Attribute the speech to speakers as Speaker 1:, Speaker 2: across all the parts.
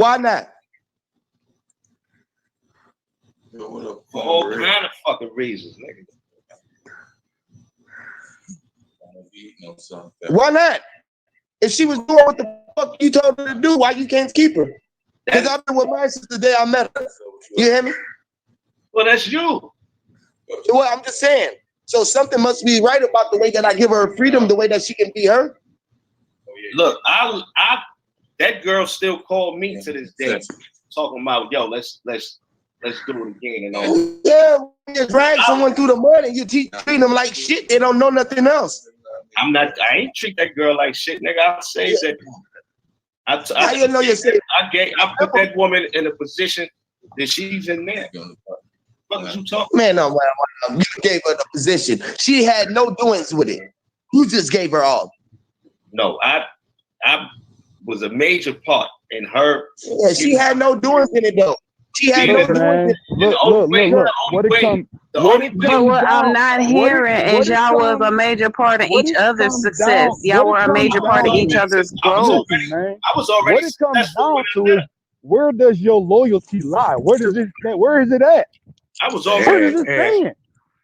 Speaker 1: Why not?
Speaker 2: For all kind of fucking reasons, nigga.
Speaker 1: Why not? If she was doing what the fuck you told her to do, why you can't keep her? Because I've been with my sister the day I met her. You hear me?
Speaker 2: Well, that's you.
Speaker 1: Well, I'm just saying. So something must be right about the way that I give her freedom, the way that she can be her.
Speaker 2: Look, that girl still called me to this day, talking about, yo, let's do it again and all.
Speaker 1: Yeah, when you drag someone through the mud and you treat them like shit, they don't know nothing else.
Speaker 2: I ain't treat that girl like shit, nigga. I say that. I put that woman in a position that she's in there. What was you talking?
Speaker 1: Man, no, you gave her the position. She had no doings with it. You just gave her all.
Speaker 2: No, I was a major part in her.
Speaker 1: Yeah, she had no doings in it though. She had no doings in it.
Speaker 3: What I'm not hearing is y'all was a major part of each other's success. Y'all were a major part of each other's growth.
Speaker 2: I was already.
Speaker 4: What it comes down to is, where does your loyalty lie? Where is it at?
Speaker 2: I was already.
Speaker 4: Where does it stand?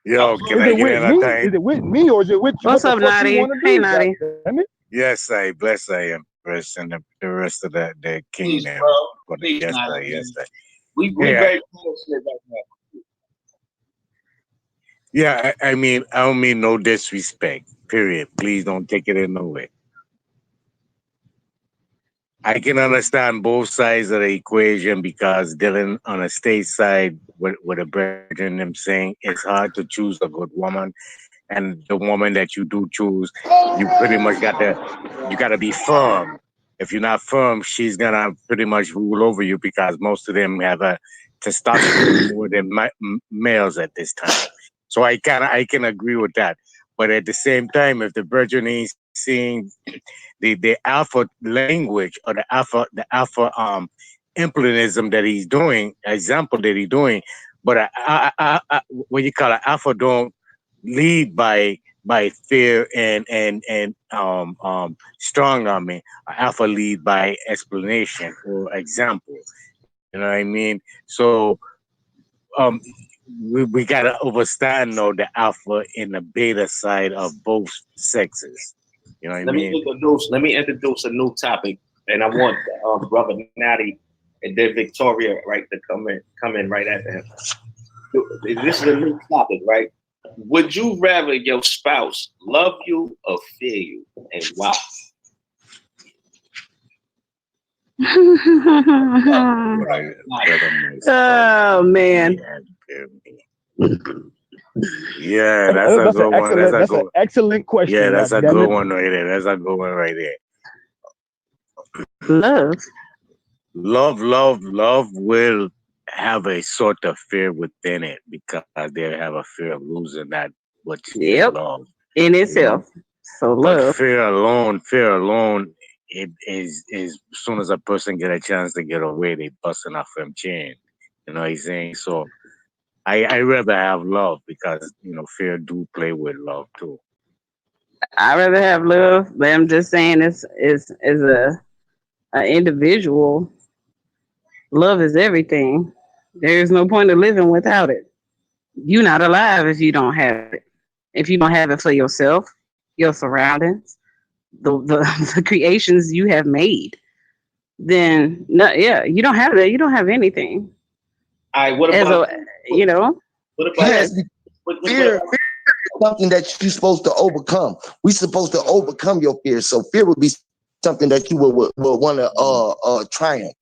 Speaker 5: Yo, can I get in a thing?
Speaker 4: Is it with me or is it with you?
Speaker 3: What's up, Nadi? Hey, Nadi.
Speaker 5: Yes, I bless I am. And the rest of the kingdom.
Speaker 2: Please,
Speaker 5: yes,
Speaker 2: bro.
Speaker 5: Yes,
Speaker 2: we very passionate right now.
Speaker 5: Yeah, I mean, I don't mean no disrespect. Period. Please don't take it in no way. I can understand both sides of the equation because dealing on a state side with a brethren, them saying it's hard to choose a good woman, and the woman that you do choose, you pretty much gotta be firm. If you're not firm, she's gonna pretty much rule over you because most of them have a testosterone more than males at this time. So I can agree with that. But at the same time, if the virgin is seeing the alpha language or the alpha implementism that he's doing, example that he's doing, but what you call it, alpha don't lead by fear and strong arming. Alpha lead by explanation or example. You know what I mean? So we gotta understand though the alpha and the beta side of both sexes. You know what I mean?
Speaker 2: Let me introduce a new topic, and I want brother Natty and then Victoria to come in right after him. This is a new topic, right? Would you rather your spouse love you or fear you, and why?
Speaker 3: Oh man.
Speaker 5: Yeah, that's a good one.
Speaker 4: That's an excellent question.
Speaker 5: Yeah, that's a good one right there. That's a good one right there. Love will have a sort of fear within it because they have a fear of losing that what you love
Speaker 3: in itself. So love.
Speaker 5: But fear alone, it is as soon as a person get a chance to get away, they busting off them chain. You know what I'm saying? So I rather have love because fear do play with love too.
Speaker 3: I rather have love, but I'm just saying as a individual, love is everything. There is no point of living without it. You're not alive if you don't have it. If you don't have it for yourself, your surroundings, the creations you have made, then you don't have that. You don't have anything.
Speaker 2: What about
Speaker 1: What about fear? Something that you're supposed to overcome. We're supposed to overcome your fear. So fear would be something that you will want to triumph.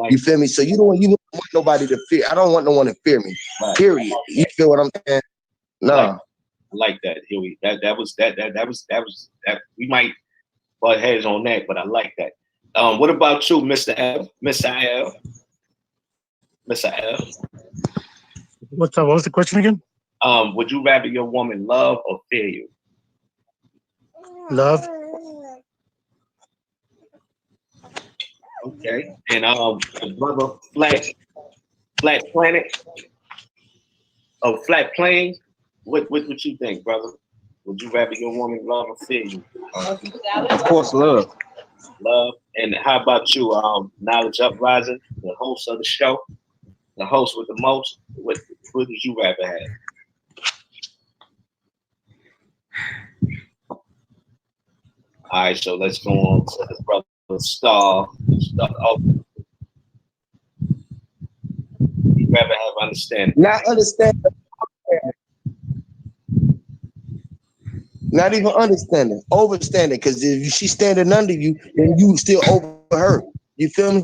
Speaker 1: You feel me? So you don't want nobody to fear. I don't want no one to fear me. Right. Period. You feel what I'm saying? No.
Speaker 2: I like that, Huey. That was we might butt heads on that, but I like that. What about you, Mr. L? Mr. L? Mr. L?
Speaker 6: What was the question again?
Speaker 2: Would you rather your woman love or fear you?
Speaker 6: Love.
Speaker 2: Okay. And brother Flat Planet. Oh, Flat Plains. What you think, brother? Would you rather your woman love or fear you?
Speaker 7: Of course, love.
Speaker 2: Love. And how about you, Knowledge Uprising, the host of the show, the host with the most? What would you rather have? All right, so let's go on to the brother Star. Oh, you rather have understanding.
Speaker 1: Not understanding. Not even understanding. Overstanding. Because if she's standing under you, then you still over her. You feel me?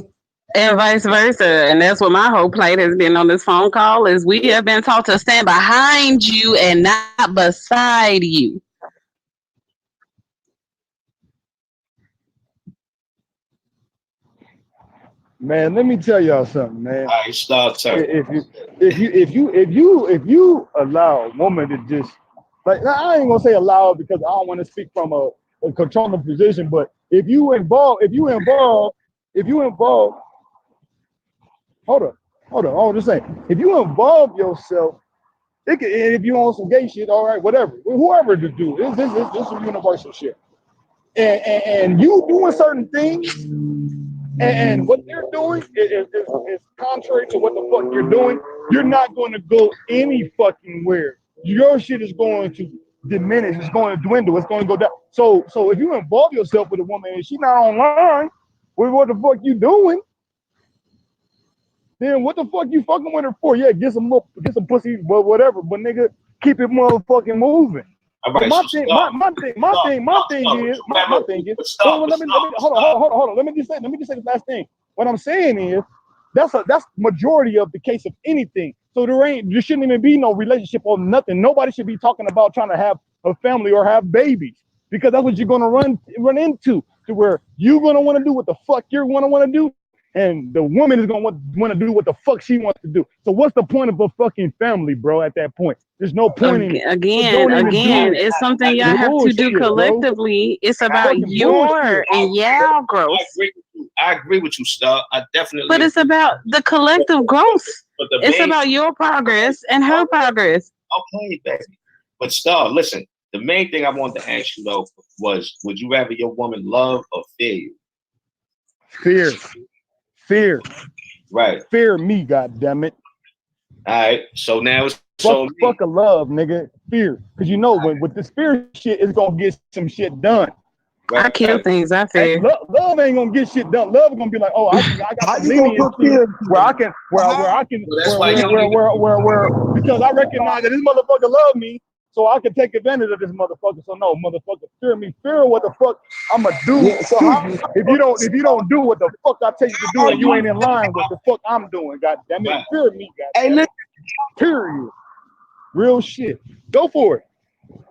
Speaker 3: And vice versa. And that's what my whole plight has been on this phone call is we have been taught to stand behind you and not beside you.
Speaker 4: Man, let me tell y'all something, man.
Speaker 2: All right, start turn.
Speaker 4: If you allow a woman to just like, I ain't gonna say allow it because I don't want to speak from a controlling position, but if you involve, hold on, just saying, if you involve yourself, it can, if you on some gay shit, all right, whatever, whoever to do, this is universal shit, and you doing certain things. And what they're doing is contrary to what the fuck you're doing. You're not going to go any fucking where. Your shit is going to diminish. It's going to dwindle. It's going to go down. So if you involve yourself with a woman and she's not online, with what the fuck you doing? Then what the fuck you fucking with her for? Yeah, get some pussy, but whatever. But nigga, keep it motherfucking moving.
Speaker 2: All right,
Speaker 4: my thing is. Hold on. Let me just say the last thing. What I'm saying is, that's majority of the case of anything. So there shouldn't even be no relationship or nothing. Nobody should be talking about trying to have a family or have babies, because that's what you're gonna run into, to where you're gonna want to do what the fuck you're gonna want to do, and the woman is gonna want to do what the fuck she wants to do. So what's the point of a fucking family, bro? At that point, there's no point in
Speaker 3: again. It's something y'all have to do collectively. Bro. It's about your and y'all growth.
Speaker 2: I agree with you, Star. I definitely.
Speaker 3: But it's about the collective growth. It's about your progress and her progress.
Speaker 2: Okay, baby. But Star, listen. The main thing I wanted to ask you though was: would you rather your woman love or fear you?
Speaker 4: Fear.
Speaker 2: Right.
Speaker 4: Fear me, goddammit.
Speaker 2: All right. So now it's
Speaker 4: fuck a love, nigga. Fear. Because you know when with this fear shit, it's gonna get some shit done.
Speaker 3: Right. I kill things, I fear.
Speaker 4: Love ain't gonna get shit done. Love is gonna be like, oh, I got some leniency where I can because I recognize that this motherfucker love me, so I can take advantage of this motherfucker. So no, motherfucker, fear me. Fear what the fuck I'ma do to you. If you don't do what the fuck I tell you to do, and you ain't in line with the fuck I'm doing, goddamn it, fear me, goddamn it. Period. Real shit. Go for it.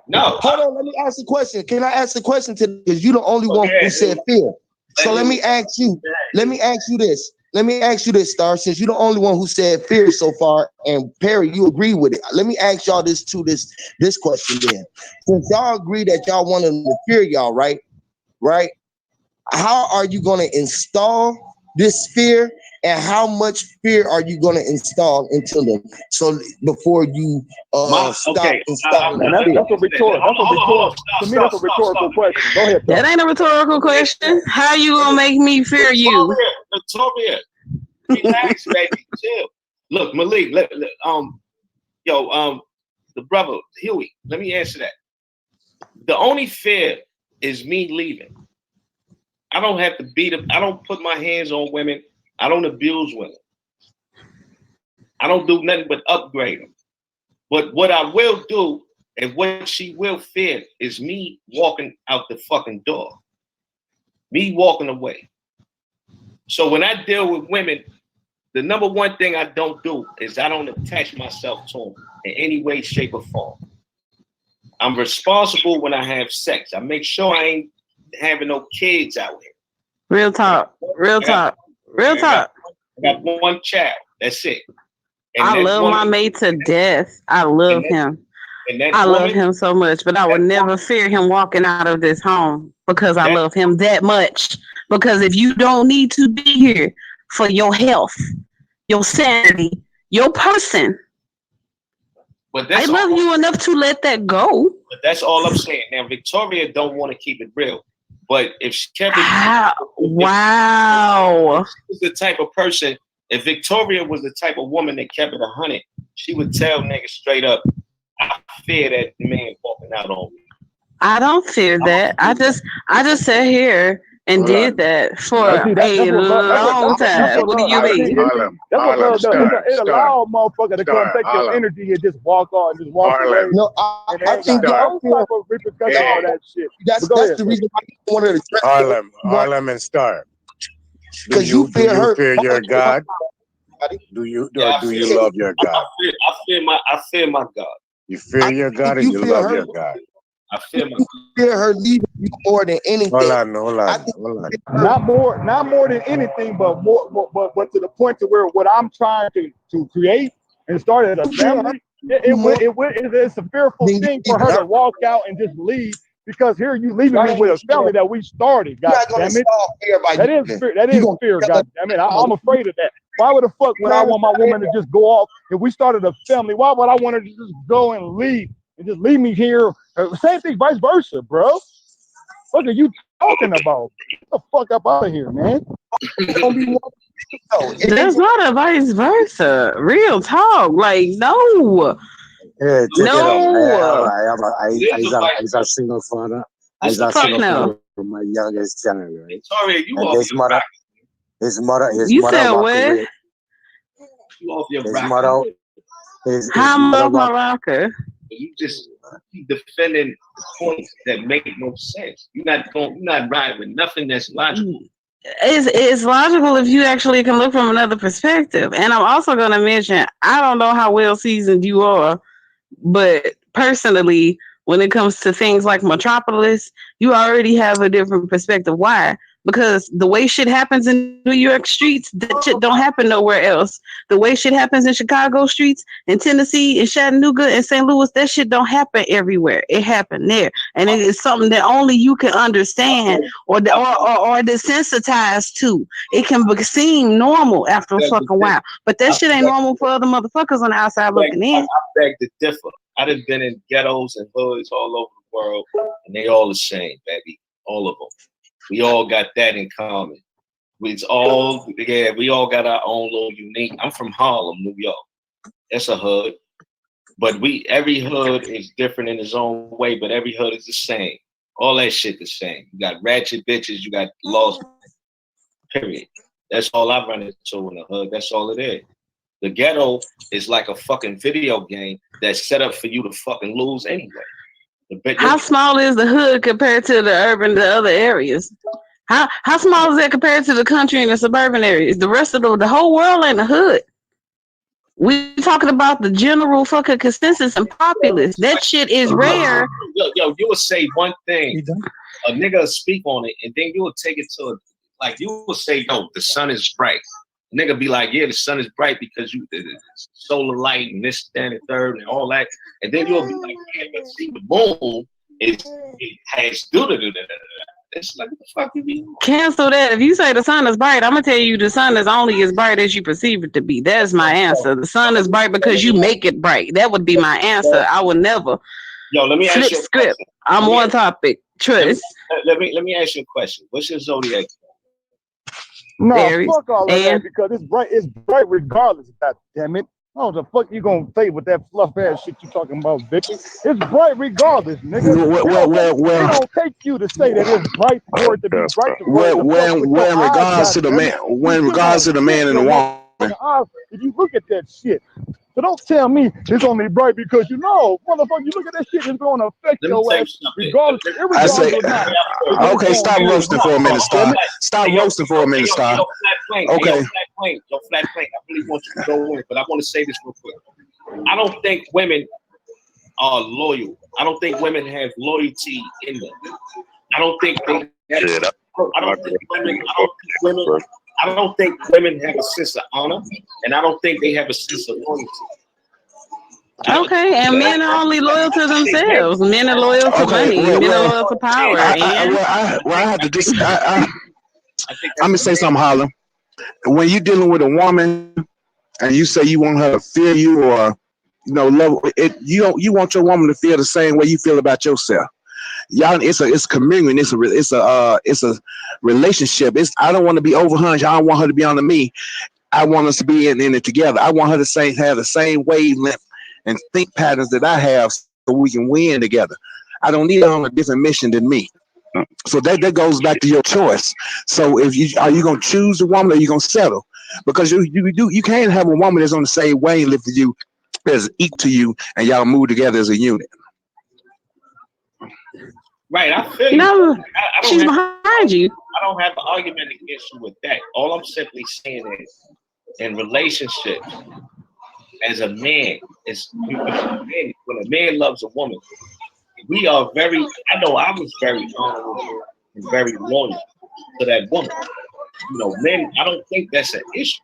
Speaker 2: No.
Speaker 1: Hold on, let me ask a question. Can I ask a question to, because you're the only one who said fear. So let me ask you this, Star, since you're the only one who said fear so far, and Perry, you agree with it. Let me ask y'all this question then. Since y'all agree that y'all want them to fear y'all, right? How are you going to install this fear, and how much fear are you going to install into them? So before you stop installing
Speaker 4: that's a rhetorical. To me, that's a rhetorical question. Go ahead.
Speaker 3: That ain't a rhetorical question. How you gonna make me fear you?
Speaker 2: Victoria, relax, baby, chill. Look, Malik, the brother Huey. Let me answer that. The only fear is me leaving. I don't have to beat them. I don't put my hands on women. I don't abuse women. I don't do nothing but upgrade them. But what I will do, and what she will fear, is me walking out the fucking door. Me walking away. So when I deal with women, the number one thing I don't do is I don't attach myself to them in any way, shape, or form. I'm responsible when I have sex. I make sure I ain't having no kids out here.
Speaker 3: Real talk.
Speaker 2: I got one child. That's it. And
Speaker 3: I love my mate to death. I love him. I love him so much, but I would never fear him walking out of this home because I love him that much. Because if you don't need to be here for your health, your sanity, your person,
Speaker 2: but
Speaker 3: I love you enough to let that go.
Speaker 2: But that's all I'm saying. Now, Victoria don't want to keep it real. But if she kept it,
Speaker 3: wow.
Speaker 2: if she was the type of person, if Victoria was the type of woman that kept it 100, she would tell niggas straight up, I fear that man walking out on me.
Speaker 3: I don't fear that. I just sat here and did that for
Speaker 4: See, that's
Speaker 3: a
Speaker 4: what love.
Speaker 3: long time. What do you mean?
Speaker 4: That's what love does. It allows motherfucker to come take your
Speaker 6: Harlem.
Speaker 4: energy and just walk on, and just walk
Speaker 6: Harlem.
Speaker 4: away.
Speaker 1: No,
Speaker 4: And
Speaker 1: I think
Speaker 4: no type of repercussion
Speaker 6: Yeah.
Speaker 4: or that shit.
Speaker 1: that's
Speaker 4: ahead,
Speaker 1: the reason why you wanted to dress
Speaker 5: Harlem and Star. Do
Speaker 1: because you fear her.
Speaker 5: fear your God? Do you
Speaker 2: Yeah,
Speaker 5: do you love your God?
Speaker 2: I fear my God.
Speaker 5: You fear your God and you
Speaker 1: fear
Speaker 5: love
Speaker 1: her.
Speaker 5: your God.
Speaker 2: I fear my
Speaker 1: You fear her leaving you more than anything.
Speaker 5: Hold on.
Speaker 1: I think
Speaker 4: Not more than anything, but but to the point to where what I'm trying to create and start as a family, it's a fearful
Speaker 1: Then you
Speaker 4: thing for
Speaker 1: leave
Speaker 4: her
Speaker 1: it.
Speaker 4: to walk out and just leave, because here you leaving me with a family that we started.
Speaker 1: You're
Speaker 4: God
Speaker 1: not gonna
Speaker 4: damn it,
Speaker 1: solve fear by
Speaker 4: that is
Speaker 1: leaving.
Speaker 4: fear. That
Speaker 1: You
Speaker 4: is
Speaker 1: gonna
Speaker 4: fear.
Speaker 1: tell
Speaker 4: God damn it, I'm afraid of that. Why would the fuck would I want my woman to just go off? If we started a family, why would I want her to just go and leave and just leave me here? Same thing, vice versa, bro. What are you talking about? Get the fuck up out of here, man.
Speaker 1: Don't be one. No,
Speaker 3: There's not a vice versa. Real talk. Like, no.
Speaker 5: Yeah, check it out.
Speaker 3: No.
Speaker 5: I a single father. I was a
Speaker 3: Fuck
Speaker 5: single
Speaker 3: no.
Speaker 5: father from my youngest child, right?
Speaker 2: Victoria, you
Speaker 5: And
Speaker 2: off
Speaker 5: his
Speaker 2: your
Speaker 5: mother,
Speaker 2: rock.
Speaker 5: his
Speaker 3: You
Speaker 5: mother
Speaker 3: said
Speaker 5: walked
Speaker 3: what?
Speaker 5: away.
Speaker 2: You off your
Speaker 5: His
Speaker 2: rock.
Speaker 5: mother, his
Speaker 3: How
Speaker 5: mother
Speaker 3: much my
Speaker 5: walked.
Speaker 3: rocker?
Speaker 2: You just keep defending points that make no sense. You're not riding with nothing that's logical.
Speaker 3: It's logical if you actually can look from another perspective. And I'm also going to mention, I don't know how well seasoned you are, but personally, when it comes to things like Metropolis, you already have a different perspective. Why? Because the way shit happens in New York streets, that shit don't happen nowhere else. The way shit happens in Chicago streets, in Tennessee, in Chattanooga, and St. Louis, that shit don't happen everywhere. It happened there. And it is something that only you can understand or desensitized to. It can seem normal after a fucking while. But that shit ain't normal for other motherfuckers on the outside looking in.
Speaker 2: I beg to differ. I done been in ghettos and hoods all over the world, and they all the same, baby. All of them. We all got that in common. We all got our own little unique. I'm from Harlem, New York. That's a hood. But every hood is different in its own way, but every hood is the same. All that shit the same. You got ratchet bitches, you got lost, period. That's all I run into in the hood. That's all it is. The ghetto is like a fucking video game that's set up for you to fucking lose anyway.
Speaker 3: How small is the hood compared to the other areas? How small is that compared to the country and the suburban areas? The rest of the whole world ain't a hood. We talking about the general fucking consensus and populace. That shit is rare.
Speaker 2: Yo, you would say one thing, a nigga will speak on it, and then you would take it to like you would say, yo, the sun is bright. A nigga be like, yeah, the sun is bright because it's solar light and this, that, and third, and all that. And then you'll be like, yeah, but see, the moon it has do. It's like, what the fuck you mean?
Speaker 3: Cancel that. If you say the sun is bright, I'm gonna tell you the sun is only as bright as you perceive it to be. That's my answer. The sun is bright because you make it bright. That would be my answer. I would never.
Speaker 2: Yo, let me ask you a
Speaker 3: script. I'm on topic. Trust.
Speaker 2: Let me ask you a question. What's your zodiac?
Speaker 4: No,
Speaker 3: Aries.
Speaker 4: fuck all of that, because it's bright regardless. God damn it. Oh, the fuck you gonna say with that fluff ass shit you talking about, Vicky? It's bright regardless, nigga. It don't take you to say that it's bright for it to be bright.
Speaker 7: When regards to the man and the woman.
Speaker 4: If you look at that shit. So don't tell me it's only bright because you know, motherfucker, you look at that shit, it's going to affect your ass regardless.
Speaker 7: I say, okay, stop roasting for a minute, Star. Stop roasting for a minute, Star. Okay.
Speaker 2: Yo, flat plane. I really want you to go in, but I want to say this real quick. I don't think women are loyal. I don't think women have loyalty in them. I don't think they have. I don't think women have a sense of honor, and I don't think they have a sense of loyalty.
Speaker 3: Okay, and men are only loyal to themselves. Men are loyal to money. Men are loyal to power.
Speaker 7: I have to just. I'm gonna say something, Harlem. When you're dealing with a woman and you say you want her to fear you or love it, you want your woman to feel the same way you feel about yourself. Y'all, it's a communion. It's a relationship. I don't want to be over her. I don't want her to be under me. I want us to be in it together. I want her to have the same wavelength and think patterns that I have, so we can win together. I don't need her on a different mission than me. So that goes back to your choice. So if you gonna choose the woman, or you gonna settle? Because you can't have a woman that's on the same wavelength as you, as equal to you, and y'all move together as a unit.
Speaker 2: Right, I feel you.
Speaker 3: No,
Speaker 2: I
Speaker 3: she's behind you.
Speaker 2: I don't have an argument against you with that. All I'm simply saying is, in relationships, as a man, when a man loves a woman, we are very. I know I was very honorable and very loyal to that woman. You know, men. I don't think that's an issue.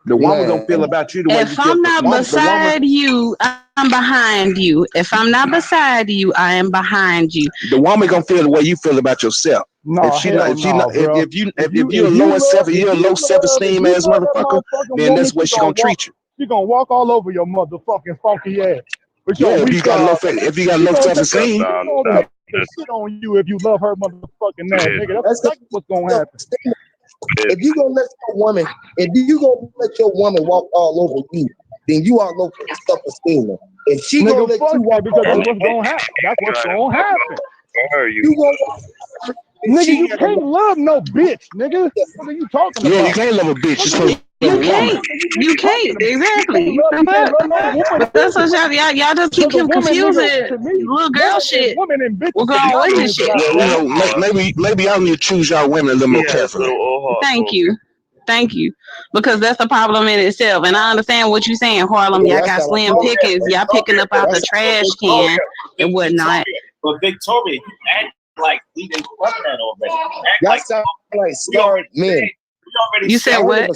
Speaker 7: The woman don't feel about you the way you
Speaker 3: If
Speaker 7: feel.
Speaker 3: I'm not beside you, I'm behind you. If I'm not beside you, I am behind you.
Speaker 7: The woman gonna feel the way you feel about yourself.
Speaker 4: No, if
Speaker 7: you're low self, you're a low self-esteem ass motherfucker, then that's what she gonna treat you.
Speaker 4: She gonna walk all over your motherfucking funky ass.
Speaker 7: Yeah, if you got low self-esteem,
Speaker 4: shit on you if you love her motherfucking ass, nigga. That's exactly what's gonna happen.
Speaker 1: If you gonna let your woman walk all over you, then you are low self-esteem. If she gonna let you walk,
Speaker 4: because that's what's gonna happen. That's what's gonna happen. Nigga, you can't love no bitch, nigga. What are you talking about?
Speaker 7: Yeah, you can't love a bitch.
Speaker 3: You can't. Exactly. But that's what y'all just keep confusing little girl shit. We're going away to shit.
Speaker 7: Maybe y'all need to choose y'all women a little more carefully.
Speaker 3: Thank you. Because that's a problem in itself. And I understand what you're saying, Harlem. Y'all got slim pickings. Y'all picking up out the trash can and whatnot.
Speaker 2: But Victoria, you act like we didn't cover that already.
Speaker 1: Y'all sound like smart men.
Speaker 3: You said what?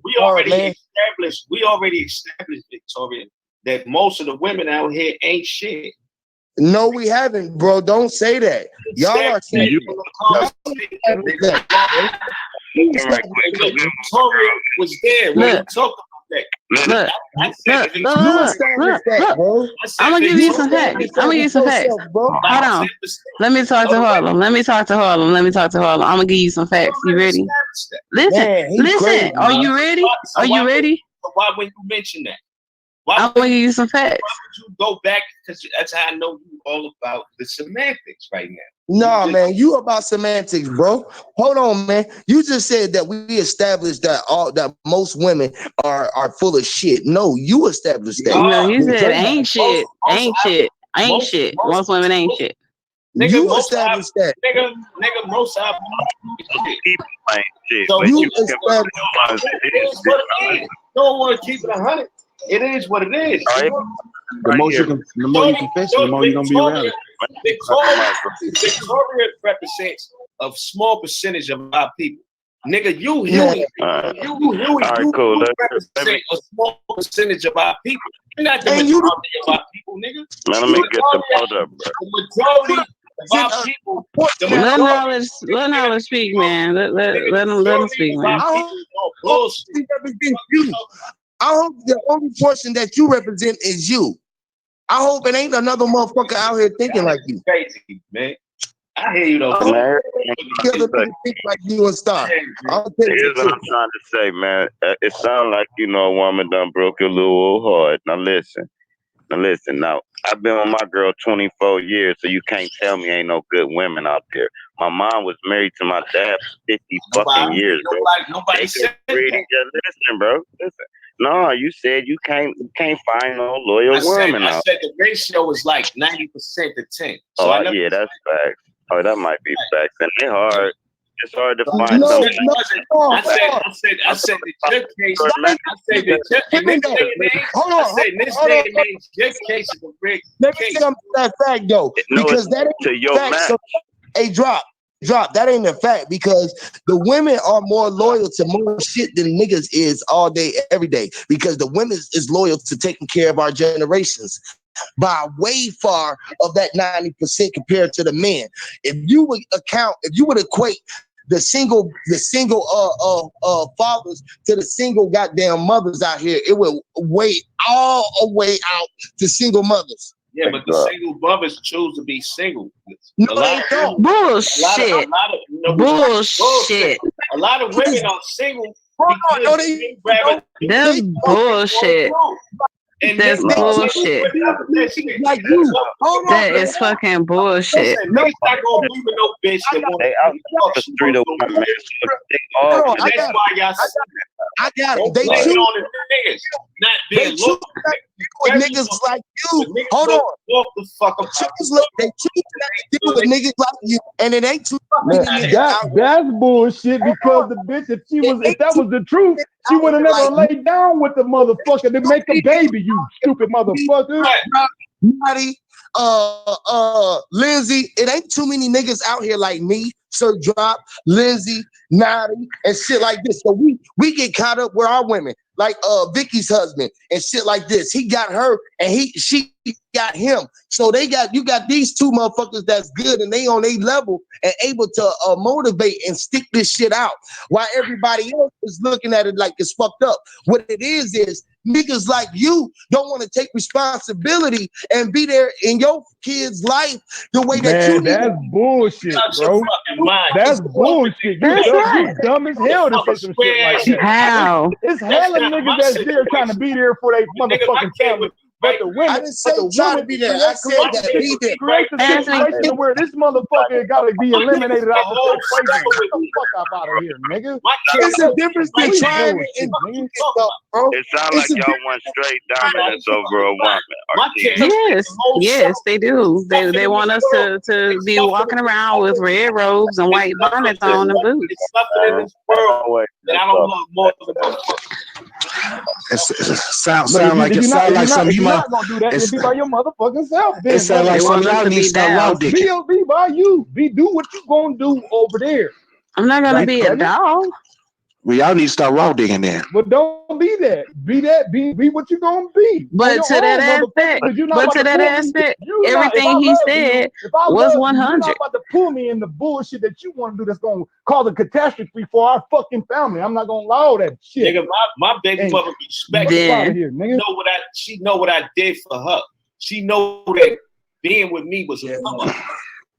Speaker 2: We already established, Victoria, that most of the women out here ain't shit.
Speaker 1: No, we haven't, bro. Don't say that. Y'all are saying
Speaker 2: Victoria was there when we talked about that.
Speaker 3: Look. I'm gonna give you some facts. Hold on. Let me talk to Harlem. I'm gonna give you some facts. You ready? Listen. Are you ready?
Speaker 2: Why would you mention that?
Speaker 3: I'm gonna give you some facts.
Speaker 2: Why would you go back? Because that's how I know you all about the semantics right now.
Speaker 1: No, man, you about semantics, bro. Hold on, man. You just said that we established that most women are full of shit. No, you established that.
Speaker 3: No, you said ain't shit. Most women ain't shit.
Speaker 2: Nigga,
Speaker 1: you established that.
Speaker 2: Nigga, most of
Speaker 8: people ain't shit.
Speaker 1: So you established
Speaker 2: don't want to keep it 100. It is what it is.
Speaker 7: The more you confess, the more you're gonna be around it.
Speaker 2: Victoria represents a small percentage of our people. Nigga, you represent a small percentage of our people. You're not the majority of our people, nigga.
Speaker 8: Man, let me get the photo up, bro.
Speaker 2: The majority of our people.
Speaker 3: Let knowledge speak, man. Let them speak, man.
Speaker 1: I hope the only portion that you represent is you. I hope it ain't another motherfucker out here thinking like you.
Speaker 2: Crazy, man. I hear you though.
Speaker 1: Think like you and stop.
Speaker 8: Here's what I'm trying to say, man. It sounds like a woman done broke your little old heart. Now listen. Now I've been with my girl 24 years, so you can't tell me ain't no good women out there. My mom was married to my dad for 50 fucking years, bro.
Speaker 2: Nobody said that.
Speaker 8: Listen, bro. Listen. No, you said you can't find no loyal woman out.
Speaker 2: I said the ratio is like 90% to 10.
Speaker 8: So yeah, that's facts. Oh, that might be facts. And they hard. It's hard to find something.
Speaker 2: I said the your case. I said this day and age, your case is a big
Speaker 1: Let me come to that fact though, because that ain't
Speaker 8: to your
Speaker 1: fact.
Speaker 8: match.
Speaker 1: So, hey, drop. That ain't a fact because the women are more loyal to more shit than niggas is all day, every day. Because the women is loyal to taking care of our generations by way far of that 90% compared to the men. If you would equate the single fathers to the single goddamn mothers out here, it would weigh all the way out to single mothers.
Speaker 2: Yeah, but the single brothers choose to be single.
Speaker 1: No, they don't.
Speaker 3: Bullshit. Bullshit.
Speaker 2: A lot of women are single.
Speaker 1: No, they don't.
Speaker 3: That's bullshit.
Speaker 2: And
Speaker 3: That's bullshit.
Speaker 1: Like you. Hold on.
Speaker 3: That is fucking bullshit.
Speaker 2: Listen, niggas not gonna be with no bitch that want
Speaker 8: They out the street of women, man. So they all.
Speaker 1: Hold on,
Speaker 2: That's why y'all
Speaker 1: I got it. They
Speaker 2: blame
Speaker 1: choose.
Speaker 2: it on the niggas, not
Speaker 1: They
Speaker 2: being
Speaker 1: choose
Speaker 2: looked.
Speaker 1: with niggas like you. Hold on.
Speaker 2: Walk the fuck up.
Speaker 1: They choose not to deal with niggas like you, and it ain't too many niggas out.
Speaker 4: That's bullshit because the bitch, if that was the truth, she would have never laid down with the motherfucker to make a baby, you stupid motherfucker.
Speaker 1: Marty, Lindsay, it ain't too many niggas out here like me, Sir Drop, Lindsay, Naughty, and shit like this. So we get caught up with our women, like Vicky's husband and shit like this. He got her and she got him. So you got these two motherfuckers that's good and they on a level and able to motivate and stick this shit out while everybody else is looking at it like it's fucked up. What it is niggas like you don't want to take responsibility and be there in your kid's life the way that you need.
Speaker 4: That's bullshit, bro. That's bullshit. You dumb as hell to say some shit like that.
Speaker 3: How?
Speaker 4: It's hella niggas that's there trying to be there for their motherfucking family. But the women,
Speaker 1: I didn't say try to be there. I said that be there.
Speaker 4: Create the situation where this motherfucker got to be eliminated out the equation. Get the fuck up out of here, nigga.
Speaker 1: It's a difference between trying and doing stuff, bro.
Speaker 8: It sounds like y'all want straight dominance over a woman.
Speaker 3: Yes, they do. They want us to be walking around with red robes and white bonnets on and boots.
Speaker 2: It's something in this world that I don't love more than
Speaker 7: Sound like some you
Speaker 4: not gonna do that. It be by your motherfucking self.
Speaker 7: It sound like some y'all need to start raw digging.
Speaker 4: Be by you. Do what you gonna do over there.
Speaker 3: I'm not gonna be a doll.
Speaker 7: Well, y'all need to start raw digging then.
Speaker 4: But don't be that. Be what you gonna be.
Speaker 3: But to that aspect, everything he said was 100.
Speaker 4: You're not about to pull me in the bullshit that you want to do that's gonna cause a catastrophe for our fucking family. I'm not gonna allow that shit.
Speaker 2: Nigga, my baby mother respect me. She know what I did for her. She know that being with me was a fun.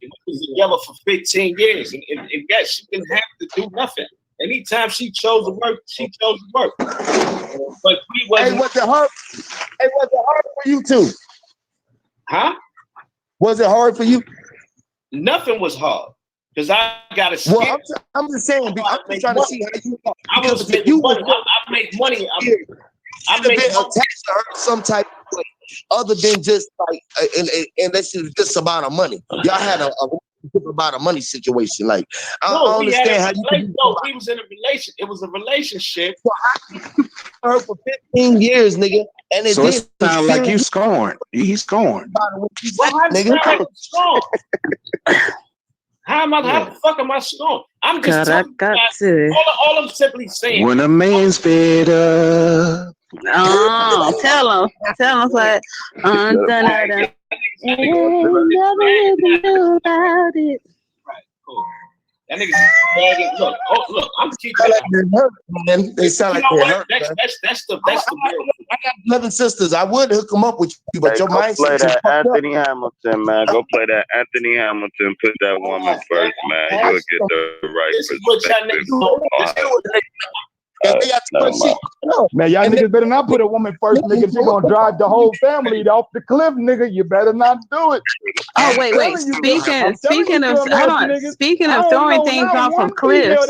Speaker 2: We was together for 15 years, and yes, she didn't have to do nothing. Anytime she chose to work, she chose to work. But we wasn't.
Speaker 1: Hey, was it hard for you too?
Speaker 2: Huh?
Speaker 1: Was it hard for you?
Speaker 2: Nothing was hard because I got to.
Speaker 1: Well, I'm just saying. I'm just trying to see how you.
Speaker 2: I was making money. I make money. I make
Speaker 1: attached to her some type of way, other than just like, and that's just about a money. Y'all had a about a money situation. Like, I don't understand how you.
Speaker 2: No, we was in a relation. It was a relationship.
Speaker 1: Her for 15 years, nigga, and it
Speaker 7: so it sounds like you scorned. He's scorned.
Speaker 1: Nigga.
Speaker 2: How the fuck am I scorned? I'm just all I'm simply saying.
Speaker 7: When a man's fed up.
Speaker 3: Oh, tell him what. Never knew about it.
Speaker 2: Right, cool. That nigga's look, I'm keeping
Speaker 1: They sound like they hurt.
Speaker 2: That's the real.
Speaker 1: I got 11 sisters. I would hook them up with you, but your mindset.
Speaker 8: Play that Anthony Hamilton, man. Go play that Anthony Hamilton. Put that woman first, man. You'll get the right perspective.
Speaker 4: Man, y'all niggas better not put a woman first, nigga. She gonna drive the whole family off the cliff, nigga. You better not do it.
Speaker 3: Oh wait. Speaking of throwing things off of cliffs.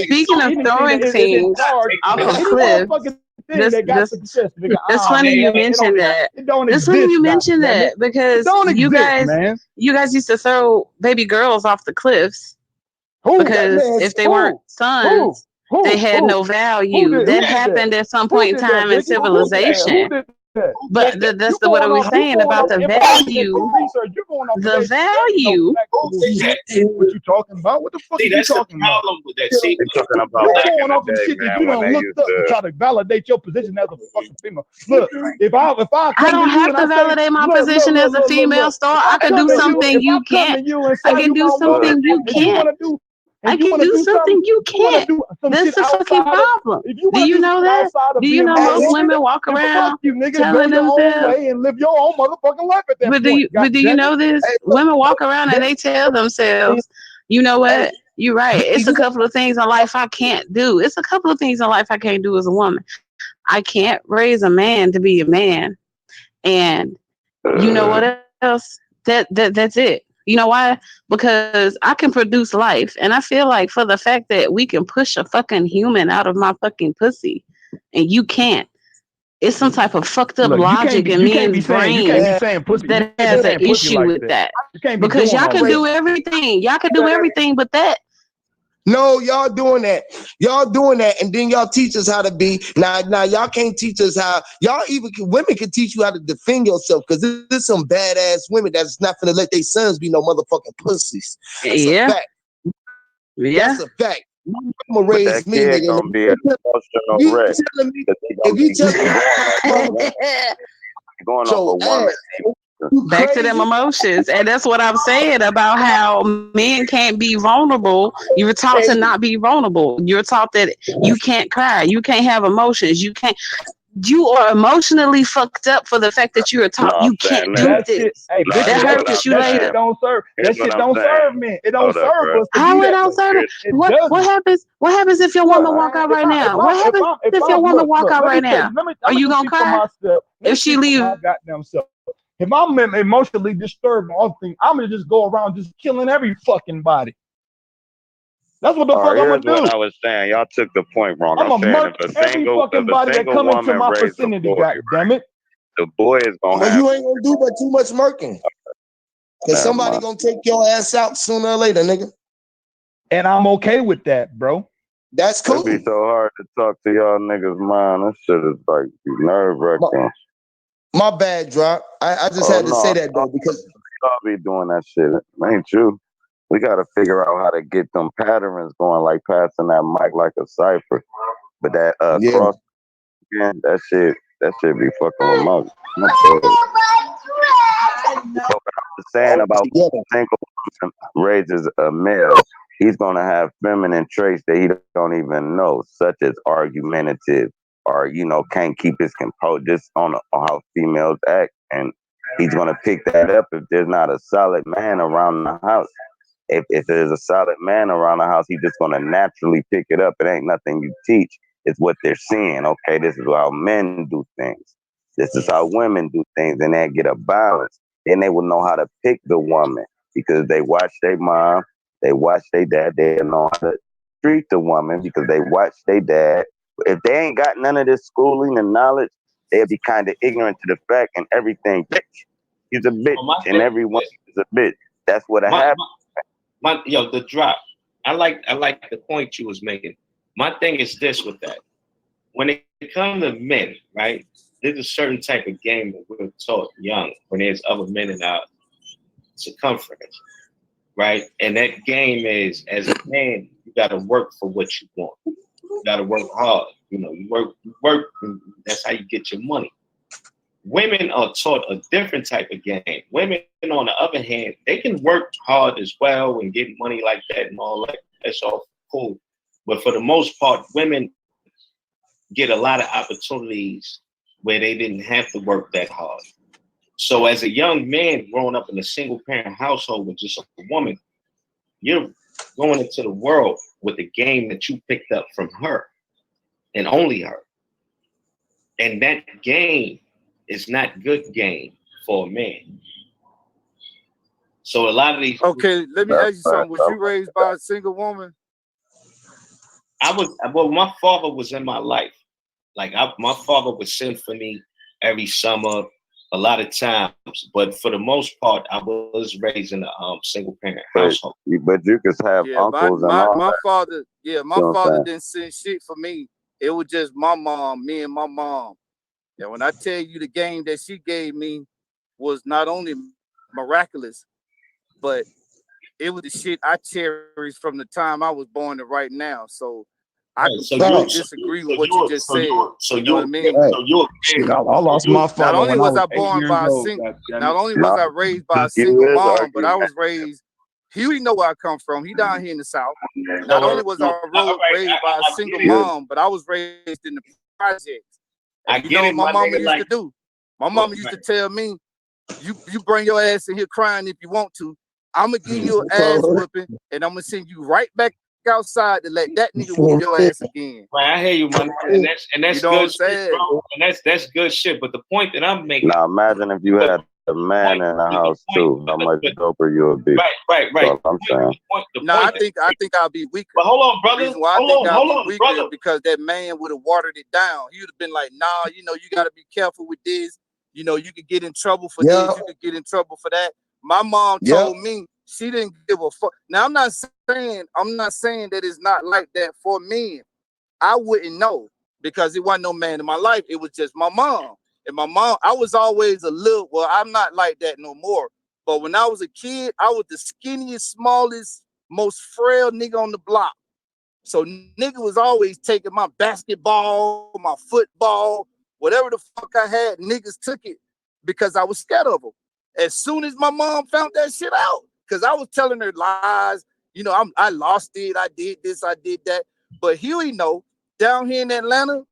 Speaker 3: Speaking of throwing things off of cliffs. It's funny you mentioned that. It's funny you mentioned that because you guys used to throw baby girls off the cliffs because if they weren't sons. They had no value. That happened at some point in time in civilization. But that's what are we saying about the value? The value.
Speaker 4: What you talking about? What the fuck are you talking about?
Speaker 8: You're talking about
Speaker 4: you're going off some shit that you don't look up to try to validate your position as a fucking female. Look, if I
Speaker 3: don't have to validate my position as a female star. I can do something you can't. I can do something you can't.
Speaker 4: and
Speaker 3: I
Speaker 4: you
Speaker 3: can
Speaker 4: want to
Speaker 3: do
Speaker 4: do
Speaker 3: something
Speaker 4: something,
Speaker 3: you
Speaker 4: you want to
Speaker 3: can't.
Speaker 4: do some
Speaker 3: That's
Speaker 4: shit
Speaker 3: the fucking
Speaker 4: outside of,
Speaker 3: problem.
Speaker 4: if you
Speaker 3: Do
Speaker 4: want to
Speaker 3: you
Speaker 4: do
Speaker 3: know
Speaker 4: something
Speaker 3: that?
Speaker 4: outside of
Speaker 3: Do you
Speaker 4: being
Speaker 3: know
Speaker 4: married,
Speaker 3: most
Speaker 4: woman,
Speaker 3: women walk
Speaker 4: then fuck
Speaker 3: around
Speaker 4: you, nigga, and go
Speaker 3: telling
Speaker 4: your own
Speaker 3: themselves?
Speaker 4: way and live your own motherfucking life at that point. God
Speaker 3: Do you
Speaker 4: damn it.
Speaker 3: know this?
Speaker 1: Hey, look,
Speaker 3: Women walk around and they tell themselves, you know
Speaker 1: hey,
Speaker 3: what? You're right. It's a
Speaker 1: you
Speaker 3: couple of things in life I can't do. It's a couple of things in life I can't do as a woman. I can't raise a man to be a man. And you know what else? That's it. You know why? Because I can produce life. And I feel like for the fact that we can push a fucking human out of my fucking pussy and you can't, it's some type of fucked up
Speaker 4: Look,
Speaker 3: logic in
Speaker 4: you can't be
Speaker 3: men's
Speaker 4: saying
Speaker 3: brains
Speaker 4: pussy. You
Speaker 3: that
Speaker 4: can't be
Speaker 3: has an
Speaker 4: saying pussy
Speaker 3: issue
Speaker 4: like
Speaker 3: with
Speaker 4: that.
Speaker 3: that.
Speaker 4: You can't be
Speaker 3: Because
Speaker 4: doing
Speaker 3: y'all
Speaker 4: all
Speaker 3: can
Speaker 4: that.
Speaker 3: do everything. Y'all can do everything but that.
Speaker 1: No, y'all doing that. Y'all doing that, and then y'all teach us how to be. Now, y'all can't teach us how. Y'all even women can teach you how to defend yourself because there's some badass women that's not gonna let their sons be no motherfucking pussies. That's a
Speaker 3: Yeah.
Speaker 1: fact.
Speaker 3: Yeah.
Speaker 1: That's a fact. My mama
Speaker 8: But
Speaker 1: raised
Speaker 8: that
Speaker 1: me,
Speaker 8: kid
Speaker 1: nigga.
Speaker 8: gonna be an emotional
Speaker 1: You
Speaker 8: wreck.
Speaker 1: telling me?
Speaker 8: 'Cause he
Speaker 1: If
Speaker 8: gonna
Speaker 1: you
Speaker 8: be
Speaker 1: telling me, mama,
Speaker 8: going off
Speaker 1: so
Speaker 8: a woman.
Speaker 1: you
Speaker 3: Back to them
Speaker 1: crazy?
Speaker 3: emotions. And that's what I'm saying about how men can't be vulnerable. You were taught to not be vulnerable. You're taught that you can't cry. You can't have emotions. You are emotionally fucked up for the fact that you are
Speaker 8: No,
Speaker 3: taught
Speaker 8: I'm
Speaker 3: you can't
Speaker 8: saying
Speaker 3: do
Speaker 8: that.
Speaker 4: That shit,
Speaker 3: this.
Speaker 4: hey,
Speaker 8: No,
Speaker 4: big
Speaker 3: That
Speaker 8: here's
Speaker 4: that
Speaker 8: what
Speaker 4: shit,
Speaker 8: I'm
Speaker 3: hurts you
Speaker 4: that shit
Speaker 8: saying.
Speaker 3: later.
Speaker 4: don't serve.
Speaker 8: Here's
Speaker 4: That
Speaker 8: what
Speaker 4: shit
Speaker 8: I'm
Speaker 4: don't
Speaker 8: saying.
Speaker 4: serve men. It don't
Speaker 8: Hold up,
Speaker 4: serve
Speaker 8: bro.
Speaker 4: us to
Speaker 3: How
Speaker 4: be
Speaker 3: it
Speaker 4: that
Speaker 3: don't
Speaker 4: way.
Speaker 3: serve?
Speaker 4: It
Speaker 3: What
Speaker 4: doesn't.
Speaker 3: happens? What happens if your
Speaker 4: What,
Speaker 3: woman walk
Speaker 4: man?
Speaker 3: out right now? What happens if your woman walk
Speaker 4: Look,
Speaker 3: out
Speaker 4: let me
Speaker 3: right
Speaker 4: tell you.
Speaker 3: now?
Speaker 4: Let me.
Speaker 3: Are
Speaker 4: I'm gonna
Speaker 3: you
Speaker 4: just
Speaker 3: gonna
Speaker 4: speak for
Speaker 3: cry
Speaker 4: myself. Let me
Speaker 3: if she
Speaker 4: speak for
Speaker 3: leave?
Speaker 4: my goddamn self. If I'm emotionally disturbed and all things, I'm gonna just go around just killing every fucking body. That's what the
Speaker 8: All
Speaker 4: fuck
Speaker 8: right,
Speaker 4: I'm
Speaker 8: here's
Speaker 4: gonna
Speaker 8: what
Speaker 4: do.
Speaker 8: I was saying. Y'all took the point wrong.
Speaker 4: I'm
Speaker 8: I'm
Speaker 4: gonna
Speaker 8: saying
Speaker 4: murk every
Speaker 8: if
Speaker 4: fucking
Speaker 8: a
Speaker 4: body that
Speaker 8: single
Speaker 4: come into
Speaker 8: woman
Speaker 4: my
Speaker 8: raised a
Speaker 4: vicinity.
Speaker 8: boy,
Speaker 4: God damn it!
Speaker 8: the boy is gonna
Speaker 1: Well,
Speaker 8: have.
Speaker 1: you ain't gonna do but too much murking. Cause
Speaker 8: Never
Speaker 1: somebody
Speaker 8: mind.
Speaker 1: gonna take your ass out sooner or later, nigga.
Speaker 4: And I'm okay with that, bro.
Speaker 1: That's
Speaker 8: It'd be
Speaker 1: cool.
Speaker 8: so hard to talk to y'all niggas, man. This shit is like nerve wracking.
Speaker 1: My bad, drop. I just
Speaker 8: Oh
Speaker 1: had to say
Speaker 8: no,
Speaker 1: that though because
Speaker 8: y'all be doing that shit. It ain't you. We got to figure out how to get them patterns going, like passing that mic like a cipher. But that
Speaker 1: yeah.
Speaker 8: cross again, that shit be fucking with my But what I was saying
Speaker 1: All
Speaker 8: about
Speaker 1: together.
Speaker 8: single woman raises a male, he's gonna have feminine traits that he don't even know, such as argumentative, or can't keep his composure, just on how females act, and he's gonna pick that up if there's not a solid man around the house. If there's a solid man around the house, he's just gonna naturally pick it up. It ain't nothing you teach. It's what they're seeing. Okay, this is how men do things. This is how women do things, and they get a balance. Then they will know how to pick the woman because they watch their mom, they watch their dad. They know how to treat the woman because they watch their dad. If they ain't got none of this schooling and knowledge, they'll be kind of ignorant to the fact and everything. Bitch, he's a bitch,
Speaker 2: Well, my
Speaker 8: and
Speaker 2: thing
Speaker 8: everyone
Speaker 2: is
Speaker 8: is a bitch. That's what
Speaker 2: my,
Speaker 8: happened.
Speaker 2: the drop. I like the point you was making. My thing is this with that. When it comes to men, right? There's a certain type of game that we're taught young when there's other men in our circumference, right? And that game is, as a man, you got to work for what you want. You got to work hard. You work. And that's how you get your money. Women are taught a different type of game. Women, on the other hand, they can work hard as well and get money like that and all that. That's all cool. But for the most part, women get a lot of opportunities where they didn't have to work that hard. So as a young man growing up in a single parent household with just a woman, you're going into the world with the game that you picked up from her and only her. And that game is not good game for a man. So a lot of these,
Speaker 9: Okay, let me
Speaker 8: That's
Speaker 9: ask you
Speaker 8: fact.
Speaker 9: something. Was you raised by a single woman?
Speaker 2: my father was in my life. Like my father would send for me every summer, a lot of times. But for the most part, I was raised in a single parent household.
Speaker 8: But you could have
Speaker 9: Yeah,
Speaker 8: uncles and all
Speaker 9: my
Speaker 8: that.
Speaker 9: father, yeah,
Speaker 8: You
Speaker 9: my
Speaker 8: know what
Speaker 9: father
Speaker 8: I'm
Speaker 9: didn't send shit for me. It was just my mom, me and my mom. And when I tell you the game that she gave me was not only miraculous, but it was the shit I cherished from the time I was born to right now. So I
Speaker 2: Right.
Speaker 9: completely disagree with what you just said. You know what I mean?
Speaker 4: Shit, I lost my
Speaker 9: Not
Speaker 4: father
Speaker 9: only
Speaker 4: when I
Speaker 9: was
Speaker 4: was
Speaker 9: I
Speaker 4: 8
Speaker 9: born
Speaker 4: years
Speaker 9: by a
Speaker 4: old.
Speaker 9: single,
Speaker 4: God damn
Speaker 9: not
Speaker 4: it.
Speaker 9: only was
Speaker 8: No,
Speaker 9: I raised by a
Speaker 8: you
Speaker 9: single
Speaker 8: is
Speaker 9: mom, but I
Speaker 8: arguing.
Speaker 9: was raised Huey know where I come from. He down here in the South. Not only was I raised by a single mom, but I was raised in the projects. And you know what my mama used to do? My mama used to tell me, you bring your ass in here crying if you want to. I'm gonna give you an ass whipping, and I'm gonna send you right back outside to let that nigga whoop your ass again.
Speaker 2: Right, I hear you, man, and that's
Speaker 9: you know
Speaker 2: good shit, bro. And that's good shit. But the point that I'm making.
Speaker 8: Now imagine if you had a man in the house too. How much doper you would be?
Speaker 2: Right.
Speaker 8: That's all I'm saying.
Speaker 9: I think I'll be weaker.
Speaker 2: But hold on, brother.
Speaker 9: The reason why I think I'll be weaker is because that man would have watered it down. He would have been like, nah, you gotta be careful with this. You could get in trouble for this, you could get in trouble for that. My mom told me she didn't give a fuck. Now I'm not saying that it's not like that for men. I wouldn't know because it wasn't no man in my life. It was just my mom. And my mom, I was always I'm not like that no more. But when I was a kid, I was the skinniest, smallest, most frail nigga on the block. So nigga was always taking my basketball, my football, whatever the fuck I had, niggas took it because I was scared of them. As soon as my mom found that shit out, because I was telling her lies, I lost it, I did this, I did that. But Huey down here in Atlanta,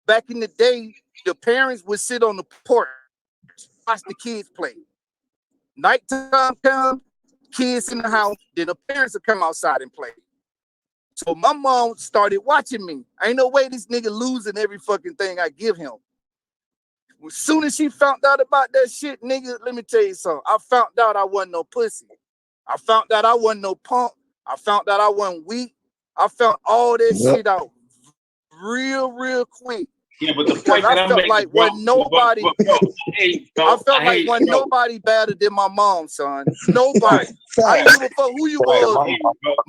Speaker 9: back in the day, the parents would sit on the porch, watch the kids play. Nighttime comes, kids in the house, then the parents would come outside and play. So my mom started watching me. Ain't no way this nigga losing every fucking thing I give him. As soon as she found out about that shit, nigga, let me tell you something. I found out I wasn't no pussy. I found out I wasn't no punk. I found out I wasn't weak. I found all that shit out real quick.
Speaker 2: Yeah, but the point that I'm making,
Speaker 9: nobody better than my mom, son. Nobody. I didn't give a fuck who you was.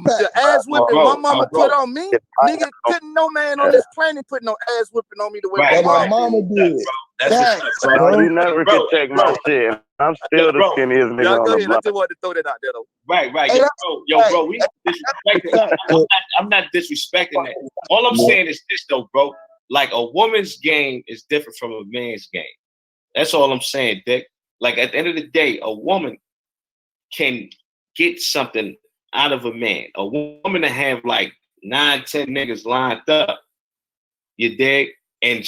Speaker 9: The ass whipping my mama put on me, nigga, couldn't no man on this planet put no ass whipping on me the way
Speaker 1: my mama did.
Speaker 8: Bro, you never could take my shit. I'm still the skinniest nigga on the block.
Speaker 9: I just wanted to throw that out there, though.
Speaker 2: Right. Bro, we disrespecting. I'm not disrespecting that. All I'm saying is this, though, bro. Like, a woman's game is different from a man's game. That's all I'm saying, Dick. Like, at the end of the day, a woman can get something out of a man. A woman to have like 9, 10 niggas lined up, you dig? And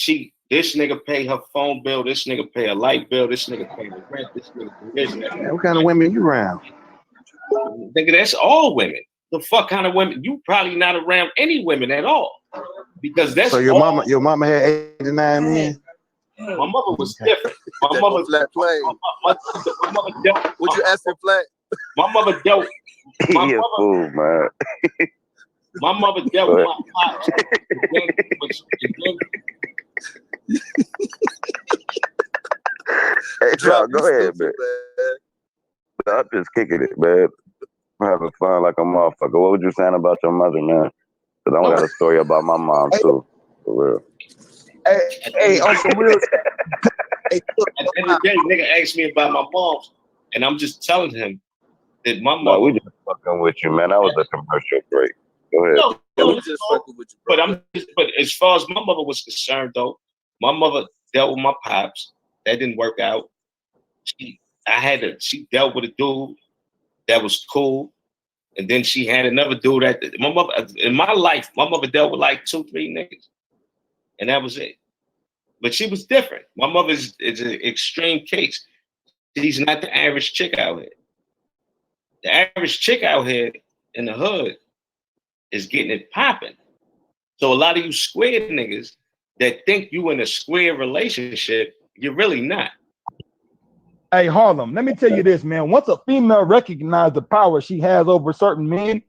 Speaker 2: this nigga pay her phone bill, this nigga pay a light bill, this nigga pay the rent, this nigga do this.
Speaker 7: What kind of women you around?
Speaker 2: Nigga, that's all women. The fuck kind of women? You probably not around any women at all. Because that's
Speaker 7: so your mama had 89 men?
Speaker 2: My mother was different. My mother
Speaker 9: flat play.
Speaker 2: My mother dealt.
Speaker 9: Would you ask for flat?
Speaker 2: My mother dealt.
Speaker 8: He a fool, man.
Speaker 2: My mother dealt with my pops.
Speaker 8: Hey, Drop, go ahead, man. I'm just kicking it, man. I'm having fun like a motherfucker. What would you saying about your mother, man? Because I got a story about my mom, too. For real.
Speaker 1: Hey, on some real.
Speaker 2: At the end of the day, nigga asked me about my mom's, and I'm just telling him that my mom.
Speaker 8: No, we just fucking with you, man. That was a commercial break. Go ahead.
Speaker 2: No, just fucking with you. But as far as my mother was concerned, though, my mother dealt with my pops. That didn't work out. She dealt with a dude that was cool. And then she had another dude my mother, in my life, my mother dealt with like 2, 3 niggas. And that was it. But she was different. My mother is an extreme case. She's not the average chick out here. The average chick out here in the hood is getting it popping. So a lot of you square niggas that think you in a square relationship, you're really not.
Speaker 4: Hey, Harlem, let me tell you this, man. Once a female recognizes the power she has over certain men,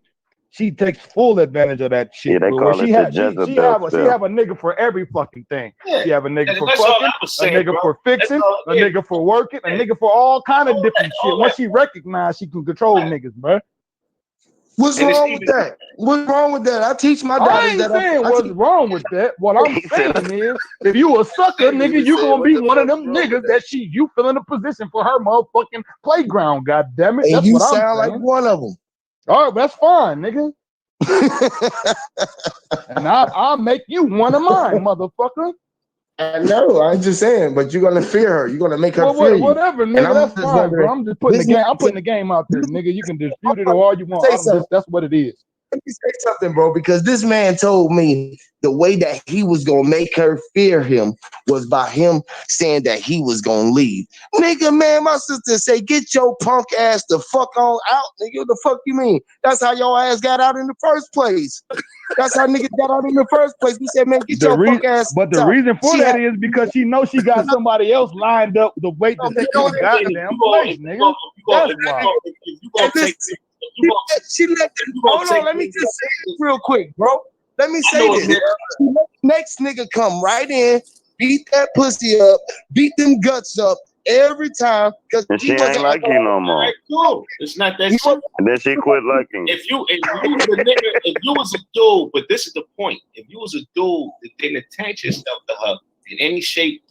Speaker 4: she takes full advantage of that shit.
Speaker 8: Yeah, they call it the Jezebel.
Speaker 4: She have a nigga for every fucking thing.
Speaker 2: Yeah.
Speaker 4: She have a nigga for fucking, a nigga for fixing, a nigga for working, a nigga for all kind of different shit. Once she recognizes, she can control niggas, bro.
Speaker 1: What's wrong with that? What's wrong with that? I teach my daughters
Speaker 4: I ain't saying what's wrong with that. What I'm saying is, if you a sucker, nigga, you gonna be one of them niggas that you fill in a position for her motherfucking playground. God damn it,
Speaker 1: and
Speaker 4: that's
Speaker 1: you
Speaker 4: what I'm
Speaker 1: sound
Speaker 4: saying.
Speaker 1: like one of them.
Speaker 4: All right, that's fine, nigga. And I'll make you one of mine, motherfucker.
Speaker 1: I know. I'm just saying, but you're gonna fear her. You're gonna make her fear you.
Speaker 4: Whatever,
Speaker 1: And
Speaker 4: nigga.
Speaker 1: I'm
Speaker 4: That's
Speaker 1: just
Speaker 4: fine, bro.
Speaker 1: wondering.
Speaker 4: I'm just putting the
Speaker 1: This
Speaker 4: game.
Speaker 1: man
Speaker 4: I'm putting the game out there, nigga. You can dispute it all you want.
Speaker 1: say something.
Speaker 4: That's what it is.
Speaker 1: Let me say something, bro, because this man told me the way that he was gonna make her fear him was by him saying that he was gonna leave. Nigga, man, my sister say, get your punk ass the fuck on out, nigga. What the fuck you mean? That's how your ass got out in the first place. That's how niggas got out in the first place. We said, man, get your punk ass
Speaker 4: But the
Speaker 1: out.
Speaker 4: reason for
Speaker 1: She
Speaker 4: that
Speaker 1: had
Speaker 4: is because she knows she got somebody else lined up to wait to take her goddamn place, nigga. That's why.
Speaker 1: She let hold on, let me just say this real quick, bro. Let me say this. She let the next nigga come right in, beat that pussy up, beat them guts up every time because
Speaker 8: And she ain't like you no more.
Speaker 2: Cool. It's not that serious.
Speaker 8: And then she quit liking you.
Speaker 2: If you was a nigga, if you was a dude, but this is the point. If you was a dude that didn't attach yourself to her in any shape,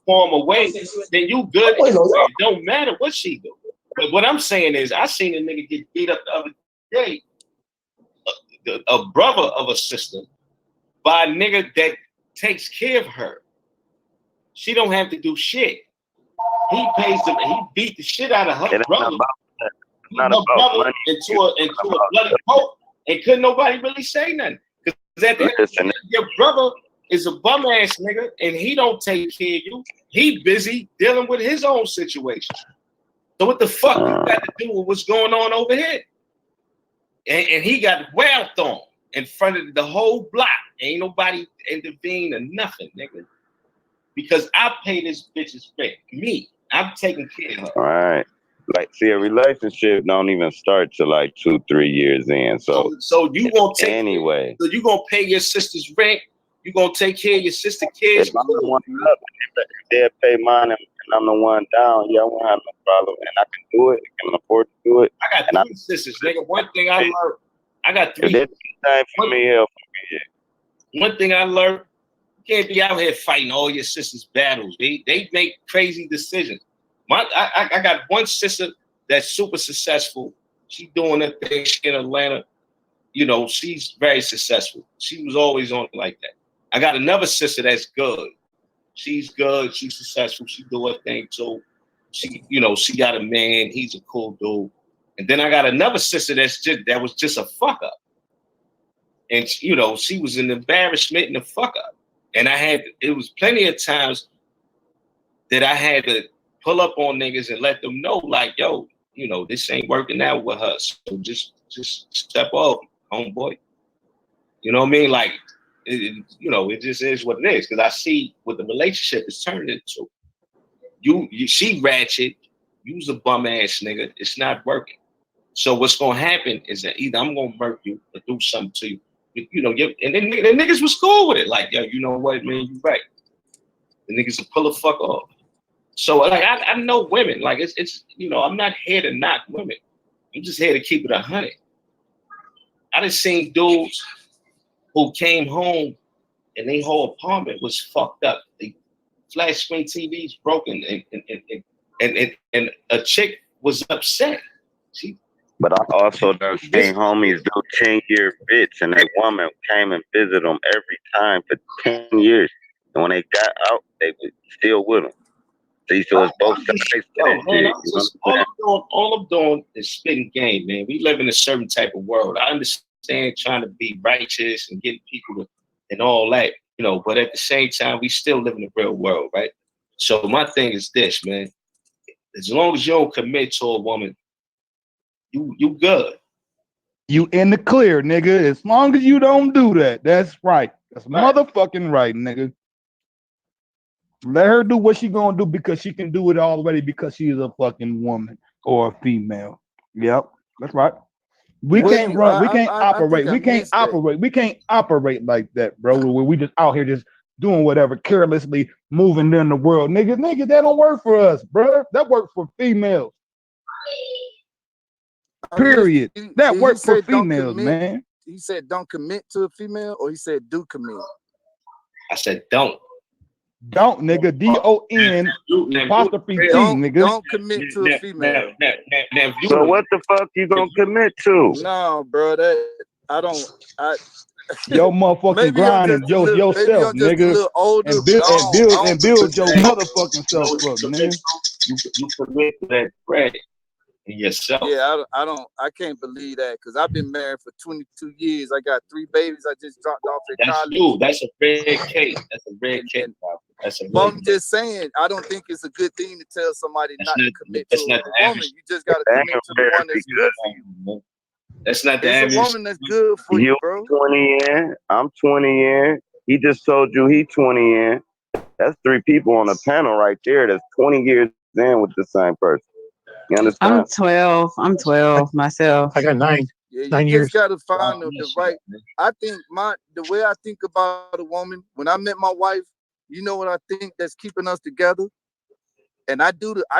Speaker 2: form, or way, then you good. It don't matter what she do. But what I'm saying is, I seen a nigga get beat up the other day, a brother of a sister, by a nigga that takes care of her. She don't have to do shit. He pays them. He beat the shit out of her brother. Not about money. Into a bloody coat, and couldn't nobody really say nothing. Because at the end of the day, your brother is a bum ass nigga, and he don't take care of you. He busy dealing with his own situation. So what the fuck you got to do with what's going on over here? And he got wailed on in front of the whole block. Ain't nobody intervene or nothing, nigga. Because I pay this bitch's rent. Me. I'm taking care of her.
Speaker 8: All right. Like, see, a relationship don't even start till like 2-3 years in. So
Speaker 2: you gonna take
Speaker 8: anyway.
Speaker 2: So you gonna pay your sister's rent. You gonna take care of your sister's kids.
Speaker 8: If I'm the one up, if they'll pay mine and I'm the one down, yeah, I won't have no problem. And I can do it. I can afford to do it.
Speaker 2: I got three sisters, nigga. One thing I learned, I got three.
Speaker 8: If time for me, hell for me. Yeah.
Speaker 2: One thing I learned, you can't be out here fighting all your sisters' battles. They make crazy decisions. I got one sister that's super successful. She's doing her thing. She's in Atlanta. You know, she's very successful. She was always on like that. I got another sister that's good. She's good. She's successful. She do her thing too. She got a man. He's a cool dude. And then I got another sister that was just a fuck up. And she was an embarrassment and a fuck up. And it was plenty of times that I had to pull up on niggas and let them know, like, yo, this ain't working out with her. So just step off, homeboy. You know what I mean? Like, it just is what it is. Because I see what the relationship is turned into. She ratchet. You's a bum ass nigga. It's not working. So what's gonna happen is that either I'm gonna murk you or do something to you. And then the niggas was cool with it. Like, yo, you know what, man, you right. The niggas will pull the fuck off. So like I know women. Like it's I'm not here to knock women. I'm just here to keep it 100. I done seen dudes who came home and their whole apartment was fucked up. The flat screen TVs broken, and a chick was upset.
Speaker 8: But I also done seen homies do 10-year bits, and that woman came and visited them every time for 10 years. And when they got out, they was still with them. See, so it's both sides to that shit.
Speaker 2: All I'm doing is spitting game, man. We live in a certain type of world. I understand trying to be righteous and getting people and all that, but at the same time, we still live in the real world, right? So my thing is this, man. As long as you don't commit to a woman, you good.
Speaker 4: You in the clear, nigga. As long as you don't do that. That's right. That's motherfucking right, nigga. Let her do what she gonna do because she can do it already because she is a fucking woman or a female. Yep, that's right. We can't operate. We can't operate like that, bro. Where we just out here just doing whatever carelessly, moving in the world. Nigga, that don't work for us, bro. That works for females. Period. That works for females, man.
Speaker 9: He said don't commit to a female, or he said do commit?
Speaker 2: I said don't.
Speaker 4: Don't, nigga. DON apostrophe T, nigga.
Speaker 9: Don't commit to a female.
Speaker 8: So what the fuck you gonna commit to?
Speaker 9: No, bro.
Speaker 4: your motherfucking
Speaker 9: maybe I'm
Speaker 4: grind
Speaker 9: just
Speaker 4: and
Speaker 9: a little, maybe
Speaker 4: yourself,
Speaker 9: I'm just a
Speaker 4: nigga,
Speaker 9: little older,
Speaker 4: and
Speaker 9: but
Speaker 4: build and build and build your
Speaker 2: Hey,
Speaker 4: motherfucking
Speaker 2: you know
Speaker 4: self
Speaker 2: what
Speaker 4: up,
Speaker 2: you
Speaker 4: nigga.
Speaker 2: commit to? You commit to that bread in yourself.
Speaker 9: yeah, I can't believe that because I've been married for 22 years. I got 3 babies. I just dropped off at
Speaker 2: That's
Speaker 9: college.
Speaker 2: you. That's a red cake. That's a red
Speaker 9: And,
Speaker 2: cake.
Speaker 9: and
Speaker 2: That's a red
Speaker 9: but I'm
Speaker 2: cake.
Speaker 9: just saying, I don't think it's a good thing to tell somebody
Speaker 2: That's
Speaker 9: not
Speaker 2: not.
Speaker 9: to commit to
Speaker 2: That's not
Speaker 9: a
Speaker 2: the
Speaker 9: woman.
Speaker 2: average.
Speaker 9: You just got to
Speaker 8: That
Speaker 9: commit
Speaker 8: ain't
Speaker 9: to the
Speaker 8: fair
Speaker 9: one that's good
Speaker 8: because
Speaker 9: for you.
Speaker 2: That's not the
Speaker 9: It's a
Speaker 2: average.
Speaker 9: woman that's good for you,
Speaker 8: you
Speaker 9: bro.
Speaker 8: 20 in, I'm 20 in. He just told you he 20 in. That's 3 people on the panel right there. That's 20 years in with the same person. You
Speaker 3: I'm
Speaker 8: understand?
Speaker 3: 12. I'm
Speaker 6: I,
Speaker 3: 12 myself.
Speaker 6: I got nine.
Speaker 9: Yeah, you
Speaker 6: 9 years.
Speaker 9: just got to find
Speaker 2: God
Speaker 9: the
Speaker 2: bless you,
Speaker 9: right.
Speaker 2: man.
Speaker 9: I think the way I think about a woman when I met my wife, you know what I think that's keeping us together, and I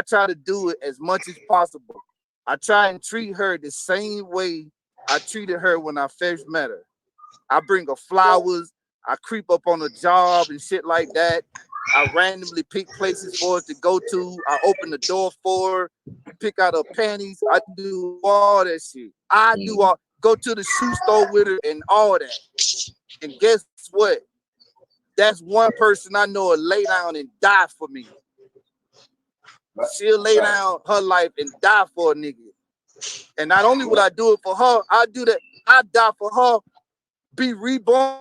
Speaker 9: try to do it as much as possible. I try and treat her the same way I treated her when I first met her. I bring her flowers. I creep up on a job and shit like that. I randomly pick places for us to go to. I open the door for her, pick out her panties. I do all that shit. Go to the shoe store with her and all that. And guess what? That's one person I know will lay down and die for me. She'll lay down her life and die for a nigga. And not only would I do it for her, I do that. I die for her, be reborn,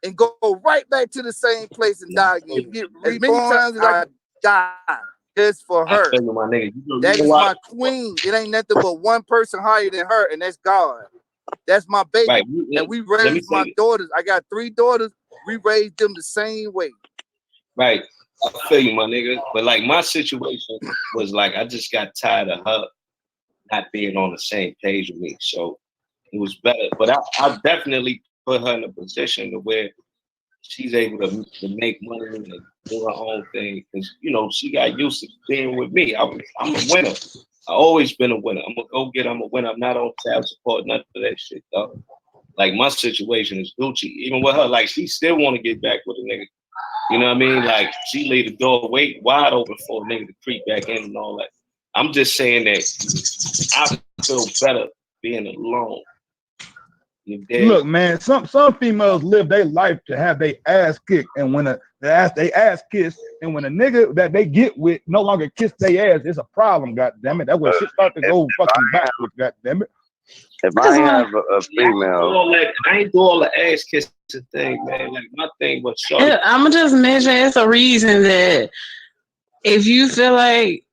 Speaker 9: and go right back to the same place and die again.
Speaker 2: Get
Speaker 9: As many
Speaker 2: reborn.
Speaker 9: times as I die, just for
Speaker 2: I
Speaker 9: her.
Speaker 2: tell you, my nigga. You
Speaker 9: That
Speaker 2: know
Speaker 9: is
Speaker 2: what?
Speaker 9: my queen. It ain't nothing but one person higher than her, and that's God. That's my baby.
Speaker 2: Right.
Speaker 9: And we
Speaker 2: Let me
Speaker 9: raised
Speaker 2: say
Speaker 9: my
Speaker 2: this.
Speaker 9: daughters. I got 3 daughters. We raised them the same way.
Speaker 2: Right. I feel you, my nigga. But like my situation was like I just got tired of her not being on the same page with me. So it was better. But I definitely put her in a position to where she's able to make money and do her own thing. Because, you know, she got used to being with me. I'm a winner. I always been a winner. I'm a go-getter. I'm a winner. I'm not on child support, nothing of that shit, dog. Like, my situation is Gucci. Even with her, like, she still want to get back with a nigga. You know what I mean? Like, she leave the door wide open for a nigga to creep back in and all that. I'm just saying that I feel better being alone. You dig?
Speaker 4: Look, man, some females live their life to have their ass kicked, and when they ass kissed, and when a nigga that they get with no longer kiss their ass, it's a problem. God damn it, that's when shit start to go fucking backwards. God damn it.
Speaker 8: If
Speaker 3: I
Speaker 8: I
Speaker 3: just
Speaker 8: ain't
Speaker 3: want
Speaker 8: have a female,
Speaker 2: I ain't do all the ass kissing thing, man. Like my thing was shorty.
Speaker 3: I'm gonna just mention it's a reason that if you feel like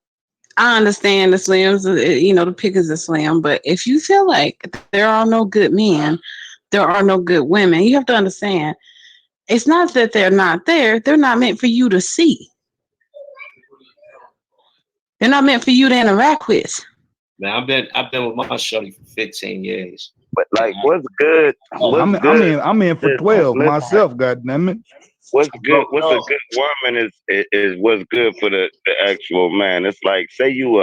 Speaker 3: I understand the slims, you know, the pickings are slim, but if you feel like there are no good men, there are no good women, you have to understand it's not that they're not there, they're not meant for you to see. They're not meant for you to interact with.
Speaker 2: Man, I've been with my shorty for 15 years.
Speaker 8: but like, what's good? What's good?
Speaker 4: I'm in for 12 myself. God damn it.
Speaker 8: What's good? What's a good woman is what's good for the actual man. It's like say you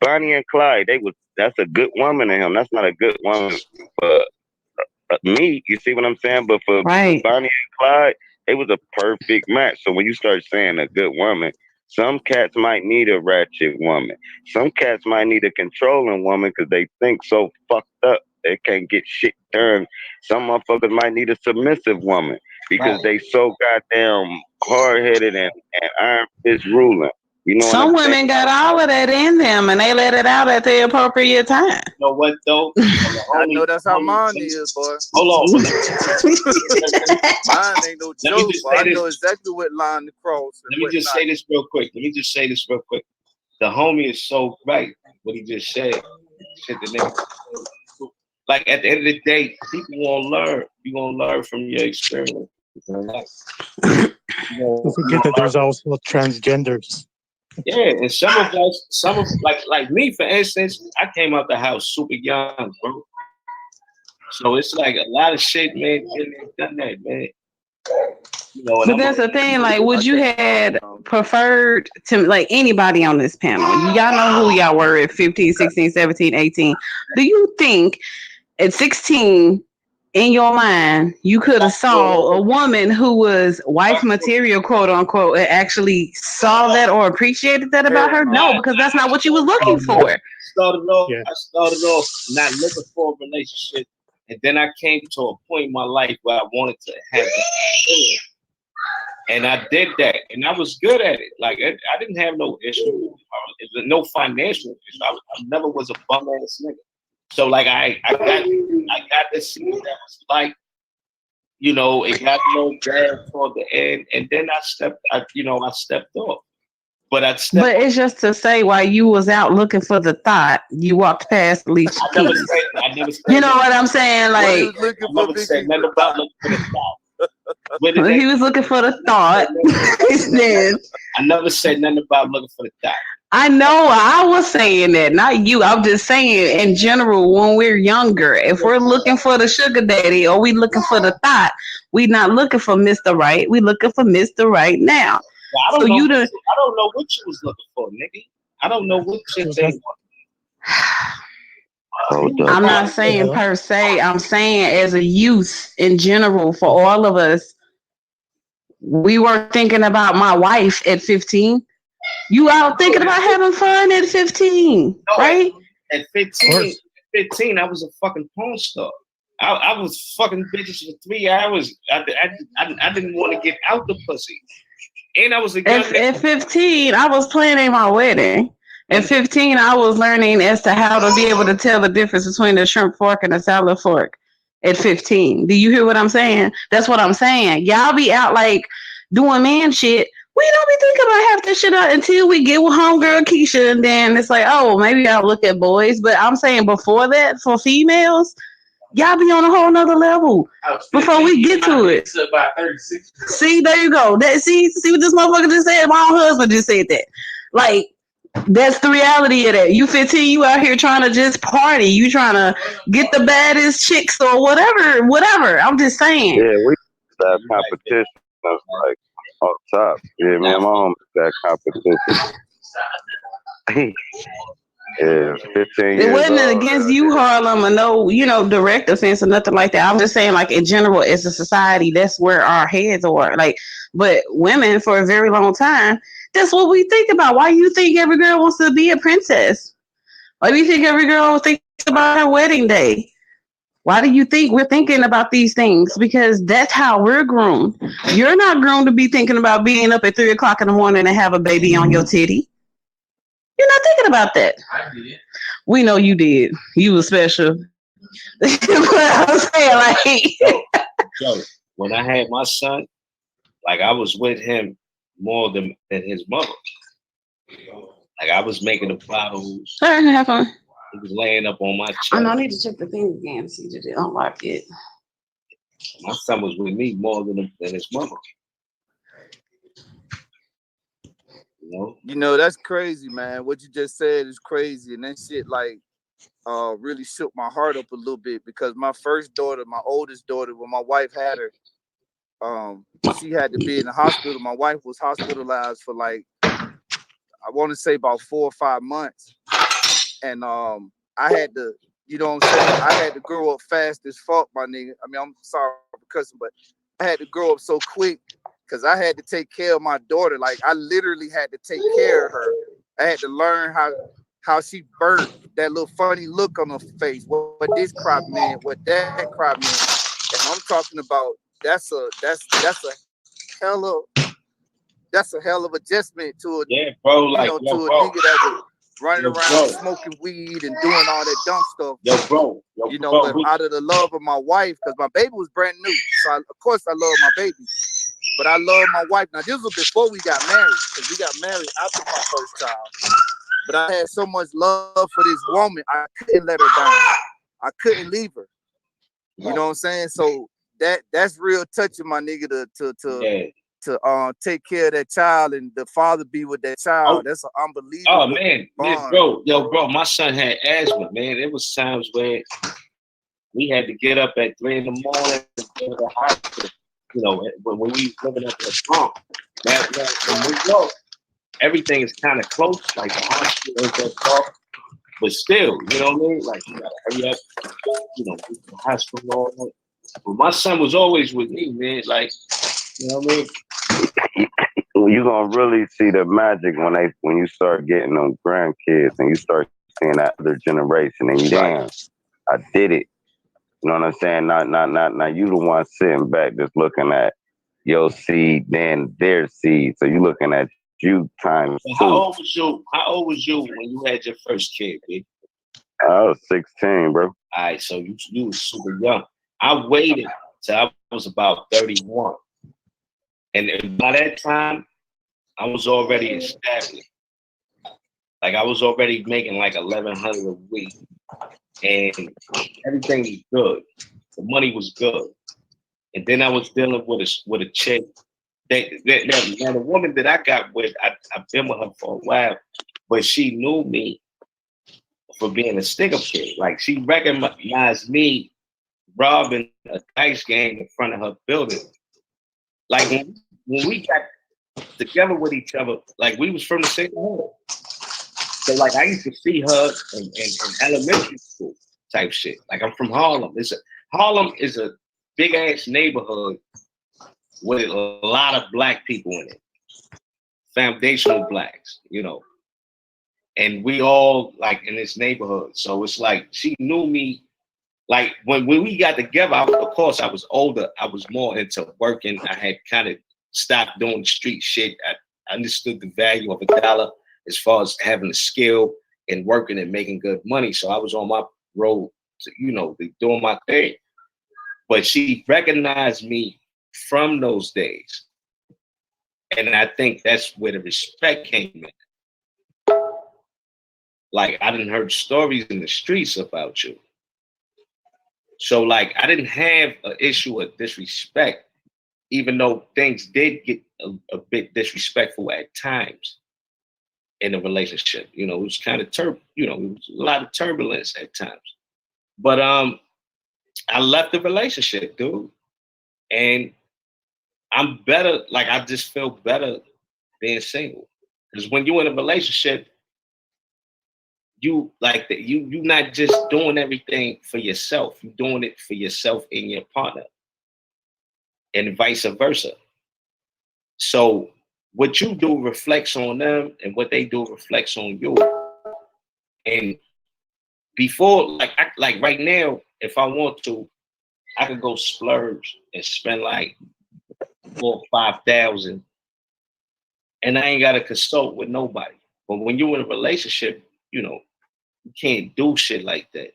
Speaker 8: Bonnie and Clyde. That's a good woman to him. That's not a good woman for me. You see what I'm saying? But for
Speaker 3: Right.
Speaker 8: Bonnie and Clyde, it was a perfect match. So when you start saying a good woman, some cats might need a ratchet woman. Some cats might need a controlling woman because they think so fucked up they can't get shit done. Some motherfuckers might need a submissive woman because they so goddamn hard headed and iron fist ruling. You know what I'm
Speaker 3: Some
Speaker 8: saying?
Speaker 3: women got all of that in them and they let it out at the appropriate time.
Speaker 2: You know what though?
Speaker 9: I know that's how mine is, boy.
Speaker 2: Hold on.
Speaker 9: Mine ain't no joke, but I know exactly what line to cross.
Speaker 2: Let me just say this real quick. The homie is so right. What he just said. Shit, the nigga. Like at the end of the day, people won't learn. You gonna learn from your experience.
Speaker 6: Don't forget that there's also transgenders.
Speaker 2: Yeah, and some of like me, for instance, I came out the house super young, bro. So it's like a lot of shit, man. Done that, man. You know,
Speaker 3: but that's the thing, like, would you had preferred to, like, anybody on this panel, y'all know who y'all were at 15, 16, 17, 18. Do you think at 16 in your mind, you could have saw a woman who was wife material, quote unquote, and actually saw that or appreciated that about her? No, because that's not what you was looking for.
Speaker 2: I started off not looking for a relationship, and then I came to a point in my life where I wanted to have that. And I did that, and I was good at it. Like I didn't have no issue, no financial issue. I never was a bum ass nigga. So like I got to see what that was like. You know, it got a little bad toward the end, and then I stepped off. But
Speaker 3: it's just to say, while you was out looking for the thought, you walked past Alicia Keys.
Speaker 2: I never said
Speaker 3: you know what I'm saying? Like,
Speaker 9: he was looking for
Speaker 2: said nothing about looking for the thought.
Speaker 3: He was looking for the thought.
Speaker 2: I never said nothing about looking for the thought.
Speaker 3: I know I was saying that, not you. I'm just saying in general, when we're younger, if we're looking for the sugar daddy or we looking for the thought, we not looking for Mr. Right. We looking for Mr. Right now.
Speaker 2: Well, I don't know what you was looking for, nigga. I don't know what shit they want.
Speaker 3: I'm not saying per se. I'm saying as a youth in general, for all of us, we weren't thinking about my wife at 15. You out thinking about having fun at 15, right?
Speaker 2: At 15, I was a fucking porn star. I was fucking bitches for 3 hours. I didn't want to get out the pussy. And I was a young
Speaker 3: at 15, I was planning my wedding. At 15, I was learning as to how to be able to tell the difference between a shrimp fork and a salad fork. At 15, do you hear what I'm saying? That's what I'm saying. Y'all be out like doing man shit. We don't be thinking about half this shit out until we get with homegirl Keisha, and then it's like, oh, maybe I'll look at boys. But I'm saying before that, for females, y'all be on a whole nother level before we get to it.
Speaker 10: About 36.
Speaker 3: See, there you go. See what this motherfucker just said? My own husband just said that. Like, that's the reality of that. You 15, you out here trying to just party. You trying to get the baddest chicks or whatever. I'm just saying.
Speaker 8: Yeah, we got competition. That's like on top. Yeah, me and my home got competition. Yeah, 15 years
Speaker 3: It wasn't
Speaker 8: old.
Speaker 3: against you, Harlem, or no, direct offense or nothing like that. I'm just saying, like, in general, as a society, that's where our heads are. Like, but women, for a very long time, that's what we think about. Why you think every girl wants to be a princess? Why do you think every girl thinks about her wedding day? Why do you think we're thinking about these things? Because that's how we're groomed. You're not groomed to be thinking about being up at 3 o'clock in the morning and have a baby on your titty. You're not thinking about that.
Speaker 10: I did.
Speaker 3: We know you did. You was special. But I'm saying, like,
Speaker 2: yo, when I had my son, like I was with him more than his mother. Like I was making the bottles.
Speaker 3: All right, have fun.
Speaker 2: He was laying up on my chest.
Speaker 3: I know I need to check the thing again to see did it unlock it.
Speaker 2: My son was with me more than his mother.
Speaker 9: You know, that's crazy, man. What you just said is crazy, and that shit like really shook my heart up a little bit because my first daughter, my oldest daughter, when my wife had her, she had to be in the hospital. My wife was hospitalized for like, I want to say about 4 or 5 months, and I had to, you know what I'm saying? I had to grow up fast as fuck, my nigga. I mean, I'm sorry for cussing, but I had to grow up so quick. Because I had to take care of my daughter. Like, I literally had to take care of her. I had to learn how she burnt that little funny look on her face. What this crop meant, what that crop meant. And I'm talking about that's a hell of adjustment to a
Speaker 2: bro, like,
Speaker 9: to a nigga that was running around smoking weed and doing all that dumb stuff. But out of the love of my wife, because my baby was brand new. So of course I love my baby. But I love my wife. Now, this was before we got married, because we got married after my first child. But I had so much love for this woman, I couldn't let her down. I couldn't leave her. You know what I'm saying? So that's real touching, my nigga, to take care of that child and the father be with that child. That's an unbelievable.
Speaker 2: Oh man, bro, my son had asthma, man. There was times where we had to get up at 3 in the morning and go to the hospital. You know, when we was living up in the Bronx, when we go, everything is kind of close, like the hospital is that far, but still, you know what I mean? Like, you gotta hurry up, you know, the hospital, But my son was always with me, man. Like, you know what I mean?
Speaker 8: Well, you're gonna really see the magic when you start getting them grandkids and you start seeing that other generation and you damn, I did it. You know what I'm saying? Not you the one sitting back just looking at your seed, then their seed. So you looking at you times two.
Speaker 2: How old was you when you had your first kid, big?
Speaker 8: I was 16, bro.
Speaker 2: All right, so you was super young. I waited till I was about 31. And by that time, I was already established. Like I was already making like 1,100 a week, and everything was good. The money was good, and then I was dealing with a chick. Now the woman that I got with, I've been with her for a while, but she knew me for being a stick-up kid. Like she recognized me robbing a dice game in front of her building. Like when we got together with each other, like we was from the same home. So like I used to see her in elementary school type shit. Like I'm from Harlem. Harlem is a big ass neighborhood with a lot of black people in it. Foundational blacks, you know. And we all like in this neighborhood. So it's like she knew me. Like when we got together, of course I was older. I was more into working. I had kind of stopped doing street shit. I understood the value of $1 as far as having a skill and working and making good money. So I was on my road to, you know, doing my thing. But she recognized me from those days. And I think that's where the respect came in. Like I didn't heard stories in the streets about you. So like I didn't have an issue of disrespect, even though things did get a bit disrespectful at times in a relationship. You know, it was kind of it was a lot of turbulence at times. But I left the relationship, dude. And I'm better, like I just feel better being single. Because when you're in a relationship, you like that you not just doing everything for yourself, you're doing it for yourself and your partner. And vice versa. So what you do reflects on them and what they do reflects on you. And before, like right now, if I want to, I could go splurge and spend like 4,000 or 5,000 and I ain't got to consult with nobody. But when you're in a relationship, you know, you can't do shit like that.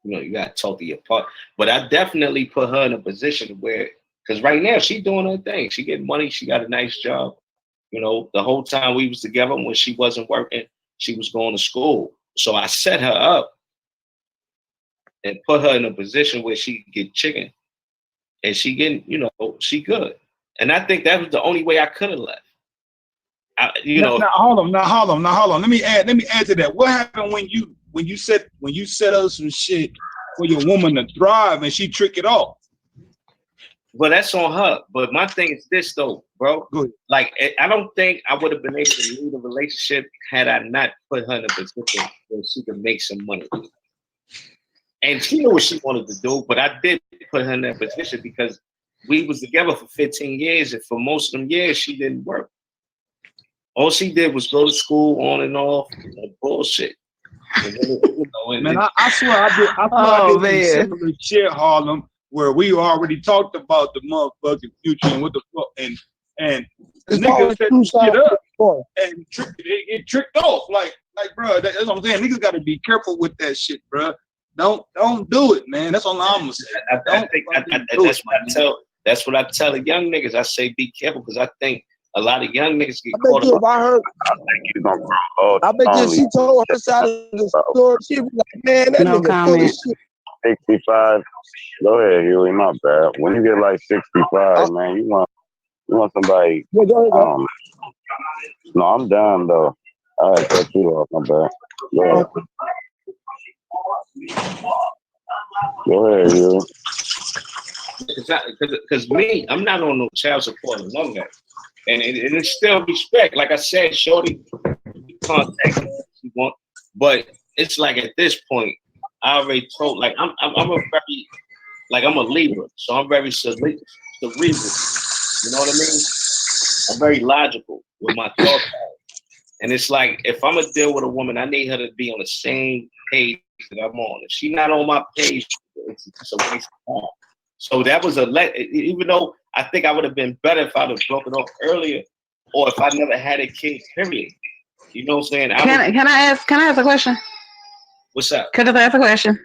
Speaker 2: You know, you got to talk to your partner. But I definitely put her in a position where, because right now she's doing her thing. She getting money. She got a nice job. You know, the whole time we was together when she wasn't working, she was going to school. So I set her up and put her in a position where she could get chicken. And she getting, you know, she good. And I think that was the only way I could have left.
Speaker 4: Now hold on. Let me add to that. What happened when you set up some shit for your woman to thrive and she trick it off?
Speaker 2: Well, that's on her. But my thing is this though, bro.
Speaker 4: Good.
Speaker 2: Like I don't think I would have been able to lead a relationship had I not put her in a position where she could make some money. And she knew what she wanted to do, but I did put her in that position because we was together for 15 years, and for most of them years, she didn't work. All she did was go to school on and off, bullshit. And then,
Speaker 4: man, I swear I did some similar shit, Harlem, where we already talked about the motherfucking future and what the fuck, and niggas set shit up and it tricked off. Like, bro, that's what I'm saying. Niggas got to be careful with that shit, bro. Don't do it, man. That's all I'm gonna say.
Speaker 2: That's what I tell the young niggas. I say be careful because I think a lot of young niggas get caught up.
Speaker 8: I think you're gonna grow.
Speaker 1: I bet you she told her side of the story. She was like, man, that nigga full of shit.
Speaker 8: 65. Go ahead, Huey. My bad. When you get like 65, man, you want somebody.
Speaker 1: Yeah, go ahead,
Speaker 8: no, I'm down though. All right, cut you off. My bad. Go ahead, Huey.
Speaker 2: Because me, I'm not on no child support or none of that. And it's still respect. Like I said, shorty, contact me if you want. But it's like at this point, I already told, like I'm a very Like I'm a Libra, so I'm very cerebral. You know what I mean? I'm very logical with my thoughts. And it's like, if I'm gonna deal with a woman, I need her to be on the same page that I'm on. If she's not on my page, it's a waste of time. So that was even though I think I would have been better if I'd have broken off earlier, or if I never had a kid, period. You know what I'm saying?
Speaker 3: Can I ask a question?
Speaker 2: What's up?
Speaker 3: Can I ask a question?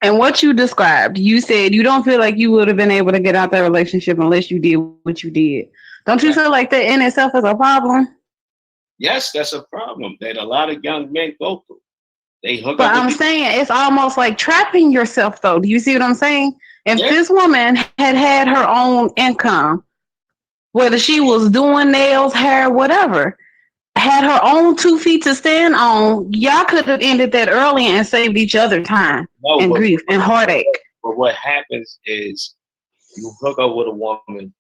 Speaker 3: And what you described, you said you don't feel like you would have been able to get out that relationship unless you did what you did. Don't you feel like that in itself is a problem?
Speaker 2: Yes, that's a problem that a lot of young men go through. They hook
Speaker 3: But
Speaker 2: up.
Speaker 3: I'm saying it's almost like trapping yourself, though. Do you see what I'm saying? If this woman had her own income, whether she was doing nails, hair, whatever, had her own 2 feet to stand on, y'all could have ended that early and saved each other time and grief and heartache.
Speaker 2: But what happens is you hook up with a woman,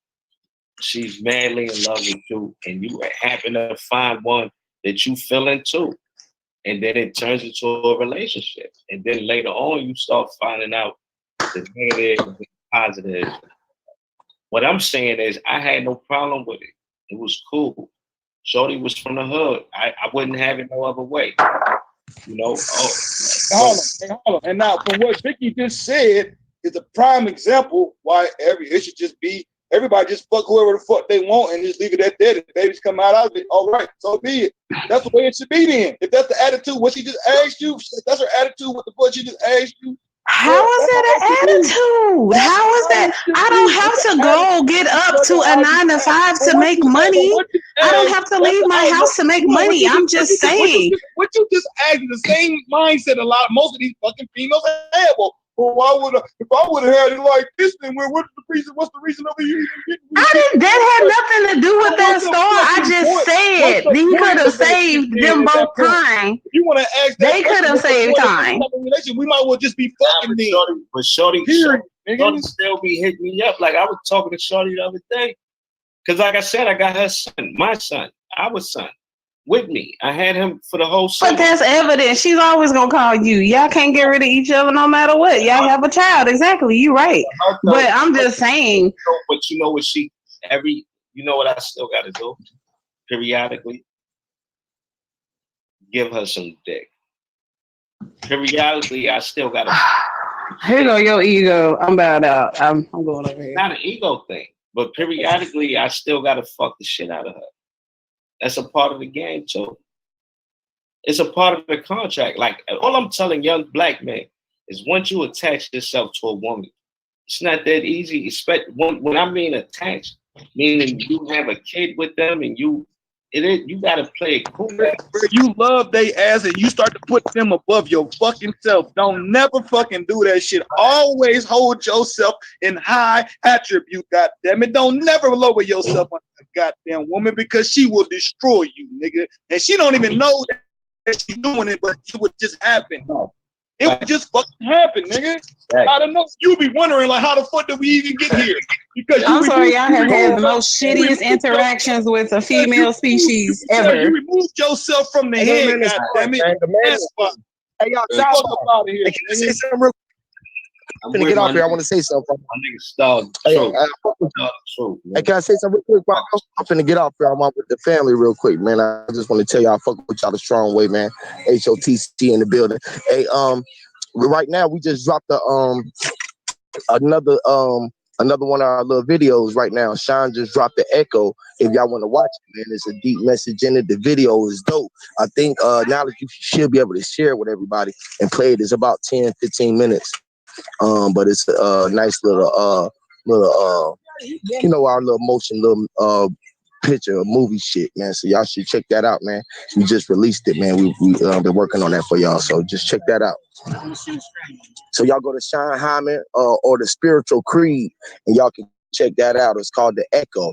Speaker 2: she's madly in love with you, and you happen to find one that you feel into. And then it turns into a relationship. And then later on, you start finding out the negative and the positive. What I'm saying is, I had no problem with it. It was cool. Shorty was from the hood. I wouldn't have it no other way. You know?
Speaker 4: Hold on. And now, from what Vicky just said, is a prime example why it should just be everybody just fuck whoever the fuck they want and just leave it at that. If babies come out of it, all right, so be it. That's the way it should be then. If that's the attitude, what she just asked you, that's her attitude, what the fuck she just asked you.
Speaker 3: How is that an attitude? How is that? I don't have to go get up to a 9 to 5 to make money. I don't have to leave my house to make money. I'm just saying.
Speaker 4: What you just asked is the same mindset most of these fucking females have. Well, if I would have had it like this, then what's the reason of you even getting?
Speaker 3: That had nothing to do with that store. I just said he could have saved them both time.
Speaker 4: You want to ask that?
Speaker 3: They could have saved time.
Speaker 4: We might well just be fucking then.
Speaker 2: But Shorty still be hitting me up. Like I was talking to Shorty the other day. Because like I said, I got her son, my son, our son, with me. I had him for the whole summer.
Speaker 3: But that's evidence. She's always gonna call you. Y'all can't get rid of each other no matter what. Y'all have a child. Exactly. You're right. But I'm just saying.
Speaker 2: But you know what you know what I still gotta do? Periodically. Give her some dick. Periodically, I still gotta
Speaker 3: here go your ego. I'm bowed out. I'm going over here.
Speaker 2: It's not an ego thing. But periodically I still gotta fuck the shit out of her. That's a part of the game too. It's a part of the contract. Like all I'm telling young black men is once you attach yourself to a woman, it's not that easy. When I mean attached, meaning you have a kid with them and you gotta play it cool.
Speaker 4: You love they ass and you start to put them above your fucking self. Don't never fucking do that shit. Always hold yourself in high attribute. God damn it. Don't never lower yourself on a goddamn woman because she will destroy you, nigga. And she don't even know that she's doing it, but it would just happen. It would just fucking happen, nigga. I don't know. You be wondering like, how the fuck did we even get here? Because
Speaker 3: I'm sorry, y'all have had the most shittiest interactions with a female species ever.
Speaker 4: You removed yourself from the head, goddammit.
Speaker 1: Hey, y'all, stop out of here. Can I say something real quick? I'm gonna get off here. I want to say something.
Speaker 2: My nigga
Speaker 1: Hey, can I say something real quick? I'm finna get off here. I'm out with the family real quick, man. I just want to tell y'all, I fuck with y'all the strong way, man. HOTC in the building. Hey, right now we just dropped another one of our little videos right now. Sean just dropped the Echo. If y'all want to watch it, man, it's a deep message in it. The video is dope. I think now that you should be able to share it with everybody and play it. It's about 10-15 minutes. But it's a nice little our little motion, little picture, movie shit, man. So y'all should check that out, man. We just released it, man. We been working on that for y'all, so just check that out. So y'all go to Sean Hyman or the Spiritual Creed, and y'all can check that out. It's called the Echo.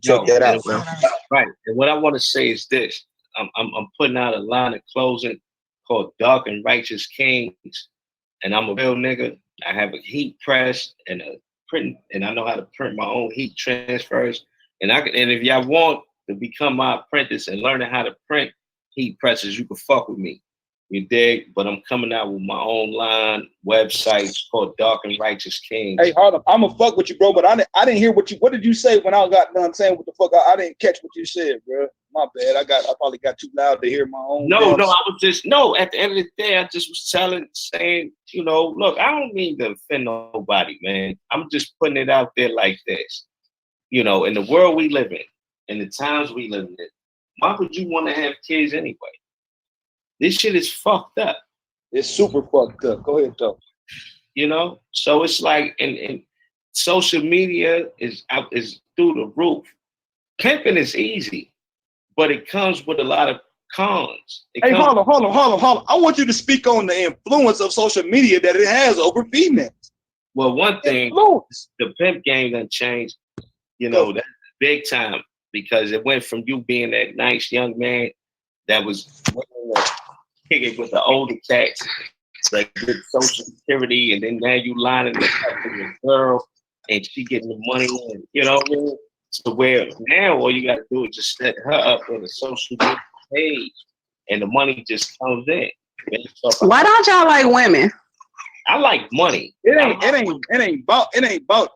Speaker 1: Check that out, man.
Speaker 2: Right. And what I want to say is this: I'm putting out a line of closing called "Dark and Righteous Kings," and I'm a real nigga. I have a heat press and a print, and I know how to print my own heat transfers. And if y'all want to become my apprentice and learning how to print heat presses, you can fuck with me. You dig? But I'm coming out with my own line website. It's called Dark and Righteous Kings.
Speaker 4: Hey, hold up. I'm gonna fuck with you, bro. But I didn't hear what did you say when I got done saying what the fuck? I didn't catch what you said, bro. My bad. I probably got too loud to hear my own.
Speaker 2: No, I was just at the end of the day, I just was saying, look, I don't mean to offend nobody, man. I'm just putting it out there like this. In the world we live in the times we live in, why would you want to have kids anyway? This shit is fucked up.
Speaker 4: It's super fucked up. Go ahead, though.
Speaker 2: So it's like, and social media is through the roof. Pimping is easy, but it comes with a lot of cons.
Speaker 4: Hold on. I want you to speak on the influence of social media that it has over females.
Speaker 2: Well, one thing, the pimp game done changed, that's big time, because it went from you being that nice young man that was kicking with the older cats, like good social security, and then now you lining up with your girl and she getting the money, and what I mean? So where now all you gotta do is just set her up on a social media page and the money just comes in.
Speaker 3: Why don't y'all like women?
Speaker 2: I like money.
Speaker 4: It ain't about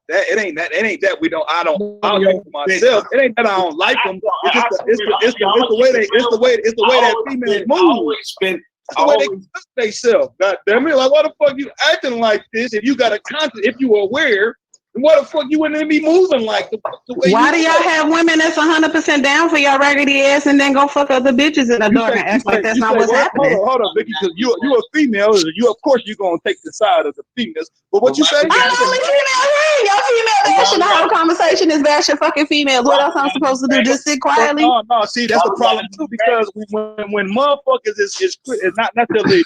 Speaker 4: that. It ain't that we don't. I don't like myself. It ain't that I don't like them. It's the way that females move. It's the way they conduct themselves. God damn it! Like, why the fuck you acting like this? If you got a conscience, if you aware. What the fuck you wouldn't be moving like the way?
Speaker 3: Why do y'all have women that's 100% down for y'all raggedy ass and then go fuck other bitches in the dark and act like that's not what's happening?
Speaker 4: Hold on, Vicky, because you a female. You of course you're gonna take the side of the females. But what you say?
Speaker 3: I'm the only female here. Y'all female bashing the whole conversation is bashing fucking females. What else I'm supposed to do? Just sit quietly?
Speaker 4: No. See, that's the problem too, because when motherfuckers is not necessarily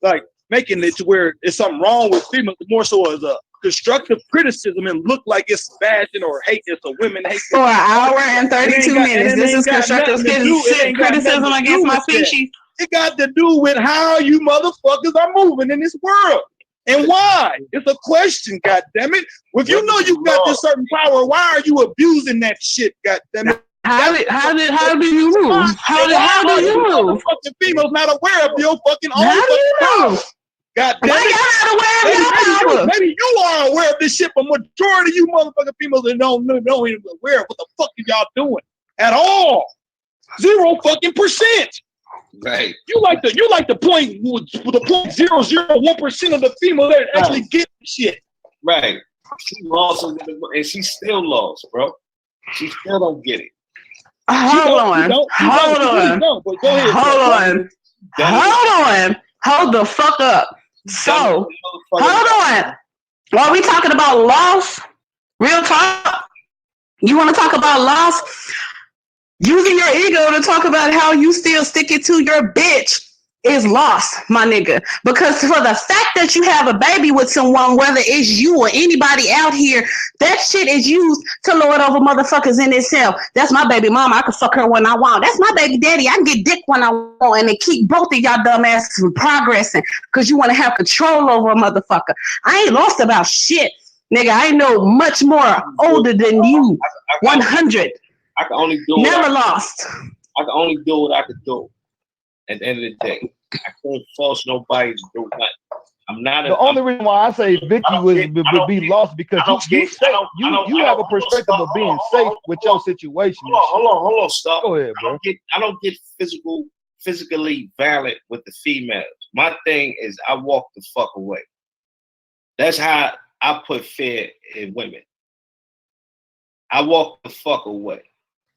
Speaker 4: like making it to where it's something wrong with females, more so as a constructive criticism and look like it's bashing or hate. It's a women hate.
Speaker 3: For an hour and 32 minutes, this is constructive criticism against my species.
Speaker 4: It got to do with how you motherfuckers are moving in this world. And why? It's a question, goddammit. If you know you got this certain power, why are you abusing that shit, goddammit?
Speaker 3: How do you move? How do you move?
Speaker 4: Fucking females not aware of your fucking own.
Speaker 3: How do you move?
Speaker 4: God damn it. Maybe you are aware of this shit, but majority of you motherfucking females that don't even aware of what the fuck y'all doing at all. 0 fucking percent.
Speaker 2: Right.
Speaker 4: You like the 0.001% of the females that actually get shit.
Speaker 2: Right. She lost and she still lost, bro. She still don't get it.
Speaker 3: Hold on. Hold the fuck up. So, hold on. While we talking about loss, real talk, you want to talk about loss? Using your ego to talk about how you still sticking to your bitch is lost, my nigga. Because for the fact that you have a baby with someone, whether it's you or anybody out here, that shit is used to lord over motherfuckers in itself. That's my baby mama. I can fuck her when I want. That's my baby daddy. I can get dick when I want. And they keep both of y'all dumbasses from progressing because you want to have control over a motherfucker. I ain't lost about shit, nigga. I know much more older than you. 100.
Speaker 2: I can only do
Speaker 3: never lost.
Speaker 2: I can only do what I could do. At the end of the day, I can't force nobody to do nothing. I'm not.
Speaker 4: The only reason why I say Vicky would be lost because you have a perspective of being safe with your situation.
Speaker 2: Hold on, stop.
Speaker 4: Go ahead, bro.
Speaker 2: I don't get physically violent with the females. My thing is I walk the fuck away. That's how I put fear in women. I walk the fuck away.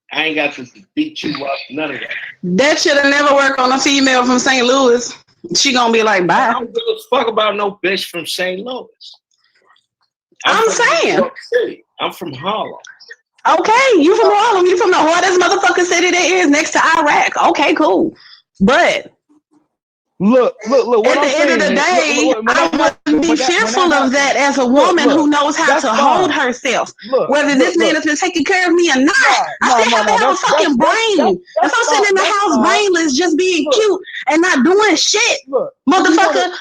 Speaker 2: I ain't got to beat you up, none of that.
Speaker 3: That should have never worked on a female from St. Louis. She gonna be like, bye.
Speaker 2: I don't give a fuck about no bitch from St. Louis.
Speaker 3: I'm saying.
Speaker 2: I'm from Harlem.
Speaker 3: Okay, you from Harlem. You from the hardest motherfucking city there is next to Iraq. Okay, cool. But
Speaker 4: look.
Speaker 3: At the end of the day, I wouldn't be fearful of that as a woman who knows how to hold herself. Whether this man has been taking care of me or not, I still have to have a fucking brain. If I'm sitting in the house brainless, just being cute and not doing shit, motherfucker,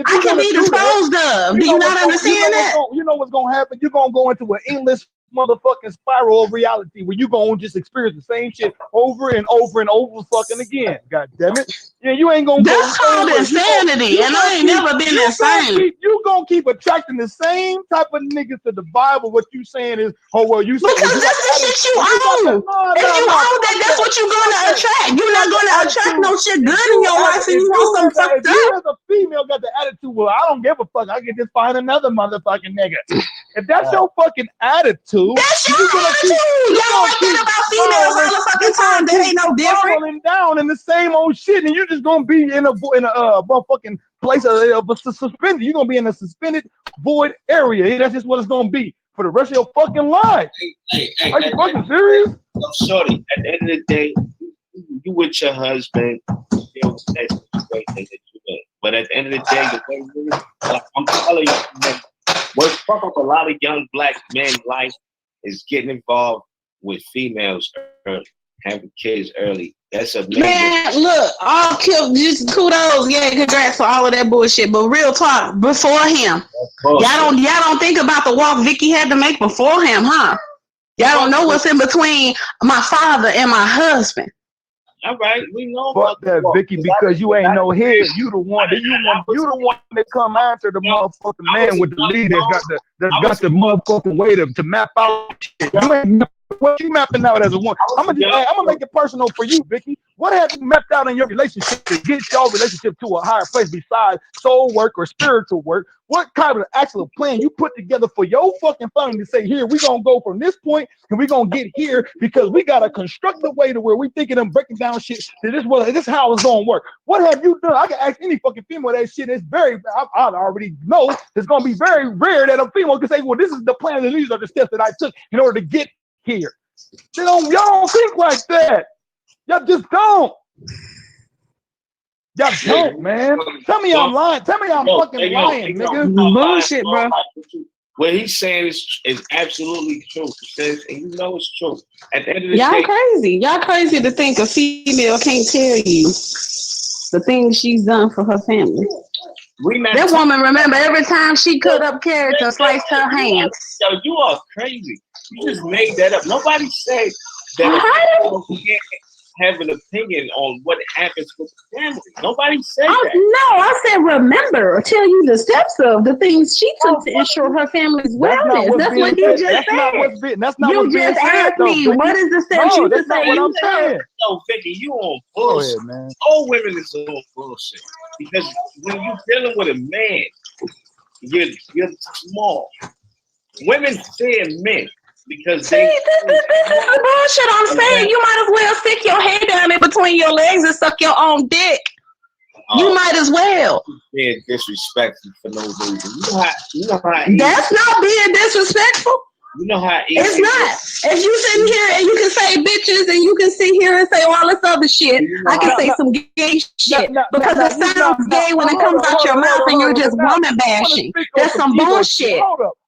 Speaker 3: I can be disposed of. Do you not understand that?
Speaker 4: You know what's gonna happen? You're gonna go into an endless motherfucking spiral of reality where you gonna just experience the same shit over and over and over fucking again. God damn it. Yeah, you ain't gonna
Speaker 3: That's
Speaker 4: go
Speaker 3: called
Speaker 4: nowhere.
Speaker 3: insanity, and I ain't never been insane.
Speaker 4: You gonna keep attracting the same type of niggas to the Bible. What you saying is, oh well, you said
Speaker 3: Because that's the shit you own. If you own that, that's what you're gonna attract. You're not gonna attract no shit good in your life, and you want some fucked
Speaker 4: If you
Speaker 3: up.
Speaker 4: as a female got the attitude, well, I don't give a fuck. I can just find another motherfucking nigga. If that's your fucking attitude,
Speaker 3: that's your attitude. Y'all like that about females all the fucking time. That ain't no different.
Speaker 4: Falling down in the same old shit, and you just gonna be in a motherfucking place of suspended. You're gonna be in a suspended void area. That's just what it's gonna be for the rest of your fucking life.
Speaker 2: Hey,
Speaker 4: are you fucking serious?
Speaker 2: I'm shorty. At the end of the day, you with your husband, deal with that situation that you in. But at the end of the day, the way like I'm telling you, what fuck up a lot of young black men life is getting involved with females early, having kids early. That's a
Speaker 3: man. Look, all killed. Just kudos, yeah, congrats for all of that bullshit. But real talk, before him, y'all don't think about the walk Vicky had to make before him, huh? Y'all don't know what's in between my father and my husband.
Speaker 2: All right, we know
Speaker 4: about that, Vicky, because you ain't no head. You the one that come after the motherfucking man with the lead that's got the motherfucking way to map out shit. You ain't what you mapping out as a woman. I'm gonna make it personal for you, Vicky. What have you mapped out in your relationship to get your relationship to a higher place besides soul work or spiritual work? What kind of actual plan you put together for your fucking family to say, here, we're gonna go from this point and we're gonna get here because we gotta construct the way to where we thinking and breaking down shit that this is how it's gonna work. What have you done? I can ask any fucking female that shit. It's very, I already know it's gonna be very rare that a female can say, well, this is the plan and these are the steps that I took in order to get here. Y'all don't think like that. Y'all just don't. Y'all don't, man. Tell me I'm lying. Tell me I'm fucking lying, nigga.
Speaker 3: Bullshit, bro.
Speaker 2: What he's saying is absolutely true, sis, and you know it's true. At the end of the
Speaker 3: y'all
Speaker 2: day,
Speaker 3: crazy. Y'all crazy to think a female can't tell you the things she's done for her family. That woman, remember, every time she cut up carrots or sliced her hands.
Speaker 2: Yo, you are crazy. You just made that up. Nobody said that a can't have an opinion on what happens with the family. Nobody said that.
Speaker 3: No, I said remember, tell you the steps of the things she took to ensure her family's wellness. That's what he just said. You just asked me, what is the steps you to say?
Speaker 2: I'm saying. No, Vicky, you on bullshit. Go ahead, man. All women is on bullshit. Because when you're dealing with a man, you're small. Women fear men. Because this is
Speaker 3: the bullshit I'm saying. You might as well stick your head down in between your legs and suck your own dick. You might as well.
Speaker 2: Being disrespectful for no reason. You know how
Speaker 3: that's not being disrespectful.
Speaker 2: You know how easy
Speaker 3: it's not. If you sitting here and you can say bitches and you can sit here and say all this other shit, I can say some gay shit because it sounds gay when it comes out your mouth and you're just woman bashing. That's some bullshit.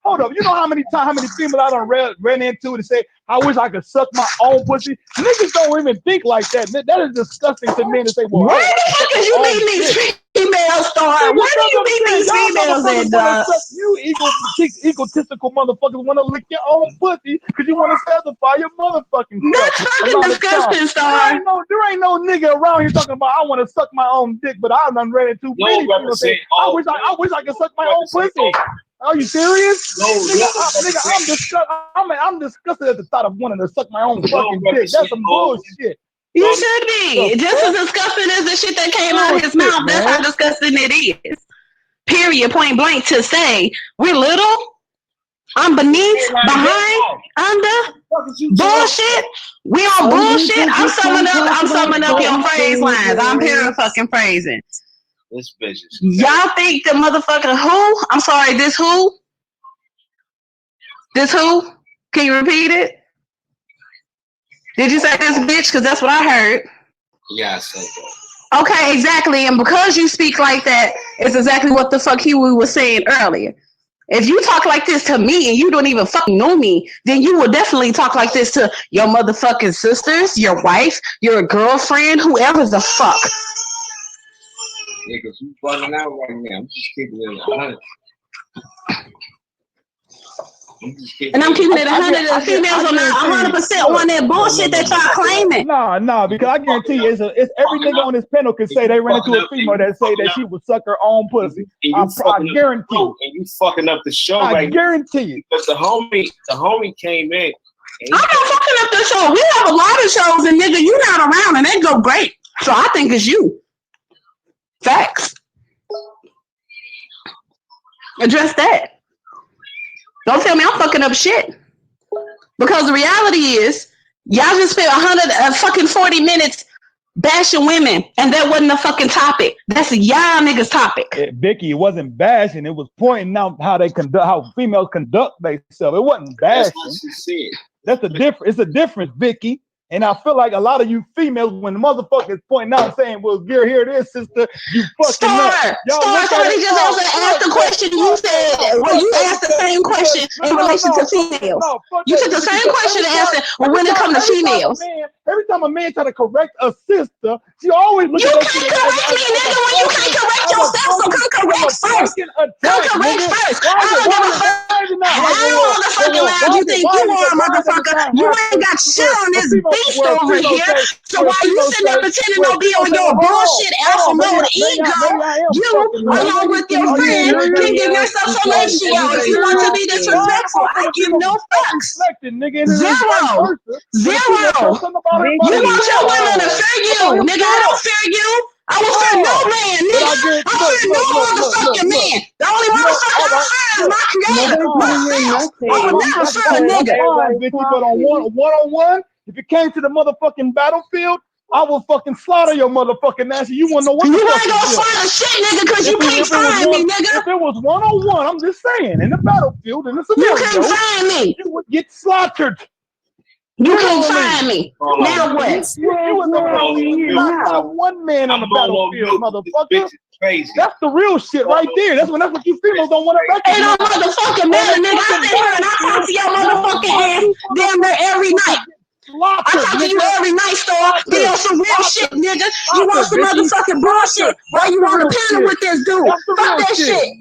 Speaker 4: Hold up. You know how many females I done ran into to say, I wish I could suck my own pussy? Niggas don't even think like that. That is disgusting to men to say, well,
Speaker 3: where the fuck is you meeting these females, Star? Where do you meet these females at, dog?
Speaker 4: You egotistical motherfuckers want to lick your own pussy because you want to satisfy your motherfucking
Speaker 3: self. That's fucking disgusting, Star.
Speaker 4: There ain't no nigga around here talking about I want to suck my own dick, but I done ran into many people saying, I wish I could suck my own pussy. Are you serious?
Speaker 2: No,
Speaker 4: I'm disgusted at the thought of wanting to suck my own fucking dick. That's some bullshit.
Speaker 3: You should be. Just as disgusting as the shit that came out of his mouth. That's how disgusting it is. Period. Point blank to say we're little. I'm beneath, behind, under, bullshit. We on bullshit. I'm summing up your phrase lines. I'm paraphrasing.
Speaker 2: This bitch is
Speaker 3: y'all think the motherfucker who? I'm sorry, this who? This who? Can you repeat it? Did you say this bitch? Because that's what I heard.
Speaker 2: Yeah, I said that.
Speaker 3: Okay, exactly. And because you speak like that, it's exactly what the fuck we was saying earlier. If you talk like this to me and you don't even fucking know me, then you will definitely talk like this to your motherfucking sisters, your wife, your girlfriend, whoever the fuck.
Speaker 2: Yeah, because you bugging out right now. I'm just keeping it 100.
Speaker 3: And I'm keeping it 100. The females are not 100% on that bullshit that y'all claiming.
Speaker 4: Nah, because I guarantee you, it's every nigga on this panel can say they ran into a female that say that she would suck her own pussy. I guarantee you.
Speaker 2: And you fucking up the show
Speaker 4: I guarantee you.
Speaker 2: Because the homie came in.
Speaker 3: I'm not fucking up the show. We have a lot of shows, and nigga, you not around, and they go great. So I think it's you. Facts. Address that. Don't tell me I'm fucking up shit. Because the reality is, y'all just spent 40 minutes bashing women, and that wasn't a fucking topic. That's a y'all niggas topic.
Speaker 4: Vicky, it wasn't bashing. It was pointing out how females conduct themselves. It wasn't bashing.
Speaker 2: That's what she said.
Speaker 4: That's a difference. It's a difference, Vicky. And I feel like a lot of you females, when the motherfuckers pointing out saying, well, here it is, sister, you fucking up.
Speaker 3: Somebody just asked the question you said. Well, you asked the same question in relation to females. You took the same question and answered, well, when it comes to females.
Speaker 4: Every time a man try to correct a sister, she always looks at
Speaker 3: you can't correct me, nigga, when you can't correct yourself, so come correct first. Come correct first. I don't give a fuck how motherfucking loud you think you are, motherfucker. You ain't got shit on this beast over here. So while you sitting there pretending to be on your bullshit alpha mode ego, you, along with your friend, can give yourself some ratio if you want to be disrespectful. I give no fucks. Zero. You want your women to fear you, nigga. I don't fear you. I will fear no man, nigga. I fear no motherfucking man. The only motherfucker I fear is my creator, myself. I would never fear a nigga.
Speaker 4: Vicky, but on one-on-one, if you came to the motherfucking battlefield, I will fucking slaughter your motherfucking ass. You wanna know what the fuck?
Speaker 3: You ain't gonna slaughter shit, nigga, because you can't find me, nigga.
Speaker 4: If it was one-on-one, I'm just saying, in the battlefield, in the scenario,
Speaker 3: you can't find me.
Speaker 4: You would get slaughtered.
Speaker 3: You can't find me. Now what?
Speaker 4: Not one man on the battlefield, motherfucker.
Speaker 2: Crazy.
Speaker 4: That's the real shit right there. That's what you females don't want to recognize.
Speaker 3: Ain't no motherfucking matter, nigga. I sit here and I talk to your motherfucking ass damn near every night. I talk to you every night, Star. Be on some real shit, nigga. You want some motherfucking bullshit? Why you want to panel with this dude? Fuck that shit.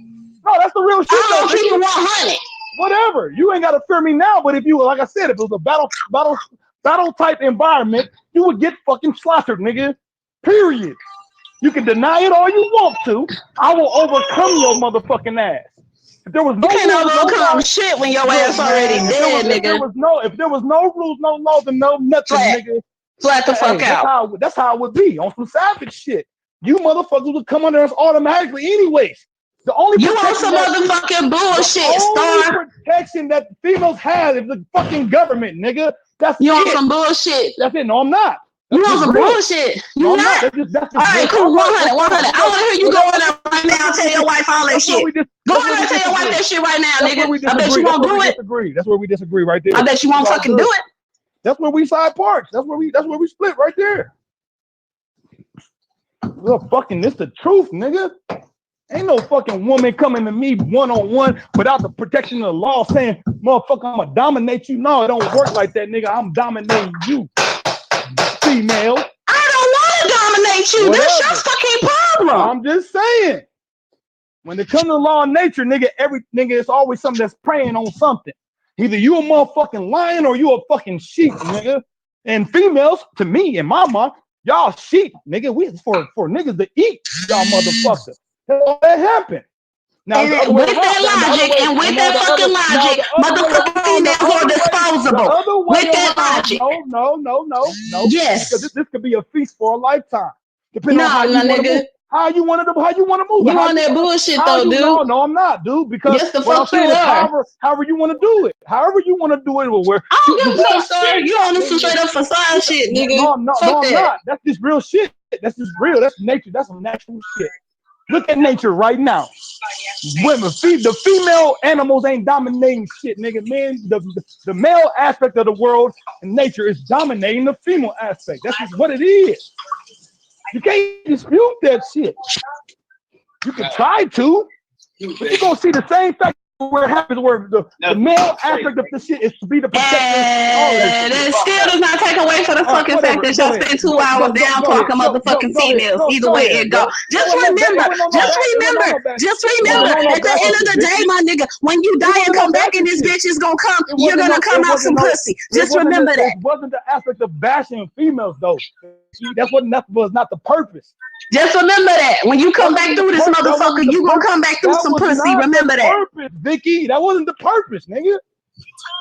Speaker 4: No, that's the real shit.
Speaker 3: I don't keep it 100.
Speaker 4: Whatever. You ain't got to fear me now, but if you, like I said, if it was a battle type environment, you would get fucking slaughtered, nigga. Period. You can deny it all you want to. I will overcome your motherfucking ass. If there was no,
Speaker 3: you can't overcome shit when your ass already dead, nigga.
Speaker 4: If there was no rules, no laws, and no nothing, nigga.
Speaker 3: Flat the fuck out.
Speaker 4: That's how it would be on some savage shit. You motherfuckers would come under us automatically, anyways. The only
Speaker 3: you want some motherfucking bullshit, Star.
Speaker 4: The protection that females have is the fucking government, nigga. That's
Speaker 3: you want some bullshit.
Speaker 4: That's it. No, I'm not.
Speaker 3: You want some bullshit. You not. All right, cool. 100. I want to hear you go in there right now and tell your wife all that shit. Go in there and tell your wife that shit right now, nigga. I bet you won't do it.
Speaker 4: That's where we disagree right there.
Speaker 3: I bet you won't fucking do it.
Speaker 4: That's where we side parts. That's where we split right there. Well, fucking, this the truth, nigga. Ain't no fucking woman coming to me one-on-one without the protection of the law saying, motherfucker, I'm gonna dominate you. No, it don't work like that, nigga. I'm dominating you, female.
Speaker 3: I don't want to dominate you. Whatever. That's your fucking problem.
Speaker 4: I'm just saying. When it comes to law of nature, nigga, it's always something that's preying on something. Either you a motherfucking lion or you a fucking sheep, nigga. And females, to me, in my mind, y'all sheep, nigga. We for niggas to eat, y'all motherfuckers. That happened. Now,
Speaker 3: with that logic and with that fucking logic, motherfucking females are disposable. With that logic.
Speaker 4: No.
Speaker 3: Yes.
Speaker 4: Because this could be a feast for a lifetime. Depending on how you want to move.
Speaker 3: You on that bullshit though, dude.
Speaker 4: No, I'm not, dude. Because
Speaker 3: yes, the fuck you
Speaker 4: are. However you want to do it. However you want to do it.
Speaker 3: I don't give a fuck, sir. You on this some straight up facade shit, nigga.
Speaker 4: No, I'm not. That's just real shit. That's just real. That's nature. That's some natural shit. Look at nature right now. Women, the female animals ain't dominating shit, nigga. Man, the male aspect of the world and nature is dominating the female aspect. That's just what it is. You can't dispute that shit. You can try to, but you're gonna see the same fact where it happens, where the male aspect of the shit is to be the protector.
Speaker 3: And it still does not take away for the fucking fact that y'all spend 2 hours down talking motherfucking females. Either way it go. Just remember, at the end of the day, my nigga, when you die and come back and this bitch is gonna come, you're gonna come out some pussy. Just remember that.
Speaker 4: It wasn't the aspect of bashing females though. That's what was not the purpose.
Speaker 3: Just remember that. When you come back through this motherfucker, you gonna come back through some pussy. Remember that.
Speaker 4: Vicky, that wasn't the purpose, nigga.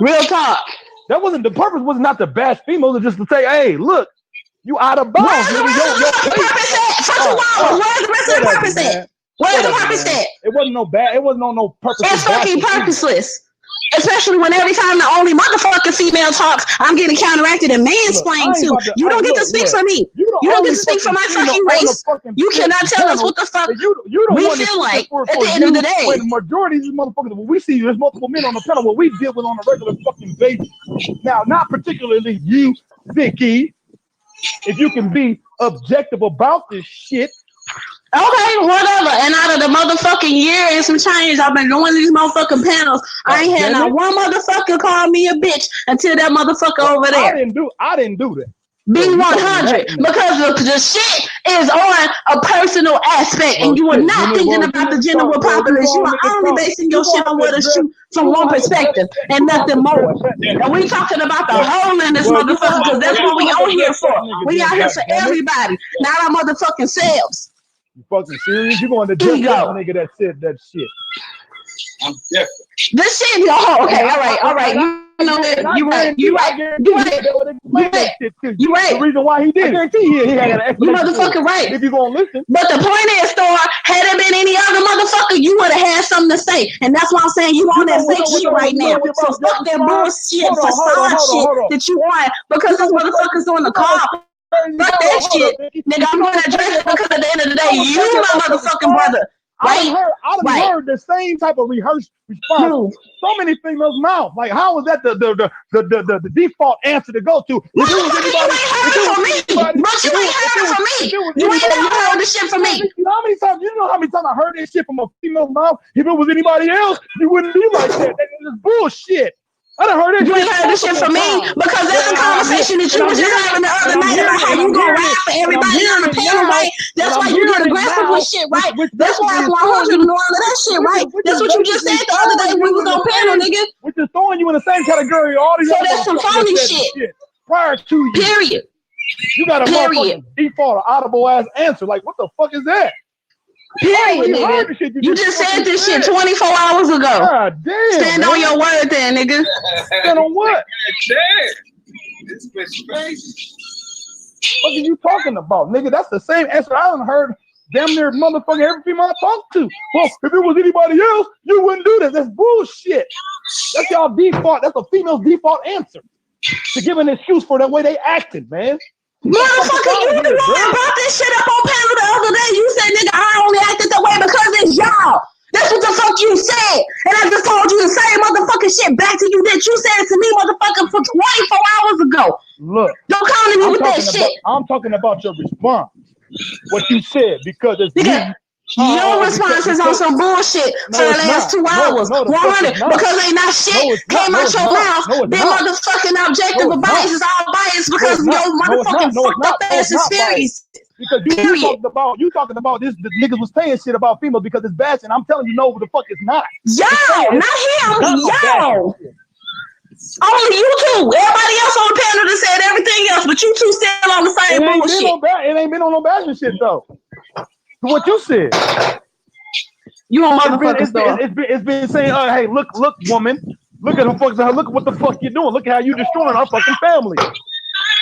Speaker 3: Real talk.
Speaker 4: That wasn't the purpose. Was not to bash females. It's just to say, hey, look, you out of bounds.
Speaker 3: Where's the rest of the purpose at? First of all, where's the rest of the purpose at? Where's the purpose at?
Speaker 4: It wasn't no bad. It wasn't no purpose.
Speaker 3: It's fucking purposeless. Especially when every time the only motherfucking female talks, I'm getting counteracted and mansplained too. You don't get to speak for me. You don't get to speak for my fucking race. You cannot tell us what the fuck we feel like at the end of the day.
Speaker 4: When the majority of these motherfuckers, when we see there's multiple men on the panel, what we deal with on a regular fucking basis. Now, not particularly you, Vicky, if you can be objective about this shit.
Speaker 3: Okay, whatever. And out of the motherfucking year and some change, I've been doing these motherfucking panels. I ain't had not one motherfucker call me a bitch until that motherfucker over there.
Speaker 4: I didn't do that.
Speaker 3: B100 because the shit is on a personal aspect, and you are not thinking about the general populace. You are only basing your shit on what is true from one perspective and nothing more. And we talking about the whole in this motherfucker because that's what we on here for. We out here for everybody, not our motherfucking selves.
Speaker 4: You fucking serious? You going to judge that nigga that said that shit?
Speaker 2: I'm different.
Speaker 3: This shit, oh, okay, all right. You know that you right. The
Speaker 4: reason why he did it.
Speaker 3: You motherfucking right.
Speaker 4: If you gonna listen.
Speaker 3: But the point is, Thor, had it been any other motherfucker, you would have had something to say. And that's why I'm saying you on that fake shit right now. So fuck that bullshit facade shit that you on because this motherfucker's on the call. Fuck that shit, nigga. I'm gonna address it because at the end of the day, you my motherfucking brother.
Speaker 4: I heard the same type of rehearsed response. So many females' mouth. Like, how was that the default answer to go to?
Speaker 3: You ain't heard from me. You ain't never heard the shit from me.
Speaker 4: You know how many times I heard this shit from a female's mouth? If it was anybody else, you wouldn't be like that. That's bullshit. I done heard it.
Speaker 3: You ain't heard this shit from me because that's a conversation that you was just having the other night about how you gonna rap for everybody on the panel, right? That's why you get aggressive with shit, right? That's why I want you to know all of that shit, right? That's what you just said the other day when we was on panel, nigga.
Speaker 4: We're just throwing you in the same category. All these
Speaker 3: so that's some phony shit.
Speaker 4: Prior to you.
Speaker 3: Period.
Speaker 4: You got a motherfucking default, audible ass answer. Like, what the fuck is that?
Speaker 3: Period, nigga. You just said this shit 24 hours ago.
Speaker 4: God damn.
Speaker 3: Stand on your word then, nigga.
Speaker 4: Stand on what?
Speaker 2: This bitch crazy.
Speaker 4: What are you talking about, nigga? That's the same answer I done heard damn near motherfucking every female I talked to. Well, if it was anybody else, you wouldn't do this. That's bullshit. That's y'all default. That's a female's default answer to give an excuse for the way they acted, man.
Speaker 3: Motherfucker, you the one brought this shit up on panel the other day. You said, nigga, I only acted that way because it's y'all. That's what the fuck you said. And I just told you the same motherfucking shit back to you that you said to me, motherfucker, for 24 hours ago.
Speaker 4: Look.
Speaker 3: Don't come to me with that shit.
Speaker 4: I'm talking about your response. What you said, because it's me.
Speaker 3: Your response is on some bullshit for the last 2 hours. 100 because ain't not shit came out your mouth. That motherfucking objective of bias is all biased because your motherfucking fucked up ass experience.
Speaker 4: Because you talking about this, the niggas was saying shit about females because it's bashing. I'm telling you, no, the fuck it's not.
Speaker 3: Yo, not him. Yo. Only you two. Everybody else on the panel that said everything else, but you two still on the same bullshit.
Speaker 4: It ain't been on no bashing shit though. What you said?
Speaker 3: You on motherfuckers though.
Speaker 4: It's been saying, hey, look, woman. Look at look at what the fuck you're doing. Look at how you destroying our fucking family.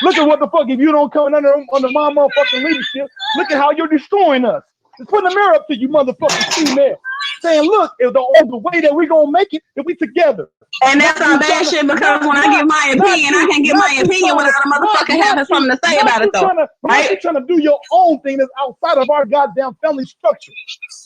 Speaker 4: Look at what the fuck if you don't come under my motherfucking leadership. Look at how you're destroying us. Just putting the mirror up to you motherfucking female. Saying, look, if the way that we gonna make it, if we together.
Speaker 3: And that's not bad shit because when I give my opinion, I can give my opinion without a motherfucker having something to say about it though.
Speaker 4: Right? You're trying to do your own thing that's outside of our goddamn family structure.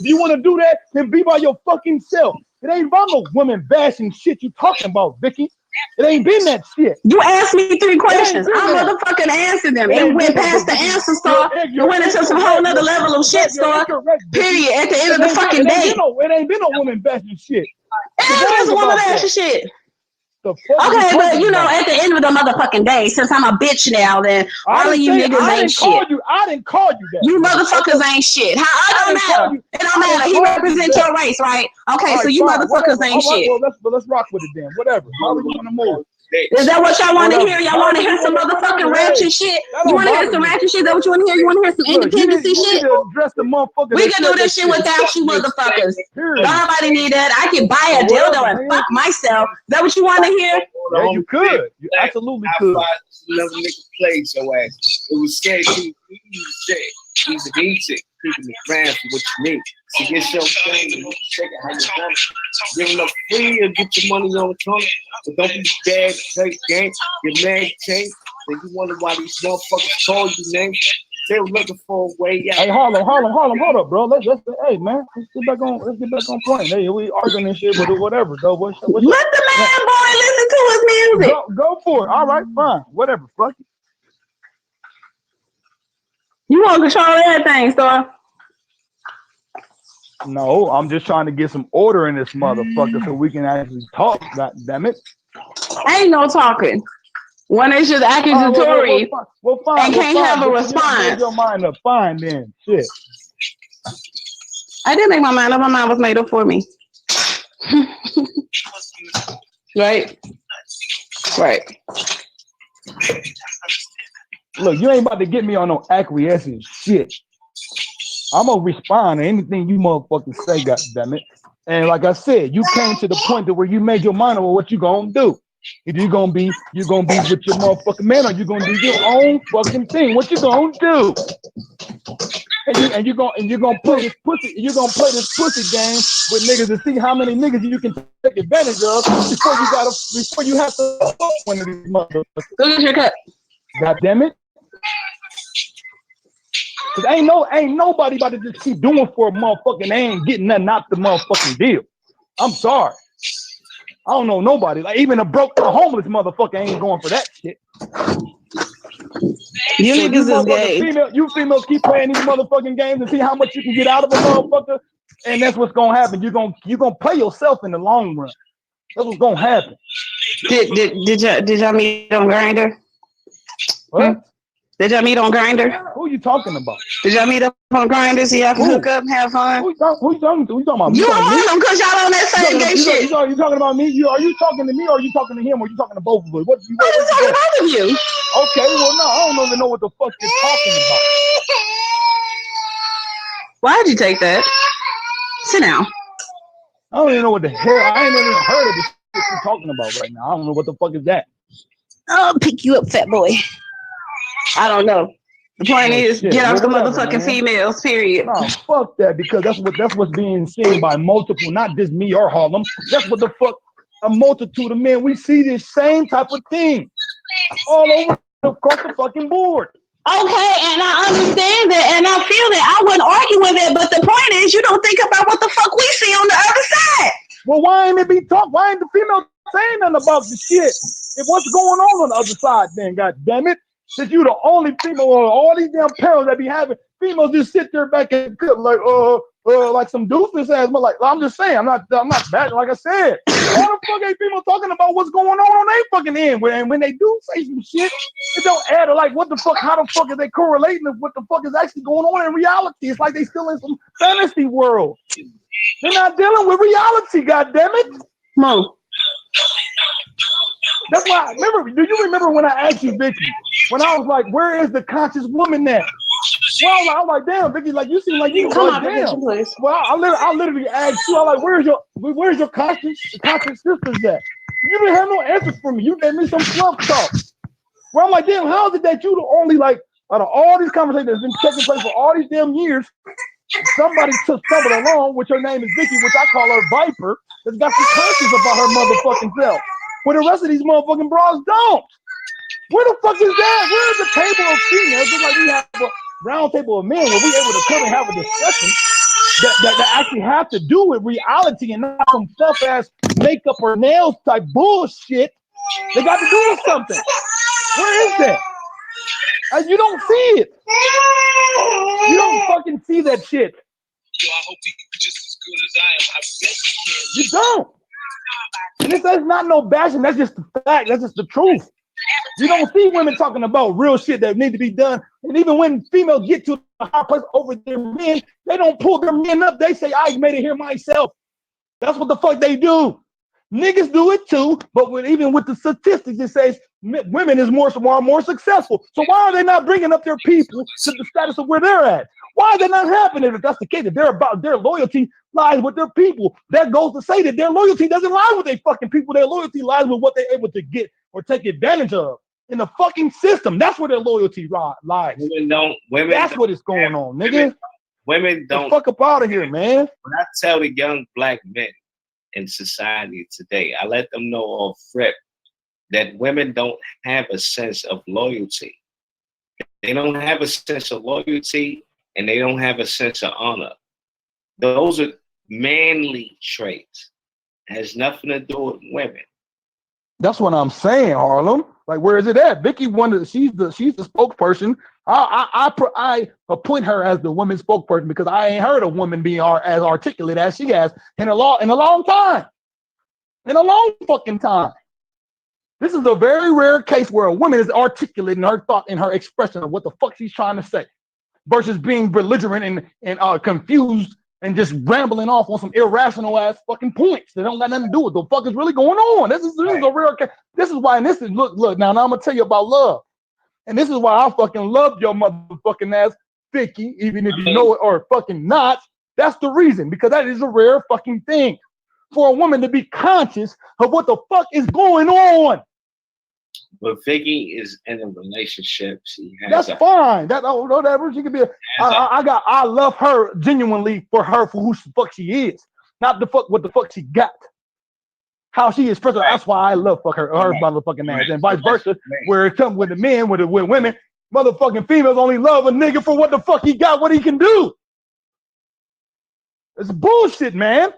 Speaker 4: If you want to do that, then be by your fucking self. It ain't about no women bashing shit you talking about, Vicky. It ain't been that shit.
Speaker 3: You asked me 3 questions. I motherfucking answered them. It went past the answer, Star. It went into some whole nother level of shit, Star. Period. At the end of the fucking day.
Speaker 4: It ain't been no women bashing shit.
Speaker 3: There's a woman ratchet shit. Okay, but you know, at the end of the motherfucking day, since I'm a bitch now, then all of you niggas ain't shit.
Speaker 4: I didn't call you that.
Speaker 3: You motherfuckers ain't shit. It don't matter. It don't matter. He represents your race, right? Okay, so you motherfuckers ain't shit.
Speaker 4: Well, let's rock with it then. Whatever. How we want to move?
Speaker 3: Is that what y'all want to hear? Y'all want to hear some motherfucking ratchet shit? You want to hear some ratchet shit? Is that what you want to hear? You want to hear some independency shit? We can do this shit without you motherfuckers. Nobody need that. I can buy a dildo and fuck myself. Is that what you want to hear?
Speaker 4: Yeah, you could. You absolutely could.
Speaker 2: Never make a play your ass. It was scared. He's an easy. Keeping the grand for what you need. So get your thing and you can check it how you done it. Giving up free or get your money on the counter. But don't be bad, play game. Your man changed. Then you wonder why these motherfuckers call you names. They were looking for a way out.
Speaker 4: Hey, Harlem, hold up, bro. Let's hey man, let's get back on point. Hey, we arguing and shit, but whatever, though. Let the
Speaker 3: man boy listen to his music.
Speaker 4: Go for it. All right, fine. Whatever. Fuck it.
Speaker 3: You want to control everything, Star?
Speaker 4: No, I'm just trying to get some order in this motherfucker so we can actually talk. God damn it!
Speaker 3: Ain't no talking. When it's just accusatory and can't have a response.
Speaker 4: Make your mind up. Fine then. Shit.
Speaker 3: I didn't make my mind up. My mind was made up for me. Right.
Speaker 4: Look, you ain't about to get me on no acquiescing shit. I'm gonna respond to anything you motherfuckers say, goddammit. And like I said, you came to the point to where you made your mind up what you gonna do. Either you gonna be with your motherfucking man, or you gonna do your own fucking thing. What you gonna do? And you're gonna play this pussy. You're gonna play this pussy game with niggas to see how many niggas you can take advantage of before you have to fuck one of these motherfuckers.
Speaker 3: Go get your cut.
Speaker 4: God damn it. Cause ain't nobody about to just keep doing for a motherfucking ain't getting nothing out the motherfucking deal. I'm sorry. I don't know nobody. Like even a homeless motherfucker ain't going for that shit.
Speaker 3: You niggas is gay.
Speaker 4: You females keep playing these motherfucking games and see how much you can get out of a motherfucker, and that's what's gonna happen. You're gonna play yourself in the long run. That's what's gonna happen.
Speaker 3: Did y'all meet on Grindr?
Speaker 4: What?
Speaker 3: Did y'all meet on Grindr?
Speaker 4: Who are you talking about?
Speaker 3: Did y'all meet up on Grindr so y'all can hook up and have fun?
Speaker 4: Who you talking to? You talking about me?
Speaker 3: You don't want them because y'all on that same gay shit.
Speaker 4: You talking about me? Are you talking to me or are you talking to him or are you talking to both of us?
Speaker 3: I'm just talking to both of you.
Speaker 4: Okay, well no, I don't even know what the fuck you're talking about.
Speaker 3: Why'd you take that? Sit down.
Speaker 4: I don't even know what the hell. I ain't even heard of the shit you're talking about right now. I don't know what the fuck is that.
Speaker 3: I'll pick you up, fat boy. I don't know. The point is, get off the motherfucking females, period.
Speaker 4: No, fuck that, because that's what's being seen by multiple, not just me or Harlem. That's what the fuck, a multitude of men. We see this same type of thing all over across the fucking board.
Speaker 3: Okay, and I understand that, and I feel that. I wouldn't argue with it, but the point is, you don't think about what the fuck we see on the other side.
Speaker 4: Well, why ain't it be talk? Why ain't the female saying nothing about the shit? If what's going on the other side, then god damn it. Since you the only female or all these damn parents that be having females just sit there back and cook like some doofus ass. But like I'm just saying, I'm not bad. Like I said, all the fuck ain't people talking about what's going on their fucking end. And when they do say some shit, it don't add to like what the fuck, how the fuck is they correlating with what the fuck is actually going on in reality? It's like they still in some fantasy world. They're not dealing with reality, goddammit.
Speaker 3: Mo.
Speaker 4: That's why, do you remember when I asked you, Vicky, when I was like, where is the conscious woman at? Well, I was like, damn, Vicky, like, you seem like you like, damn. Well, I literally asked you, I was like, where's your conscious sisters at? You didn't have no answers for me. You gave me some fluff talk. Well, I'm like, damn, how is it that you the only, like, out of all these conversations that's been taking place for all these damn years, somebody stumbled along, which her name is Vicky, which I call her Viper, that's got some conscience about her motherfucking self. Where the rest of these motherfucking bras don't. Where the fuck is that? Where's the table of females? Just like we have a round table of men where we able to come and have a discussion that actually have to do with reality and not some tough ass makeup or nails type bullshit. They got to do with something. Where is that? You don't see it. You don't fucking see that shit. You don't. that's not no bashing. That's just the fact. That's just the truth. You don't see women talking about real shit that need to be done. And even when females get to a high place over their men, they don't pull their men up. They say, I made it here myself. That's what the fuck they do. Niggas do it too, but even with the statistics, it says women is more successful. So why are they not bringing up their people to the status of where they're at? Why is that not happening? If that's the case, if they're about their loyalty lies with their people, that goes to say that their loyalty doesn't lie with their fucking people. Their loyalty lies with what they're able to get or take advantage of in the fucking system. That's where their loyalty lies. That's what is going on, nigga.
Speaker 2: Women don't.
Speaker 4: Fuck up out of here, man.
Speaker 2: When I tell the young black men in society today, I let them know off rip that women don't have a sense of loyalty. They don't have a sense of loyalty and they don't have a sense of honor. Those are manly traits. It has nothing to do with women.
Speaker 4: That's what I'm saying, Harlem. Like, where is it at? Vicky wanted. She's the spokesperson. I appoint her as the women's spokesperson because I ain't heard a woman be as articulate as she has in a long time. In a long fucking time. This is a very rare case where a woman is articulate in her thought and her expression of what the fuck she's trying to say, versus being belligerent and confused and just rambling off on some irrational ass fucking points that don't got nothing to do with the fuck is really going on. This is a rare case. This is why, and this is look now I'm gonna tell you about love. And this is why I fucking love your motherfucking ass, Vicky, even if you know it or fucking not. That's the reason, because that is a rare fucking thing for a woman to be conscious of what the fuck is going on.
Speaker 2: But Vicky is in a relationship. That's
Speaker 4: fine. Whatever. She could be. I love her genuinely for who the fuck she is, not the fuck what the fuck she got. How she is expressed. That's why I love her motherfucking ass, and vice versa. Where it comes with the men, with women, motherfucking females only love a nigga for what the fuck he got, what he can do. It's bullshit, man.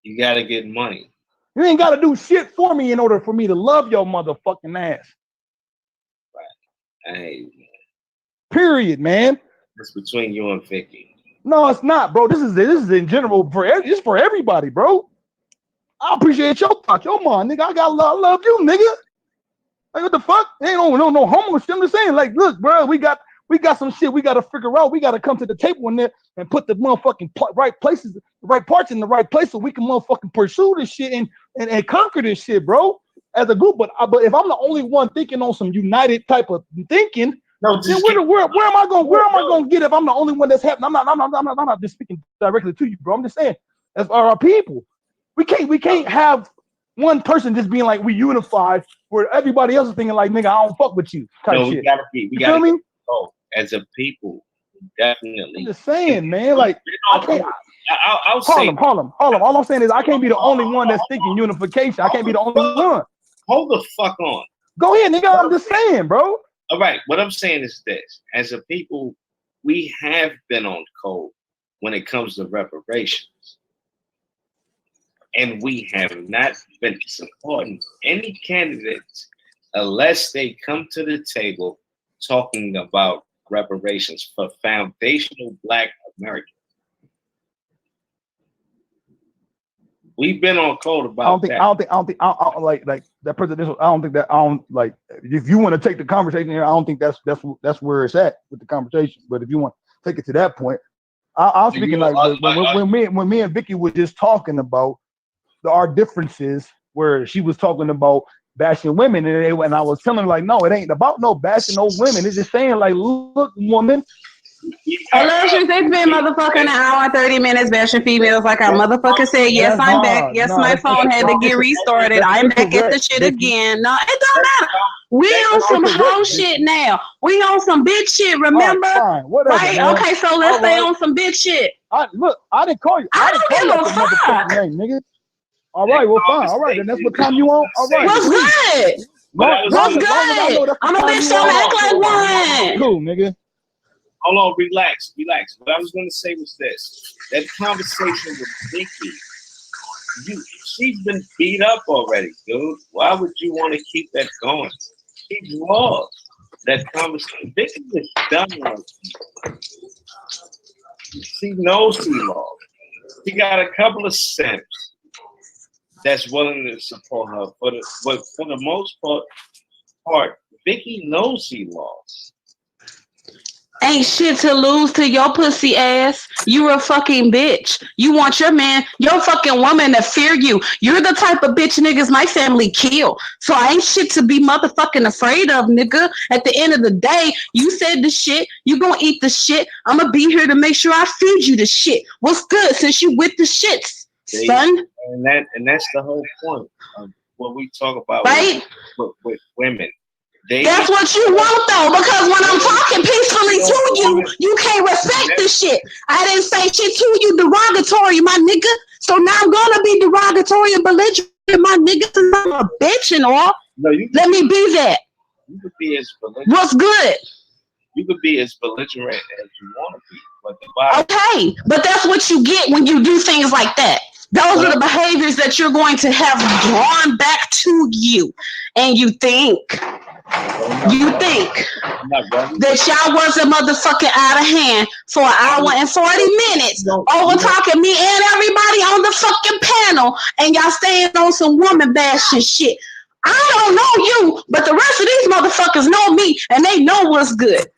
Speaker 2: You gotta get money.
Speaker 4: You ain't gotta do shit for me in order for me to love your motherfucking ass.
Speaker 2: Right. Hey,
Speaker 4: period, man.
Speaker 2: It's between you and Vicky.
Speaker 4: No, it's not, bro. This is in general for everybody, bro. I appreciate your thought, your mind, nigga. I love you, nigga. Like, what the fuck? Ain't no homo shit. I'm just saying, like, look, bro, we got some shit we got to figure out. We got to come to the table in there and put the motherfucking right places, the right parts in the right place so we can motherfucking pursue this shit and conquer this shit, bro, as a group. But if I'm the only one thinking on some united type of thinking, then where am I going to get if I'm the only one that's happening? I'm not just speaking directly to you, bro. I'm just saying, as our people, we can't have one person just being like we unified where everybody else is thinking like, nigga, I don't fuck with you type shit.
Speaker 2: We gotta as a people, definitely.
Speaker 4: I'm just saying, man. Like, I'll say, Harlem. All I'm saying is I can't be the only one that's thinking unification. I can't be the only one.
Speaker 2: Hold the fuck on.
Speaker 4: Go ahead, nigga. I'm just saying, bro.
Speaker 2: All right. What I'm saying is this: as a people, we have been on code when it comes to reparations, and we have not been supporting any candidates unless they come to the table talking about reparations for foundational Black Americans. We've been on code about that. I don't think
Speaker 4: like that presidential. I don't think that. I don't like. If you want to take the conversation here, I don't think that's where it's at with the conversation. But if you want to take it to that point, I'm speaking like when me and Vicky were just talking about our differences, where she was talking about bashing women, and I was telling her like, no, it ain't about no bashing no women. It's just saying like, look, woman.
Speaker 3: Illusions, it's been motherfucking an hour and 30 minutes bashing females like I motherfucker said. Yes, I'm back. Yes, my phone had to get restarted. I'm back at the shit again. No, it don't matter. We on some hoe shit now. We on some bitch shit, remember? Right? Okay, so let's stay on some bitch shit.
Speaker 4: I didn't call you.
Speaker 3: I don't give a fuck.
Speaker 4: Nigga. All right, well, fine. All right, then that's what time you on. All right.
Speaker 3: What's good? What's good? I'm a bitch, so act like one.
Speaker 4: Cool, nigga.
Speaker 2: Hold on, relax. What I was going to say was this. That conversation with Vicky, she's been beat up already, dude. Why would you want to keep that going? She's lost. That conversation. Vicky is done. She knows she lost. She got a couple of simps that's willing to support her. But for the most part, Vicky knows she lost.
Speaker 3: Ain't shit to lose to your pussy ass. You a fucking bitch. You want your man, your fucking woman to fear you. You're the type of bitch niggas my family kill. So I ain't shit to be motherfucking afraid of, nigga. At the end of the day, you said the shit. You gonna eat the shit. I'm gonna be here to make sure I feed you the shit. What's good since you with the shits, son?
Speaker 2: And that's the whole point of what we talk about,
Speaker 3: right?
Speaker 2: with women.
Speaker 3: That's what you want though, because when I'm talking peacefully to you, you can't respect the shit. I didn't say shit to you derogatory, my nigga. So now I'm gonna be derogatory and belligerent, my nigga, because I'm a bitch and all.
Speaker 2: No,
Speaker 3: let me be that.
Speaker 2: You could be as belligerent.
Speaker 3: What's good?
Speaker 2: You could be as belligerent as you want to be,
Speaker 3: okay, but that's what you get when you do things like that. Those are the behaviors that you're going to have drawn back to you, and you think that y'all wasn't motherfucking out of hand for an hour and 40 minutes over talking me and everybody on the fucking panel, and y'all staying on some woman bashing shit. I don't know you, but the rest of these motherfuckers know me, and they know what's good.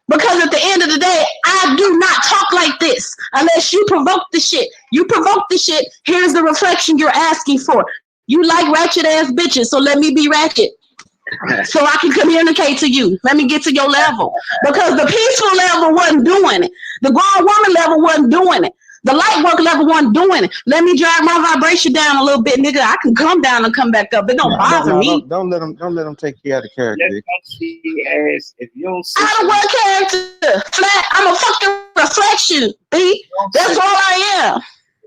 Speaker 3: Because at the end of the day, I do not talk like this unless you provoke the shit. You provoke the shit, here's the reflection you're asking for. You like ratchet ass bitches, so let me be ratchet. So I can communicate to you. Let me get to your level. Because the peaceful level wasn't doing it. The grown woman level wasn't doing it. The light work level wasn't doing it. Let me drag my vibration down a little bit, nigga. I can come down and come back up. It don't bother me.
Speaker 7: Don't let them take you out of character.
Speaker 2: If you don't
Speaker 3: I don't want character. Flat. I'm a fucking reflection, B. That's all I am.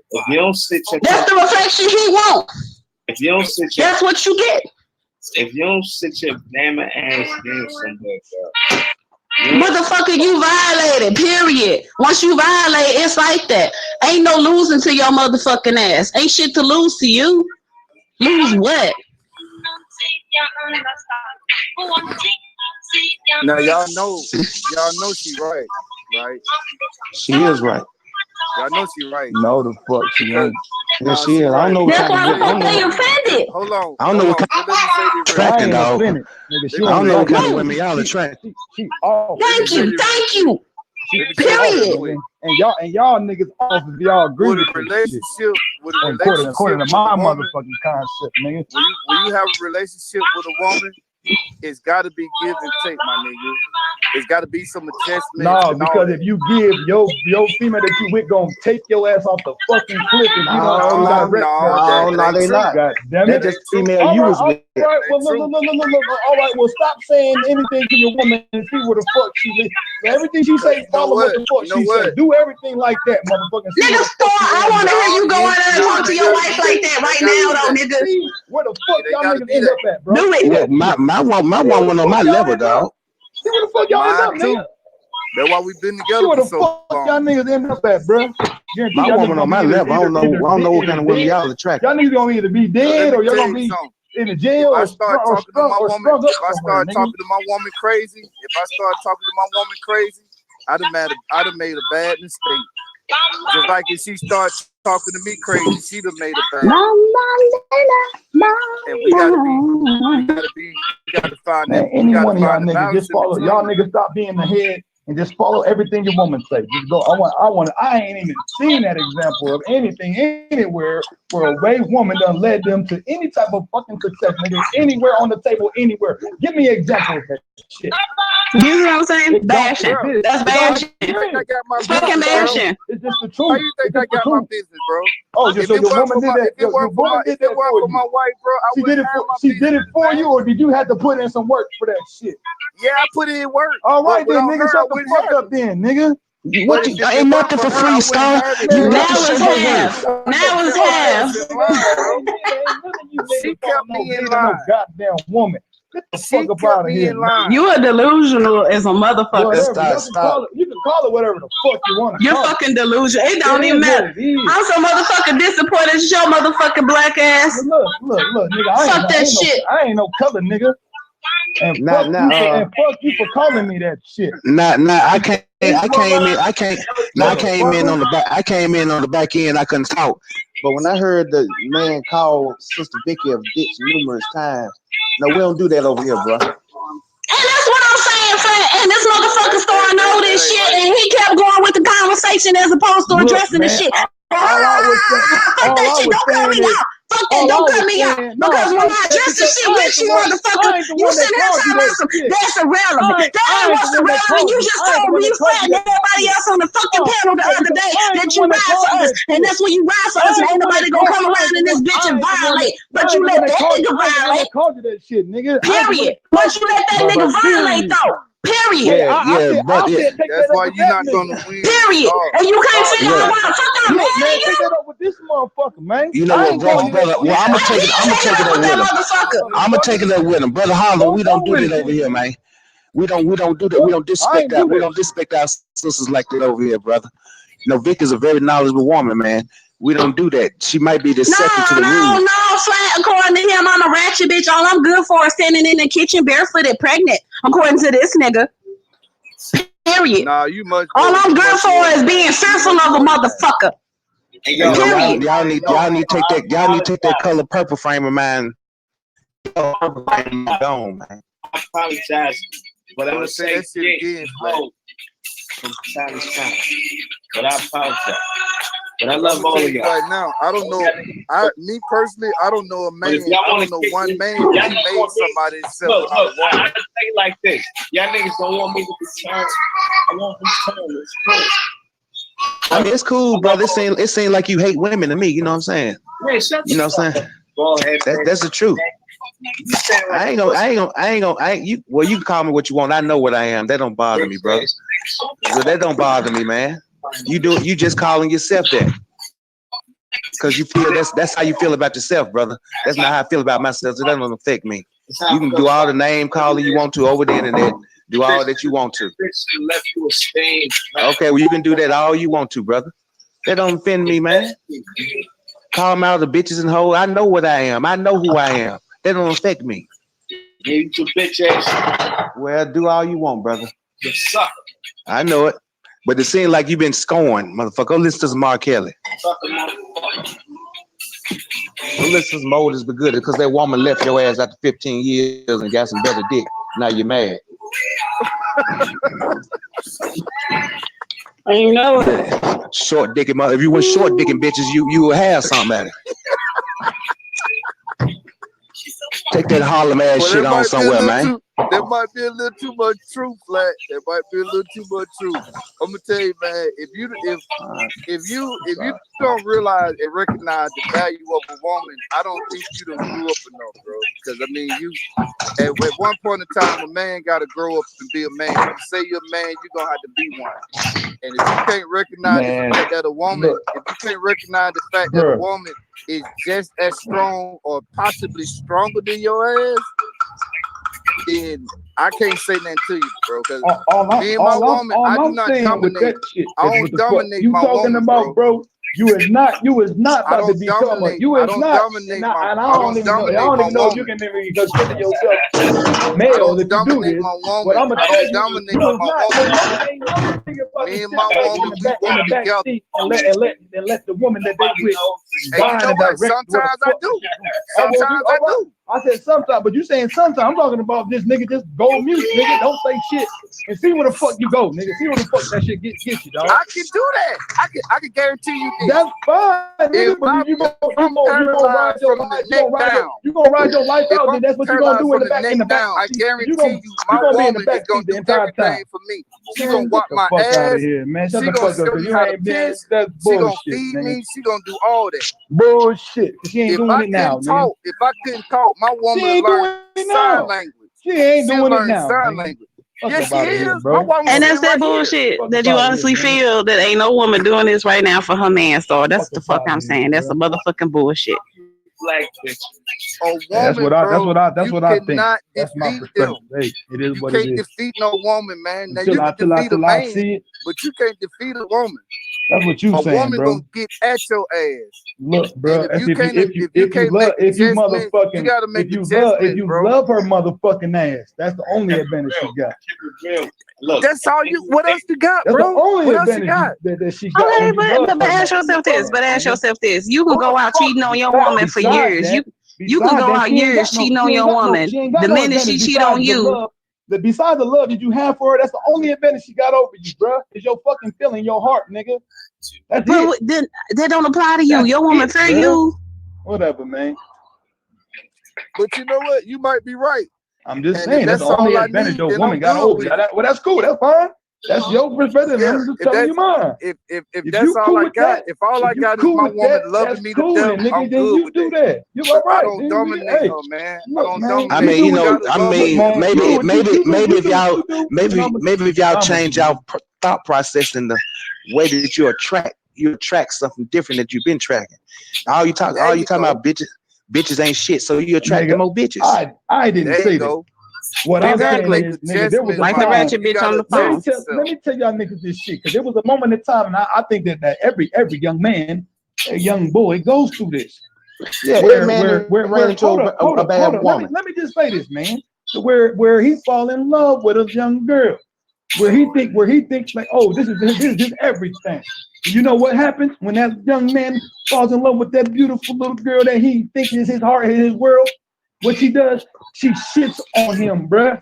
Speaker 2: If you don't sit your
Speaker 3: that's the reflection he wants.
Speaker 2: If you don't sit your,
Speaker 3: that's what you get.
Speaker 2: If you don't sit your damn ass down somewhere, girl.
Speaker 3: Motherfucker, you violated, period. Once you violate, it's like that. Ain't no losing to your motherfucking ass. Ain't shit to lose to you. Lose what?
Speaker 9: Now y'all know she right?
Speaker 7: She is right.
Speaker 9: Y'all know she right.
Speaker 4: No, the fuck she ain't.
Speaker 7: Yes, she is. I don't know what kind of.
Speaker 3: I don't offended.
Speaker 9: Hold on.
Speaker 7: I don't know what kind
Speaker 9: of. Let me say this
Speaker 7: attracting, dog. I don't know what kind of women y'all attract.
Speaker 3: Thank you. Period.
Speaker 4: And y'all niggas off if y'all agree with
Speaker 9: a relationship.
Speaker 4: According to my motherfucking concept, nigga.
Speaker 9: When you have a relationship with a woman, it's got to be give and take, my nigga. It's got to be some adjustment.
Speaker 4: No, because if you give your female that you with gonna take your ass off the fucking cliff if you don't
Speaker 7: No, they not.
Speaker 4: God damn it.
Speaker 7: That's just female you was with.
Speaker 4: All right, well, look. All right, well, stop saying anything to your woman and see where the fuck she lives. Everything she say, follow what the fuck she say. Do everything like that, motherfucker.
Speaker 3: Nigga, I want to hear you go in there and talk to your wife like that right now, though, nigga.
Speaker 4: Where the fuck y'all niggas end up at, bro?
Speaker 3: Do it.
Speaker 7: My woman on my level, dog.
Speaker 4: See where the fuck y'all end up, nigga?
Speaker 9: That's why we've been together
Speaker 4: for
Speaker 9: so
Speaker 4: long. Y'all niggas end up at, bro.
Speaker 7: My woman on my level. I don't know what kind of women y'all attract.
Speaker 4: Y'all niggas gonna either be dead or y'all gonna be in the jail.
Speaker 9: If I start talking to my woman, crazy, I'd have made a bad mistake. Just like if she starts talking to me crazy, she'd have made a bad. And we gotta find that.
Speaker 4: Any one of y'all niggas just follow. Y'all niggas stop being the head and just follow everything your woman say. Just go. I ain't even seen that example of anything anywhere where a white woman done led them to any type of fucking success, nigga. Anywhere on the table, anywhere. Give me an example of that shit.
Speaker 3: You know what I'm saying? Bashing. That's bashing. Fucking bashing.
Speaker 4: It's just the truth.
Speaker 9: How you think I got my business, bro?
Speaker 4: Oh, so your woman did that. Your woman did that for
Speaker 9: my wife, bro.
Speaker 4: She did it for you, or did you have to put in some work for that shit?
Speaker 9: Yeah, I put in work.
Speaker 4: All right, then, nigga, shut the fuck up, then, nigga.
Speaker 7: What you ain't nothing for free, Star. You
Speaker 3: now it's half. Now it's half.
Speaker 9: She kept me in line.
Speaker 4: Goddamn woman. Get the fuck up out of here.
Speaker 3: You are delusional as a motherfucker.
Speaker 4: You can call it whatever the fuck you want.
Speaker 3: You're fucking delusional. It don't even matter. I'm so motherfucking disappointed in your motherfucking black ass.
Speaker 4: Look, nigga.
Speaker 3: Fuck that shit.
Speaker 4: I ain't no color, nigga. And fuck you for calling me that shit.
Speaker 7: I came in on the back. I came in on the back end. I couldn't talk. But when I heard the man call Sister Vicky a bitch numerous times, no, we don't do that over here, bro.
Speaker 10: And that's what I'm saying, fam. And this motherfucker starting all this shit, and he kept going with the conversation as opposed to addressing the shit.
Speaker 4: All I was saying is,
Speaker 10: fuck that, don't cut me out. Because when I address the shit with you, motherfucker, you sitting there talking about some, that's irrelevant. That ain't what's irrelevant. You just told me, Flat, and everybody else on the fucking panel the other day that you ride for us. And that's when you ride for us, and ain't nobody gonna come around in this bitch and violate. But you let that nigga violate. Period. But you let that nigga violate, though. Period.
Speaker 9: That's why you're not gonna win.
Speaker 10: Period. And you can't figure out why the fuck I'm mad at you.
Speaker 4: Take that up with this motherfucker, man.
Speaker 7: You know what, brother? Well, I'm gonna take it up with him. I'm gonna take it up with him, brother Hollow. We don't do that over here, man. We don't do that. We don't disrespect that. We don't disrespect our sisters like that over here, brother. You know, Vic is a very knowledgeable woman, man. We don't do that. She might be the exception to the rule.
Speaker 10: No, Flat. According to him, I'm a ratchet bitch. All I'm good for is standing in the kitchen barefooted, pregnant. According to this nigga. Period.
Speaker 9: Nah, you much.
Speaker 10: All I'm good for is being fearful of a motherfucker.
Speaker 7: Y'all need to take that color purple frame of mine. Gone, man.
Speaker 2: I apologize, but I'm gonna say
Speaker 9: that shit again,
Speaker 2: from time to time. But I apologize. But I love all of y'all.
Speaker 9: Right now, I don't know. Me personally, I don't know a man. I don't know one man who made somebody himself.
Speaker 2: Look, I say like this. Y'all niggas don't want me to return. I want to return. It's cool.
Speaker 7: I mean, it's cool, brother. It seems like you hate women to me. You know what I'm saying?
Speaker 2: Man, shut
Speaker 7: you know what I'm saying? That's the truth. Well, you can call me what you want. I know what I am. That don't bother me, bro. Well, that don't bother me, man. You just calling yourself that. Because you feel that's how you feel about yourself, brother. That's not how I feel about myself. So that don't affect me. You can do all the name calling you want to over the internet. Do all that you want to. Okay, well, you can do that all you want to, brother. That don't offend me, man. Call them out the bitches and hoes. I know what I am. I know who I am. That don't affect me.
Speaker 2: You two bitch ass.
Speaker 7: Well, do all you want, brother.
Speaker 2: You suck.
Speaker 7: I know it. But it seems like you've been scorned, motherfucker. Go listen to some R. Kelly. Go listen to some Moses be good because that woman left your ass after 15 years and got some better dick. Now you're mad.
Speaker 3: You know it.
Speaker 7: Short dicking mother. If you went short dicking bitches, you would have something at it. Take that Harlem ass shit on somewhere, man.
Speaker 9: There might be a little too much truth, Flat. There might be a little too much truth. I'm gonna tell you, man. If you don't realize and recognize the value of a woman, I don't think you done grew up enough, bro. Because I mean, you at one point in time, a man got to grow up and be a man. If you say you're a man, you're gonna have to be one. And if you can't recognize the fact that a woman, if you can't recognize the fact that a woman is just as strong or possibly stronger than your ass, then I can't say nothing to you, bro. Because me and my woman, I do not dominate. I don't dominate my woman,
Speaker 4: talking about, bro. You is not about to become a. You is not. And I don't even know if you can even consider yourself male if you do this. But I'm gonna tell you,
Speaker 9: dominate my woman. Me and my woman, we work together.
Speaker 4: And let the woman that they with
Speaker 9: sometimes I do. Sometimes I do.
Speaker 4: I said sometimes, but you saying sometimes. I'm talking about this nigga just go mute, nigga. Don't say shit and see where the fuck you go, nigga. See where the fuck that shit get you, dog.
Speaker 9: I can do that. I can guarantee you this.
Speaker 4: That's fine, nigga. But you gonna ride your life. You gonna ride your life out. Then that's what you gonna do in the back. In the back,
Speaker 9: I guarantee you, my woman is gonna do everything for me. She gonna wipe my ass. She gonna show me how to piss. She gonna feed me. She gonna do all that.
Speaker 4: Bullshit. She ain't doing it now.
Speaker 9: If I couldn't talk, my woman learned sign language.
Speaker 4: She ain't doing it now.
Speaker 9: Sign language. Yes, she is.
Speaker 3: And that's that bullshit that you honestly feel that ain't no woman doing this right now for her man. So that's the fuck I'm saying. That's a motherfucking bullshit.
Speaker 2: Like this.
Speaker 4: That's what I think. That's my perspective. Hey, it is what it is.
Speaker 9: You can't defeat no woman, man. Now you can defeat a man, but you can't defeat a woman.
Speaker 4: That's what you
Speaker 9: A
Speaker 4: saying,
Speaker 9: woman
Speaker 4: bro.
Speaker 9: gonna get at your ass.
Speaker 4: Look, bro.
Speaker 9: And if you
Speaker 4: love,
Speaker 9: make
Speaker 4: if you
Speaker 9: adjustment,
Speaker 4: motherfucking,
Speaker 9: you gotta make adjustments, bro.
Speaker 4: love her motherfucking ass, that's the only advantage she got.
Speaker 2: Look,
Speaker 9: That's all you. What else you got,
Speaker 4: That's
Speaker 9: bro?
Speaker 4: the only
Speaker 9: What else you
Speaker 4: advantage
Speaker 9: got?
Speaker 4: that she got.
Speaker 3: Okay,
Speaker 4: When you love
Speaker 3: but
Speaker 4: her
Speaker 3: ask yourself this.
Speaker 4: motherfucking
Speaker 3: But
Speaker 4: ass,
Speaker 3: ask
Speaker 4: nigga.
Speaker 3: yourself this. You could
Speaker 4: Hold
Speaker 3: go
Speaker 4: the
Speaker 3: out
Speaker 4: fuck.
Speaker 3: cheating on your woman for years. You could go out
Speaker 4: She ain't
Speaker 3: years
Speaker 4: got no,
Speaker 3: cheating
Speaker 4: she
Speaker 3: on
Speaker 4: ain't
Speaker 3: your
Speaker 4: got no,
Speaker 3: woman.
Speaker 4: she ain't got
Speaker 3: The
Speaker 4: no
Speaker 3: minute she
Speaker 4: advantage
Speaker 3: cheat on
Speaker 4: besides the
Speaker 3: you,
Speaker 4: love. Besides the love that you have for her, that's the only advantage she got over you, bro. Is your fucking feeling, your heart, nigga. That's
Speaker 3: but
Speaker 4: it.
Speaker 3: then that don't apply to you.
Speaker 4: That's
Speaker 3: Your woman
Speaker 4: it,
Speaker 3: for
Speaker 4: bro.
Speaker 3: you.
Speaker 4: Whatever, man.
Speaker 9: But you know what? You might be right.
Speaker 4: I'm just
Speaker 9: And
Speaker 4: saying
Speaker 9: if
Speaker 4: that's the
Speaker 9: that's
Speaker 4: only
Speaker 9: all I
Speaker 4: advantage
Speaker 9: need,
Speaker 4: your
Speaker 9: then
Speaker 4: woman
Speaker 9: I'm
Speaker 4: got
Speaker 9: good
Speaker 4: over
Speaker 9: with
Speaker 4: you.
Speaker 9: it.
Speaker 4: Well, that's cool. That's fine. That's your perspective.
Speaker 9: Yeah,
Speaker 4: I'm just
Speaker 9: if
Speaker 4: telling you mine.
Speaker 9: if
Speaker 4: If
Speaker 9: that's
Speaker 4: you
Speaker 9: all
Speaker 4: cool
Speaker 9: I
Speaker 4: with
Speaker 9: got,
Speaker 4: that,
Speaker 9: if all I
Speaker 4: if you
Speaker 9: got is
Speaker 4: cool
Speaker 9: my
Speaker 4: with
Speaker 9: woman
Speaker 4: that, that's
Speaker 9: loving me to
Speaker 4: cool.
Speaker 9: death,
Speaker 4: Then
Speaker 9: I'm
Speaker 4: nigga, then
Speaker 9: good
Speaker 4: you
Speaker 9: with
Speaker 4: do
Speaker 9: that.
Speaker 4: that. You
Speaker 9: But
Speaker 4: all
Speaker 9: I
Speaker 4: right?
Speaker 9: don't
Speaker 4: Then nigga,
Speaker 9: dominate
Speaker 4: hey,
Speaker 9: her, man. I
Speaker 4: look,
Speaker 9: don't
Speaker 4: man.
Speaker 7: I
Speaker 9: dominate
Speaker 7: mean,
Speaker 9: her.
Speaker 7: you
Speaker 9: You
Speaker 7: know,
Speaker 9: gotta
Speaker 7: I
Speaker 9: love
Speaker 7: mean,
Speaker 9: her.
Speaker 4: man, you do what you do.
Speaker 7: maybe
Speaker 4: You
Speaker 7: if
Speaker 4: do what
Speaker 7: y'all,
Speaker 4: you do.
Speaker 7: maybe,
Speaker 4: And I'm
Speaker 7: maybe if y'all
Speaker 4: with
Speaker 7: change
Speaker 4: you,
Speaker 7: y'all
Speaker 4: man.
Speaker 7: thought process and the way that you attract something different that you've been tracking. All you talking about bitches ain't shit. So you attract
Speaker 4: Nigga,
Speaker 7: more bitches.
Speaker 4: I didn't
Speaker 9: There you
Speaker 4: say that.
Speaker 9: go.
Speaker 4: What
Speaker 9: You
Speaker 4: I'm
Speaker 9: gotta
Speaker 4: saying
Speaker 3: Exactly.
Speaker 9: make
Speaker 4: is, nigga, there was
Speaker 9: adjustments,
Speaker 4: a
Speaker 3: Like the
Speaker 9: my
Speaker 4: time.
Speaker 3: ratchet
Speaker 9: man. You
Speaker 3: bitch on
Speaker 9: gotta
Speaker 3: the
Speaker 4: Let me
Speaker 3: phone.
Speaker 9: adjust
Speaker 4: tell
Speaker 9: yourself.
Speaker 4: y'all niggas this shit, because there was a moment in time, and I think that every young man, a young boy goes through this.
Speaker 1: Yeah, every man ran into a bad woman.
Speaker 4: Let me just say this, man. Where he fall in love with a young girl, where he thinks like, oh, this is everything. You know what happens when that young man falls in love with that beautiful little girl that he thinks is his heart, his world? What she does, she shits on him, bruh.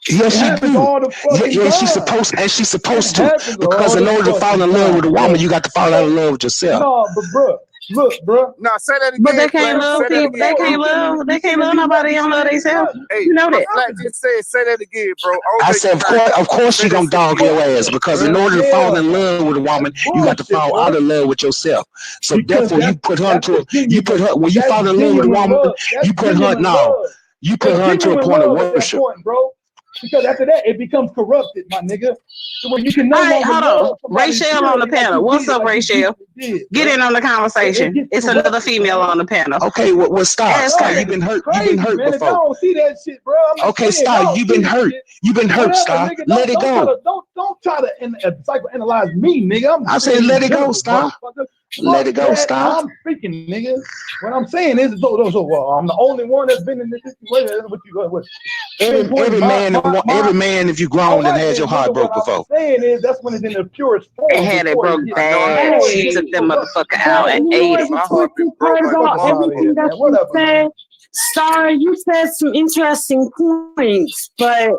Speaker 7: Yes, she do.
Speaker 4: All the fucking
Speaker 7: Yeah,
Speaker 4: time.
Speaker 7: she's supposed to.
Speaker 4: Happens
Speaker 7: Because
Speaker 4: all
Speaker 7: in
Speaker 4: the
Speaker 7: order to fall
Speaker 4: fucking
Speaker 7: in love with a
Speaker 4: time,
Speaker 7: woman,
Speaker 4: bro.
Speaker 7: you got to fall out of love with yourself.
Speaker 4: No, but bruh, look, bruh.
Speaker 9: Now say that
Speaker 3: But
Speaker 9: again, Flat. Say that again, bro.
Speaker 3: they can't love nobody on love themselves.
Speaker 9: Hey,
Speaker 3: You know that.
Speaker 9: Flat, just say that again, bro. I don't
Speaker 7: I
Speaker 9: think
Speaker 7: said,
Speaker 9: you heard me.
Speaker 7: of course,
Speaker 9: Say
Speaker 7: she
Speaker 9: that
Speaker 7: gonna
Speaker 9: shit
Speaker 7: dog
Speaker 9: again.
Speaker 7: your ass because in
Speaker 4: Bruh,
Speaker 7: order to fall
Speaker 4: hell
Speaker 7: in
Speaker 4: no.
Speaker 7: love with a woman,
Speaker 4: That's
Speaker 7: you got to
Speaker 4: bullshit,
Speaker 7: fall
Speaker 4: bruh.
Speaker 7: out of love with yourself. So
Speaker 4: Because
Speaker 7: therefore, you put her into when you
Speaker 4: that's
Speaker 7: fall in love with a
Speaker 4: genuine
Speaker 7: woman,
Speaker 4: love. That's
Speaker 7: you put her
Speaker 4: genuine love.
Speaker 7: you put
Speaker 4: That's
Speaker 7: her into a
Speaker 4: genuine
Speaker 7: point of
Speaker 4: love at that
Speaker 7: worship.
Speaker 4: point, bro. Because after that, it becomes corrupted, my nigga. So where you can no
Speaker 3: All right,
Speaker 4: longer
Speaker 3: hold on.
Speaker 4: love somebody
Speaker 3: Rachel on the
Speaker 4: purely like
Speaker 3: panel.
Speaker 4: you
Speaker 3: What's
Speaker 4: did,
Speaker 3: up,
Speaker 4: like you
Speaker 3: Rachel?
Speaker 4: did,
Speaker 3: Get
Speaker 4: bro.
Speaker 3: in on the
Speaker 4: It
Speaker 3: conversation.
Speaker 4: gets
Speaker 3: It's another
Speaker 4: corrupted,
Speaker 3: female
Speaker 4: man.
Speaker 3: on the panel.
Speaker 7: Okay, well, Star,
Speaker 4: Y'all
Speaker 7: you've
Speaker 4: niggas
Speaker 7: been hurt.
Speaker 4: crazy,
Speaker 7: You've been hurt
Speaker 4: man. If y'all
Speaker 7: before.
Speaker 4: don't see that shit, bro, I'm just
Speaker 7: Okay,
Speaker 4: saying,
Speaker 7: Star,
Speaker 4: y'all
Speaker 7: you've
Speaker 4: see
Speaker 7: been
Speaker 4: this
Speaker 7: hurt.
Speaker 4: shit.
Speaker 7: You've been hurt,
Speaker 4: Whatever,
Speaker 7: Star.
Speaker 4: nigga.
Speaker 7: Let it go.
Speaker 4: Don't try to psychoanalyze me, nigga. I'm
Speaker 7: I
Speaker 4: just saying
Speaker 7: said,
Speaker 4: in
Speaker 7: let it go,
Speaker 4: general,
Speaker 7: Star.
Speaker 4: motherfucker.
Speaker 7: Let it
Speaker 4: Fuck
Speaker 7: go,
Speaker 4: that.
Speaker 7: Star.
Speaker 4: I'm speaking, nigga. What I'm saying is, well, I'm the only one that's been in this situation. That's what you what?
Speaker 7: Every man, if you grown, then has your heart broke
Speaker 4: What
Speaker 7: before.
Speaker 4: I'm saying is, that's when it's in the purest
Speaker 3: They
Speaker 4: form.
Speaker 3: had it
Speaker 4: Before
Speaker 3: broke
Speaker 4: it
Speaker 9: I know I
Speaker 3: bad.
Speaker 9: had
Speaker 3: She
Speaker 9: shit.
Speaker 3: took that motherfucker out
Speaker 10: But
Speaker 3: and
Speaker 10: you know
Speaker 3: ate
Speaker 10: what
Speaker 3: it.
Speaker 10: the
Speaker 9: My heart been
Speaker 10: twisted
Speaker 9: broke
Speaker 10: part
Speaker 9: like a
Speaker 10: about everything
Speaker 9: motherfucker.
Speaker 10: that you said? Sorry, you said some interesting points, but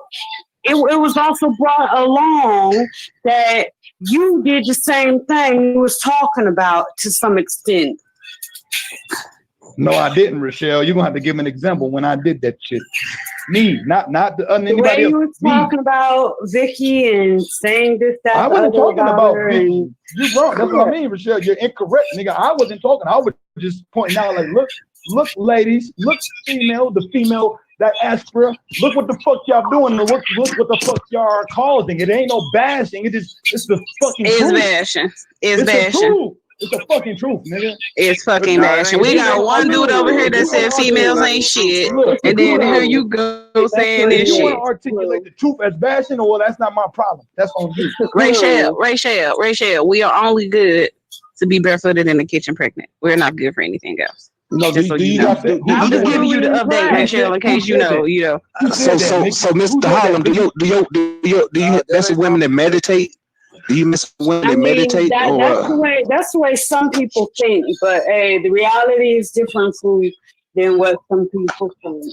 Speaker 10: it was also brought along that you did the same thing you was talking about to some extent.
Speaker 4: No, I didn't, Rochelle. You're gonna have to give an example when I did that shit. Me, not
Speaker 10: The way
Speaker 4: anybody else.
Speaker 10: you were talking about Vicky and saying this, that,
Speaker 4: I
Speaker 10: the
Speaker 4: wasn't
Speaker 10: other
Speaker 4: talking
Speaker 10: about
Speaker 4: about
Speaker 10: her,
Speaker 4: Vicky.
Speaker 10: and
Speaker 4: You wrong. That's what I mean, Rochelle. You're incorrect, nigga. I wasn't talking. I was just pointing out, like, look, ladies, look, the female that Aspera, look what the fuck y'all doing, and look what the fuck y'all are causing. It ain't no bashing. It's the fucking
Speaker 3: It's
Speaker 4: truth.
Speaker 3: bashing. It's
Speaker 4: the
Speaker 3: bashing.
Speaker 4: truth. It's the fucking truth, nigga.
Speaker 3: It's fucking
Speaker 9: Nah, it
Speaker 3: bashing.
Speaker 9: ain't
Speaker 3: We
Speaker 9: it
Speaker 3: got
Speaker 9: ain't
Speaker 3: one
Speaker 9: true.
Speaker 3: dude over here that
Speaker 4: You wanna
Speaker 3: said females
Speaker 9: That
Speaker 4: articulate?
Speaker 3: ain't
Speaker 9: ain't true,
Speaker 3: shit,
Speaker 9: bro.
Speaker 4: Look,
Speaker 3: and then here you go saying
Speaker 4: if
Speaker 3: this
Speaker 4: you want to
Speaker 3: shit.
Speaker 4: articulate the truth as bashing, well, that's not my problem. That's on you.
Speaker 3: Rachel, we are only good to be barefooted in the kitchen pregnant. We're not good for anything else.
Speaker 1: No,
Speaker 3: Just so you know. I'm just giving you the update, Rachel, in case you know.
Speaker 7: So, Mr. Harlem, do you?
Speaker 9: Nah,
Speaker 7: That's
Speaker 9: that
Speaker 7: the
Speaker 9: ain't my
Speaker 7: women that meditate. Do you miss women
Speaker 10: I
Speaker 7: that
Speaker 10: mean
Speaker 7: meditate,
Speaker 10: that's the
Speaker 7: or?
Speaker 10: way some people think, but hey, the reality is different than what some people think.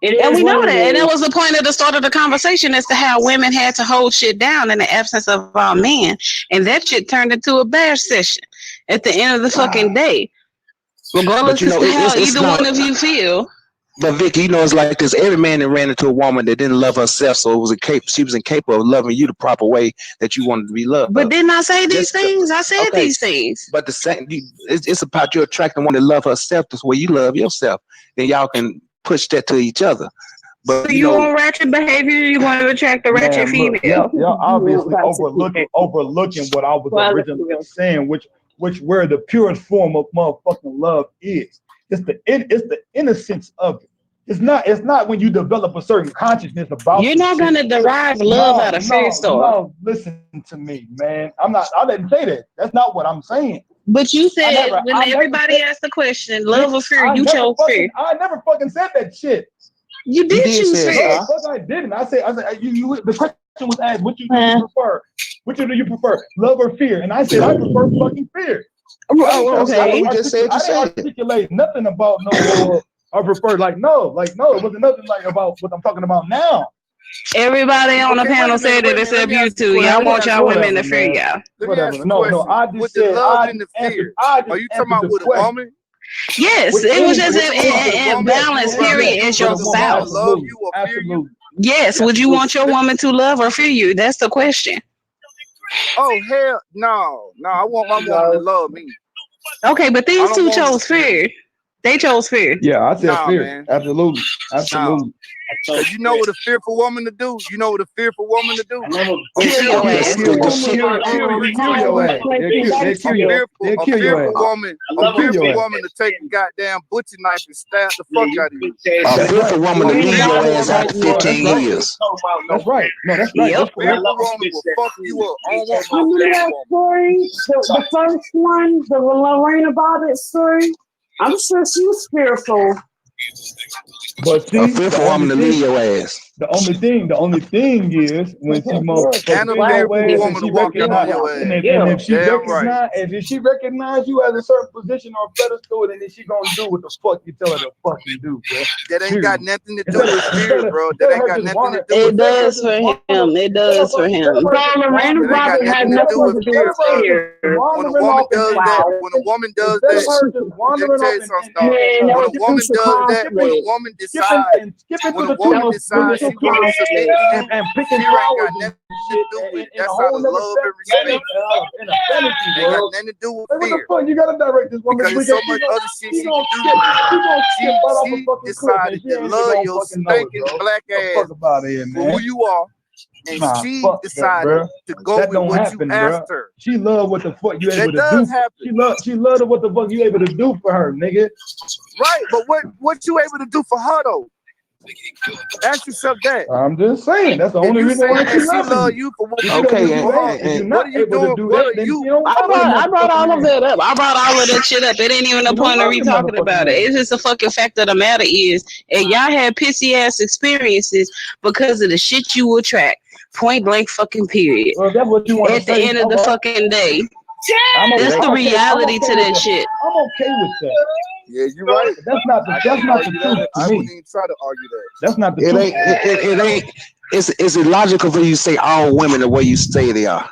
Speaker 10: It
Speaker 3: And
Speaker 10: is
Speaker 3: we know
Speaker 10: what it
Speaker 3: that. And that
Speaker 10: is.
Speaker 3: was the point of the start of the conversation as to how women had to hold shit down in the absence of our men. And that shit turned into a bash session at the end of the fucking day. Regardless as to how either one of you feel.
Speaker 7: But Vicky, it's like this. Every man that ran into a woman that didn't love herself, so she was incapable of loving you the proper way that you wanted to be loved.
Speaker 3: But didn't I say these things? I said these things.
Speaker 7: But it's about you attracting one that love herself the way you love yourself. Then y'all can push that to each other. But
Speaker 3: so you want ratchet behavior? You want to attract the ratchet female?
Speaker 4: Y'all obviously overlooking what I was originally saying, which where the purest form of motherfucking love is. It's the innocence of it. It's not when you develop a certain consciousness about.
Speaker 3: You're not gonna derive love out of fear, store.
Speaker 4: No, listen to me, man. I didn't say that. That's not what I'm saying.
Speaker 3: But you said when everybody asked the question, love or fear, you chose fear.
Speaker 4: I never fucking said that shit.
Speaker 3: You did choose fear.
Speaker 4: No, fuck, I didn't. I said you. The question was asked, what do you prefer? Which do you prefer, love or fear? And I said I prefer fucking fear.
Speaker 3: Oh, okay.
Speaker 1: You just said
Speaker 4: I didn't articulate nothing about no. I prefer no, it wasn't nothing like about what I'm talking about now.
Speaker 3: Everybody on the panel said it except you two. Y'all want y'all women to fear y'all.
Speaker 4: Whatever. No, I just said
Speaker 9: love and the fear. Are you talking about with a woman?
Speaker 3: Yes, it was just in balance. Period. As your spouse.
Speaker 9: Love you or fear you?
Speaker 3: Yes. Would you want your woman to love or fear you? That's the question.
Speaker 9: Oh hell no. I want my woman to love me.
Speaker 3: Okay, but these two chose fear. They chose fear.
Speaker 4: Yeah, I said fear.
Speaker 9: Man.
Speaker 4: Absolutely.
Speaker 9: So you know what a fearful woman to do? You know what a fearful woman to do?
Speaker 3: Kill your ass.
Speaker 4: Kill your ass.
Speaker 9: A fearful woman to take a goddamn butcher knife and stab the fuck out of you.
Speaker 7: A fearful woman to leave your ass out 15 years.
Speaker 4: That's right. No, that's right.
Speaker 3: Yep.
Speaker 9: A fearful woman will fuck you up. I don't want
Speaker 10: Remember
Speaker 9: no
Speaker 10: that story? The first one, the Lorena Bobbitt story? I'm sure she was fearful.
Speaker 4: But see,
Speaker 7: A fearful woman to leave your ass.
Speaker 4: The only thing is when she
Speaker 9: and a fearful woman to walk out on your ass.
Speaker 4: And if she recognize you as a certain position or pedestal, then she gonna do what the fuck you tell her to fucking do, bro.
Speaker 9: That ain't got nothing to do with fear, bro. That ain't got nothing to do with
Speaker 3: it. Does for him. It does for him.
Speaker 10: Lorena Bobbitt had nothing to do with fear.
Speaker 9: When a woman does that, when a woman does that, when a woman decides she wants to submit
Speaker 4: and picking
Speaker 9: fear ain't
Speaker 4: flowers
Speaker 9: got nothing to do with it. That's out of love and respect. Ain't got nothing to do with fear.
Speaker 4: You gotta direct this woman
Speaker 9: because so much other shit she can do. She decided to love your stinking black ass for who you are. And she decided to go with what you asked her.
Speaker 4: She love what the fuck you able to do.
Speaker 9: That does happen.
Speaker 4: She love what the fuck you able to do for her, nigga.
Speaker 9: Right, but what you able to do for her though? Ask yourself that.
Speaker 4: I'm just saying that's the only reason why she
Speaker 9: love you for what
Speaker 7: and
Speaker 9: what are you doing?
Speaker 3: I brought all of that up. I brought all of that shit up. It ain't even a point of re-talking about it. It's just a fucking fact of the matter is, and y'all had pissy ass experiences because of the shit you attract. Point blank fucking period.
Speaker 4: Well, that's what you want
Speaker 3: at the end of the fucking day. That's the reality to that shit.
Speaker 4: I'm okay with that.
Speaker 9: Yeah, you're right.
Speaker 4: That's not the truth.
Speaker 9: I wouldn't even try to argue that.
Speaker 4: That's not the truth.
Speaker 7: It ain't. It's illogical for you to say all women the way you say they are.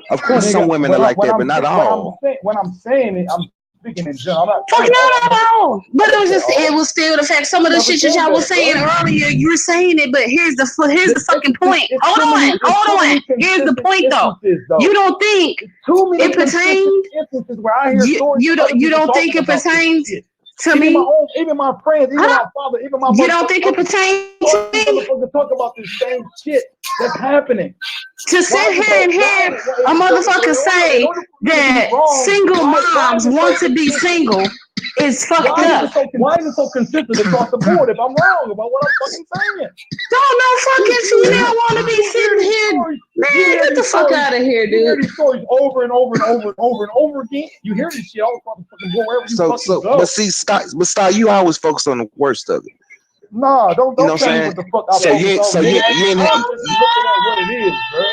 Speaker 7: Of course, some women are like that, but not all.
Speaker 4: When I'm saying it, I'm speaking in general.
Speaker 3: Fuck no. But it was still the fact. Some of the shit that y'all was saying earlier, you were saying it, but here's the fucking point. Hold on. Here's the point though. You don't think it pertains? You don't think it pertains to me?
Speaker 4: Even my friends, even my father, even my mother.
Speaker 3: You don't think it pertains to me?
Speaker 4: Talk about the same shit that's happening.
Speaker 3: To sit here and hear a motherfucker say that single moms want to be single is fucked up.
Speaker 4: Why is it so consistent across the board if I'm wrong about what I'm fucking saying?
Speaker 3: Don't no fucking female want to be sitting here. Man, get the fuck out of here, dude.
Speaker 4: You hear these stories over and over and over and over and over again. You hear this shit all the fucking go wherever you fucking go.
Speaker 7: But see, Scott, you always focus on the worst of it.
Speaker 4: No, don't tell me what the fuck I
Speaker 7: looking at
Speaker 4: what it is, bro.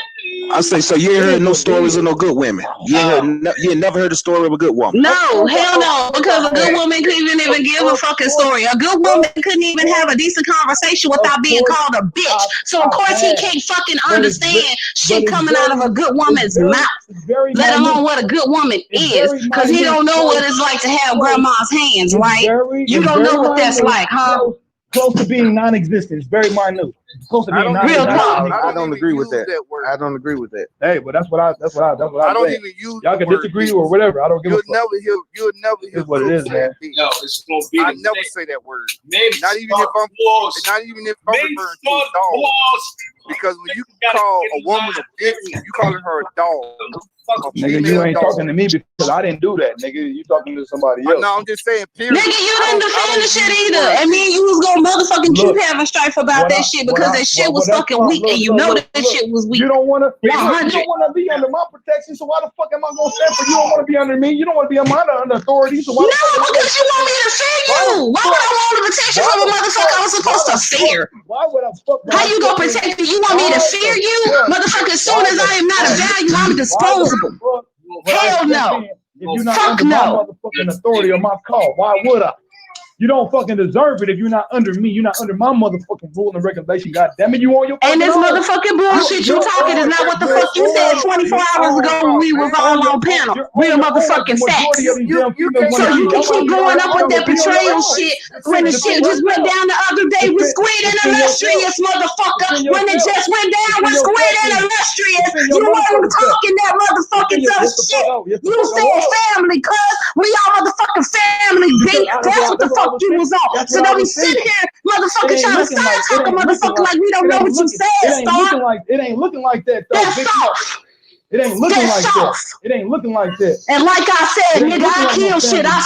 Speaker 7: I say, so you ain't heard no stories of no good women. You ain't never heard a story of a good woman.
Speaker 3: No, hell no, because a good woman couldn't even give a fucking story. A good woman couldn't even have a decent conversation without being called a bitch. So of course he can't fucking understand shit coming out of a good woman's mouth, let alone what a good woman is, because he don't know what it's like to have grandma's hands, right? You don't know what that's like, huh?
Speaker 4: Close to being non-existent. It's very minute. Close to being
Speaker 3: non-existent.
Speaker 7: I don't agree with that. I don't agree with that.
Speaker 4: Hey, but that's what I
Speaker 9: don't even use.
Speaker 4: Y'all can disagree or whatever. I don't give a fuck.
Speaker 9: You'll never hear
Speaker 4: what it is, man.
Speaker 2: No, it's gonna be.
Speaker 9: I never say that word. Not even if I'm referring to a dog. Because when you call a woman a bitch, you calling her a dog.
Speaker 4: Nigga, you ain't talking to me because I didn't do that, nigga. You talking to somebody else.
Speaker 9: No, I'm just saying, period.
Speaker 3: Nigga, you didn't defend the shit either. And me and you was gonna
Speaker 10: motherfucking keep having strife about that shit because that shit was fucking weak, and you know that shit was weak.
Speaker 4: You don't want to. You
Speaker 10: 100.
Speaker 4: don't want to be under my protection, so why the fuck am I gonna stand for you? Don't want to be under me. You don't want to be under authority. So why?
Speaker 10: No, because you want me to fear you. Why would I want the protection from a motherfucker I was supposed to fear?
Speaker 4: Why would I fuck?
Speaker 10: How you gonna protect me? You want me to fear you, motherfucker? As soon as I am not of value, I'm disposable. Hell no.
Speaker 4: If you're not under my motherfucking authority or my call, why would I? You don't fucking deserve it if you're not under me. You're not under my motherfucking rule and regulation. God damn it, you on your
Speaker 10: and this motherfucking bullshit you talking is not what the fuck you said 24 hours ago when we was all on panel. Real motherfucking facts. So you can keep going up with that betrayal shit when the shit just went down the other day with Squid and Illustrious, motherfucker. When it just went down with Squid and Illustrious, you weren't talking that motherfucking tough shit. You said family, cuz we all motherfucking family, B. That's what the fuck you was on. So don't be sitting here, motherfucker, trying to start talking, motherfucker, like we don't know what you said, Star.
Speaker 4: It ain't looking like that, though.
Speaker 10: That's soft.
Speaker 4: It ain't looking like that. It ain't looking like that.
Speaker 10: And like I said, nigga, I kill shit. I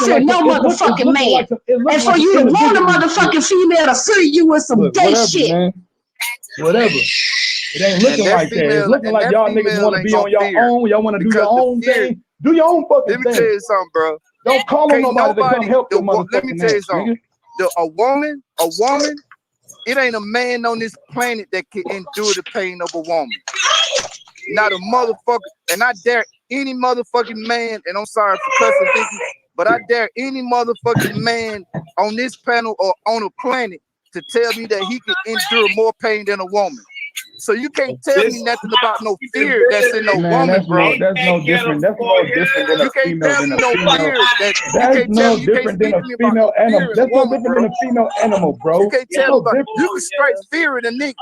Speaker 10: fear no motherfucking man. And for you to want a motherfucking female to fear you with some gay shit.
Speaker 4: Man. Whatever. It ain't looking like that. It's looking like y'all niggas want to be on your own. Y'all want to do your own thing. Do your own fucking thing.
Speaker 9: Let me tell you something, bro.
Speaker 4: Don't call on nobody to come help your motherfucking.
Speaker 9: Let me tell you something. A woman, it ain't a man on this planet that can endure the pain of a woman. Not a motherfucker. And I dare any motherfucking man, and I'm sorry for cussing, Vicky, but I dare any motherfucking man on this panel or on a planet to tell me that he can endure more pain than a woman. So you can't tell me nothing about no fear that's in no woman, bro.
Speaker 4: That's no different. That's no different than a female. Than a female. That's no different than a female animal. That's no different than a female animal, bro.
Speaker 9: You can't tell me. You can strike fear in a nigga.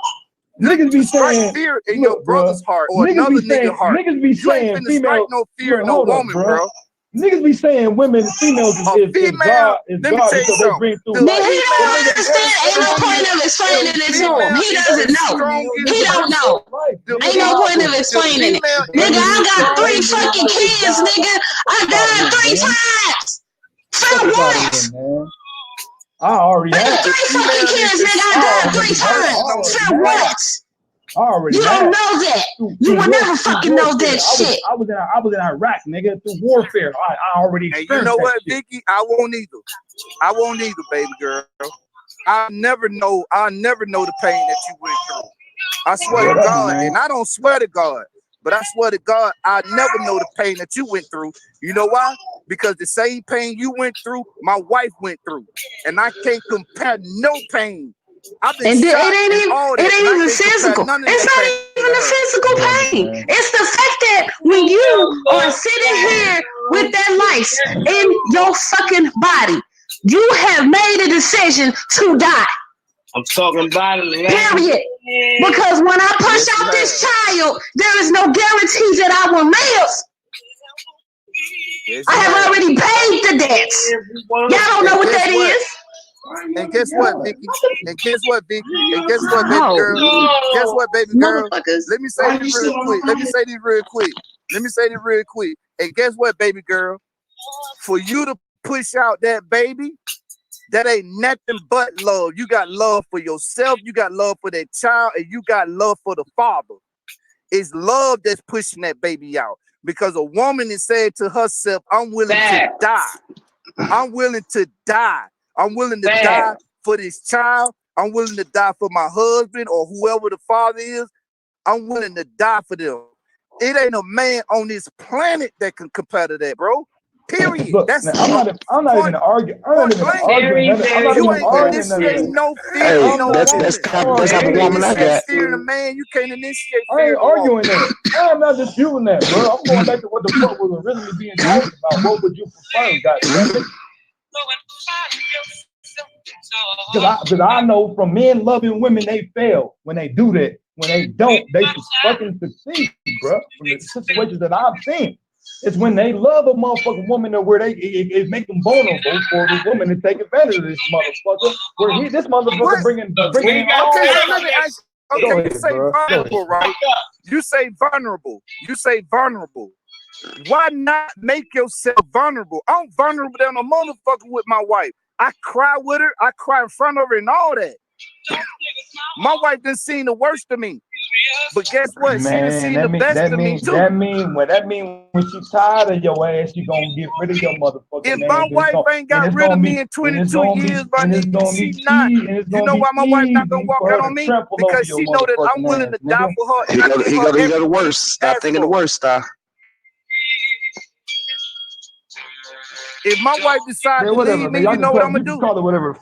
Speaker 4: Niggas be saying
Speaker 9: fear in your brother's heart or another nigga's heart.
Speaker 4: Niggas be saying
Speaker 9: female. No fear in no woman, bro.
Speaker 4: Niggas be saying women, females is God because they bring through life.
Speaker 10: He don't understand. Ain't no point of explaining it to him. He doesn't know. He don't know. Ain't no point of explaining it. Nigga, I got 3 fucking kids, nigga. I died 3 times. For what?
Speaker 4: I already had
Speaker 10: 3 fucking kids, nigga. I died 3 times. For what? You don't know that. You will never fucking know that shit.
Speaker 4: I was in Iraq, nigga, through warfare. I already experienced.
Speaker 9: And you know what, Vicky? I won't either, baby girl. I'll never know the pain that you went through. I swear to God, and I don't swear to God, but I swear to God, I never know the pain that you went through. You know why? Because the same pain you went through, my wife went through, and I can't compare no pain.
Speaker 10: And it ain't even physical. It's not even a physical pain. It's the fact that when you are sitting here with that life in your fucking body, you have made a decision to die.
Speaker 2: I'm talking about it.
Speaker 10: Period. Because when I push out this child, there is no guarantees that I will live. I have already paid the debts. Y'all don't know what that is.
Speaker 9: And guess what, Vicky? And guess what, Vicky? And guess what, baby girl? Guess what, baby girl? Let me say this real quick. And guess what, baby girl? For you to push out that baby, that ain't nothing but love. You got love for yourself, you got love for that child, and you got love for the father. It's love that's pushing that baby out. Because a woman is saying to herself, I'm willing to die. I'm willing to die. I'm willing to die for this child. I'm willing to die for my husband or whoever the father is. I'm willing to die for them. It ain't a man on this planet that can compare to that, bro. Period.
Speaker 4: Look,
Speaker 9: That's
Speaker 4: I'm not even arguing. I'm not even arguing.
Speaker 9: No fear, no
Speaker 7: that's how the woman I got.
Speaker 9: Fear in a man, you can't initiate.
Speaker 4: I ain't arguing that. I'm not disputing that, bro. I'm going back to what the fuck was originally being talked about. What would you prefer, goddamn? Because I know from men loving women, they fail when they do that. When they don't, they fucking succeed, bro. From the situations that I've seen, it's when they love a motherfucking woman to where it make them vulnerable for the woman to take advantage of this motherfucker. Where this motherfucker bringing
Speaker 9: Okay, you say vulnerable, right? You say vulnerable. Why not make yourself vulnerable? I'm vulnerable than a motherfucker with my wife. I cry with her. I cry in front of her and all that. My wife done seen the worst of me. But guess what? She done seen the best of me too.
Speaker 4: That mean when she tired of your ass, she gonna get rid of your motherfucking
Speaker 9: if
Speaker 4: man.
Speaker 9: my wife ain't got rid of me in 22 years, my nigga, she not. You know why my wife not gonna walk out on me? Because she know that I'm willing to die for her. And
Speaker 7: he go the worst. Stop thinking the worst, Star.
Speaker 9: If my wife decide to leave me, you know what I'm gonna do?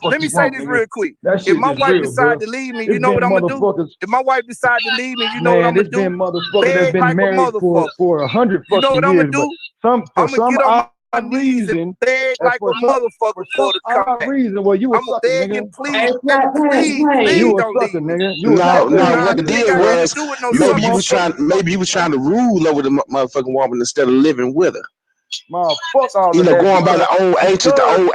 Speaker 9: Let me say this real quick. If my wife decide to leave me, you know what I'm gonna do? If my wife decide to leave me, you know what I'm gonna do?
Speaker 4: Beg like a motherfucker for 100 fucking years. You know what I'm gonna do? I'm gonna get on my knees and beg like a motherfucker for the comeback. Well, you I'm gonna beg and please, please don't leave me.
Speaker 7: No, what the deal was, maybe you was trying to rule over the motherfucking woman instead of living with her. You know, going by the old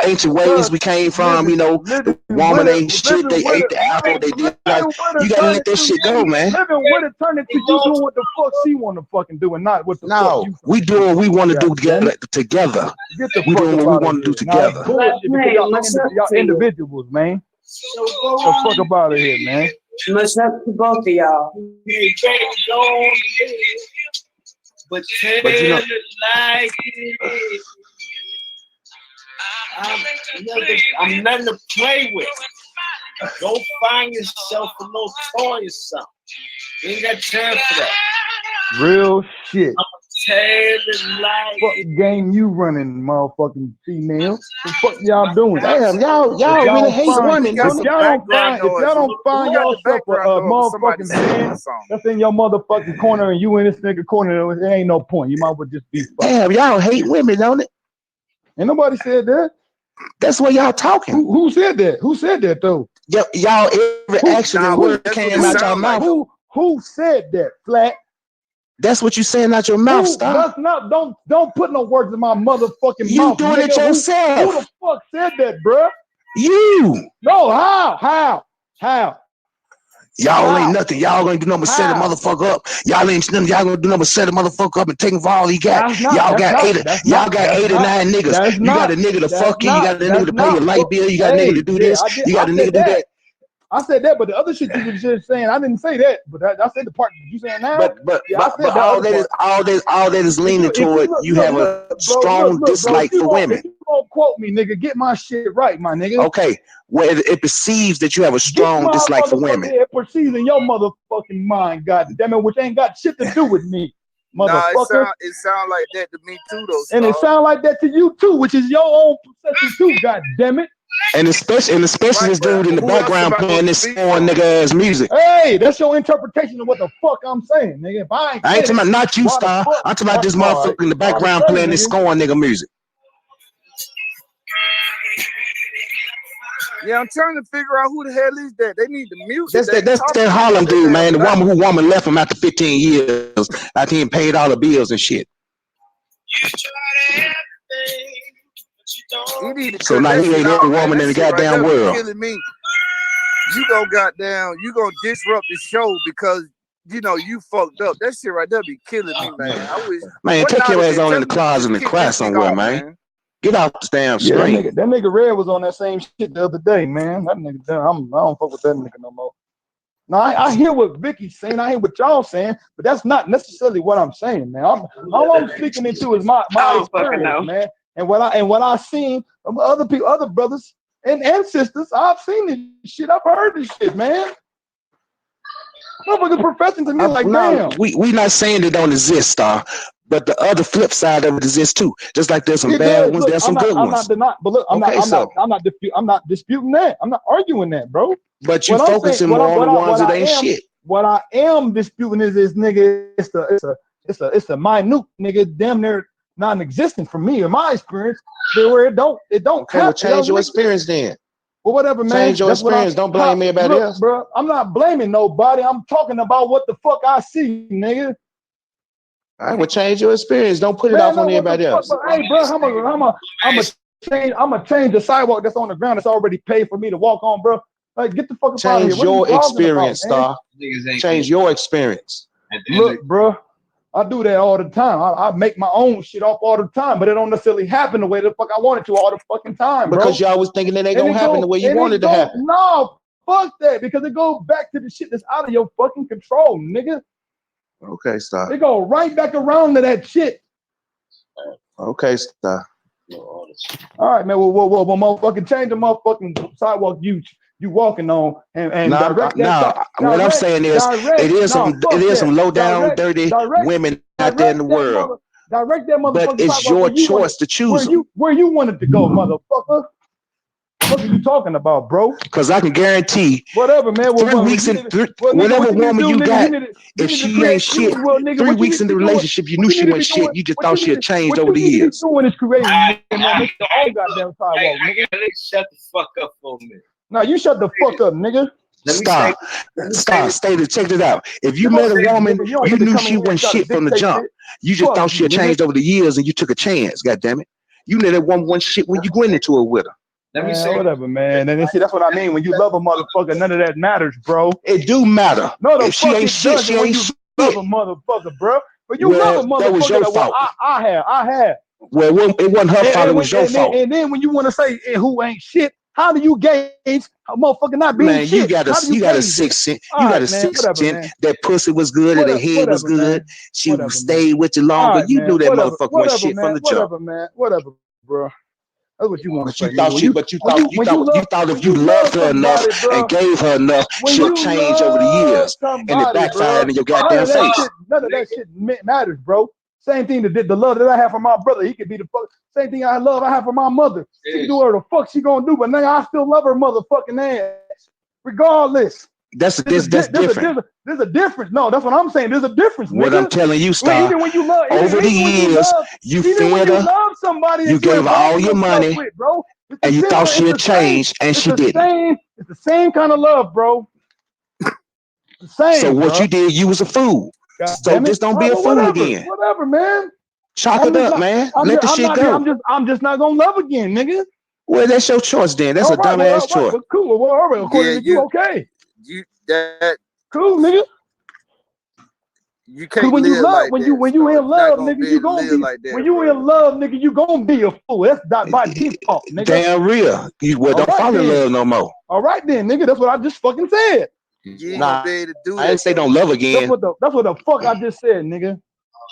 Speaker 7: ancient ways we came from. You know, the woman ain't shit. They ate the apple. They did. You gotta let that shit go, man.
Speaker 4: Living with it, turn it to you doing what the fuck she want to fucking do, and not what the fuck you.
Speaker 7: We doing what we want to do together. We doing what we want to do together.
Speaker 4: Y'all individuals, man. The fuck up out of here, man.
Speaker 10: Much up to both of y'all.
Speaker 2: But you know, like I'm nothing to play with. Go find yourself a little toy or something. You ain't got time for that.
Speaker 4: Real shit.
Speaker 2: I'm like
Speaker 4: what game you running, motherfucking female? What the fuck y'all doing?
Speaker 1: Damn, y'all really hate women.
Speaker 4: If y'all don't find yourself a motherfucking man that's in your motherfucking corner and you in this nigga corner, there ain't no point. You might as well just be fucking.
Speaker 1: Damn, y'all hate women, don't it?
Speaker 4: Ain't nobody said that.
Speaker 1: That's what y'all talking.
Speaker 4: Who said that? Who said that though?
Speaker 1: Y'all every action and word came out your mouth.
Speaker 4: Who said that? Flat.
Speaker 1: That's what you saying out your mouth, Star.
Speaker 4: Don't put no words in my motherfucking mouth.
Speaker 1: You doing it yourself.
Speaker 4: Who the fuck said that, bruh?
Speaker 1: You.
Speaker 4: No, how?
Speaker 7: Y'all ain't nothing. Y'all gonna do nothing but set a motherfucker up. Y'all ain't nothing. Y'all gonna do nothing but set a motherfucker up and take him for all he got. Y'all got 8 or 9 niggas. You got a nigga to fuck you. You got a nigga to pay your light bill. You got a nigga to do this. You got a nigga to do that.
Speaker 4: I said that, but the other shit you were just saying, I didn't say that. But I said the part you saying now.
Speaker 7: But all that is leaning toward you have a strong dislike for women.
Speaker 4: If you don't quote me, nigga, get my shit right, my nigga.
Speaker 7: Okay, well it perceives that you have a strong dislike for women.
Speaker 4: It perceives in your motherfucking mind, goddamn it, which ain't got shit to do with me, motherfucker.
Speaker 9: Nah, it sound like that to me too, though.
Speaker 4: And it sound like that to you too, which is your own perception too, goddamn it.
Speaker 7: And especially this dude in the background playing this foreign nigga ass music.
Speaker 4: Hey, that's your interpretation of what the fuck I'm saying, nigga. If I ain't
Speaker 7: talking about not you, Star. I'm talking about this motherfucker in the background playing this scorn nigga music.
Speaker 9: Yeah, I'm trying to figure out who the hell is that. They need the music.
Speaker 7: That's that Harlem dude, man. The woman left him after 15 years. After he paid all the bills and shit. So now he ain't every woman in the goddamn world.
Speaker 9: Killing me. You gonna disrupt the show because you know you fucked up. That shit right there be killing me, man.
Speaker 7: Man, take your ass on in the closet and cry somewhere, man. Get off the damn screen.
Speaker 4: That nigga Red was on that same shit the other day, man. That nigga, I don't fuck with that nigga no more. Now I hear what Vicky's saying, I hear what y'all saying, but that's not necessarily what I'm saying, man. All I'm speaking into is my experience, man. And what I seen from other people, other brothers and sisters, I've seen this shit. I've heard this shit, man. Motherfuckers professing to me like, damn.
Speaker 7: We not saying it don't exist, Star. But the other flip side of it exists too. Just like there's some bad ones, there's some good ones.
Speaker 4: I'm not disputing that. I'm not arguing that, bro.
Speaker 7: But you focusing more on the ones that ain't shit.
Speaker 4: What I am disputing is this nigga. It's a minute nigga, damn near non-existent for me in my experience. Where it don't
Speaker 1: change your experience then.
Speaker 4: Well, whatever, man.
Speaker 1: Change your experience. Don't blame everybody else,
Speaker 4: bro. I'm not blaming nobody. I'm talking about what the fuck I see, nigga.
Speaker 1: I would change your experience. Don't put it off on everybody else.
Speaker 4: Hey, bro, I'm gonna change the sidewalk that's on the ground that's already paid for me to walk on, bro. Like, get the fuck out of here.
Speaker 1: Change your experience, Star. Change your experience.
Speaker 4: Look, bro, I do that all the time. I make my own shit up all the time, but it don't necessarily happen the way the fuck I want it to all the fucking time, bro.
Speaker 1: Because you always thinking it ain't gonna happen the way you want it to happen.
Speaker 4: No, fuck that, because it goes back to the shit that's out of your fucking control, nigga.
Speaker 1: Okay, stop.
Speaker 4: It go right back around to that shit.
Speaker 1: Okay, stop.
Speaker 4: All right, man. Well, motherfucking change the motherfucking sidewalk you walking on and direct that.
Speaker 7: What I'm saying is, it is some low down, dirty women out there in the world.
Speaker 4: Direct that motherfucker.
Speaker 7: But it's your choice to choose
Speaker 4: where you wanted to go, motherfucker. What are you talking about, bro?
Speaker 7: Because I can guarantee,
Speaker 4: whatever, man.
Speaker 7: 3 weeks in whatever woman you got, if she ain't shit, 3 weeks in the relationship, you knew she wasn't shit. You just thought she had changed over the years.
Speaker 4: What you need to be doing is creating, man. Make your own goddamn sidewalk, nigga.
Speaker 2: Shut the fuck up for a minute.
Speaker 4: Now you shut the fuck up, nigga.
Speaker 7: Stop. Check it out. If you met a woman, you knew she wasn't shit from the jump. You just thought she had changed over the years, and you took a chance. God damn it! You knew that woman wasn't shit when you went into it with her.
Speaker 2: Let me say
Speaker 4: whatever, man. And see, that's what I mean. When you love a motherfucker, none of that matters, bro.
Speaker 7: It do matter.
Speaker 4: No, the
Speaker 7: if she ain't shit, she ain't shit.
Speaker 4: Love a motherfucker, bro. But you love a motherfucker.
Speaker 7: That was your fault.
Speaker 4: I have.
Speaker 7: Well, it wasn't her fault. It was your fault.
Speaker 4: And then when you want to say who ain't shit, how do you gauge a motherfucker not being
Speaker 7: man,
Speaker 4: shit?
Speaker 7: You got a sixth sense. You got a sixth sense. That pussy was good and the head was good. Man. She stayed with you longer.
Speaker 4: Right,
Speaker 7: you
Speaker 4: man.
Speaker 7: knew that motherfucker was shit from the jump.
Speaker 4: Whatever, man. Whatever, bro. That's what you want to say.
Speaker 7: You thought if you loved her enough and gave her enough, she'll change over the years. And it backfired in your goddamn face.
Speaker 4: None of that shit matters, bro. Same thing that the love that I have for my brother. He could be the fuck. Same thing I have for my mother. She can do whatever the fuck she gonna do, but now I still love her motherfucking ass, regardless.
Speaker 7: That's different.
Speaker 4: There's a difference. No, that's what I'm saying. There's a difference.
Speaker 7: What
Speaker 4: nigga.
Speaker 7: I'm telling you, Star.
Speaker 4: Even when you love,
Speaker 7: over the years, you fed her. You gave her all your money,
Speaker 4: bro.
Speaker 7: And you thought she'd change, and she didn't.
Speaker 4: It's the same kind of love, bro. The same.
Speaker 7: So what you did, you was a fool. So just don't be a fool again.
Speaker 4: Whatever, man.
Speaker 7: Chalk it up, man. Let the shit go.
Speaker 4: I'm just not gonna love again, nigga.
Speaker 7: Well, that's your choice, then. That's a dumbass choice.
Speaker 4: Well, cool. Well, all right. According to you, okay. Cool, nigga.
Speaker 9: You can't
Speaker 4: when
Speaker 9: live
Speaker 4: you love,
Speaker 9: like
Speaker 4: when
Speaker 9: that,
Speaker 4: you in love, nigga, you
Speaker 9: gonna
Speaker 4: be
Speaker 9: like that,
Speaker 4: when you in love, nigga, you gonna be a fool. That's not by default, nigga.
Speaker 7: Damn real. You don't fall in love no more.
Speaker 4: All right then, nigga. That's what I just fucking said.
Speaker 9: You ain't gonna be able to do that.
Speaker 7: I didn't say don't love again.
Speaker 4: That's what the fuck I just said, nigga.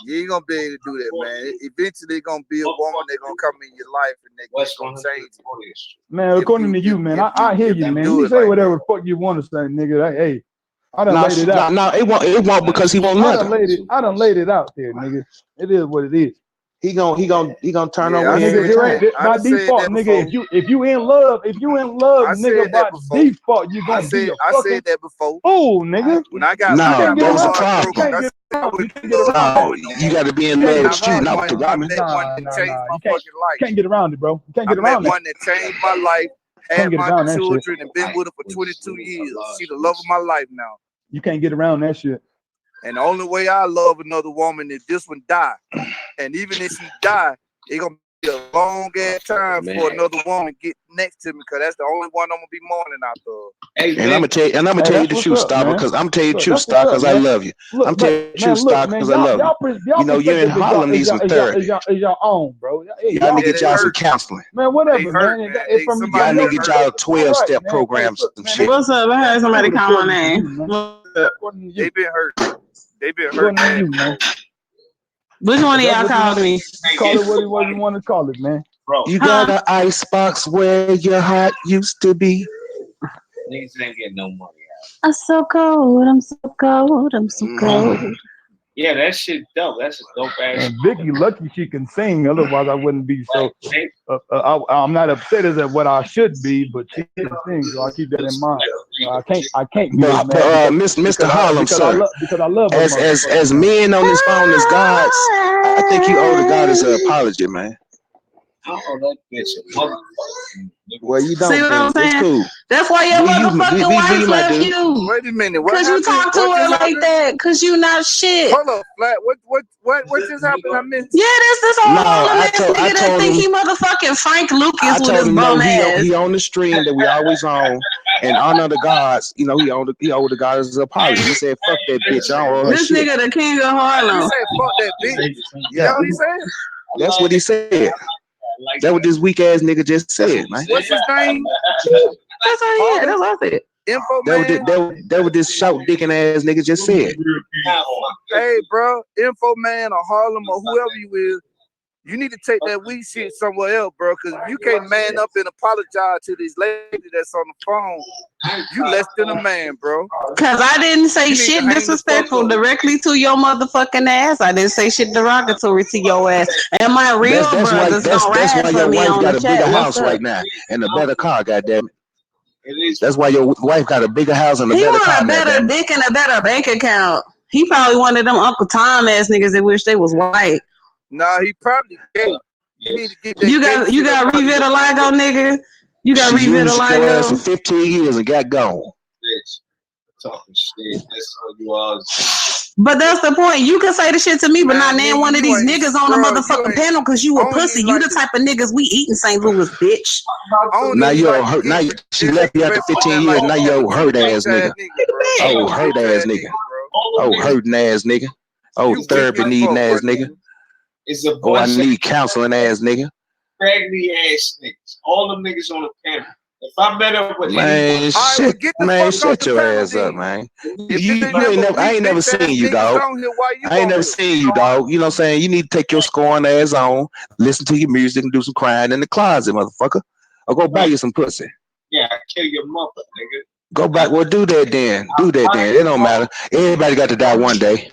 Speaker 9: You ain't gonna be able to do that, man. Eventually, gonna be a woman that's gonna come in your life and they're gonna change it.
Speaker 4: Man, according to you, man, I hear you, man. You say whatever the fuck you want to say, nigga. Hey, I done laid it out.
Speaker 7: No, it won't because he won't let her.
Speaker 4: I done laid it out there, nigga. It is what it is.
Speaker 7: He gonna turn over.
Speaker 4: Nigga, by default, nigga. If you in love, nigga, by default, you gonna be a fucking.
Speaker 9: I said that before.
Speaker 4: Oh, nigga.
Speaker 9: When I got
Speaker 7: that was a problem. No, you got to be in love with you, not with the woman.
Speaker 4: You can't get around it, bro. You can't get around it.
Speaker 9: One that changed my life, had my children, and been with her for 22 years. She's the love of my life now.
Speaker 4: You can't get around that shit.
Speaker 9: And the only way I love another woman is this one die. And even if she die, it's gonna be a long ass time for another woman to get next to me, because that's the only one I'm gonna be mourning after.
Speaker 7: And I'm gonna tell you the truth, Star, because I'm telling you the truth, Star, because I love you. I'm telling you the truth, Star, because I love you. You know, you're in Harlem, need some therapy.
Speaker 4: Is your own, bro.
Speaker 7: Y'all need to get y'all some counseling.
Speaker 4: Man, whatever, man.
Speaker 7: Y'all need to get y'all 12-step programs and shit.
Speaker 3: What's up? I had somebody call my name.
Speaker 9: They been hurt. They been hurt, man.
Speaker 3: Which one of y'all called me?
Speaker 4: Call it what you want to call it, man.
Speaker 2: Bro,
Speaker 7: you got an ice box where your heart used to be.
Speaker 2: Niggas ain't getting no money out.
Speaker 3: I'm so cold. I'm so cold. I'm so cold.
Speaker 2: Yeah, that shit dope. That's a dope ass.
Speaker 4: And Vicky lucky she can sing, otherwise I wouldn't be so. I'm not upset as at what I should be, but she can sing, so I keep that in mind. I can't.
Speaker 7: Mr. Harlem, sir.
Speaker 4: Because I love
Speaker 7: as men on this phone as gods, I think you owe the goddess an apology, man.
Speaker 2: I owe that bitch.
Speaker 7: Well, you don't.
Speaker 3: See what I'm saying?
Speaker 7: It's cool.
Speaker 3: That's why your motherfucking wife left you.
Speaker 9: Wait a minute.
Speaker 3: Because you talk to her like that. Because you not shit.
Speaker 9: Hold up, Flat. What just happened? I missed.
Speaker 3: Yeah, this whole ass nigga that think he motherfucking Frank Lucas with his bum ass.
Speaker 7: He on the stream that we always on, and honor the gods. You know, he owed the gods an apology. He said, "Fuck that bitch, I don't owe her
Speaker 3: This
Speaker 7: shit."
Speaker 3: nigga the king of
Speaker 9: He
Speaker 3: Harlem.
Speaker 9: said, "Fuck that bitch."
Speaker 7: Yeah,
Speaker 9: That's what he said.
Speaker 7: that's what he said. That what this weak ass nigga just said, man.
Speaker 9: What's his name?
Speaker 3: That's what he said. That's what I said.
Speaker 9: Info
Speaker 7: That
Speaker 9: man.
Speaker 7: what this shout dicking ass nigga just said.
Speaker 9: Hey, bro, Info man or Harlem or whoever you is, you need to take that weak shit somewhere else, bro. Because you can't man up and apologize to this lady that's on the phone. You less than a man, bro.
Speaker 3: Cause I didn't say
Speaker 9: You need to
Speaker 3: shit
Speaker 9: hang the fuck
Speaker 3: disrespectful
Speaker 9: up.
Speaker 3: directly to your motherfucking ass. I didn't say shit derogatory to your ass. And my real
Speaker 7: That's why
Speaker 3: brothers don't ride for
Speaker 7: your
Speaker 3: me
Speaker 7: wife
Speaker 3: on
Speaker 7: got
Speaker 3: the
Speaker 7: a bigger
Speaker 3: chat. What's
Speaker 7: house
Speaker 3: up?
Speaker 7: right now and a better car. Goddamn it. That's why your wife got a bigger house and a
Speaker 3: He
Speaker 7: better
Speaker 3: want
Speaker 7: car.
Speaker 3: a better
Speaker 7: Goddamn it.
Speaker 3: dick and a better bank account. He probably one of them Uncle Tom ass niggas that wish they was white.
Speaker 9: Nah, he probably gay. You need to get that
Speaker 3: You
Speaker 9: gay
Speaker 3: got
Speaker 9: shit up out of your
Speaker 3: revitiligo, nigga. You got
Speaker 7: She used your ass for
Speaker 3: revitiligo.
Speaker 7: 15 years and got gone.
Speaker 2: Talking shit. That's all you are.
Speaker 3: But that's the point. You can say the shit to me, but not
Speaker 9: Man,
Speaker 3: name
Speaker 9: nigga,
Speaker 3: one of
Speaker 9: you
Speaker 3: these
Speaker 9: ain't,
Speaker 3: niggas on the
Speaker 9: bro, you
Speaker 3: motherfucking
Speaker 9: ain't.
Speaker 3: panel because you
Speaker 9: I
Speaker 3: a
Speaker 9: don't
Speaker 3: pussy.
Speaker 9: even
Speaker 3: You
Speaker 9: like
Speaker 3: the
Speaker 9: to.
Speaker 3: type of niggas we eat in St. Louis, bitch.
Speaker 9: I don't
Speaker 7: Now
Speaker 9: even
Speaker 7: you're
Speaker 9: like to
Speaker 7: hurt.
Speaker 9: get
Speaker 7: Now she left you after
Speaker 9: disrespectful,
Speaker 7: 15
Speaker 9: man.
Speaker 7: years.
Speaker 9: Like
Speaker 7: Now
Speaker 9: you,
Speaker 7: you hurt
Speaker 9: bitch
Speaker 7: ass nigga.
Speaker 9: bro.
Speaker 7: Oh,
Speaker 9: You a
Speaker 7: hurt
Speaker 9: bitch
Speaker 7: ass nigga.
Speaker 9: bro.
Speaker 7: Oh, hurting ass nigga. Oh,
Speaker 9: You weak
Speaker 7: therapy
Speaker 9: as
Speaker 7: needing
Speaker 9: fuck,
Speaker 7: ass
Speaker 9: my
Speaker 7: nigga.
Speaker 9: nigga.
Speaker 2: It's a
Speaker 7: Oh, I
Speaker 2: bunch
Speaker 7: need counseling ass nigga.
Speaker 2: of raggedy ass niggas. All them niggas on the panel. If I met up with
Speaker 7: Man,
Speaker 2: anyone,
Speaker 9: All right, well, get the fuck off
Speaker 7: shut
Speaker 9: the
Speaker 7: your
Speaker 9: panel
Speaker 7: ass up,
Speaker 9: then.
Speaker 7: man.
Speaker 9: If
Speaker 7: You
Speaker 9: it ain't
Speaker 7: ain't
Speaker 9: never
Speaker 7: never, I
Speaker 9: weak
Speaker 7: ain't never
Speaker 9: bitch ass
Speaker 7: seen you,
Speaker 9: niggas
Speaker 7: dog.
Speaker 9: on here, why you
Speaker 7: I ain't
Speaker 9: on
Speaker 7: never
Speaker 9: here?
Speaker 7: seen you, dog. You know what I'm saying? You need to take your scoring ass on, listen to your music, and do some crying in the closet, motherfucker. Or go buy you some pussy.
Speaker 2: yeah, I kill your mother, nigga.
Speaker 7: Go back. Well, do that then. Do that then. It don't matter. Everybody got to die one day.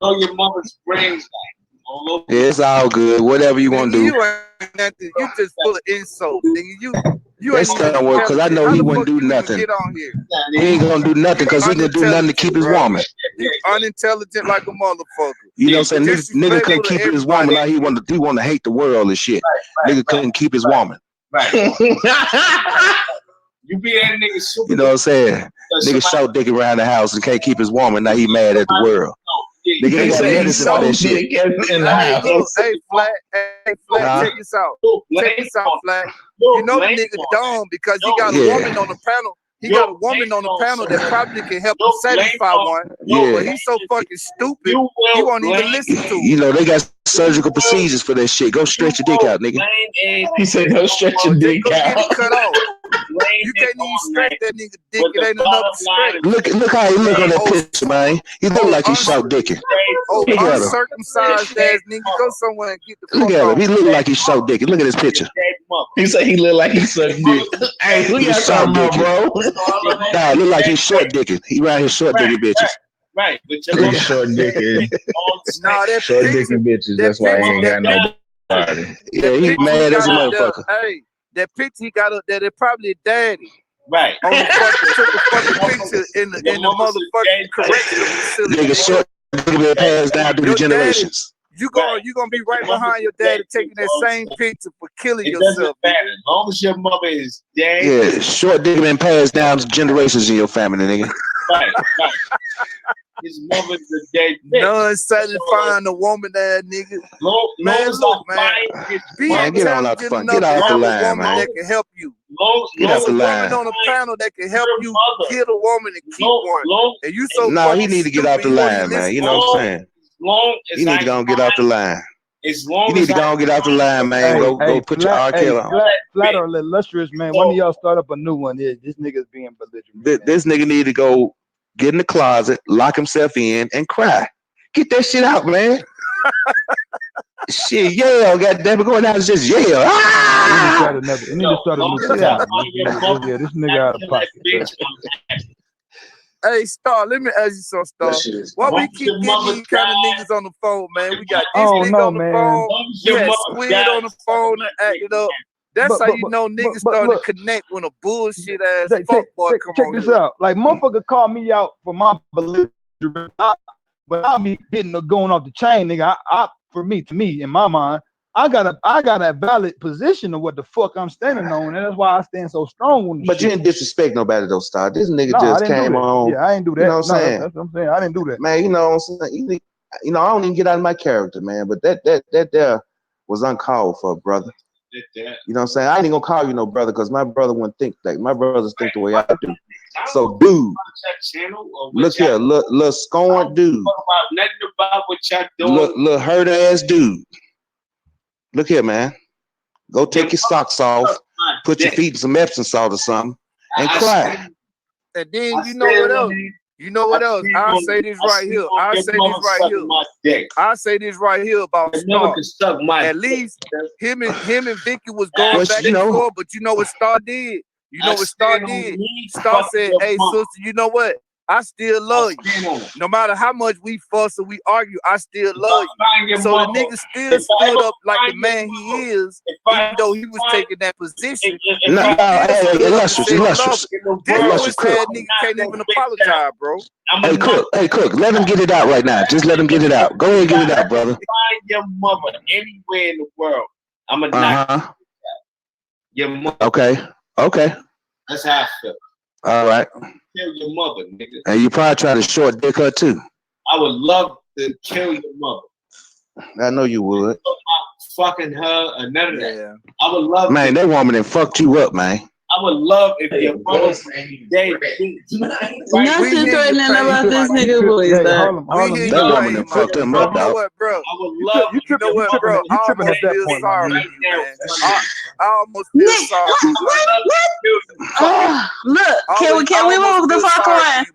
Speaker 2: Blow your mother's brains out. All over.
Speaker 7: Yeah, it's all good. Whatever you want
Speaker 9: Nigga,
Speaker 7: to do.
Speaker 9: you ain't nothing. You just full of insults, nigga. You
Speaker 7: That
Speaker 9: ain't even
Speaker 7: don't work because I
Speaker 9: intelligent.
Speaker 7: know
Speaker 9: How
Speaker 7: he
Speaker 9: the
Speaker 7: wouldn't
Speaker 9: fuck
Speaker 7: do
Speaker 9: you even
Speaker 7: nothing.
Speaker 9: get on here?
Speaker 7: He ain't gonna do nothing
Speaker 9: You
Speaker 7: because he can do nothing to keep his
Speaker 9: bro.
Speaker 7: woman.
Speaker 9: You unintelligent like a motherfucker.
Speaker 7: You know what I'm saying? Nigga couldn't
Speaker 9: Disrespectful to
Speaker 7: keep his
Speaker 9: everybody.
Speaker 7: woman. Now he want to hate the world and shit. Nigga couldn't keep his woman.
Speaker 2: Right. You be that nigga super.
Speaker 7: You know what I'm saying? Nigga shout dick around the house and can't keep his woman. Now he mad at the world. Nigga, they got medicine for that shit.
Speaker 9: Hey, look, hey, Flat, check this out. Check this out, Flat. You know the nigga dumb because he got a woman on the panel. He got a woman on the panel that probably can help him satisfy one. But he's so fucking stupid, he won't even listen to him.
Speaker 7: You know, they got surgical procedures for that shit. Go stretch your dick out, nigga.
Speaker 11: He said, "Go stretch your dick
Speaker 9: Go get it
Speaker 11: out."
Speaker 9: cut off. You can't even stretch that nigga dick. It ain't enough to stretch.
Speaker 7: Look how he look on that picture, man. He look like he shout dicking.
Speaker 9: Oh,
Speaker 7: Look at him.
Speaker 9: uncircumcised ass nigga, go somewhere and get the
Speaker 7: Look
Speaker 9: fuck
Speaker 7: at him.
Speaker 9: off.
Speaker 7: He look like he shout dicking. Look at his picture.
Speaker 11: He said he looked like he sucked dick. Hey, who
Speaker 7: He
Speaker 11: y'all
Speaker 7: shout
Speaker 11: talking about,
Speaker 7: dicking.
Speaker 11: bro?
Speaker 7: Nah, look like he's short dicking. He around here short dicking bitches.
Speaker 2: Right, but your
Speaker 11: Nigga short dicking.
Speaker 9: Nah, that
Speaker 11: Short
Speaker 9: picture,
Speaker 11: dicking bitches.
Speaker 9: that
Speaker 11: That's why he
Speaker 9: picture,
Speaker 11: ain't got nobody.
Speaker 7: Yeah, he
Speaker 9: picture
Speaker 7: mad as a
Speaker 9: got up there,
Speaker 7: motherfucker.
Speaker 9: hey, that picture he got up there, they probably a daddy.
Speaker 2: Right.
Speaker 9: On the fucking took a fucking picture in the motherfucking correctional facility.
Speaker 7: Nigga short dicking been passed down through the generations.
Speaker 9: You gonna be right behind your daddy taking that same picture for killing
Speaker 2: It doesn't
Speaker 9: yourself.
Speaker 2: matter. As long as your mother is dead.
Speaker 7: Yeah, short dick been passed down to generations in your family, nigga.
Speaker 2: Right. His mother's a dead bitch.
Speaker 9: None satisfying a woman that nigga. Man, look, man. Be
Speaker 7: Man, get on out the
Speaker 9: intelligent
Speaker 7: fuck.
Speaker 9: enough
Speaker 7: Get
Speaker 9: to
Speaker 7: off the
Speaker 9: have a
Speaker 7: line,
Speaker 9: woman
Speaker 7: man.
Speaker 9: that can help you.
Speaker 7: Get off the
Speaker 9: There's a
Speaker 7: line.
Speaker 9: woman on the panel that can help you get a woman and keep one. And you so
Speaker 7: No, he
Speaker 9: fucking
Speaker 7: need to get
Speaker 9: stupid,
Speaker 7: off the
Speaker 9: you won't even
Speaker 7: line, man.
Speaker 9: listen
Speaker 7: You
Speaker 9: to
Speaker 7: know
Speaker 9: him.
Speaker 7: what I'm saying? You need to go and get off the line. You need to go and get off the line, man. Go put your R. Kelly on.
Speaker 4: Flat or illustrious, man. One of y'all start up a new one. Yeah, this nigga's being belligerent.
Speaker 7: This nigga need to go get in the closet, lock himself in, and cry. Get that shit out, man. Shit, yell, goddamn it, going out and just yell. Ah!
Speaker 4: He need to start a new channel. Yeah, this nigga out of pocket.
Speaker 9: Hey, Star, let me ask you something, Star. Why we keep getting these kind of niggas on the phone, man? We got this nigga on the phone. You had Squid on the phone and acted up. That's how you know niggas starting to connect when a bullshit ass fuck boy come on.
Speaker 4: Check this out. Like, motherfucker call me out for my belligerent, but I'll be hitting or going off the chain, nigga. To me, in my mind, I got a valid position of what the fuck I'm standing on, and that's why I stand so strong on the
Speaker 7: But
Speaker 4: shit.
Speaker 7: you didn't disrespect nobody though, Star. This nigga
Speaker 4: No,
Speaker 7: just
Speaker 4: I didn't
Speaker 7: came
Speaker 4: do that.
Speaker 7: on.
Speaker 4: Yeah, I ain't do that.
Speaker 7: You know what I'm saying?
Speaker 4: That's what I'm saying. I didn't do that.
Speaker 7: Man, you know what I'm saying? You know, I don't even get out of my character, man. But that there was uncalled for, brother. You know what I'm saying? I ain't even gonna call you no brother because my brother wouldn't think like my brothers think the way I do. So, dude, look here, look scorned dude.
Speaker 2: Nothing about what y'all doing.
Speaker 7: Look hurt ass dude. Look here, man. Go take your socks off, put your feet in some Epsom salt or something, and cry.
Speaker 9: And then you know what else? You know what else? I'll say this right here. I'll say this right here. I'll say this right here about Star. At least him and Vicky was going back and forth, but you know what Star did? You know what Star did? Star said, "Hey, sister, you know what? I still love you. No matter how much we fuss or we argue, I still love you." So the nigga still stood up like the man he is, even though he was taking that position.
Speaker 7: Illustrious.
Speaker 9: This sad nigga can't even apologize, bro.
Speaker 7: Hey, Cook, let him get it out right now. Just let him get it out. Go ahead and get it out, brother.
Speaker 2: Find your mother anywhere in the world. I'm a knock your mother.
Speaker 7: Okay.
Speaker 2: That's how I feel.
Speaker 7: All right.
Speaker 2: Kill your mother, nigga.
Speaker 7: And you probably try to short dick her too.
Speaker 2: I would love to kill your mother.
Speaker 7: I know you would.
Speaker 2: Fucking her or none of that. I would love.
Speaker 7: Man, that woman done fucked you up, man.
Speaker 2: I would love if your mother dead.
Speaker 3: Nothing threatening about this nigga voice.
Speaker 7: That woman done fucked him up, dog.
Speaker 9: You know what, bro?
Speaker 2: I would love.
Speaker 9: You know what, bro? I almost feel sorry for you, man. I almost feel sorry for you.
Speaker 3: Look, can we move the fuck on?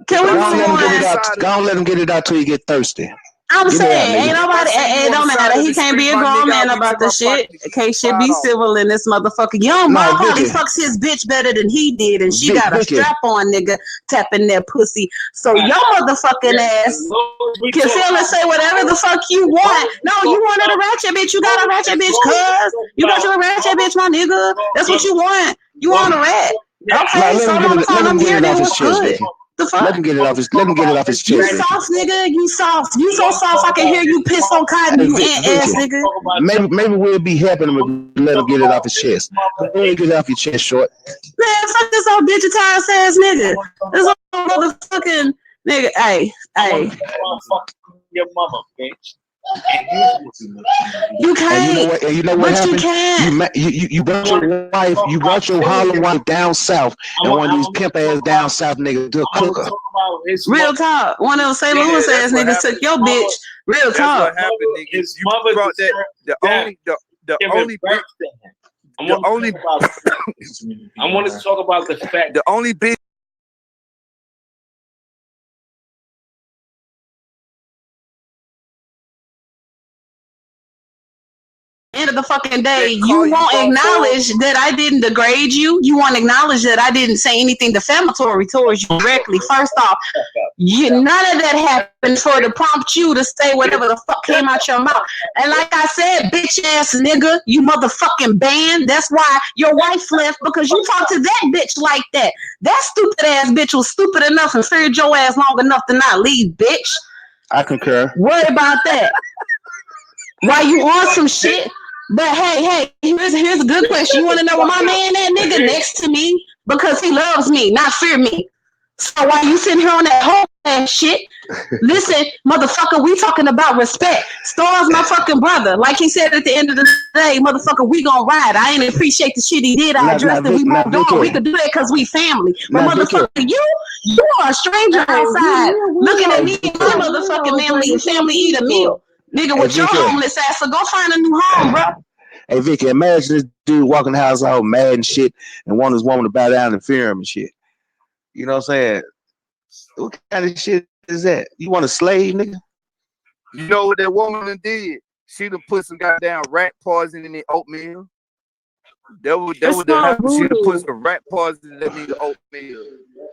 Speaker 3: Can we move on?
Speaker 7: Go on, let him get it out till you get thirsty.
Speaker 3: I'm saying, ain't nobody, it don't matter. He can't be a grown man about this shit. Can't shit be civil in this motherfucker. Young boy probably fucks his bitch better than he did, and she got a strap on nigga tapping that pussy. So your motherfucking ass can feel and say whatever the fuck you want. No, you wanted a ratchet bitch. You got a ratchet bitch, cuz. You got your ratchet bitch, my nigga. That's what you want. You want a rat. Okay, so I'm here, then what's good?
Speaker 7: Let him get it off his chest.
Speaker 3: You soft, nigga. You soft. You so soft I can hear you piss on cotton, you ass nigga.
Speaker 7: Maybe we'll be helping him if we let him get it off his chest. Go ahead, get it off your chest, short.
Speaker 3: Man, fuck this old digitized ass nigga. This old motherfucking nigga. Hey.
Speaker 2: Your mama, bitch.
Speaker 3: You can't.
Speaker 7: And you know what happened?
Speaker 3: You can't.
Speaker 7: You brought your wife, you brought your Harlem wife down south, and one of these pimp ass down south niggas to cook her.
Speaker 3: Real talk. One of those St. Louis ass niggas took your bitch. Real talk.
Speaker 9: That's what happened, nigga. You brought that. The only bitch.
Speaker 2: I want to talk about the fact.
Speaker 9: The only bitch.
Speaker 3: End of the fucking day, you won't acknowledge that I didn't degrade you. You won't acknowledge that I didn't say anything defamatory towards you directly. First off, none of that happened for to prompt you to say whatever the fuck came out your mouth. And like I said, bitch ass nigga, you motherfucking banned. That's why your wife left, because you talked to that bitch like that. That stupid ass bitch was stupid enough and feared your ass long enough to not leave, bitch.
Speaker 7: I concur.
Speaker 3: Worry about that. Why you on some shit? But hey, here's a good question. You want to know why my man, that nigga next to me? Because he loves me, not fear me. So why you sitting here on that whole ass shit? Listen, motherfucker, we talking about respect. Star's my fucking brother. Like he said at the end of the day, motherfucker, we gonna ride. I ain't appreciate the shit he did. I addressed it. We moved on. We could do that because we family. But motherfucker, you are a stranger outside looking at me and my motherfucking family eat a meal. Nigga, with your homeless ass, so go find a new home, bro.
Speaker 7: Hey, Vicky, imagine this dude walking the house all mad and shit and want his woman to bow down and fear him and shit. You know what I'm saying? What kind of shit is that? You want a slave, nigga?
Speaker 9: You know what that woman did? She done put some goddamn rat poison in the oatmeal. That would happen. She done put some rat poison in that nigga oatmeal.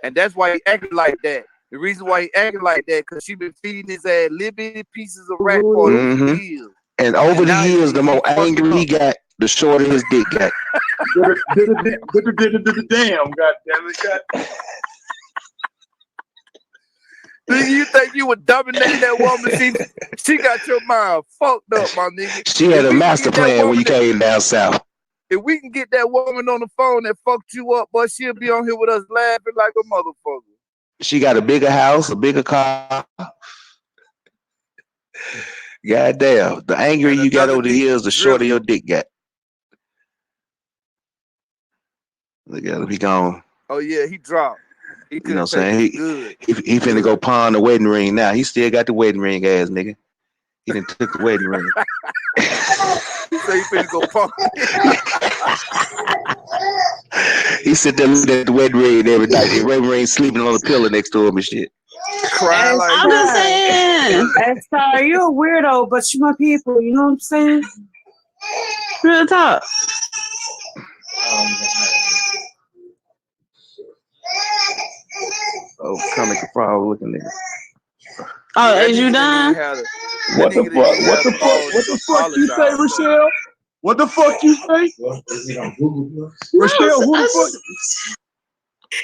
Speaker 9: And that's why he acted like that. The reason why he acted like that, because she been feeding his ass little bitty pieces of rat poison for years.
Speaker 7: And over the years, the more angry he got, the shorter his dick got.
Speaker 4: Damn, goddammit.
Speaker 9: Do you think you would dominate that woman? She got your mind fucked up, my nigga.
Speaker 7: She had a master plan when you came down south.
Speaker 9: If we can get that woman on the phone that fucked you up, boy, she'll be on here with us laughing like a motherfucker.
Speaker 7: She got a bigger house, a bigger car. Goddamn. The angrier you got over the years, the shorter your dick got. Look at him. He gone.
Speaker 9: Oh yeah, he dropped. He
Speaker 7: You know
Speaker 9: couldn't
Speaker 7: what I'm
Speaker 9: take
Speaker 7: saying?
Speaker 9: it. Good.
Speaker 7: He finna go pawn the wedding ring now. He still got the wedding ring, ass nigga. He done took the wedding ring.
Speaker 9: He said he finna go pump.
Speaker 7: He sit there looking at the wedding ring every night. The wedding ring sleeping on the pillow next to him and shit.
Speaker 9: Crying like
Speaker 3: I'm just
Speaker 9: hell.
Speaker 3: saying.
Speaker 12: Sorry, you're a weirdo, but you my people. You know what I'm saying?
Speaker 3: Real talk.
Speaker 7: Oh, comic frog looking nigga.
Speaker 3: Oh,
Speaker 9: That
Speaker 3: is you
Speaker 9: nigga didn't even
Speaker 3: done?
Speaker 9: have to.
Speaker 11: What the
Speaker 9: That nigga
Speaker 11: fuck?
Speaker 9: didn't even
Speaker 11: What
Speaker 9: have
Speaker 11: the
Speaker 9: the
Speaker 11: fuck?
Speaker 9: balls
Speaker 4: What
Speaker 9: to
Speaker 4: the fuck you say,
Speaker 9: apologize though.
Speaker 4: Rochelle? What the fuck you say?
Speaker 3: No,
Speaker 4: Rochelle, who
Speaker 3: I
Speaker 4: the fuck?
Speaker 3: just,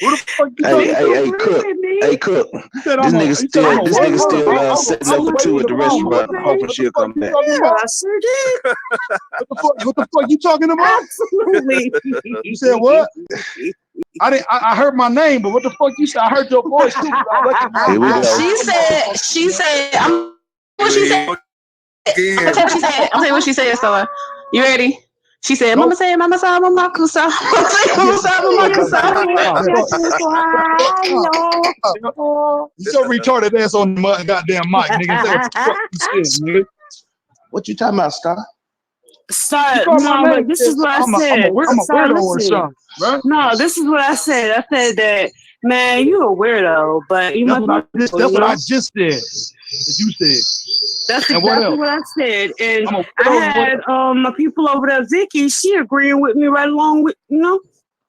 Speaker 4: Who the fuck you
Speaker 7: Hey,
Speaker 4: talking to?
Speaker 7: Cook. Hey, Cook.
Speaker 4: You said
Speaker 7: This
Speaker 4: I'm a.
Speaker 7: nigga
Speaker 4: You said I'm
Speaker 7: still,
Speaker 4: a
Speaker 7: this
Speaker 4: what?
Speaker 7: nigga
Speaker 4: Hold on,
Speaker 7: still
Speaker 4: hold on,
Speaker 7: setting
Speaker 4: hold
Speaker 7: up
Speaker 4: on.
Speaker 7: for
Speaker 4: Wait
Speaker 7: two
Speaker 4: for
Speaker 7: at
Speaker 4: the
Speaker 7: the
Speaker 4: wrong.
Speaker 7: restaurant. I'm hoping
Speaker 4: What the
Speaker 7: she'll
Speaker 4: fuck
Speaker 7: come
Speaker 4: you
Speaker 7: back.
Speaker 4: talking
Speaker 12: Yeah,
Speaker 4: about?
Speaker 12: I sure did.
Speaker 4: What the fuck you talking about?
Speaker 12: Absolutely.
Speaker 4: You said what? I didn't. I heard my name, but what the fuck you said? I heard your voice too. But I recognize
Speaker 7: Here we
Speaker 4: your
Speaker 7: go.
Speaker 3: she said, what she said. I'm gonna tell you what she said. I'm gonna tell you what she said, Stella. You ready? She said,
Speaker 4: Nope.
Speaker 3: Mama said, Mama saw, Mama kusa. Mama said, Mama saw, Mama kusa.
Speaker 4: Get your retarded ass on the goddamn mic, nigga. Say what the fuck you said, nigga.
Speaker 7: What you talking about, Star?
Speaker 4: You
Speaker 12: Start.
Speaker 4: called my
Speaker 12: No,
Speaker 4: name.
Speaker 12: but this is what I
Speaker 4: I'm a
Speaker 12: said. Start
Speaker 4: weirdo or
Speaker 12: listening.
Speaker 4: something, right?
Speaker 12: No, this is what I said. I said that, man, you a weirdo, but you
Speaker 4: That's
Speaker 12: my
Speaker 4: what I
Speaker 12: people,
Speaker 4: just.
Speaker 12: you
Speaker 4: That's what I
Speaker 12: know?
Speaker 4: just said. That you said.
Speaker 12: That's
Speaker 4: And what
Speaker 12: exactly
Speaker 4: else?
Speaker 12: what I said. And
Speaker 4: I'm a
Speaker 12: I
Speaker 4: weirdo. And what
Speaker 12: had
Speaker 4: else?
Speaker 12: my people over there, Vicky, she agreeing with me right along with, you know?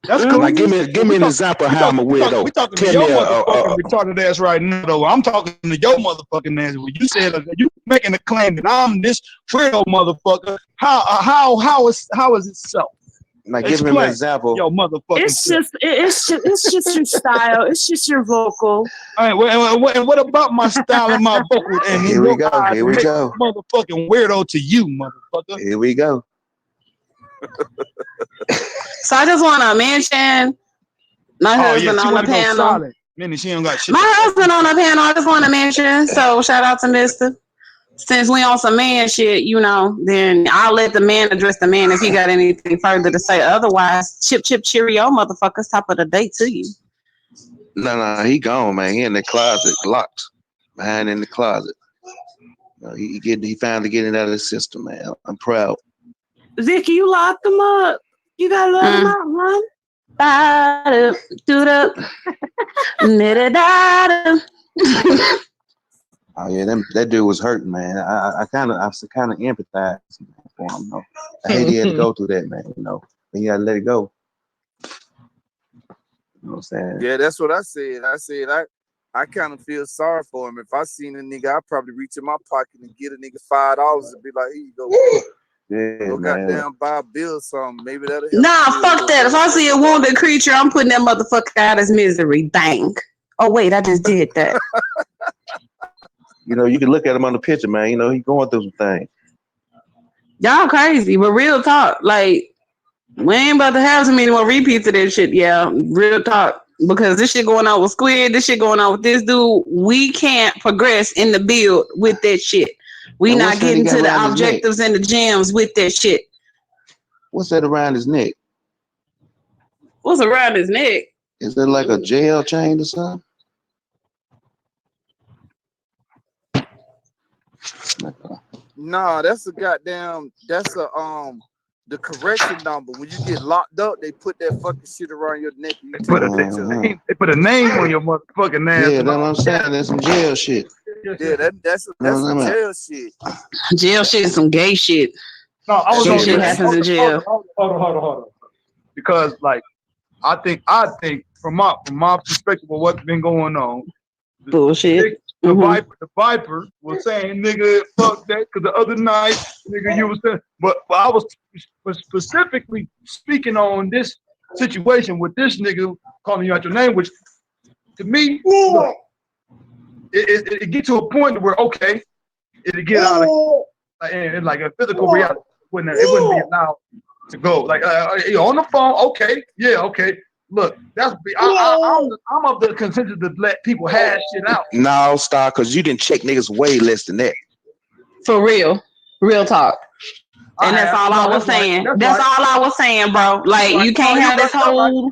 Speaker 4: That's cool.
Speaker 7: Like, give
Speaker 12: Mm-hmm.
Speaker 7: me an example of how I'm a weirdo.
Speaker 4: We talking to
Speaker 7: Tell
Speaker 4: your
Speaker 7: me
Speaker 4: motherfucking retarded ass right now, though. I'm talking to your motherfucking ass. When you said you making a claim that I'm this weirdo motherfucker, how is it so?
Speaker 7: like give him an
Speaker 4: Explain,
Speaker 7: example.
Speaker 4: yo motherfucking
Speaker 12: It's
Speaker 4: self.
Speaker 12: it's just your style. It's just your vocal.
Speaker 4: All right, and what about my style and my vocal and in
Speaker 7: Here we
Speaker 4: your
Speaker 7: go.
Speaker 4: eyes
Speaker 7: Here we
Speaker 4: make
Speaker 7: go.
Speaker 4: motherfucking weirdo to you, motherfucker?
Speaker 7: Here we go.
Speaker 3: So I just want to mention my husband
Speaker 4: She
Speaker 3: on the
Speaker 4: want to go
Speaker 3: panel.
Speaker 4: silent. Meaning she don't got shit.
Speaker 3: My husband on the panel, I just want to mention. So shout out to Mister. Since we on some man shit, you know, then I'll let the man address the man if he got anything further to say. Otherwise, chip cheerio, motherfuckers. Top of the day to you.
Speaker 7: No, he gone, man. He in the closet, locked behind in the closet. He finally getting out of the system, man. I'm proud.
Speaker 12: Vicky, you locked them up. You gotta let them out, man.
Speaker 7: Oh yeah, that dude was hurting, man. I kind of empathize for him. You know? I hate he had to go through that, man. You know, but you gotta let it go. You know what I'm saying?
Speaker 9: Yeah, that's what I said. I kind of feel sorry for him. If I seen a nigga, I'd probably reach in my pocket and get a nigga $5 and be like, here you go.
Speaker 7: Yeah,
Speaker 9: Go
Speaker 7: man.
Speaker 9: goddamn buy a bill or something. Maybe that'll help.
Speaker 3: Nah, fuck that. If I see a wounded creature, I'm putting that motherfucker out of misery. Bang. Oh wait, I just did that.
Speaker 7: You know, you can look at him on the picture, man. You know, he's going through some things.
Speaker 3: Y'all crazy, but real talk. Like, we ain't about to have so many more repeats of this shit. Yeah, real talk. Because this shit going on with Squid, this shit going on with this dude. We can't progress in the build with that shit. We
Speaker 7: And
Speaker 3: not getting to the objectives and the gems with that shit.
Speaker 7: What's that around his neck?
Speaker 3: What's around his neck?
Speaker 7: Is it like a jail chain or something?
Speaker 9: Nah, that's a the correction number. When you get locked up, they put that fucking shit around your neck and you take a picture.
Speaker 4: They put a name on your motherfucking ass.
Speaker 7: Yeah, that's what I'm saying. That's some jail shit.
Speaker 9: Yeah, that's some jail shit.
Speaker 3: Jail shit is some gay shit.
Speaker 4: No, I was
Speaker 3: Some
Speaker 4: on
Speaker 3: shit happens in jail.
Speaker 4: Hold on. Because like I think from my perspective of what's been going on,
Speaker 3: bullshit.
Speaker 4: The Viper was saying, nigga, fuck that, because the other night, nigga, you was saying, but I was specifically speaking on this situation with this nigga calling you out your name, which to me, look, it get to a point where, okay, it'll get out of, and like a physical reality, it wouldn't be allowed to go. Like, on the phone, okay, yeah, okay. Look, I'm of the consensus to let people hash shit out.
Speaker 7: No, Star, because you didn't check niggas way less than that.
Speaker 3: For real. Real talk. And that's all I was saying. That's all I was saying, bro. Like, you can't have this whole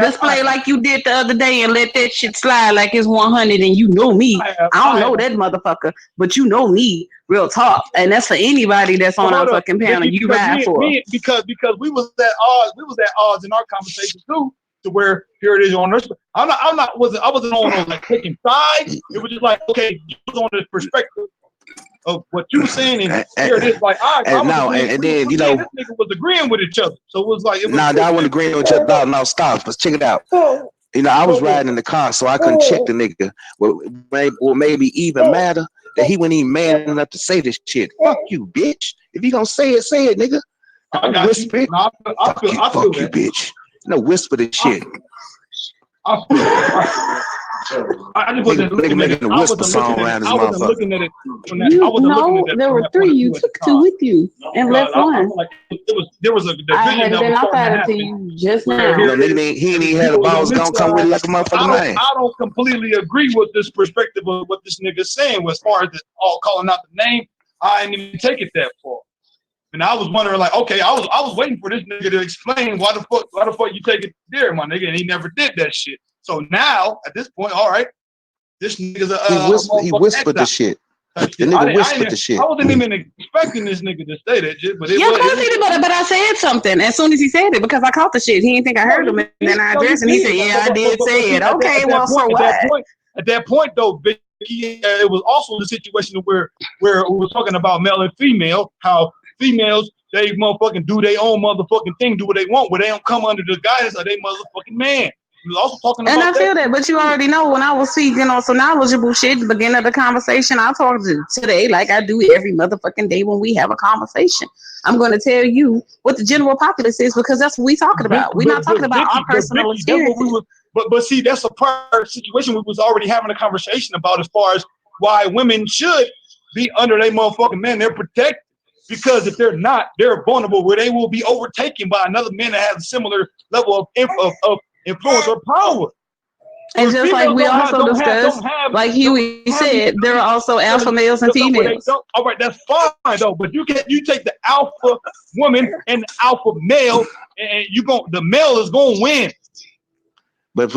Speaker 3: display like you did the other day and let that shit slide like it's 100 and you know me. I don't know that motherfucker, but you know me, real talk. And that's for anybody that's on our fucking panel. You ride for.
Speaker 4: Because we was at odds. We was at odds in our conversation too. To where here it is on this. I wasn't on like taking sides. It was just like, okay, you was on the perspective of what you were saying, and here it is. Like, all right,
Speaker 7: and then you know,
Speaker 4: this nigga was agreeing with each other. So it was like,
Speaker 7: I wasn't agreeing with each other. No, stop. But check it out. You know, I was riding in the car, so I couldn't check the nigga. What maybe even matter that he wasn't even man enough to say this shit. Fuck you, bitch. If you gonna say it, nigga. Don't whisper it.
Speaker 4: No, I feel
Speaker 7: fuck you, bitch. No, whisper the shit.
Speaker 4: I just wasn't looking at it. I wasn't looking at it.
Speaker 3: There were three. You took two with you and left one.
Speaker 4: There was a division.
Speaker 3: I hadn't been outside to you just now.
Speaker 7: He ain't even had the balls gonna come with like a motherfucking man.
Speaker 4: I don't completely agree with this perspective of what this nigga's saying. As far as all calling out the name, I didn't even take it that far. And I was wondering, like, okay, I was waiting for this nigga to explain why the fuck you take it there, my nigga, and he never did that shit. So now, at this point, all right, this nigga's
Speaker 7: he whispered the shit. The nigga whispered the shit.
Speaker 4: I wasn't even expecting this nigga to say that shit, but
Speaker 3: but I said something as soon as he said it because I caught the shit. He didn't think I heard him, and then I addressed and he said, "Yeah, I did say it." Okay, well, so what?
Speaker 4: At that point, though, Vicky, it was also the situation where we were talking about male and female, how females, they motherfucking do their own motherfucking thing, do what they want, where they don't come under the guidance of their motherfucking man. We was also talking about
Speaker 3: and I feel that, but you already know when I was speaking on some knowledgeable shit at the beginning of the conversation, I talked to today like I do every motherfucking day when we have a conversation. I'm going to tell you what the general populace is because that's what we talking about. We're not talking about our personal experiences.
Speaker 4: But see, that's a prior situation we was already having a conversation about as far as why women should be under their motherfucking man. They're protected. Because if they're not, they're vulnerable where they will be overtaken by another man that has a similar level of influence or power.
Speaker 3: And just like we also discussed, like Huey said, there are also alpha males and females.
Speaker 4: All right, that's fine though, but you take the alpha woman and the alpha male, and the male is gonna win.
Speaker 7: But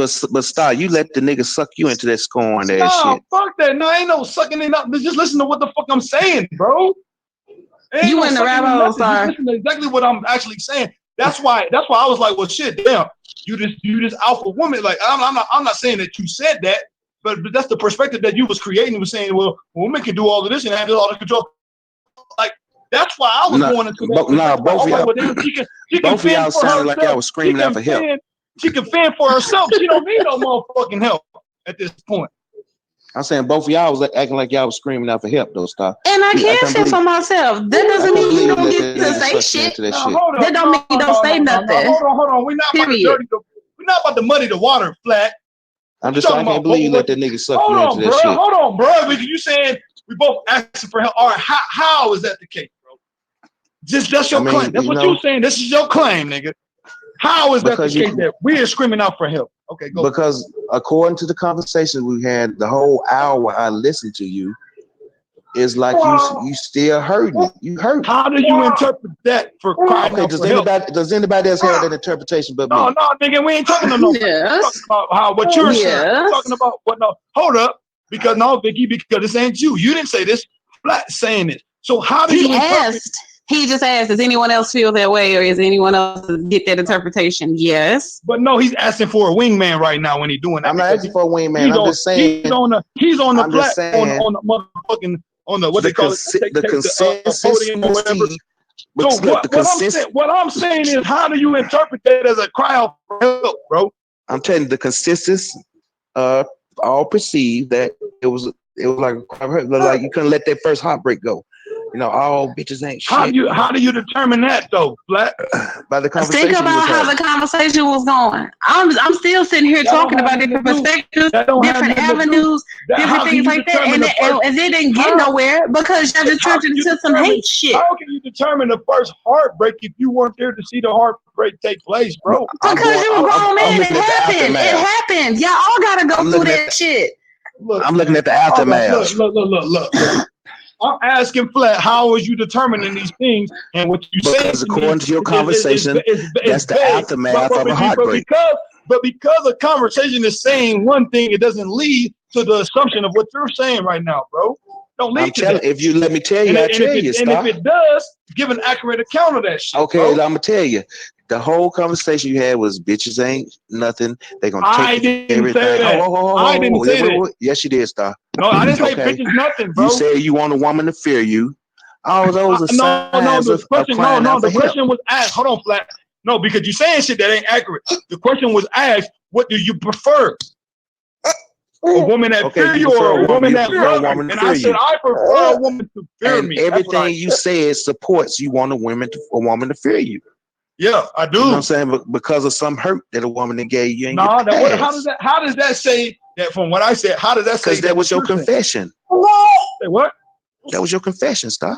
Speaker 7: Star, you let the nigga suck you into that scorn shit.
Speaker 4: Fuck that. No, ain't no sucking it up. Just listen to what the fuck I'm saying, bro.
Speaker 3: You in the rabbit hole, sorry.
Speaker 4: Listen to exactly what I'm actually saying. That's why I was like, well, shit, damn, you this alpha woman. Like, I'm not saying that you said that, but that's the perspective that you was creating. Was saying, well, women can do all of this and have all the control. Like, that's why I was going into that.
Speaker 7: Both of y'all sounded like y'all was screaming out for help.
Speaker 4: She can fend for herself. She don't need no motherfucking help at this point.
Speaker 7: I'm saying both of y'all was acting like y'all was screaming out for help, though, Star.
Speaker 3: And I can't fend for myself. That doesn't mean you don't get to say shit. That don't mean you don't say nothing.
Speaker 4: Hold on. We're not about to muddy the water, Flat.
Speaker 7: I can't believe you let that nigga suck you into that shit.
Speaker 4: Hold on, bro. Because you saying we both asking for help. All right, how is that the case, bro? That's your claim. That's what you're saying. This is your claim, nigga. How is that the case that we are screaming out for help? Okay, go.
Speaker 7: Because according to the conversation we had, the whole hour I listened to you, is like you still hurting. You hurt.
Speaker 4: How do you interpret that for crying out for help?
Speaker 7: Does anybody else have that interpretation but me?
Speaker 4: No, nigga, we ain't talking to nobody. We're talking about how what you're saying. We're talking about what? No, hold up, because Vicky, because this ain't you. You didn't say this. Flat saying it. So how do you interpret?
Speaker 3: He just asked, does anyone else feel that way or is anyone else get that interpretation? Yes.
Speaker 4: But no, he's asking for a wingman right now when he's doing that.
Speaker 7: I'm not asking for a wingman. I'm just saying.
Speaker 4: He's on the platform on the motherfucking, on the, what they call it?
Speaker 7: The consensus.
Speaker 4: What I'm saying is, how do you interpret that as a cry out for help, bro?
Speaker 7: I'm telling you, the consensus all perceived that it was like a cry for help. Like you couldn't let that first heartbreak go. You know, all bitches ain't shit.
Speaker 4: How do you determine that though, Black?
Speaker 7: By the conversation.
Speaker 3: Think about how the conversation was going. I'm still sitting here talking about different perspectives, different avenues, different things like that, and it didn't get nowhere because y'all just turned into some hate shit.
Speaker 4: How can you determine the first heartbreak if you weren't there to see the heartbreak take place, bro?
Speaker 3: Because you were grown man. It happened. It happened. Y'all all gotta go through that shit.
Speaker 7: I'm looking at the aftermath.
Speaker 4: Look. I'm asking Flat, how is you determining these things? And what you say?
Speaker 7: Because according to your conversation, that's the aftermath of a heartbreak.
Speaker 4: But because a conversation is saying one thing, it doesn't lead to the assumption of what you're saying right now, bro. Don't lead to that.
Speaker 7: If you let me tell you, I tell you,
Speaker 4: and if it does, give an accurate account of that shit.
Speaker 7: Okay,
Speaker 4: bro.
Speaker 7: I'm gonna tell you. The whole conversation you had was bitches ain't nothing. They gonna take everything.
Speaker 4: I didn't say that.
Speaker 7: Yes, you did, Star.
Speaker 4: No, I didn't say bitches nothing, bro.
Speaker 7: You said you want a woman to fear you. All those are signs of crying out for help.
Speaker 4: The question was asked. Hold on, Flat. No, because you're saying shit that ain't accurate. The question was asked, what do you prefer? A woman that fear you or a woman that love you? And I said, I prefer a woman to fear me.
Speaker 7: Everything you said supports you want a woman to fear you.
Speaker 4: Yeah, I do.
Speaker 7: You know what I'm saying? But because of some hurt that a woman that gave you.
Speaker 4: How does that say that from what I said? How does that say
Speaker 7: that was your confession?
Speaker 4: Say what?
Speaker 7: That was your confession, Star.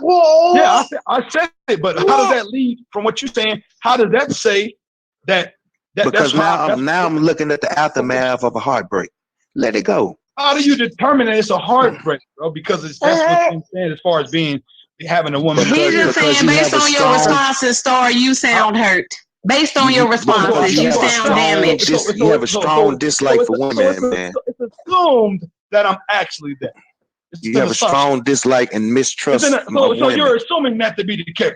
Speaker 4: Yeah, I said it, but how does that lead from what you're saying? How does that say that?
Speaker 7: Because now I'm looking at the aftermath of a heartbreak. Let it go.
Speaker 4: How do you determine that it's a heartbreak, bro? Because that's what I'm saying as far as having a woman.
Speaker 10: He's just saying based on your responses, Star, you sound hurt. Based on your responses, you sound damaged.
Speaker 7: You have a strong dislike for women, man.
Speaker 4: It's assumed that I'm actually that.
Speaker 7: You have a strong dislike and mistrust of women.
Speaker 4: So you're assuming that to be the case.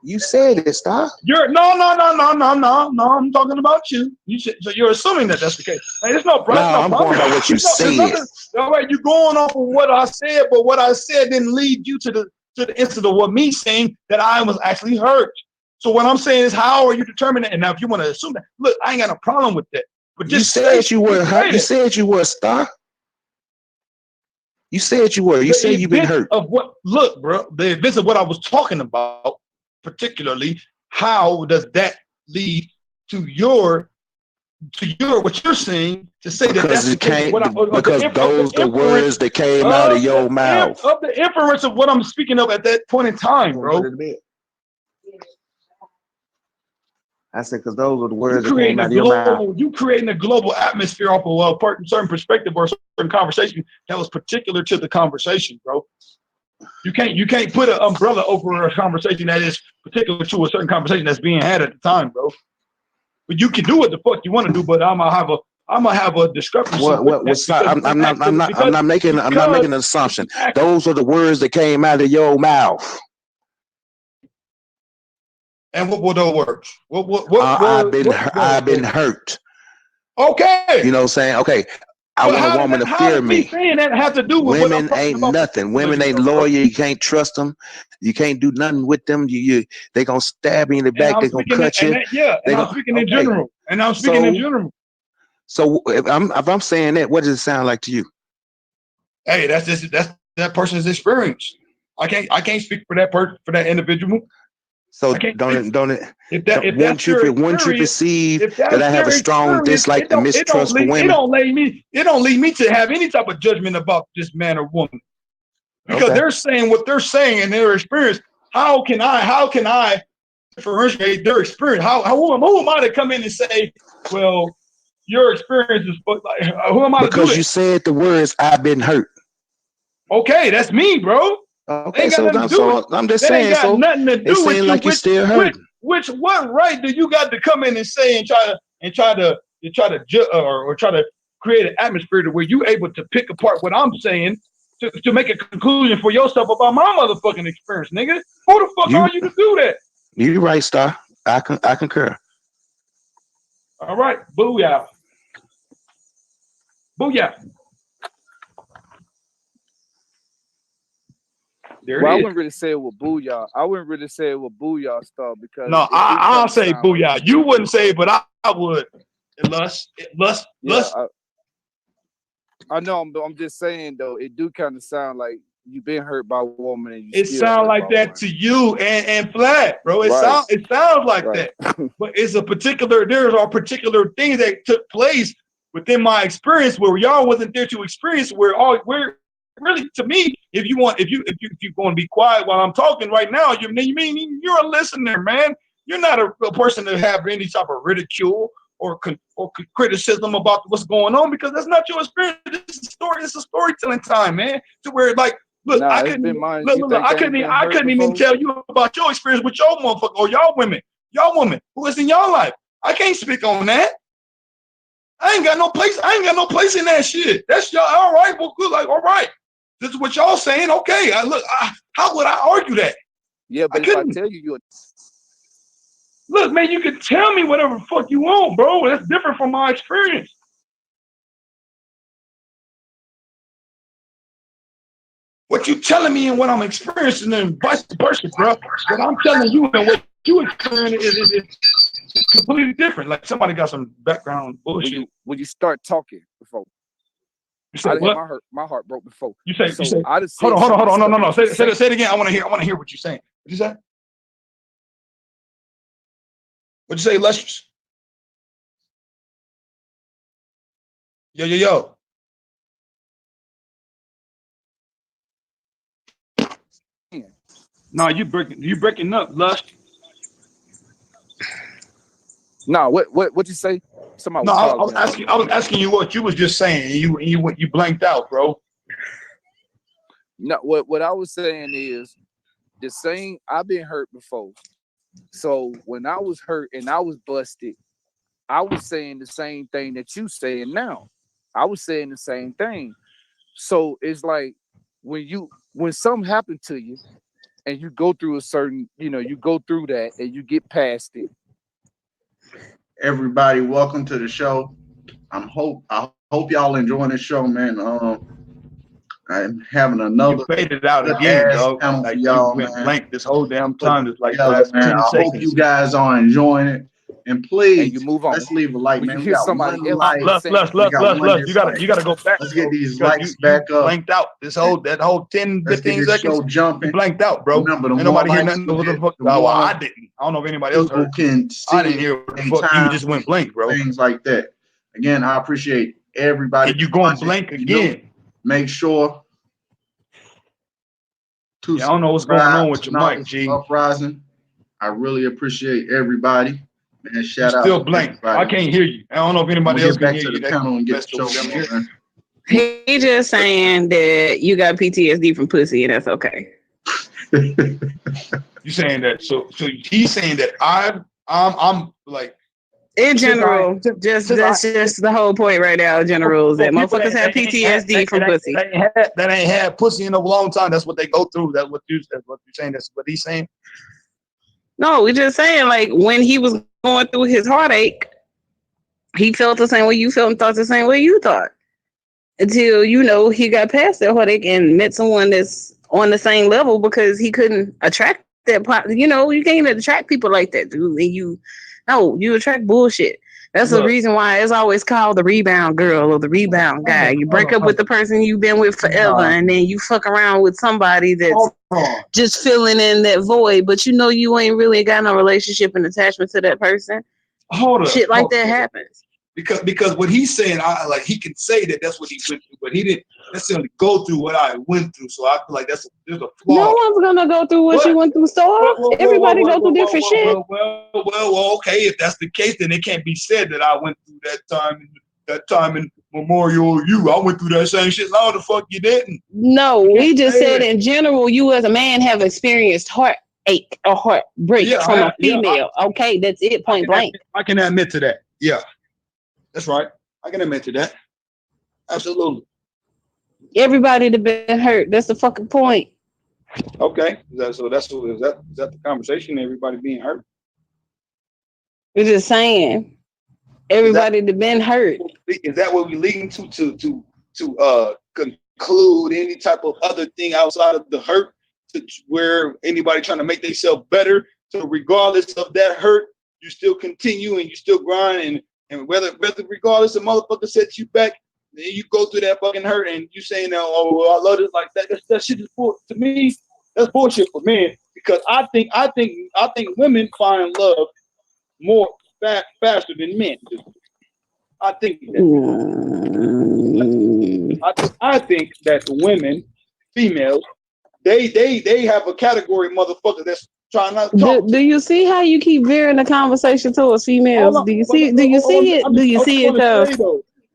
Speaker 7: You said it, Star.
Speaker 4: No. I'm talking about you. So you're assuming that that's the case. Hey, there's no problem.
Speaker 7: No, I'm going by what you said.
Speaker 4: All right, you're going off of what I said, but what I said didn't lead you to the incident of what me saying that I was actually hurt. So what I'm saying is, how are you determining? And now, if you want to assume that, look, I ain't got a problem with that. But just
Speaker 7: you said you were hurt. You said you were, Star. You said you were. You said you've been hurt.
Speaker 4: Look, bro, the events of what I was talking about, particularly, how does that lead to what you're saying to say that that's the case?
Speaker 7: Because those the words that came out of your mouth.
Speaker 4: Of the inference of what I'm speaking of at that point in time, bro.
Speaker 7: I said, because those are the words that came out of your mouth.
Speaker 4: You creating a global atmosphere off of a certain perspective or a certain conversation that was particular to the conversation, bro. You can't put an umbrella over a conversation that is particular to a certain conversation that's being had at the time, bro. But you can do what the fuck you want to do, but I'm gonna have a discrepancy.
Speaker 7: I'm not making an assumption. Those are the words that came out of your mouth.
Speaker 4: And what were those words?
Speaker 7: I've been hurt.
Speaker 4: Okay.
Speaker 7: You know what I'm saying? Okay. I want a woman to fear me.
Speaker 4: Saying that have to do with
Speaker 7: women ain't nothing. Women ain't loyal. You can't trust them. You can't do nothing with them. They gonna stab you in the back. They gonna cut you.
Speaker 4: I'm speaking in general. And I'm speaking in general.
Speaker 7: So if I'm saying that, what does it sound like to you?
Speaker 4: Hey, that's that person's experience. I can't speak for that individual.
Speaker 7: So don't it? Wouldn't you perceive that I have a strong dislike and mistrust for women?
Speaker 4: It don't lead me to have any type of judgment about this man or woman, because they're saying what they're saying in their experience. How can I differentiate their experience? Who am I to come in and say, well, your experience is like, who am I?
Speaker 7: Because you said the words, "I've been hurt."
Speaker 4: Okay, that's me, bro.
Speaker 7: Okay, so I'm just saying.
Speaker 4: So nothing to do with you.
Speaker 7: Like you're still hurt.
Speaker 4: What right do you got to come in and say and try to create an atmosphere to where you able to pick apart what I'm saying to make a conclusion for yourself about my motherfucking experience, nigga? Who the fuck are you to do that?
Speaker 7: You're right, Star. I concur.
Speaker 4: All right, booyah. Booyah.
Speaker 9: I wouldn't really say it with booyah. I wouldn't really say it with booyah stuff because
Speaker 4: I'll say booyah. Like you wouldn't say it, but I would. Lust.
Speaker 9: I know. I'm just saying though. It do kind of sound like you've been hurt by a woman, and
Speaker 4: it sounds like that to you and Flat, bro. It sounds like that. But there are particular things that took place within my experience where y'all wasn't there to experience. We're really, to me, if you're going to be quiet while I'm talking right now, you're a listener, man. You're not a person to have any type of ridicule or criticism about what's going on, because that's not your experience. This is a story. It's a storytelling time, man. To where like Look,
Speaker 9: Nah,
Speaker 4: I
Speaker 9: it's
Speaker 4: couldn't.
Speaker 9: been mine.
Speaker 4: Look,
Speaker 9: You
Speaker 4: look, look,
Speaker 9: think
Speaker 4: I
Speaker 9: I ain't
Speaker 4: couldn't.
Speaker 9: been
Speaker 4: I
Speaker 9: hurt
Speaker 4: couldn't even
Speaker 9: before?
Speaker 4: tell you about your experience with your motherfucker or y'all women who is in your life. I can't speak on that. I ain't got no place. I ain't got no place in that shit. That's y'all. All right. Well, good. Like, all right. This is what y'all saying. Okay. How would I argue that?
Speaker 9: Yeah, but if I tell you,
Speaker 4: Look, man, you can tell me whatever the fuck you want, bro. That's different from my experience. What you telling me and what I'm experiencing and vice versa, bro. What I'm telling you and what you experiencing is completely different. Like somebody got some background bullshit.
Speaker 9: when you start talking before,
Speaker 4: You
Speaker 9: I
Speaker 4: say
Speaker 9: done had
Speaker 4: what?
Speaker 9: my heart broke before.
Speaker 4: You say.
Speaker 9: I just
Speaker 4: Hold
Speaker 9: said
Speaker 4: on. No. Say
Speaker 9: stuff
Speaker 4: it again. I want to hear what you're saying. What you say? What'd you say, Lustrous? Yo. No, you breaking up, Lust.
Speaker 9: No, what you say? Somebody
Speaker 4: No,
Speaker 9: was
Speaker 4: I
Speaker 9: calling
Speaker 4: was
Speaker 9: me.
Speaker 4: asking you what you was just saying. You blanked out, bro.
Speaker 9: No, what I was saying is the same. I've been hurt before. So when I was hurt and I was busted, I was saying the same thing that you saying now. I was saying the same thing. So it's like when something happened to you and you go through a certain, you go through that and you get past it.
Speaker 13: Everybody, welcome to the show. I hope y'all enjoying the show, man. I'm having another
Speaker 4: You faded out
Speaker 13: good
Speaker 4: again,
Speaker 13: ass
Speaker 4: dog.
Speaker 13: panel for
Speaker 4: Like you
Speaker 13: y'all,
Speaker 4: went
Speaker 13: man.
Speaker 4: blank this whole damn time. It's like
Speaker 13: Together,
Speaker 4: last
Speaker 13: man.
Speaker 4: 10
Speaker 13: I hope
Speaker 4: seconds.
Speaker 13: you guys are enjoying it. And please,
Speaker 9: And you move on.
Speaker 13: let's leave a like,
Speaker 9: When
Speaker 13: man.
Speaker 9: you
Speaker 13: We
Speaker 9: hear
Speaker 13: got
Speaker 9: somebody
Speaker 13: one
Speaker 9: else
Speaker 13: like.
Speaker 4: Lust.
Speaker 13: We got one
Speaker 4: You gotta go back.
Speaker 13: Let's get these
Speaker 4: because
Speaker 13: likes
Speaker 4: you
Speaker 13: back up.
Speaker 4: blanked out that whole 10,
Speaker 13: Let's get
Speaker 4: 15
Speaker 13: this
Speaker 4: seconds.
Speaker 13: show jumping.
Speaker 4: You blanked out, bro.
Speaker 13: Remember, the
Speaker 4: Ain't
Speaker 13: more
Speaker 4: nobody hear
Speaker 13: likes
Speaker 4: nothing.
Speaker 13: we
Speaker 4: What the
Speaker 13: get,
Speaker 4: fuck?
Speaker 13: the
Speaker 4: Oh, well,
Speaker 13: more
Speaker 4: I didn't. I don't know if anybody else
Speaker 13: people
Speaker 4: heard.
Speaker 13: can see
Speaker 4: I didn't hear what the fuck. You just went blank, bro.
Speaker 13: Things like that. Again, I appreciate everybody.
Speaker 4: And you going blank again.
Speaker 13: Make sure to
Speaker 4: I don't know what's going on with your mic, G.
Speaker 13: Uprising. I really appreciate everybody. Man, shout out
Speaker 4: Still
Speaker 13: to
Speaker 4: blank.
Speaker 13: everybody.
Speaker 4: I can't hear you. I don't know if anybody else can hear you.
Speaker 13: Get back to the panel and get the show going.
Speaker 3: He just saying that you got PTSD from pussy, and that's okay.
Speaker 4: You saying that? So he's saying that I'm like.
Speaker 3: In general, that's just the whole point right now. In general, is that motherfuckers have PTSD from pussy.
Speaker 4: That ain't had pussy in a long time. That's what they go through. That's what you're saying. That's what he's saying.
Speaker 3: No, we're just saying, like, when he was going through his heartache, he felt the same way you felt and thought the same way you thought. Until, he got past that heartache and met someone that's on the same level, because he couldn't attract that. You can't even attract people like that, dude. And you attract bullshit. That's the reason why it's always called the rebound girl or the rebound guy. You break up with the person you've been with forever, and then you fuck around with somebody that's just filling in that void, but you ain't really got no relationship and attachment to that person. Shit like that happens.
Speaker 4: Because what he's saying, he can say that's what he went through, but he didn't necessarily go through what I went through. So I feel like there's a flaw.
Speaker 3: No one's gonna go through what you went through, everybody go through different shit.
Speaker 4: Well, okay. If that's the case, then it can't be said that I went through that time in Memorial U. I went through that same shit. No, the fuck you didn't.
Speaker 3: No, we just said in general, you as a man have experienced heartache or heartbreak from a female. Okay, that's it, point blank.
Speaker 4: I can admit to that. Yeah. That's right. I can admit to that. Absolutely.
Speaker 3: Everybody that been hurt. That's the fucking point.
Speaker 4: Okay. Is that the conversation? Everybody being hurt?
Speaker 3: We're just saying. Everybody that been hurt.
Speaker 4: Is that what we're leading to conclude any type of other thing outside of the hurt, to where anybody trying to make themselves better? So regardless of that hurt, you still continue and you still grind, and whether regardless of motherfucker sets you back, then you go through that fucking hurt and you saying, "Oh, well, I love it," like that shit is to me. That's bullshit for men, because I think women find love more faster than men do. I think that the women, females, they have a category of motherfuckers that's trying not to talk.
Speaker 3: Do you see how you keep veering the conversation towards females? Do you see it?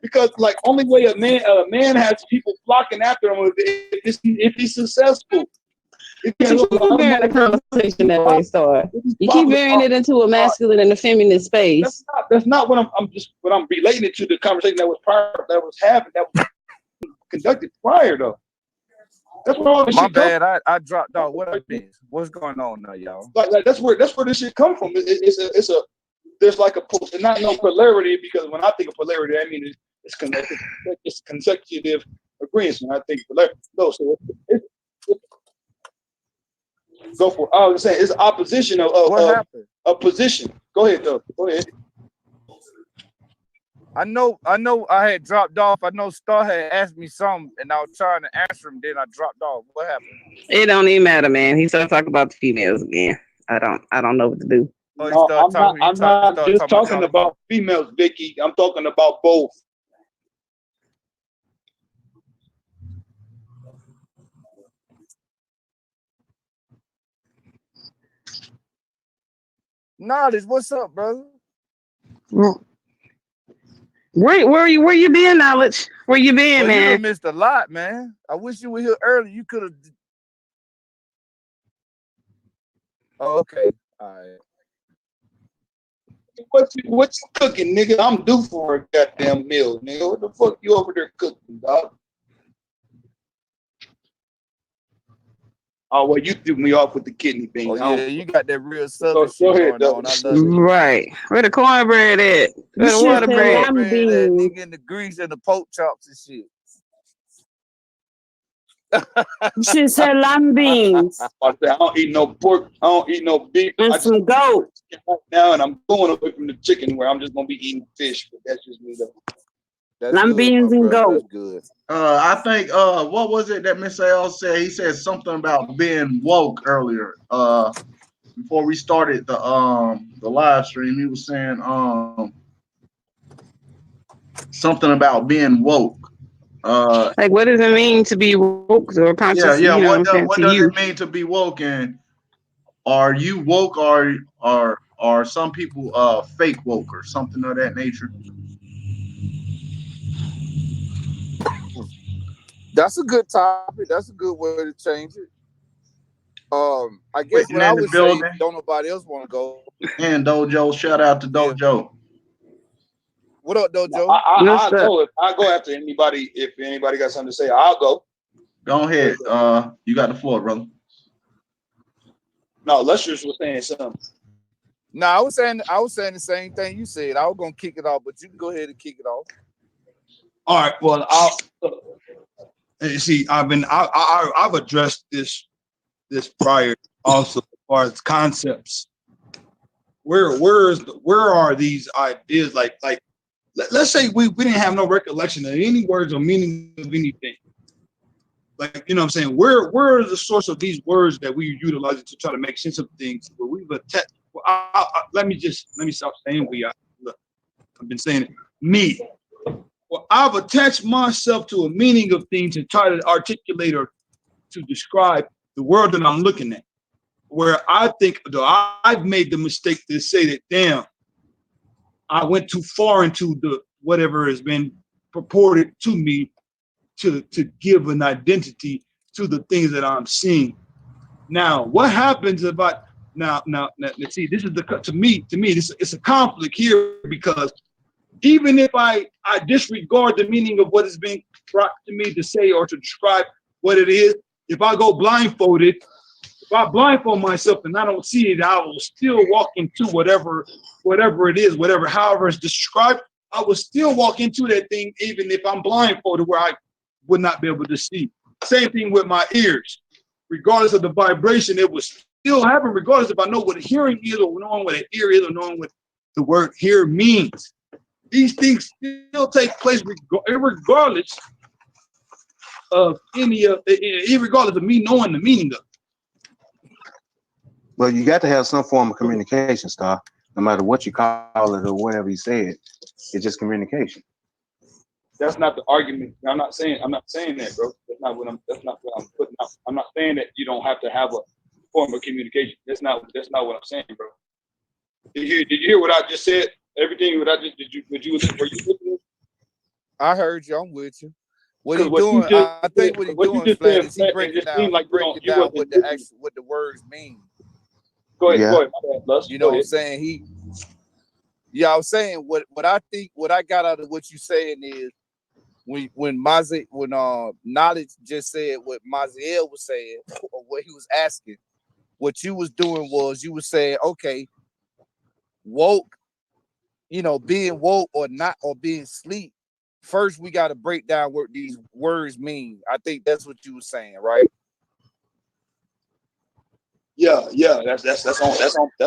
Speaker 4: because like only way a man has people flocking after him if he's successful.
Speaker 3: You keep varying the conversation that way, Star. You keep varying it into a masculine and a feminine space.
Speaker 4: That's not what I'm relating it to the conversation that was conducted prior though. That's what all this
Speaker 9: My
Speaker 4: shit
Speaker 9: bad, I dropped off. What I missed? What's going on now, y'all?
Speaker 4: Like that's where this shit come from. There's like a not no polarity, because when I think of polarity, I mean it's consecutive agreements. When I think polarity, no, so it's go for it. I was saying it's opposition of a position. Go ahead, though. Go ahead.
Speaker 9: I know I had dropped off. I know Star had asked me something and I was trying to answer him, then I dropped off. What happened?
Speaker 3: It don't even matter, man. He started talking about the females again. I don't know what to do.
Speaker 4: No, I'm not just talking about females, Vicky. I'm talking about both.
Speaker 9: Knowledge, what's up, brother?
Speaker 3: Where you been, Knowledge? Where you been, man?
Speaker 9: You done missed a lot, man. I wish you were here early. You could have. Oh, okay. All right.
Speaker 4: What you cooking, nigga? I'm due for a goddamn meal, nigga. What the fuck you over there cooking, dog? Oh, well, you threw me off with the kidney beans.
Speaker 9: Oh, yeah, you got that real southern shit
Speaker 4: ahead,
Speaker 9: going on. I love it.
Speaker 3: Right. Where the cornbread at? Where the water bread?
Speaker 9: Nigga in the grease and the pork chops and shit.
Speaker 12: She said lamb beans.
Speaker 4: I don't eat no pork. I don't eat no beef.
Speaker 12: And some goat.
Speaker 4: Right now, and I'm going away from the chicken where I'm just gonna be eating fish. But that's just me, though.
Speaker 12: Lamb beans and goat.
Speaker 9: That's good.
Speaker 13: I think what was it that Mr. L said? He said something about being woke earlier. Before we started the live stream, he was saying something about being woke.
Speaker 3: Like, what does it mean to be woke or conscious?
Speaker 13: Yeah.
Speaker 3: You know
Speaker 13: what does it mean to be woke? And are you woke, or are some people fake woke or something of that nature?
Speaker 9: That's a good topic. That's a good way to change it. I guess what I would say, don't nobody else want to go.
Speaker 13: And Dojo, shout out to Dojo.
Speaker 9: What up, Dojo?
Speaker 4: I'll go. I'll go after anybody. If anybody got something to say, I'll go.
Speaker 13: Go ahead. You got the floor, brother.
Speaker 4: No, Lustrous was saying something.
Speaker 9: No, I was saying the same thing you said. I was gonna kick it off, but you can go ahead and kick it off.
Speaker 4: All right. Well, see. I've addressed this prior also as far as concepts. Where are these ideas? Like let's say we didn't have no recollection of any words or meaning of anything. Like, you know what I'm saying? Where is the source of these words that we utilize to try to make sense of things? Where we've attached. Well, let me stop saying we. Look, I've been saying it. Me. Well, I've attached myself to a meaning of things to try to articulate or to describe the world that I'm looking at. Where I think, though, I've made the mistake to say that, damn, I went too far into the whatever has been purported to me to give an identity to the things that I'm seeing. Now, what happens about now? Let's see. This is to me. It's a conflict here, because even if I disregard the meaning of what is being brought to me to say or to describe what it is, if I go blindfolded, if I blindfold myself and I don't see it, I will still walk into whatever it is, however it's described. I will still walk into that thing, even if I'm blindfolded, where I would not be able to see. Same thing with my ears. Regardless of the vibration, it was still happen, regardless if I know what a hearing is, or knowing what an ear is, or knowing what the word hear means. These things still take place regardless of regardless of me knowing the meaning of it.
Speaker 14: Well, you got to have some form of communication, Star. No matter what you call it or whatever you said, it's just communication.
Speaker 4: That's not the argument. I'm not saying that, bro. That's not what I'm putting out. I'm not saying that you don't have to have a form of communication. That's not what I'm saying, bro. Did you hear what I just said? Everything what I just were you listening?
Speaker 9: I heard you. I'm with you. What he
Speaker 15: Because what you
Speaker 9: doing?
Speaker 15: just
Speaker 9: I think what he
Speaker 15: what you
Speaker 9: down,
Speaker 15: just
Speaker 9: Flat,
Speaker 15: said,
Speaker 9: is he
Speaker 15: Flat, it
Speaker 9: breaking
Speaker 15: just
Speaker 9: down.
Speaker 15: seemed
Speaker 9: He
Speaker 15: like
Speaker 9: breaking
Speaker 15: you
Speaker 9: down
Speaker 15: wasn't listening.
Speaker 9: what the words mean.
Speaker 15: Go ahead,
Speaker 14: Yeah.
Speaker 15: go ahead. My bad, Lust.
Speaker 9: You
Speaker 15: Go
Speaker 9: know what I'm
Speaker 15: ahead.
Speaker 9: saying? Yeah, I was saying what I think. What I got out of what you saying is when knowledge just said what Maziel was saying or what he was asking. What you was doing was you was saying, okay, woke, being woke or not or being sleep. First, we got to break down what these words mean. I think that's what you were saying, right?
Speaker 15: Yeah. That's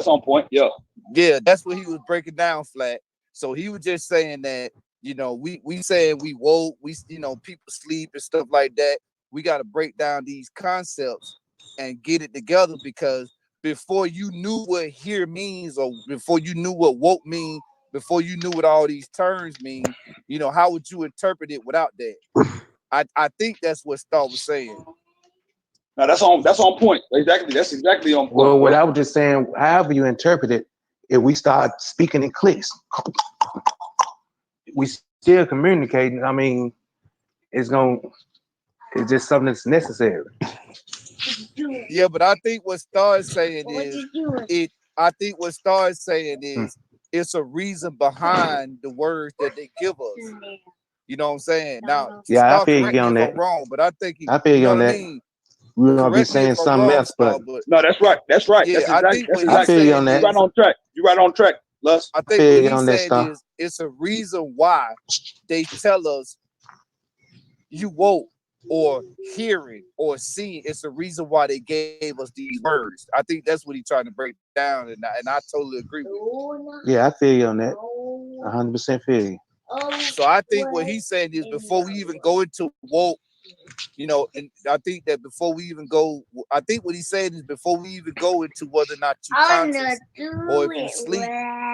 Speaker 15: on point. Yeah.
Speaker 9: Yeah, that's what he was breaking down, Flat. So he was just saying that, we saying we woke, people sleep and stuff like that. We got to break down these concepts and get it together because before you knew what here means or before you knew what woke mean, before you knew what all these terms mean, how would you interpret it without that? I think that's what Star was saying.
Speaker 15: Now that's on point. Exactly. That's exactly on point,
Speaker 14: Well, what
Speaker 15: bro.
Speaker 14: I was just saying, however you interpret it, if we start speaking in clicks, we still communicating. I mean, it's just something that's necessary.
Speaker 9: Yeah, but I think what Star is saying is it. I think what Star is saying is it's a reason behind the words that they give us. You know what I'm saying? Now,
Speaker 14: Yeah, I
Speaker 9: Star,
Speaker 14: feel
Speaker 9: correct
Speaker 14: you
Speaker 9: me
Speaker 14: on
Speaker 9: if
Speaker 14: that.
Speaker 9: I'm wrong, but I think
Speaker 14: I feel
Speaker 9: you
Speaker 14: you
Speaker 9: know
Speaker 14: on
Speaker 9: what I
Speaker 14: that.
Speaker 9: mean.
Speaker 14: We're gonna be
Speaker 9: Correct me
Speaker 14: saying
Speaker 9: if I'm
Speaker 14: something
Speaker 9: wrong,
Speaker 14: else, but
Speaker 9: Star, but
Speaker 15: No, that's right. That's right.
Speaker 9: yeah,
Speaker 15: That's
Speaker 9: I
Speaker 15: exactly.
Speaker 9: think
Speaker 15: That's
Speaker 9: what
Speaker 14: I
Speaker 9: he's
Speaker 14: feel
Speaker 15: exactly.
Speaker 14: you on
Speaker 9: saying
Speaker 15: You
Speaker 14: that.
Speaker 15: right
Speaker 9: is
Speaker 15: on track. You right on track, Lust.
Speaker 9: I
Speaker 14: I
Speaker 9: think
Speaker 14: feel
Speaker 9: what
Speaker 14: you
Speaker 9: he's
Speaker 14: on that
Speaker 9: saying
Speaker 14: stuff.
Speaker 9: is it's a reason why they tell us you woke or hearing or seeing. It's a reason why they gave us these words. I think that's what he's trying to break down, and I totally agree with it.
Speaker 14: Yeah, I feel you on that. 100% feel you.
Speaker 9: So I think what he's saying is before we even go into woke, and I think that before we even go, I think what he's saying is before we even go into whether or not you're conscious or if you sleep,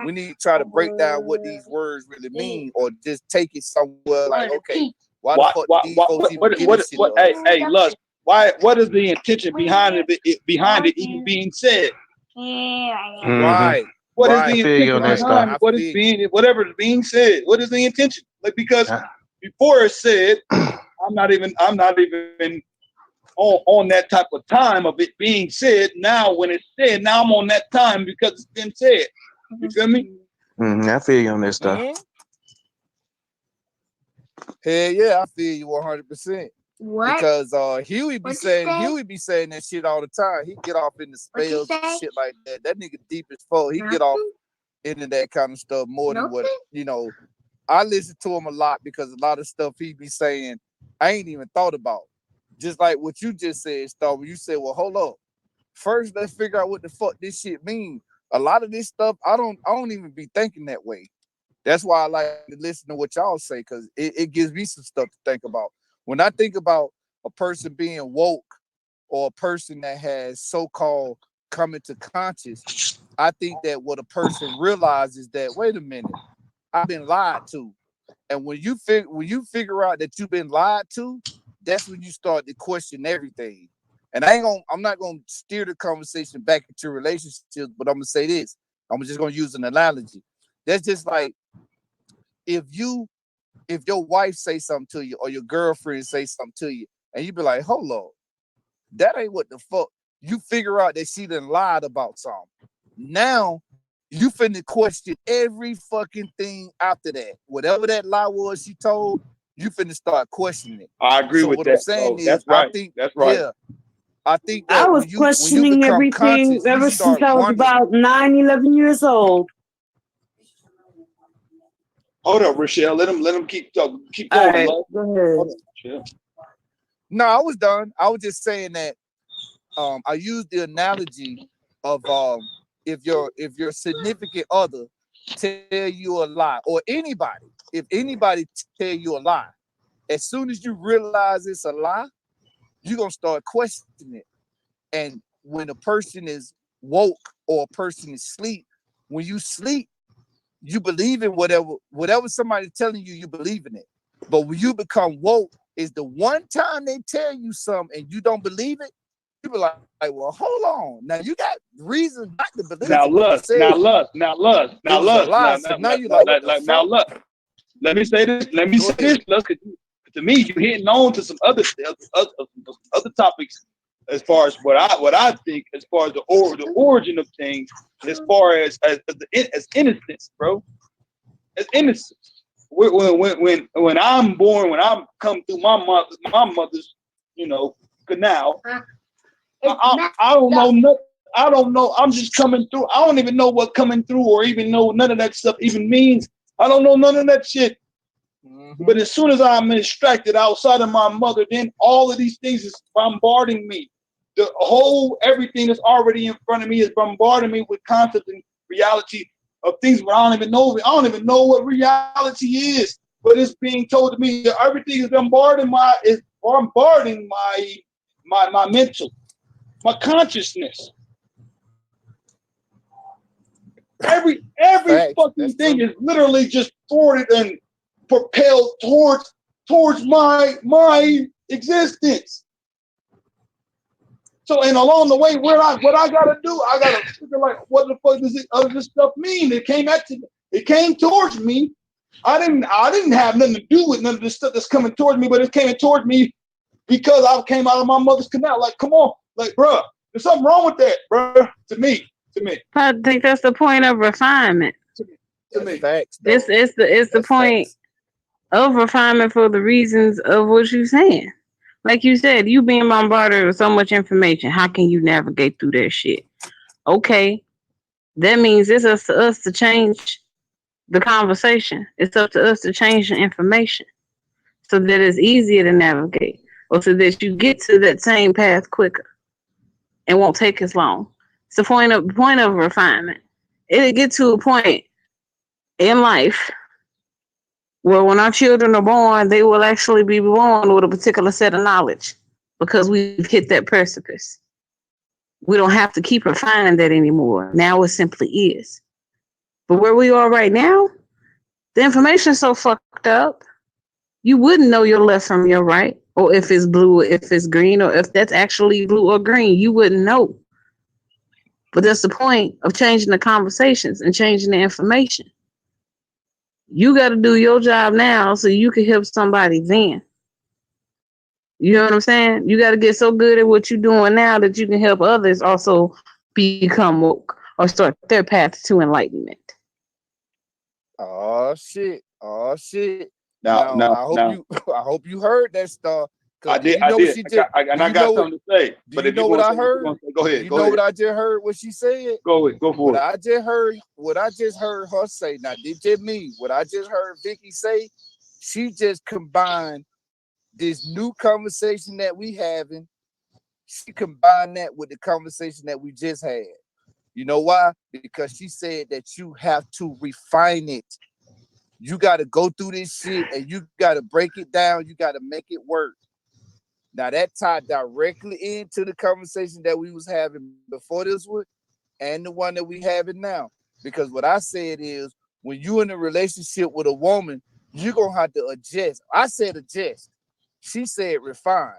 Speaker 9: we need to try to break down what these words really mean, or just take it somewhere like, okay, why the fuck did these folks even give this shit to us?
Speaker 15: Hey, Lust. Why? What is the intention behind it even being said?
Speaker 14: Mm-hmm.
Speaker 9: Right,
Speaker 15: What is
Speaker 14: I
Speaker 15: the
Speaker 9: right,
Speaker 14: feel you
Speaker 15: intention
Speaker 14: on that
Speaker 9: right.
Speaker 14: stuff.
Speaker 15: behind
Speaker 9: I
Speaker 15: what is
Speaker 9: feel you.
Speaker 15: being whatever is being said? What is the intention? Like because before it said, I'm not even on that type of time of it being said. Now when it's said, now I'm on that time because it's been said. You feel me?
Speaker 14: Mm-hmm. I feel you on that stuff.
Speaker 9: Mm-hmm. Hell yeah, I feel you 100%.
Speaker 10: What?
Speaker 9: Because Huey be saying that shit all the time. He get off into spells and shit like that. That nigga deep as fuck. He get off into that kind of stuff more than what I listen to him a lot because a lot of stuff he be saying I ain't even thought about. Just like what you just said, Star. When you said, "Well, hold up. First, let's figure out what the fuck this shit mean." A lot of this stuff I don't even be thinking that way. That's why I like to listen to what y'all say because it gives me some stuff to think about. When I think about a person being woke or a person that has so-called come into conscious, I think that what a person realizes that, wait a minute, I've been lied to. And when you figure out that you've been lied to, that's when you start to question everything. And I'm not gonna steer the conversation back into relationships, but I'm gonna say this. I'm just gonna use an analogy. That's just like if your wife say something to you or your girlfriend say something to you, and you be like, hold on, that ain't what the fuck. You figure out that she done lied about something. Now you finna question every fucking thing after that. Whatever that lie was she told, you finna start questioning it.
Speaker 15: I agree
Speaker 9: So
Speaker 15: with
Speaker 9: what I'm
Speaker 15: that,
Speaker 9: saying
Speaker 15: bro.
Speaker 9: is,
Speaker 15: That's right. That's right.
Speaker 9: I think
Speaker 12: I
Speaker 9: that
Speaker 12: was
Speaker 9: when you
Speaker 12: questioning
Speaker 9: become
Speaker 12: everything
Speaker 9: conscious, you
Speaker 12: ever since
Speaker 9: start
Speaker 12: I was
Speaker 9: wondering.
Speaker 12: about 9, 11 years old.
Speaker 15: Hold up, Rochelle. Let him keep talking. Keep
Speaker 12: All
Speaker 15: going,
Speaker 12: right,
Speaker 15: love.
Speaker 12: go ahead.
Speaker 15: Hold up, Rochelle.
Speaker 9: No, I was done. I was just saying that I used the analogy of if your significant other tell you a lie, or if anybody tell you a lie, as soon as you realize it's a lie, you're gonna start questioning it. And when a person is woke or a person is sleep, when you sleep, you believe in whatever somebody telling you, you believe in it. But when you become woke, is the one time they tell you something and you don't believe it, you be like, well, hold on. Now you got reasons not to believe it,
Speaker 15: Now
Speaker 9: but you
Speaker 15: lust.
Speaker 9: said
Speaker 15: Now lust. Now lust.
Speaker 9: it
Speaker 15: Now
Speaker 9: was a
Speaker 15: lust.
Speaker 9: lie.
Speaker 15: Now
Speaker 9: So
Speaker 15: now
Speaker 9: now
Speaker 15: now
Speaker 9: you're
Speaker 15: now
Speaker 9: like, what the
Speaker 15: now
Speaker 9: fuck?
Speaker 15: lust. let me say this. To me, you're hitting on to some other topics as far as what I think, as far as the origin of things, as far as innocence, bro, as innocence. When I'm born, when I'm come through my mother's, canal, I don't know nothing. I don't know. I'm just coming through. I don't even know what coming through or even know none of that stuff even means. I don't know none of that shit. Mm-hmm. But as soon as I'm extracted outside of my mother, then all of these things is bombarding me. The whole everything that's already in front of me is bombarding me with concepts and reality of things where I don't even know. I don't even know what reality is. But it's being told to me that everything is bombarding my mental, my consciousness. Every fucking thing is literally just forwarded and propelled towards my existence. So, and along the way, what I gotta do, I gotta figure like, what the fuck does this stuff mean? It came towards me. I didn't have nothing to do with none of this stuff that's coming towards me, but it came towards me because I came out of my mother's canal. Like, come on, like, bruh, there's something wrong with that, bruh. To me.
Speaker 3: I think that's the point of refinement.
Speaker 15: To me.
Speaker 9: Facts,
Speaker 3: it's the point of refinement for the reasons of what you're saying. Like you said, you being bombarded with so much information. How can you navigate through that shit? Okay, that means it's up to us to change the conversation. It's up to us to change the information so that it's easier to navigate, or so that you get to that same path quicker and won't take as long. It's the point of refinement. It'll get to a point in life where when our children are born, they will actually be born with a particular set of knowledge because we've hit that precipice. We don't have to keep refining that anymore. Now it simply is. But where we are right now, the information is so fucked up, you wouldn't know your left from your right, or if it's blue, or if it's green, or if that's actually blue or green. You wouldn't know. But that's the point of changing the conversations and changing the information. You got to do your job now so you can help somebody then. You know what I'm saying? You got to get so good at what you're doing now that you can help others also become woke or start their path to enlightenment.
Speaker 9: Oh shit!
Speaker 15: Now,
Speaker 9: I hope you heard that stuff.
Speaker 15: I did. I got something to say. But if you
Speaker 9: what I heard,
Speaker 15: go ahead.
Speaker 9: Go ahead. What I just heard? What she said?
Speaker 15: Go for it.
Speaker 9: What I just heard her say. Now, did it mean what I just heard Vicky say? She just combined this new conversation that we having. She combined that with the conversation that we just had. You know why? Because she said that you have to refine it. You got to go through this shit and you got to break it down. You got to make it work. Now that tied directly into the conversation that we was having before this one and the one that we having now. Because what I said is when you in a relationship with a woman, you're going to have to adjust. I said adjust. She said refine.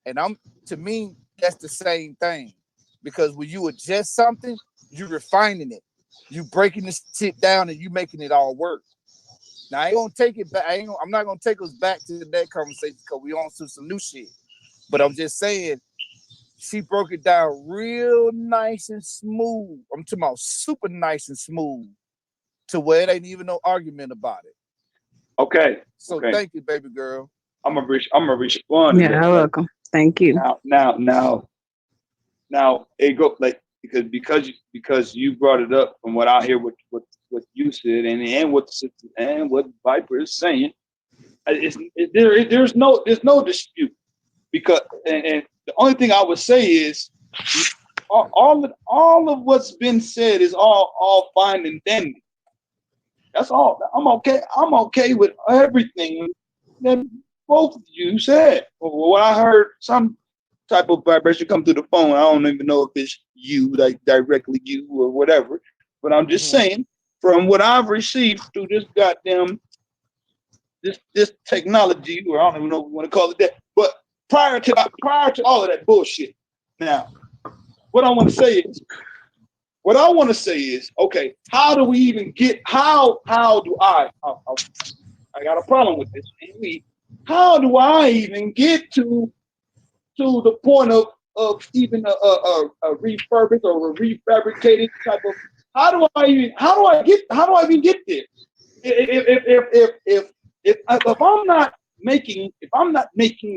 Speaker 9: And to me, that's the same thing. Because when you adjust something, you're refining it. You breaking the shit down and you making it all work. Now I ain't gonna take it back. I'm not gonna take us back to that conversation because we on to some new shit. But I'm just saying, she broke it down real nice and smooth. I'm talking about super nice and smooth, to where it ain't even no argument about it.
Speaker 15: Okay.
Speaker 9: So thank you, baby girl.
Speaker 15: I'm gonna respond.
Speaker 3: Yeah, you're welcome. Thank you.
Speaker 15: Now, it go like because you brought it up from what I hear what you said and what Viper is saying. There's no dispute because and the only thing I would say is all of what's been said is all fine and dandy. That's all. I'm okay with everything that both of you said. When I heard some type of vibration come through the phone, I don't even know if it's you, like directly you or whatever. But I'm just saying, from what I've received through this goddamn this technology, or I don't even know what we want to call it that. But prior to all of that bullshit, now what I want to say is, okay, how do we even get? How do I? I got a problem with this. How do I even get to the point of even a refurbished or a refabricated type of? How do I even get there? If I'm not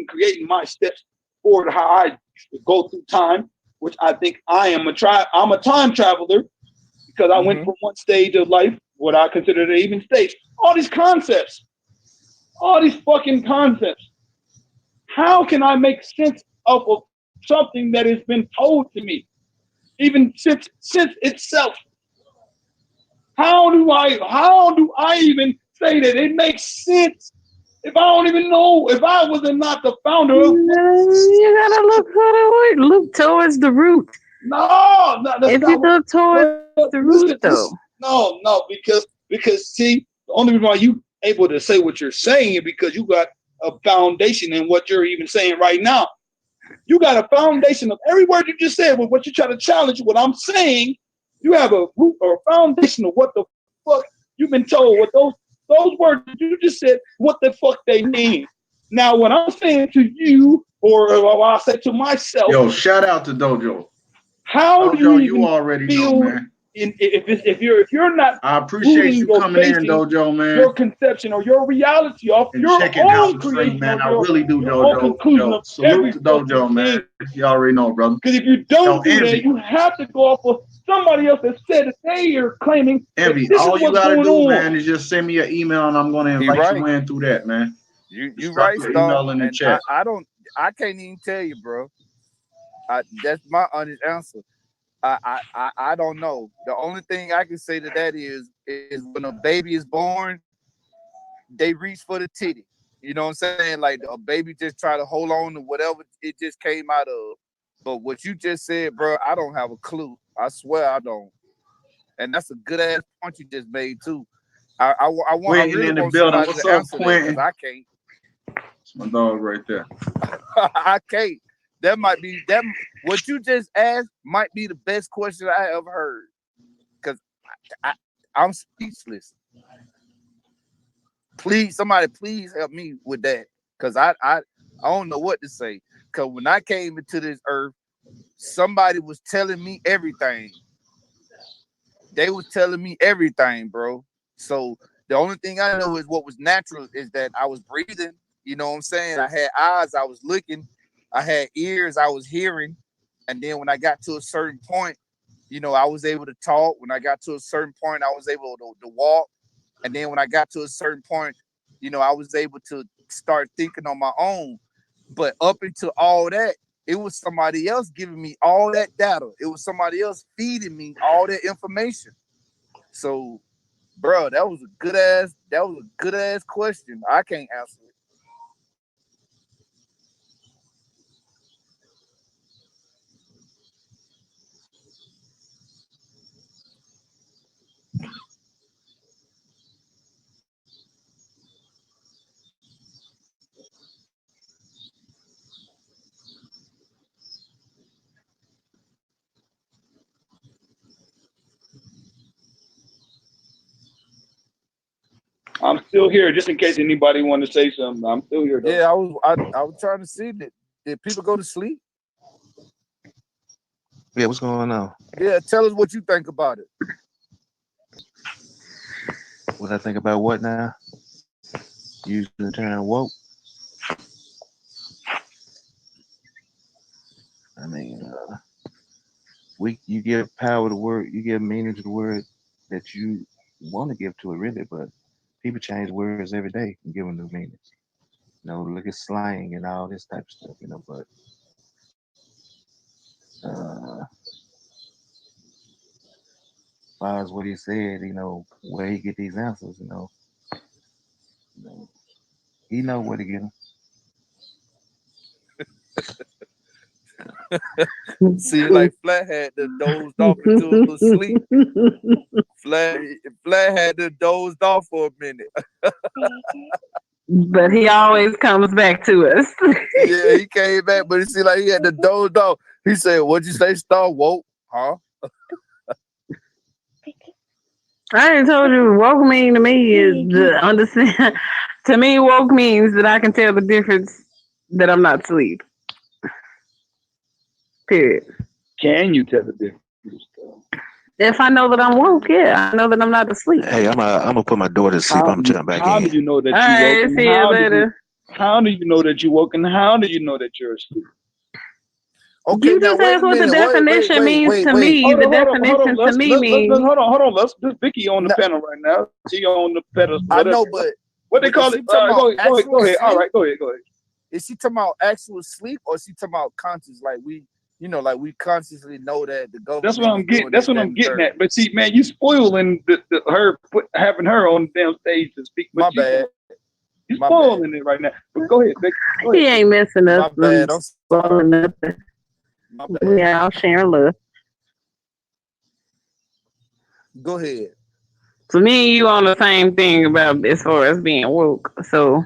Speaker 15: creating my steps forward how I go through time, which I think I'm a time traveler because I went from one stage of life, what I consider the even stage. All these fucking concepts. How can I make sense of something that has been told to me, even since itself? How do I even say that it makes sense if I don't even know if I was not the founder of?
Speaker 3: You gotta look towards the root.
Speaker 15: No, that's
Speaker 3: if
Speaker 15: not.
Speaker 3: you look towards the root, though.
Speaker 15: No, because see, the only reason why you able to say what you're saying is because you got a foundation in what you're even saying right now. You got a foundation of every word you just said with what you try to challenge what I'm saying. You have a root or a foundation of what the fuck you've been told. What those words you just said, what the fuck they mean. Now, what I'm saying to you, or I say to myself,
Speaker 13: yo, shout out to Dojo.
Speaker 15: How do you even
Speaker 13: already
Speaker 15: feel
Speaker 13: know, man.
Speaker 15: If you're not
Speaker 13: I appreciate you coming in, Dojo, man.
Speaker 15: your conception or your reality off
Speaker 13: and
Speaker 15: your
Speaker 13: checking
Speaker 15: own
Speaker 13: out the stream,
Speaker 15: creation
Speaker 13: man.
Speaker 15: or
Speaker 13: I really do,
Speaker 15: your own
Speaker 13: Dojo.
Speaker 15: conclusion
Speaker 13: Yo,
Speaker 15: of
Speaker 13: salute
Speaker 15: every
Speaker 13: to Dojo, man. You already know, brother.
Speaker 15: Because if you don't do
Speaker 13: Envy.
Speaker 15: that, you have to go off of somebody else that said that they are claiming
Speaker 13: Envy.
Speaker 15: that this
Speaker 13: All
Speaker 15: is
Speaker 13: you
Speaker 15: what's
Speaker 13: gotta
Speaker 15: going
Speaker 13: do,
Speaker 15: on.
Speaker 13: man, is just send me an email and I'm gonna invite you in through that, man.
Speaker 9: You
Speaker 13: drop
Speaker 9: right,
Speaker 13: your
Speaker 9: Star.
Speaker 13: email in the
Speaker 9: And
Speaker 13: chat.
Speaker 9: I can't even tell you, bro. That's my honest answer. I don't know. The only thing I can say to that is when a baby is born, they reach for the titty. You know what I'm saying? Like a baby just try to hold on to whatever it just came out of. But what you just said, bro, I don't have a clue. I swear I don't. And that's a good ass point you just made too. I really
Speaker 13: in the
Speaker 9: want
Speaker 13: building.
Speaker 9: somebody
Speaker 13: What's
Speaker 9: to
Speaker 13: up,
Speaker 9: answer that
Speaker 13: Quentin?
Speaker 9: because I can't.
Speaker 13: It's my dog right there.
Speaker 9: I can't. That might be that. What you just asked might be the best question I ever heard. Cause I'm speechless. Please, somebody, please help me with that. Cause I don't know what to say. Cause when I came into this earth, somebody was telling me everything. They was telling me everything, bro. So the only thing I know is what was natural is that I was breathing. You know what I'm saying? I had eyes, I was looking. I had ears, I was hearing. And then when I got to a certain point, you know, I was able to talk. When I got to a certain point, I was able to walk. And then when I got to a certain point, you know, I was able to start thinking on my own. But up until all that, it was somebody else giving me all that data. It was somebody else feeding me all that information. So, bro, that was a good ass question. I can't answer it.
Speaker 15: I'm still here, just in case anybody wanted to say something. I'm still here, though.
Speaker 9: Yeah, I was trying to see that did people go to sleep?
Speaker 14: Yeah, what's going on?
Speaker 9: Yeah, tell us what you think about it.
Speaker 14: What I think about what now? Using the term woke. I mean, you give power to word, you give meaning to the word that you want to give to it, really. But people change words every day and give them new meanings. You know, look at slang and all this type of stuff. You know, but as far as what he said, you know, where he get these answers, you know he know where to get them.
Speaker 9: See, like Flat had the dozed off into sleep. Flat, Flat had the dozed off for a minute.
Speaker 3: But he always comes back to us.
Speaker 9: Yeah, he came back, but it seemed like he had the dozed off. He said, "What'd you say, Star? Woke, huh?"
Speaker 3: I already told you, woke mean to me is the understand. To me, woke means that I can tell the difference that I'm not asleep. Period.
Speaker 15: Can you tell the difference?
Speaker 3: If I know that I'm woke, yeah, I know that I'm not asleep.
Speaker 14: Hey, I'm gonna put my daughter to sleep. I'm gonna jump back
Speaker 15: How do
Speaker 14: in.
Speaker 15: you know that
Speaker 3: All
Speaker 15: you woke?
Speaker 3: right,
Speaker 15: And
Speaker 3: see you later.
Speaker 15: how do you know that you woke? And how do you know that you're asleep?
Speaker 9: Okay,
Speaker 3: You
Speaker 9: now
Speaker 3: just
Speaker 9: wait
Speaker 3: asked
Speaker 9: a
Speaker 3: what the
Speaker 9: minute.
Speaker 3: definition means to
Speaker 9: Wait.
Speaker 3: me. The
Speaker 15: Hold on.
Speaker 3: definition to me
Speaker 15: Let's
Speaker 3: means
Speaker 15: hold on. Let's put Vicky on the panel right now. She on the pedal,
Speaker 9: I
Speaker 15: whatever.
Speaker 9: know, but
Speaker 15: What they
Speaker 9: is
Speaker 15: call
Speaker 9: she
Speaker 15: it?
Speaker 9: talking about
Speaker 15: Go
Speaker 9: actual
Speaker 15: ahead. All
Speaker 9: sleep?
Speaker 15: right, go ahead.
Speaker 9: Is she talking about actual sleep, or is she talking about conscious? Like we, like we consciously know that the
Speaker 15: That's what
Speaker 9: government
Speaker 15: I'm
Speaker 9: is
Speaker 15: getting.
Speaker 9: doing
Speaker 15: That's
Speaker 9: this,
Speaker 15: what
Speaker 9: that,
Speaker 15: I'm
Speaker 9: and the
Speaker 15: getting
Speaker 9: third.
Speaker 15: at. But see, man, you spoiling her having her on the damn stage to speak.
Speaker 9: My bad.
Speaker 15: You spoiling it right now. But go ahead, Vicky. Go ahead.
Speaker 3: he ain't messing
Speaker 9: My
Speaker 3: up
Speaker 9: bad.
Speaker 3: from
Speaker 9: I'm
Speaker 3: spoiling
Speaker 9: sorry.
Speaker 3: nothing.
Speaker 9: My
Speaker 3: We
Speaker 9: bad.
Speaker 3: all sharing love.
Speaker 9: Go ahead.
Speaker 3: So me and you on the same thing about as far as being woke. So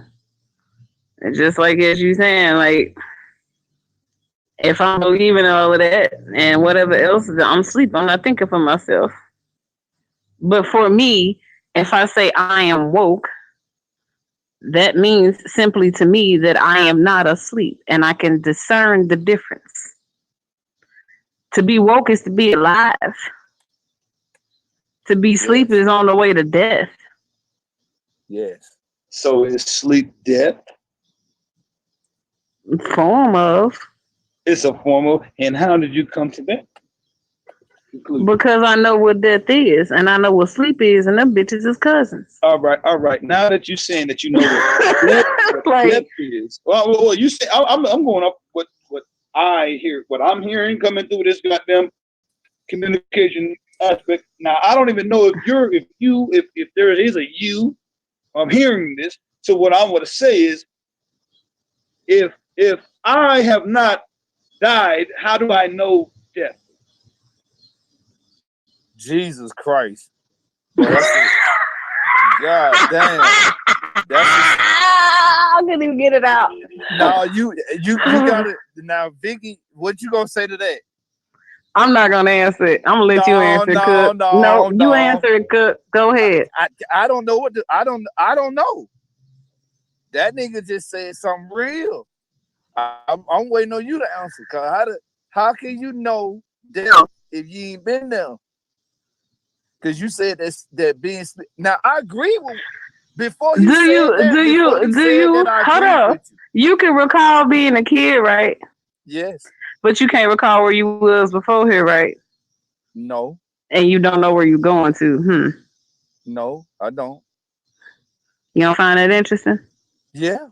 Speaker 3: just like as you saying, like if I'm believing all of that and whatever else, I'm asleep. I'm not thinking for myself. But for me, if I say I am woke, that means simply to me that I am not asleep and I can discern the difference. To be woke is to be alive. To be asleep
Speaker 9: Yes.
Speaker 3: is on the way to death.
Speaker 9: Yes.
Speaker 15: So is sleep death?
Speaker 3: Form of.
Speaker 15: It's a form of. And how did you come to that conclusion?
Speaker 3: Because I know what death is and I know what sleep is, and them bitches is cousins.
Speaker 15: All right. Now that you're saying that you know what death is, well, you say I'm going up what I hear, what I'm hearing coming through this goddamn communication aspect. Now I don't even know if there is a you. I'm hearing this. So what I want to say is, if I have not died, how do I know death?
Speaker 9: Jesus Christ. Boy, that's it. God damn. That's just,
Speaker 3: I couldn't even get it out.
Speaker 9: now you got it. Now, Vicky, what you gonna say to that?
Speaker 3: I'm not gonna answer it. I'm gonna let you answer, Cook. No, you answer it, Cook. Go ahead.
Speaker 9: I don't know what I don't know. That nigga just said something real. I'm waiting on you to answer. Cause how can you know death if you ain't been there? Because you said that being now I agree with before he said that.
Speaker 3: Do you
Speaker 9: I
Speaker 3: hold
Speaker 9: agreed
Speaker 3: up?
Speaker 9: with you.
Speaker 3: You can recall being a kid, right?
Speaker 9: Yes.
Speaker 3: But you can't recall where you was before here, right?
Speaker 9: No.
Speaker 3: And you don't know where you're going to.
Speaker 9: No, I don't.
Speaker 3: You don't find that interesting?
Speaker 9: Yeah.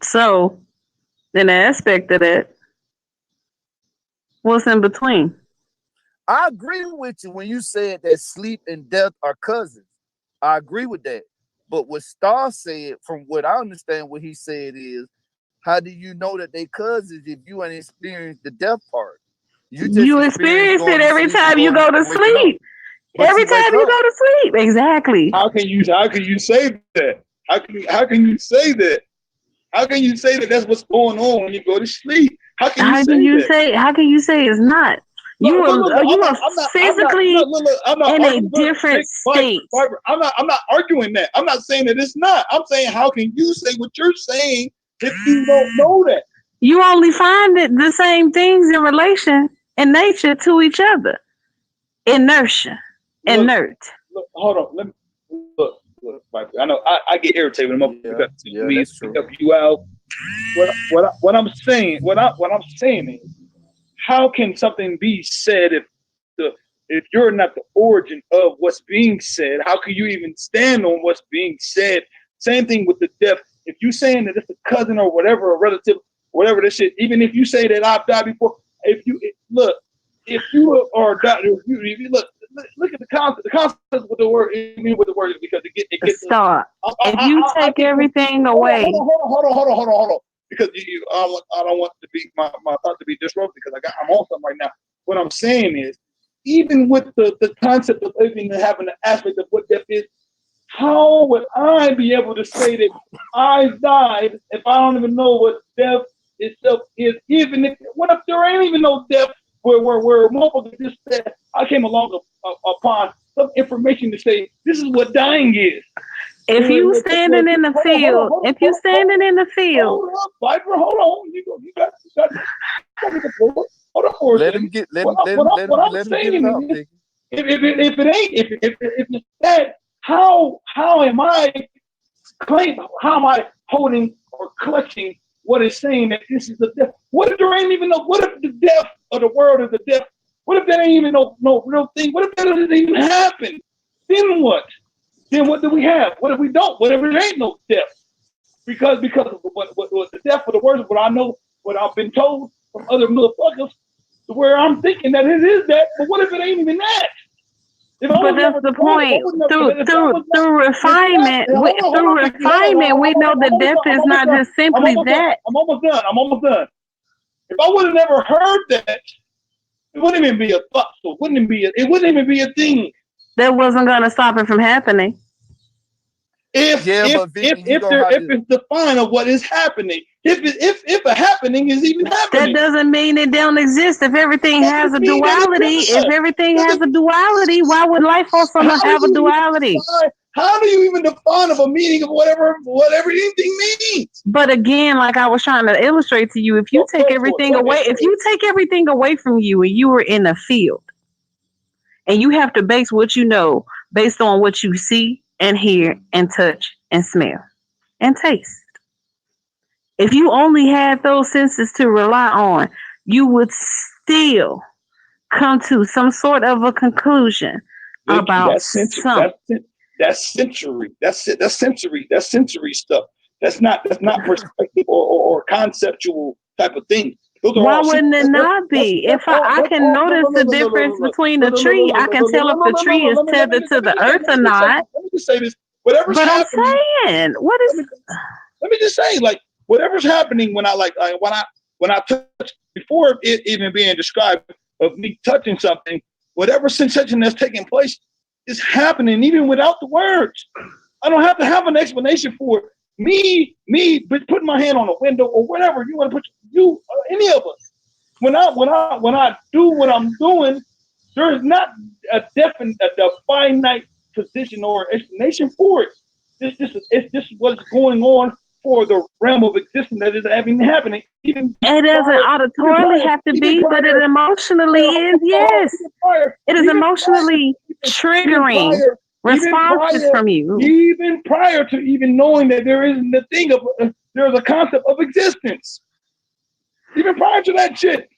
Speaker 3: So, in the aspect of that, what's in between?
Speaker 9: I agree with you when you said that sleep and death are cousins. I agree with that. But what Star said, from what I understand, what he said is, how do you know that they cousins if you ain't experienced the death part? You just
Speaker 3: Experience
Speaker 9: going
Speaker 3: it
Speaker 9: to
Speaker 3: every
Speaker 9: sleep and
Speaker 3: time you go to
Speaker 9: waking up.
Speaker 3: sleep.
Speaker 9: But
Speaker 3: Every
Speaker 9: you wake
Speaker 3: time you
Speaker 9: up.
Speaker 3: go to sleep. Exactly.
Speaker 15: How can you say that? How can you say that? How can you say that that's what's going on when you go to sleep? How can you say that?
Speaker 3: How can you say it's not? You are physically in a different state.
Speaker 15: I'm not arguing that. I'm not saying that it's not. I'm saying, how can you say what you're saying if you don't know that?
Speaker 3: You only find it the same things in relation in nature to each other. Inertia. Inert.
Speaker 15: Look, hold on. Let me look. I know I get irritated when I'm pick up you out. What I'm saying is, how can something be said if you're not the origin of what's being said? How can you even stand on what's being said? Same thing with the death. If you saying that it's a cousin or whatever, a relative, whatever this shit, even if you say that I've died before, if you are a doctor, if you look at the concept with the word, with the word, because it gets.
Speaker 3: Stop. If you take everything away.
Speaker 15: Hold on. Because I don't want to be my thought to be disrupted, because I'm on something right now. What I'm saying is, even with the concept of living and having the aspect of what death is, how would I be able to say that I died if I don't even know what death itself is? Even if, what if there ain't even no death where motherfucker just said I came along upon some information to say this is what dying is.
Speaker 3: If you standing in the field, if you standing in the field,
Speaker 15: hold up, Viper, hold on. You got me the floor. Hold on for a
Speaker 9: Let
Speaker 15: second.
Speaker 9: him get. Let
Speaker 15: What I'm saying
Speaker 9: him get it out,
Speaker 15: is, if it's that, how am I how am I holding or clutching what is saying that this is the death? What if there ain't even no? What if the death of the world is the death? What if that ain't even no real thing? What if that doesn't even happen? Then what? Then what do we have? What if we don't? What if there ain't no death? Because of what the death of the words, what I know, what I've been told from other motherfuckers, to where I'm thinking that it is that. But what if it ain't even that?
Speaker 3: but that's the point. Through refinement, we know that death is not just simply that.
Speaker 15: I'm almost done. If I would have never heard that, it wouldn't even be a thought. So it wouldn't even be a thing.
Speaker 3: That wasn't gonna stop it from happening.
Speaker 15: If it's defined of what is happening, if a happening is even happening,
Speaker 3: that doesn't mean it don't exist. If everything has a duality, why would life also not have a duality?
Speaker 15: How do you even define of a meaning of whatever anything means?
Speaker 3: But again, like I was trying to illustrate to you, if you take everything away from you and you were in a field and you have to base what you know based on what you see and hear and touch and smell and taste. If you only had those senses to rely on, you would still come to some sort of a conclusion about something.
Speaker 15: That's sensory. That's it. That's sensory stuff. That's not perspective or conceptual type of thing.
Speaker 3: Why wouldn't it not be? If I can notice the difference between a tree, I can tell if the tree is tethered to the earth or not.
Speaker 15: Let me just say this. Whatever's
Speaker 3: but
Speaker 15: happening.
Speaker 3: I'm saying, what is?
Speaker 15: Let me just say, like, whatever's happening when I touch, before it even being described of me touching something, whatever sensation that's taking place is happening even without the words. I don't have to have an explanation for it. Me, putting my hand on a window or whatever you want to put, you or any of us. When I do what I'm doing, there's not a finite position or explanation for it. It's just what's going on for the realm of existence that is happening.
Speaker 3: It doesn't auditorily have to be, but it emotionally is. Yes, it is emotionally triggering responses from you.
Speaker 15: Even prior to even knowing that there isn't a thing of there's a concept of existence. Even prior to that shit.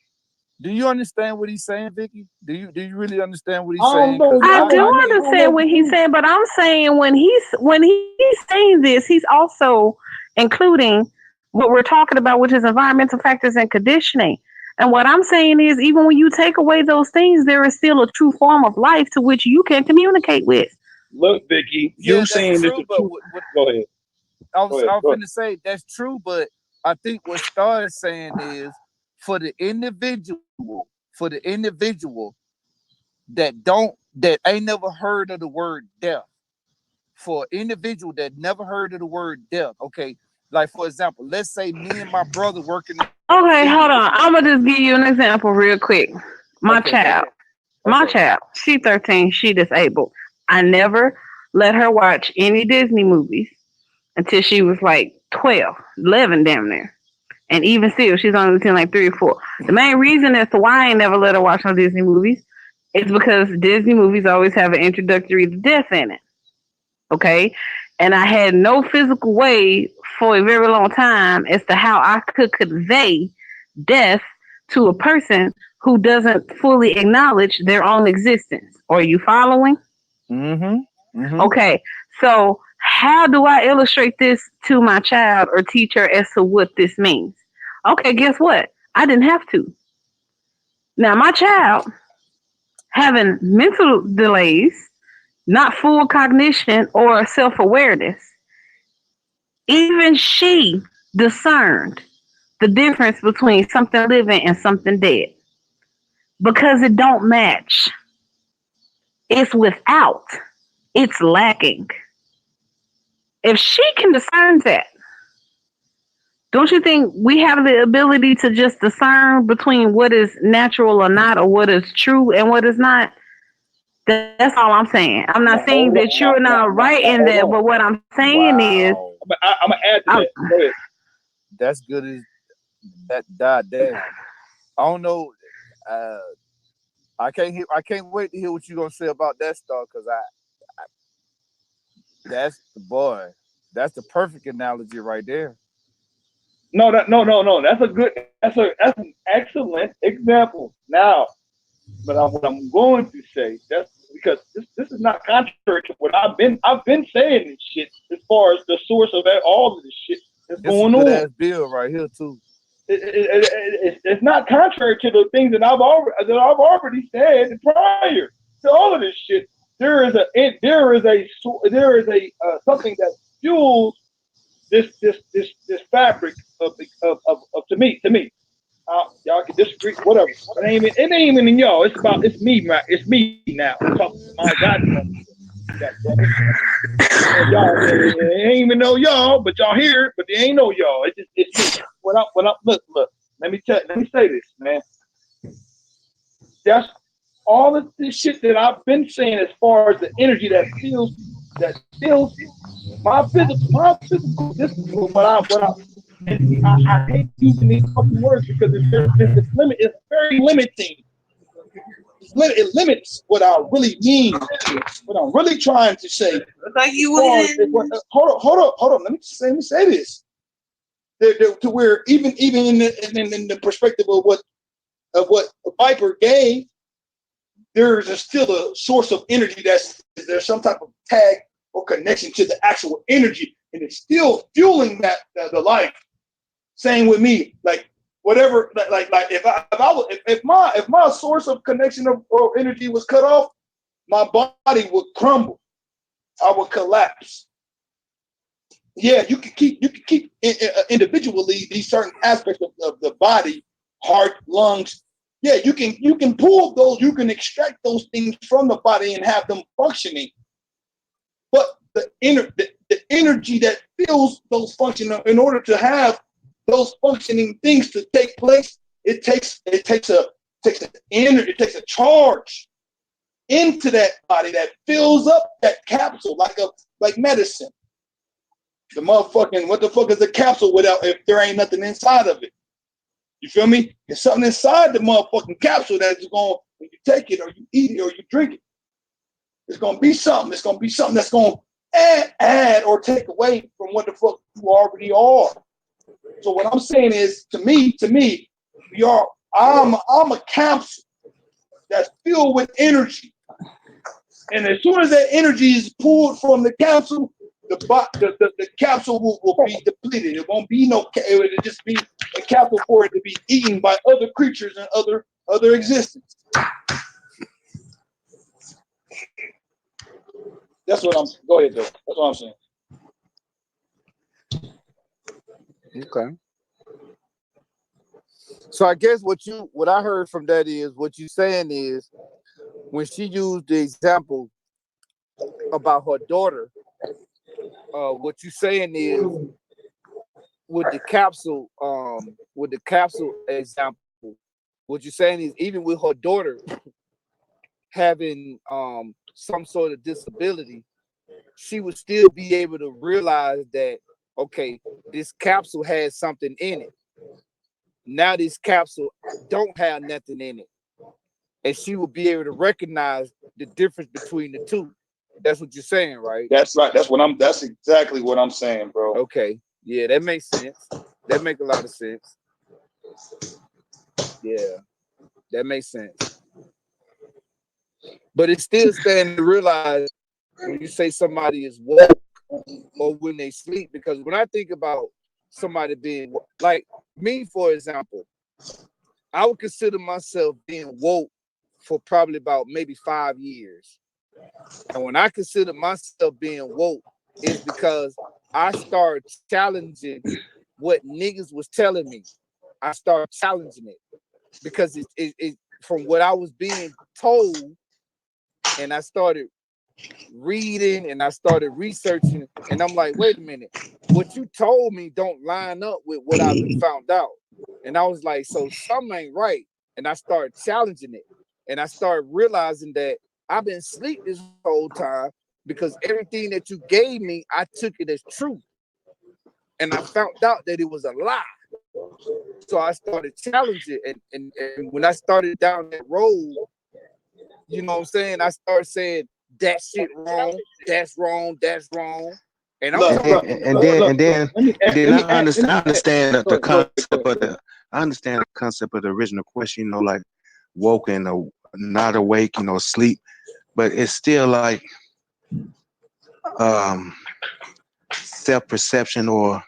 Speaker 9: Do you understand what he's saying, Vicky? Do you really understand what he's
Speaker 3: saying?
Speaker 9: saying?
Speaker 3: I do understand what he's saying, but I'm saying when he's saying this, he's also including what we're talking about, which is environmental factors and conditioning. And what I'm saying is, even when you take away those things, there is still a true form of life to which you can communicate with.
Speaker 15: Look, Vicky, you saying this is true. Go ahead.
Speaker 9: I was going to say that's true, but I think what Star is saying is for the individual that ain't never heard of the word death, for an individual that never heard of the word death, okay, like for example, let's say me and my brother working.
Speaker 3: Okay, hold on. I'm gonna just give you an example real quick. My child, she's 13, she disabled. I never let her watch any Disney movies until she was like 12, 11 damn near. And even still, she's only between like 3 or 4. The main reason as to why I ain't never let her watch no Disney movies is because Disney movies always have an introductory to death in it. Okay? And I had no physical way for a very long time as to how I could convey death to a person who doesn't fully acknowledge their own existence. Are you following?
Speaker 9: Mm-hmm.
Speaker 3: Okay. So how do I illustrate this to my child or teach her as to what this means? Okay, guess what? I didn't have to. Now, my child having mental delays, not full cognition or self-awareness, even she discerned the difference between something living and something dead because it don't match. It's without. It's lacking. If she can discern that, don't you think we have the ability to just discern between what is natural or not, or what is true and what is not? That's all I'm saying. I'm not saying that you're not right in that, but what I'm saying is,
Speaker 15: I'm gonna add to that. Go ahead.
Speaker 9: That's good as that. God damn. I don't know. Uh, I can't wait to hear what you're gonna say about that stuff because that's the boy. That's the perfect analogy right there.
Speaker 15: No. That's a good. That's an excellent example. Now, but what I'm going to say that's because this is not contrary to what I've been saying this shit as far as the source of all of this shit that's
Speaker 9: This is
Speaker 15: going
Speaker 9: good
Speaker 15: on.
Speaker 9: ass bill right here too.
Speaker 15: It's not contrary to the things that I've already said prior to all of this shit. There is a something that fuels this fabric of to me. Y'all can disagree, whatever. It ain't even in y'all. It's me, right? It's me now. I'm talking to my goddamn. God damn it. Y'all, it ain't even know y'all, but y'all hear it, but they ain't know y'all. It's me. Look. Let me say this, man. That's all of this shit that I've been saying as far as the energy that feels my physical. This is and I hate using these fucking words because it's very limiting. It limits what I really mean, what I'm really trying to say.
Speaker 12: Like you win.
Speaker 15: Hold on. Let me say this. To where even in the perspective of what Viper gave, there's still a source of energy there's some type of tag or connection to the actual energy, and it's still fueling the life. Same with me, like whatever, like if my source of connection or energy was cut off, my body would crumble. I would collapse. Yeah, you can keep individually these certain aspects of the body, heart, lungs. Yeah, you can pull those, you can extract those things from the body and have them functioning. But the energy that fills those functions, in order to have those functioning things to take place, it takes a charge into that body that fills up that capsule like medicine. The motherfucking, what the fuck is a capsule without if there ain't nothing inside of it? You feel me? There's something inside the motherfucking capsule that's going, when you take it or you eat it or you drink it, it's gonna be something. It's gonna be something that's gonna add or take away from what the fuck you already are. So what I'm saying is, to me, I'm a capsule that's filled with energy. And as soon as that energy is pulled from the capsule, the capsule will be depleted. It won't be it would just be a capsule for it to be eaten by other creatures and other existence. Go ahead, though. That's what I'm saying.
Speaker 9: Okay. So I guess what I heard from that is what you saying is when she used the example about her daughter, what you saying is with the capsule example, what you're saying is even with her daughter having some sort of disability, she would still be able to realize that, okay, this capsule has something in it. Now this capsule don't have nothing in it. And she will be able to recognize the difference between the two. That's what you're saying, right?
Speaker 15: That's right. That's exactly what I'm saying, bro.
Speaker 9: Okay. Yeah, that makes sense. That makes a lot of sense. Yeah, that makes sense. But it's still standing to realize when you say somebody is woke or when they sleep, because when I think about somebody being like me, for example, I would consider myself being woke for probably about maybe 5 years. And when I consider myself being woke, it's because I started challenging what niggas was telling me. I started challenging it because it from what I was being told, and I started reading and I started researching, and I'm like, wait a minute, what you told me don't line up with what I've found out. And I was like, so something ain't right. And I started challenging it. And I started realizing that I've been asleep this whole time because everything that you gave me, I took it as truth. And I found out that it was a lie. So I started challenging it. And when I started down that road, you know what I'm saying? I started saying that shit wrong, that's wrong, that's wrong. And I'm talking
Speaker 7: then I understand the concept of the original question, you know, like woke and not awake, you know, sleep, but it's still like self-perception or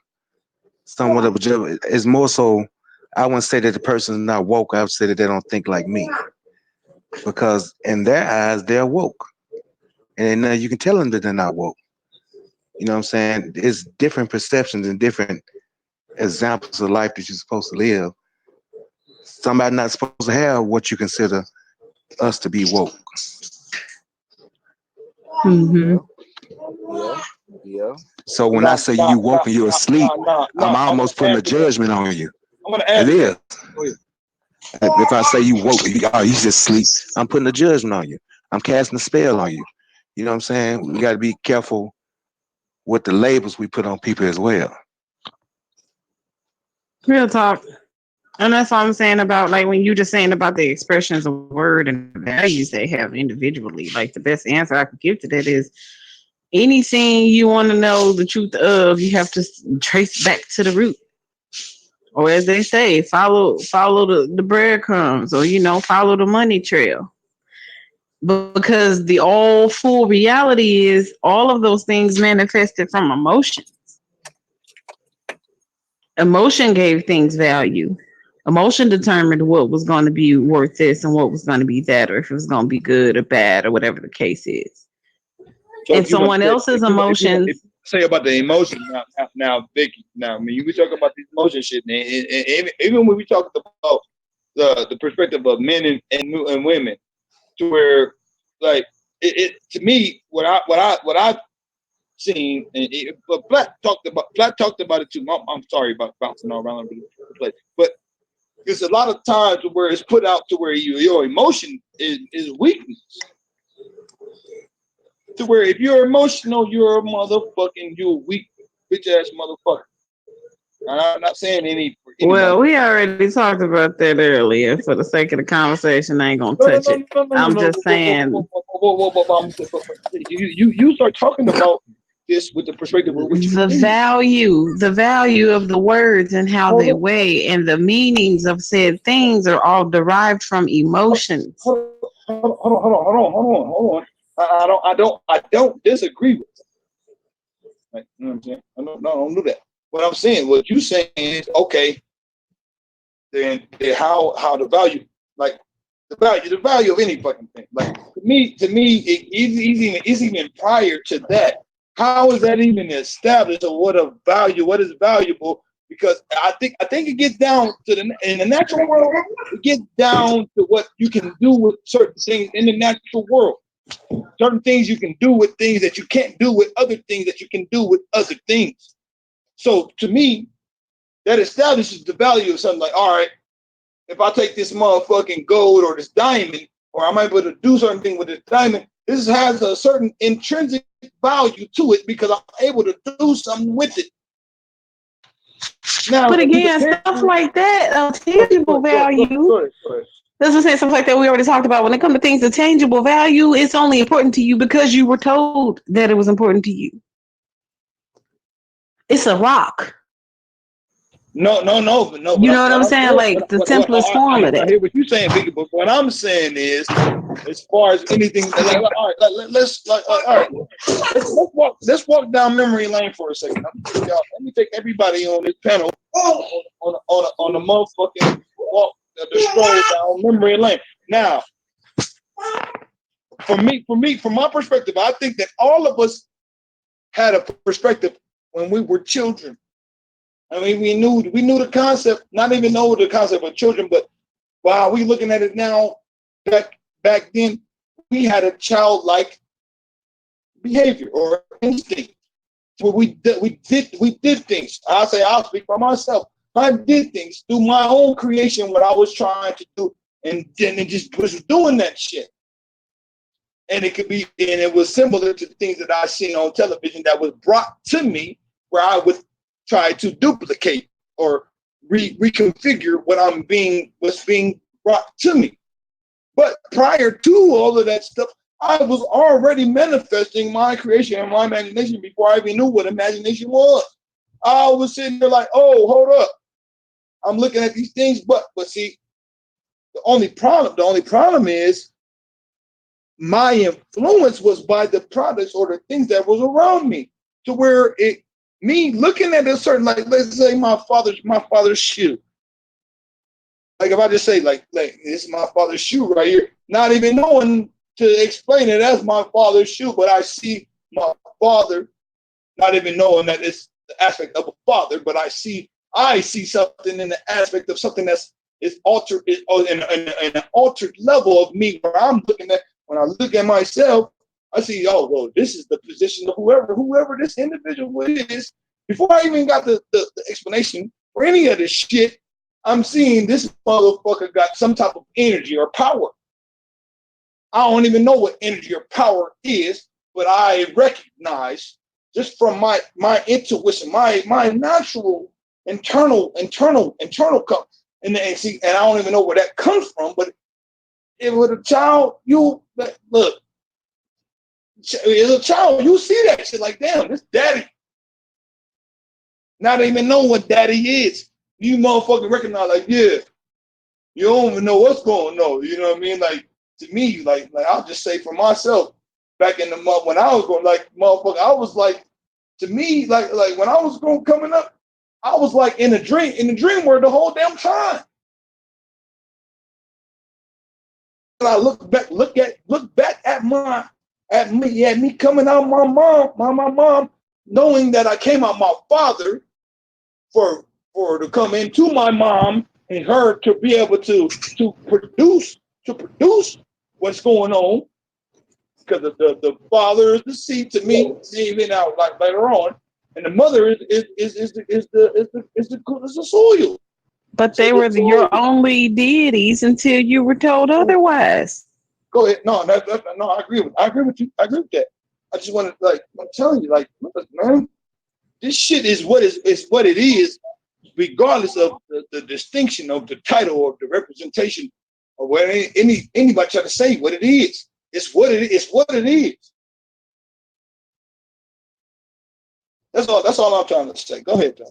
Speaker 7: somewhat of a, it's more so, I wouldn't say that the person is not woke, I would say that they don't think like me, because in their eyes they're woke, and you can tell them that they're not woke. You know what I'm saying? It's different perceptions and different examples of life that you're supposed to live. Somebody not supposed to have what you consider us to be woke.
Speaker 3: Mm-hmm.
Speaker 9: Yeah.
Speaker 7: So when I say you woke and you're asleep, I'm almost putting a judgment on you.
Speaker 15: I'm gonna add
Speaker 7: it is. If I say you woke, you just sleep, I'm putting a judgment on you. I'm casting a spell on you. You know what I'm saying? We got to be careful with the labels we put on people as well.
Speaker 3: Real talk. And that's what I'm saying about, like, when you just saying about the expressions of word and the values they have individually. Like, the best answer I could give to that is anything you want to know the truth of, you have to trace back to the root. Or as they say, follow the breadcrumbs, or, you know, follow the money trail. But because the all full reality is all of those things manifested from emotion. Emotion gave things value. Emotion determined what was going to be worth this and what was going to be that, or if it was going to be good or bad, or whatever the case is.
Speaker 15: So
Speaker 3: And someone else's emotions.
Speaker 15: Say about the emotions now, Vicky. Now, I mean, we talk about this emotion shit, and even when we talk about the perspective of men and women, to where, like, it to me, what I've seen, but Black talked about it too. I'm sorry about bouncing all around the place, but there's a lot of times where it's put out to where your emotion is weakness. To where if you're emotional, you're a motherfucking, you're a weak bitch ass motherfucker. And I'm not saying anybody.
Speaker 3: Well, we already talked about that earlier. For the sake of the conversation, I ain't gonna touch it. I'm just saying.
Speaker 15: You start talking about this with the perspective of what you
Speaker 3: the value of the words and how they weigh, and the meanings of said things are all derived from emotions.
Speaker 15: Hold on. I don't disagree with that. Like, you know what I'm saying? I don't do that. What I'm saying, what you saying is, okay, then how the value, like the value of any fucking thing. Like, to me, it's even prior to that. How is that even established, or what is valuable? Because I think it gets down to in the natural world, it gets down to what you can do with certain things in the natural world. Certain things you can do with things that you can't do with other things that you can do with other things. So to me, that establishes the value of something. Like, all right, if I take this motherfucking gold or this diamond, or I'm able to do certain thing with this diamond, this has a certain intrinsic value to it because I'm able to do something with it.
Speaker 3: Now, but again, stuff like that, tangible value. That's what I'm saying. Stuff like that we already talked about. When it comes to things of tangible value, it's only important to you because you were told that it was important to you. It's a rock.
Speaker 15: No.
Speaker 3: You know what I'm saying? Like the simplest form of that.
Speaker 15: I hear what you're saying, Biggie, but what I'm saying is, as far as anything, all right, let's walk down memory lane for a second. Let me take everybody on this panel on the motherfucking walk, the stroll down memory lane. Now, from my perspective, I think that all of us had a perspective when we were children. I mean, we knew the concept, not even know the concept of children, but while we looking at it now, back then, we had a childlike behavior or instinct. Where we did things. I'll speak for myself. I did things through my own creation, what I was trying to do, and just was doing that shit. And it was similar to things that I seen on television that was brought to me, where I would try to duplicate or reconfigure what's being brought to me. But prior to all of that stuff, I was already manifesting my creation and my imagination before I even knew what imagination was. I was sitting there like, oh, hold up. I'm looking at these things, but see, the only problem is my influence was by the products or the things that was around me, to where me looking at a certain, like, let's say my father's shoe. Like if I just say like this is my father's shoe right here, not even knowing to explain it as my father's shoe, but I see my father, not even knowing that it's the aspect of a father, but I see something in the aspect of something that's is altered, in an altered level of me, where I'm looking at, when I look at myself, I see, oh, well, this is the position of whoever this individual is. Before I even got the explanation for any of this shit, I'm seeing this motherfucker got some type of energy or power. I don't even know what energy or power is, but I recognize just from my intuition, my natural internal come. And I don't even know where that comes from, but if with a child, look, as a child, you see that shit like, damn, this daddy. Not even know what daddy is. You motherfucking recognize, like, yeah, you don't even know what's going on. You know what I mean? Like, to me, like I'll just say for myself, back in the month when I was going, like, motherfucker, I was like, to me, like when I was coming up, I was like in the dream world the whole damn time. And I look back at me coming out my mom, knowing that I came out my father for to come into my mom and her to be able to produce what's going on, because the father is the seed to me, even out like later on, and the mother is the soil.
Speaker 3: But they were your only deities until you were told otherwise.
Speaker 15: Go ahead. No, no, I agree with you. I agree with that. I just want to, like, I'm telling you, like, look, man, this shit is what it is, regardless of the distinction of the title or the representation, or where anybody try to say what it is. It's what it is. It's what it is. That's all I'm trying to say. Go ahead, John.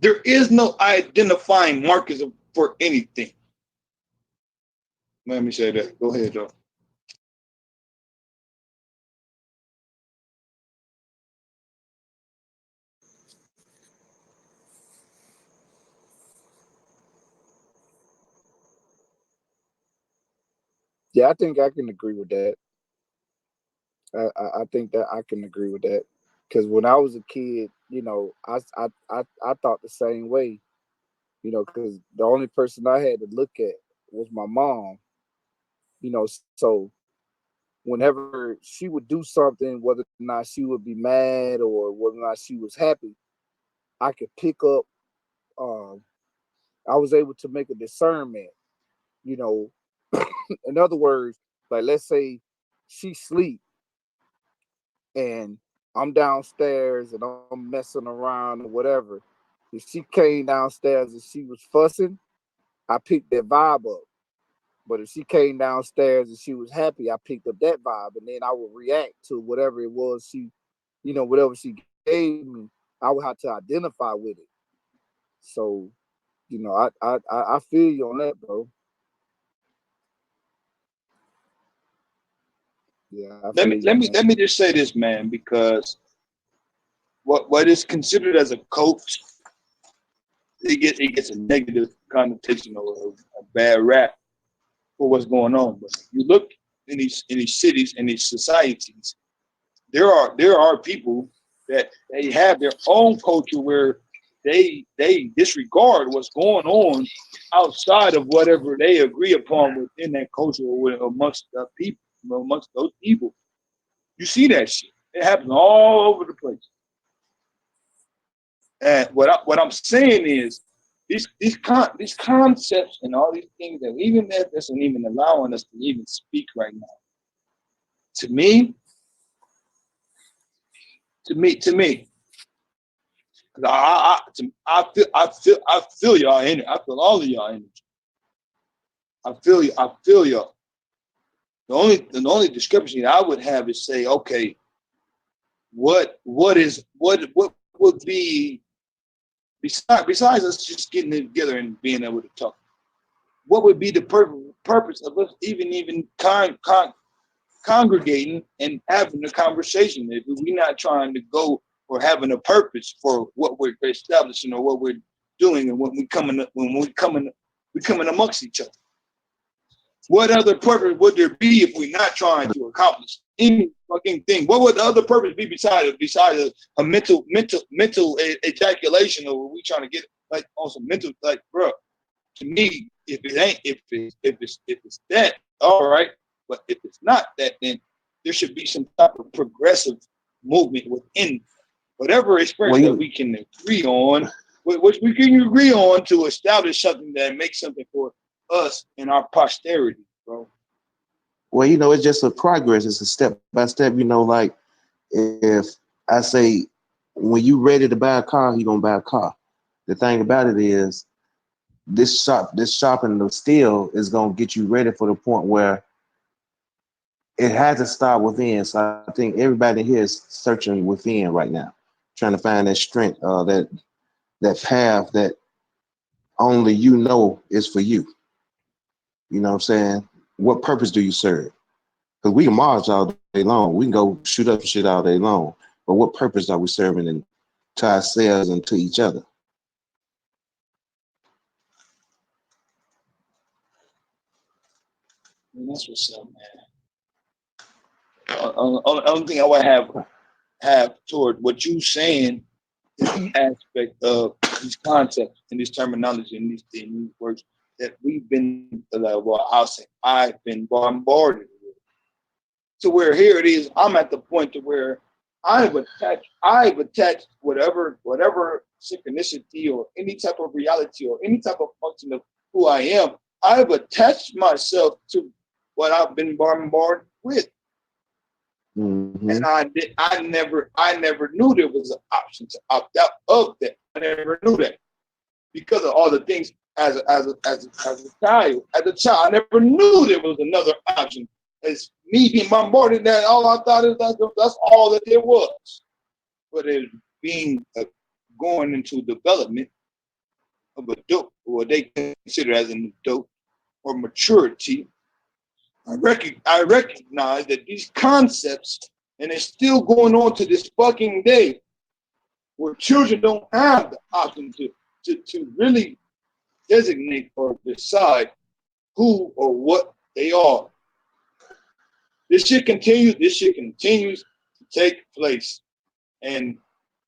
Speaker 15: There is no identifying markers for anything. Let me say that. Go ahead, Joe.
Speaker 9: Yeah, I think I can agree with that. I think that I can agree with that, because when I was a kid, I thought the same way, because the only person I had to look at was my mom, so whenever she would do something, whether or not she would be mad or whether or not she was happy, I could pick up. I was able to make a discernment. You know, in other words, like let's say she sleep and I'm downstairs and I'm messing around or whatever. If she came downstairs and she was fussing, I picked that vibe up. But if she came downstairs and she was happy, I picked up that vibe, and then I would react to whatever it was whatever she gave me. I would have to identify with it. So, I feel you on that, bro. Yeah, I feel you on that.
Speaker 15: Let me just say this, man, because what is considered as a coach, it gets a negative connotation or a bad rap for what's going on. But you look in these cities, in these societies, there are people that they have their own culture where they disregard what's going on outside of whatever they agree upon within that culture or amongst the people, amongst those people. You see that shit. It happens all over the place. And what I'm saying is, these concepts and all these things that even that isn't even allowing us to even speak right now. To me, because I feel y'all in it. I feel all of y'all in it. I feel you. I feel y'all. The only discrepancy I would have is say, okay, what would be besides us just getting together and being able to talk? What would be the purpose of us even congregating and having a conversation if we're not trying to go or having a purpose for what we're establishing or what we're doing and when we coming amongst each other? What other purpose would there be if we're not trying to accomplish any fucking thing? What would the other purpose be besides a mental ejaculation, or we trying to get like on some mental, like, bro? To me, if it's that, all right. But if it's not that, then there should be some type of progressive movement within whatever experience that we can agree on, which we can agree on to establish something that makes something for us and our posterity, bro.
Speaker 14: Well, it's just a progress. It's a step by step. Like if I say, when you ready to buy a car, you're gonna buy a car. The thing about it is, this sharpening of steel is gonna get you ready for the point where it has to start within. So I think everybody here is searching within right now, trying to find that strength, that path that only is for you. You know what I'm saying? What purpose do you serve? Because we can march all day long. We can go shoot up shit all day long. But what purpose are we serving to ourselves and to each other?
Speaker 15: And that's what's up, man. Only thing I would have toward what you saying is the aspect of these concepts and this terminology and these words that we've been, I've been bombarded with. To where here it is, I'm at the point to where I've attached whatever synchronicity or any type of reality or any type of function of who I am. I've attached myself to what I've been bombarded with.
Speaker 14: Mm-hmm.
Speaker 15: And I never knew there was an option to opt out of that. I never knew that because of all the things as a child. As a child, I never knew there was another option. As me being bombarded, that all I thought is that's all that there was. But it being going into development of adult, or what they consider as an adult, or maturity, I recognize that these concepts, and it's still going on to this fucking day, where children don't have the option to really designate or decide who or what they are. This shit continues to take place. And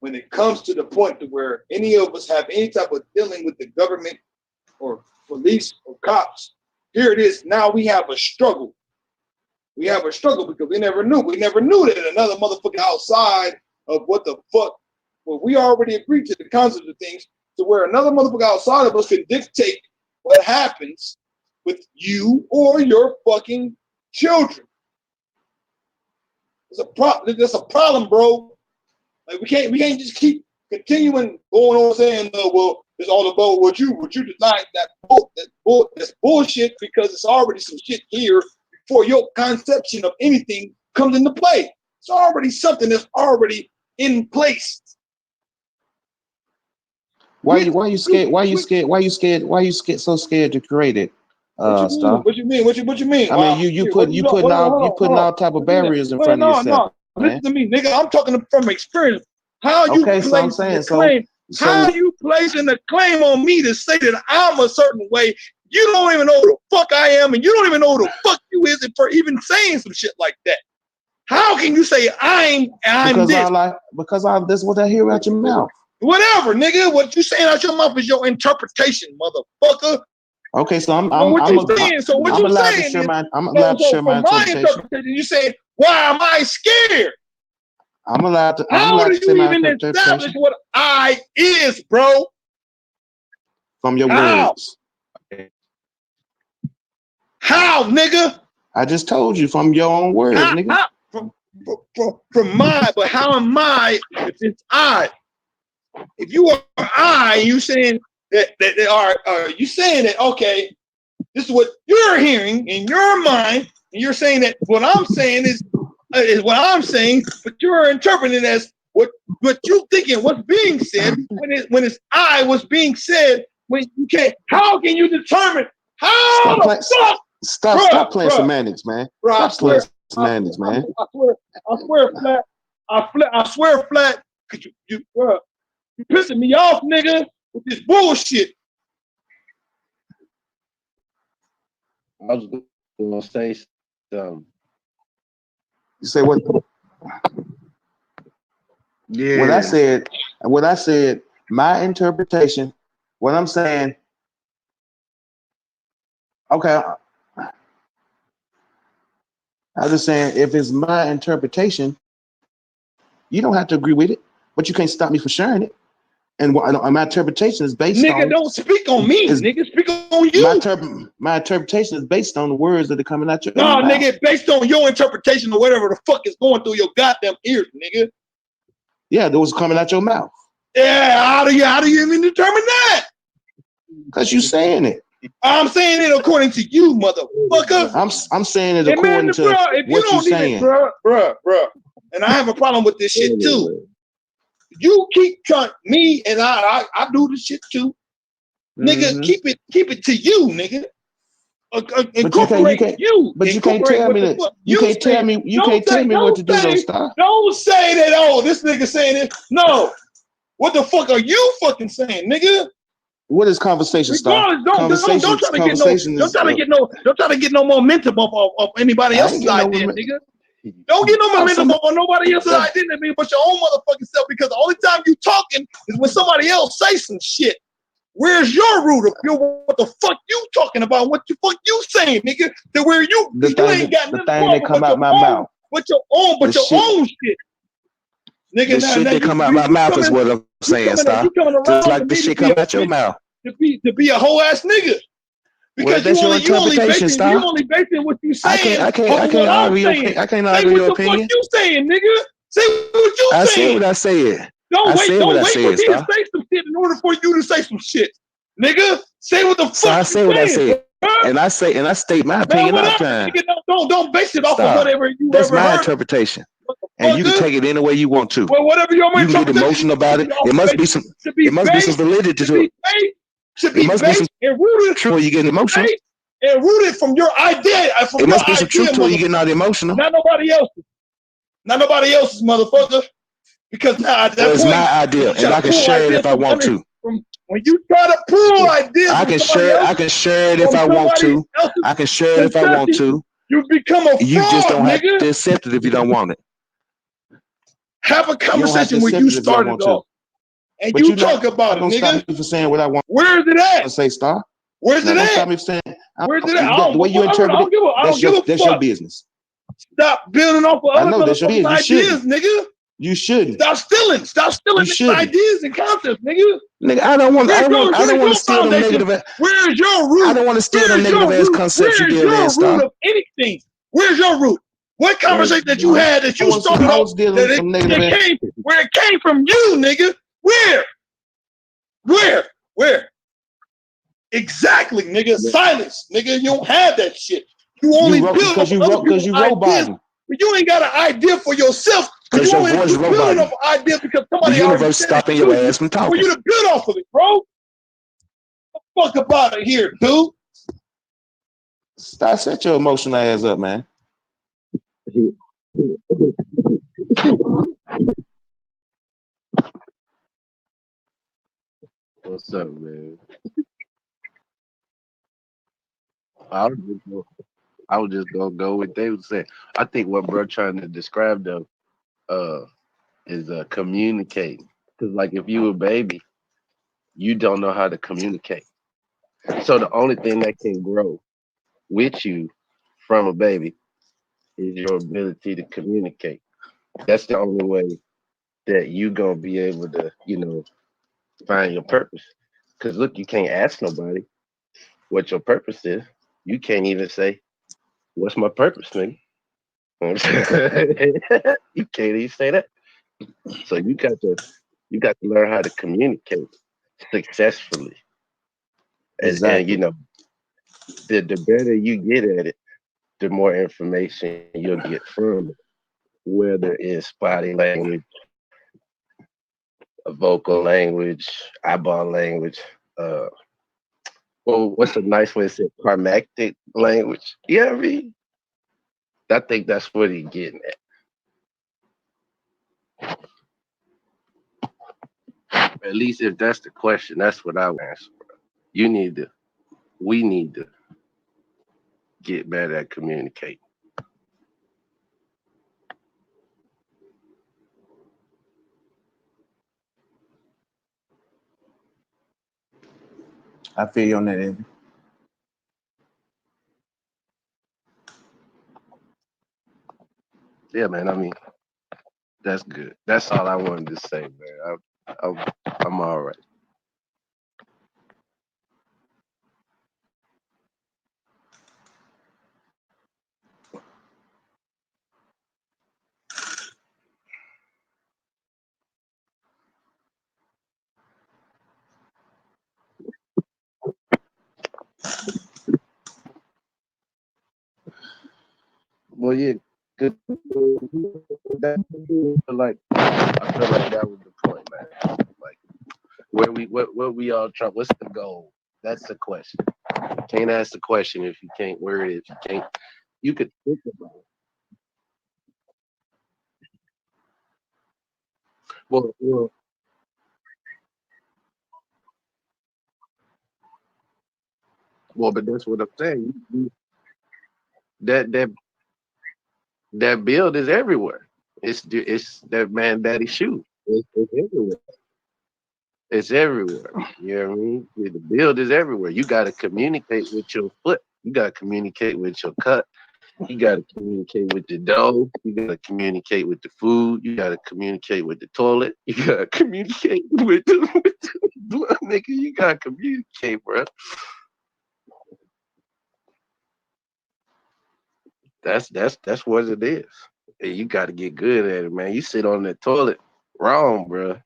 Speaker 15: when it comes to the point to where any of us have any type of dealing with the government or police or cops, here it is. Now we have a struggle. We have a struggle because we never knew. We never knew that another motherfucker outside of what the fuck. Well, we already agreed to the concept of things to where another motherfucker outside of us can dictate what happens with you or your fucking children. There's a problem, bro. Like we can't just keep continuing going on saying, well, it's all about what you decide. That's bullshit because it's already some shit here before your conception of anything comes into play. It's already something that's already in place.
Speaker 14: Why you scared? Why you scared? So scared to create it?
Speaker 15: What you mean? What you mean?
Speaker 14: I mean, you putting all type of barriers in front of yourself.
Speaker 15: No. Listen to me, nigga. I'm talking from experience. How you placing the claim? How you placing the claim on me to say that I'm a certain way? You don't even know who the fuck I am, and you don't even know who the fuck you is for even saying some shit like that. How can you say I'm this?
Speaker 14: Because that's what I hear out your mouth.
Speaker 15: Whatever, nigga. What you saying out your mouth is your interpretation, motherfucker.
Speaker 14: Okay, so I'm
Speaker 15: allowed to
Speaker 14: share my interpretation.
Speaker 15: You say, why am I scared?
Speaker 14: How
Speaker 15: do you even establish what I is, bro?
Speaker 7: From your
Speaker 15: How?
Speaker 7: words.
Speaker 15: How, nigga?
Speaker 7: I just told you from your own words, nigga.
Speaker 15: How? From mine, but how am I if it's I? If you are I, and you saying that they are you saying that okay, this is what you're hearing in your mind, and you're saying that what I'm saying is what I'm saying, but you're interpreting it as what you thinking what's being said when it's I what's being said when you can't. How can you determine how the fuck?
Speaker 7: Stop playing semantics, man.
Speaker 15: Bro,
Speaker 7: Stop playing semantics, man.
Speaker 15: I swear flat, cause you pissing me off, nigga, with this bullshit.
Speaker 16: I was gonna say something.
Speaker 7: You say what?
Speaker 13: Yeah.
Speaker 7: When I said my interpretation, what I'm saying, okay. I was just saying, if it's my interpretation, you don't have to agree with it, but you can't stop me from sharing it. And my interpretation is based on.
Speaker 15: Nigga, don't speak on me. Nigga, speak on you.
Speaker 7: My interpretation is based on the words that are coming out your
Speaker 15: mouth.
Speaker 7: mouth.
Speaker 15: Nigga, based on your interpretation of whatever the fuck is going through your goddamn ears, nigga.
Speaker 7: Yeah, that was coming out your mouth.
Speaker 15: Yeah, how do you even determine that?
Speaker 7: Because you saying it.
Speaker 15: I'm saying it according to you, motherfucker.
Speaker 7: I'm saying it according to what you're saying.
Speaker 15: Bruh. And I have a problem with this shit too. You keep trying me, and I do this shit too. Nigga, keep it to you, nigga. Incorporate you.
Speaker 7: But you can't tell me that. You can't tell me. You can't tell me what to do, though, Star.
Speaker 15: Don't say that. Oh, this nigga saying it. No. What the fuck are you fucking saying, nigga?
Speaker 7: What is conversation, Star?
Speaker 15: Don't try to get no momentum off anybody else's idea, nigga. Don't get no momentum off nobody else's identity but your own motherfucking self, because the only time you talking is when somebody else say some shit. Where's your root of what the fuck you talking about? What the fuck you saying, nigga? To where you ain't got nothing
Speaker 7: that come out my mouth.
Speaker 15: But your own shit. Nigga,
Speaker 7: the shit that come out my mouth is what I'm saying, Star. Just like the shit come out your mouth.
Speaker 15: To be a whole ass nigga. Because you only basing what you saying.
Speaker 7: I can't argue your opinion.
Speaker 15: What you saying, nigga? Say what you saying.
Speaker 7: I said what I said.
Speaker 15: Don't wait for me to say some shit in order for you to say some shit. Nigga, say what the fuck
Speaker 7: I say what I said.
Speaker 15: Bro.
Speaker 7: And I state my opinion all the time.
Speaker 15: Nigga, don't base it off of whatever you
Speaker 7: That's
Speaker 15: ever
Speaker 7: my
Speaker 15: heard.
Speaker 7: Interpretation. And you can take it any way you want to.
Speaker 15: Well, whatever your
Speaker 7: you can get emotional about it. It must be some validity to it.
Speaker 15: It must be some and rooted
Speaker 7: truth. You get emotional.
Speaker 15: And rooted from your idea.
Speaker 7: It must be some truth to it. You getting all emotional.
Speaker 15: Not nobody else's, motherfucker. Because now at that point,
Speaker 7: it's my idea, and I can share it if I want to.
Speaker 15: When you try to pull ideas,
Speaker 7: I can share it if I want to. I can share it if I want to.
Speaker 15: You become a fraud,
Speaker 7: you just don't have
Speaker 15: nigga.
Speaker 7: to accept it if you don't want it.
Speaker 15: Have a conversation where you started off, and you talk about it, nigga.
Speaker 7: Stop me from saying what I want.
Speaker 15: Where is it at?
Speaker 7: Say Star.
Speaker 15: Where's it at?
Speaker 7: Stop me from saying.
Speaker 15: Where's it at?
Speaker 7: The way you interpret it, that's your business.
Speaker 15: Stop building off of other people's ideas, nigga.
Speaker 7: You shouldn't.
Speaker 15: Stop stealing ideas and concepts, nigga.
Speaker 7: Nigga, I don't want to steal them negative.
Speaker 15: Where's your root?
Speaker 7: I don't want to steal them negative ass concepts you give me, Star.
Speaker 15: Where's your root of anything? Where's your root? What conversation that you had that you started off where it came from you, nigga? Where? Exactly, nigga. Silence, nigga. You don't have that shit. You only build
Speaker 7: because you roboting.
Speaker 15: But you ain't got an idea for yourself.
Speaker 7: Because your voice is
Speaker 15: building up an idea because somebody
Speaker 7: the universe stopping your ass from talking.
Speaker 15: For you to build off of it, bro. Fuck about it here, dude.
Speaker 7: Stop, set your emotional ass up, man.
Speaker 16: What's up, man? I was just gonna go with David said. I think what bro trying to describe though is communicate. Because like if you a baby, you don't know how to communicate. So the only thing that can grow with you from a baby is your ability to communicate. That's the only way that you gonna be able to, find your purpose. Because look, you can't ask nobody what your purpose is. You can't even say, "What's my purpose, nigga?" You can't even say that. So you got to learn how to communicate successfully, and you
Speaker 7: Exactly.
Speaker 16: know the better you get at it, the more information you'll get from it, whether it's body language, vocal language, eyeball language. Uh, well, what's a nice way to say it? Climactic language? Yeah, I mean, I think that's what he's getting at. At least if that's the question, that's what I would answer. You need to, we need to get better at communicating.
Speaker 7: I feel you on that, Andy.
Speaker 16: Yeah, man. I mean, that's good. That's all I wanted to say, man. I'm all right. Well, yeah, good. Like I feel like that was the point, man. Like what we all try. What's the goal? That's the question. You can't ask the question if you can't word it. If you can't, you could think about it. Well, but that's what I'm saying. That that build is everywhere. It's that man daddy shoe. It's everywhere. It's everywhere. You know what I mean? Yeah, the build is everywhere. You got to communicate with your foot. You got to communicate with your cut. You got to communicate with the dough. You got to communicate with the food. You got to communicate with the toilet. You got to communicate with the blood, nigga. You got to communicate, bro. That's what it is. And you got to get good at it, man. You sit on that toilet wrong, bro.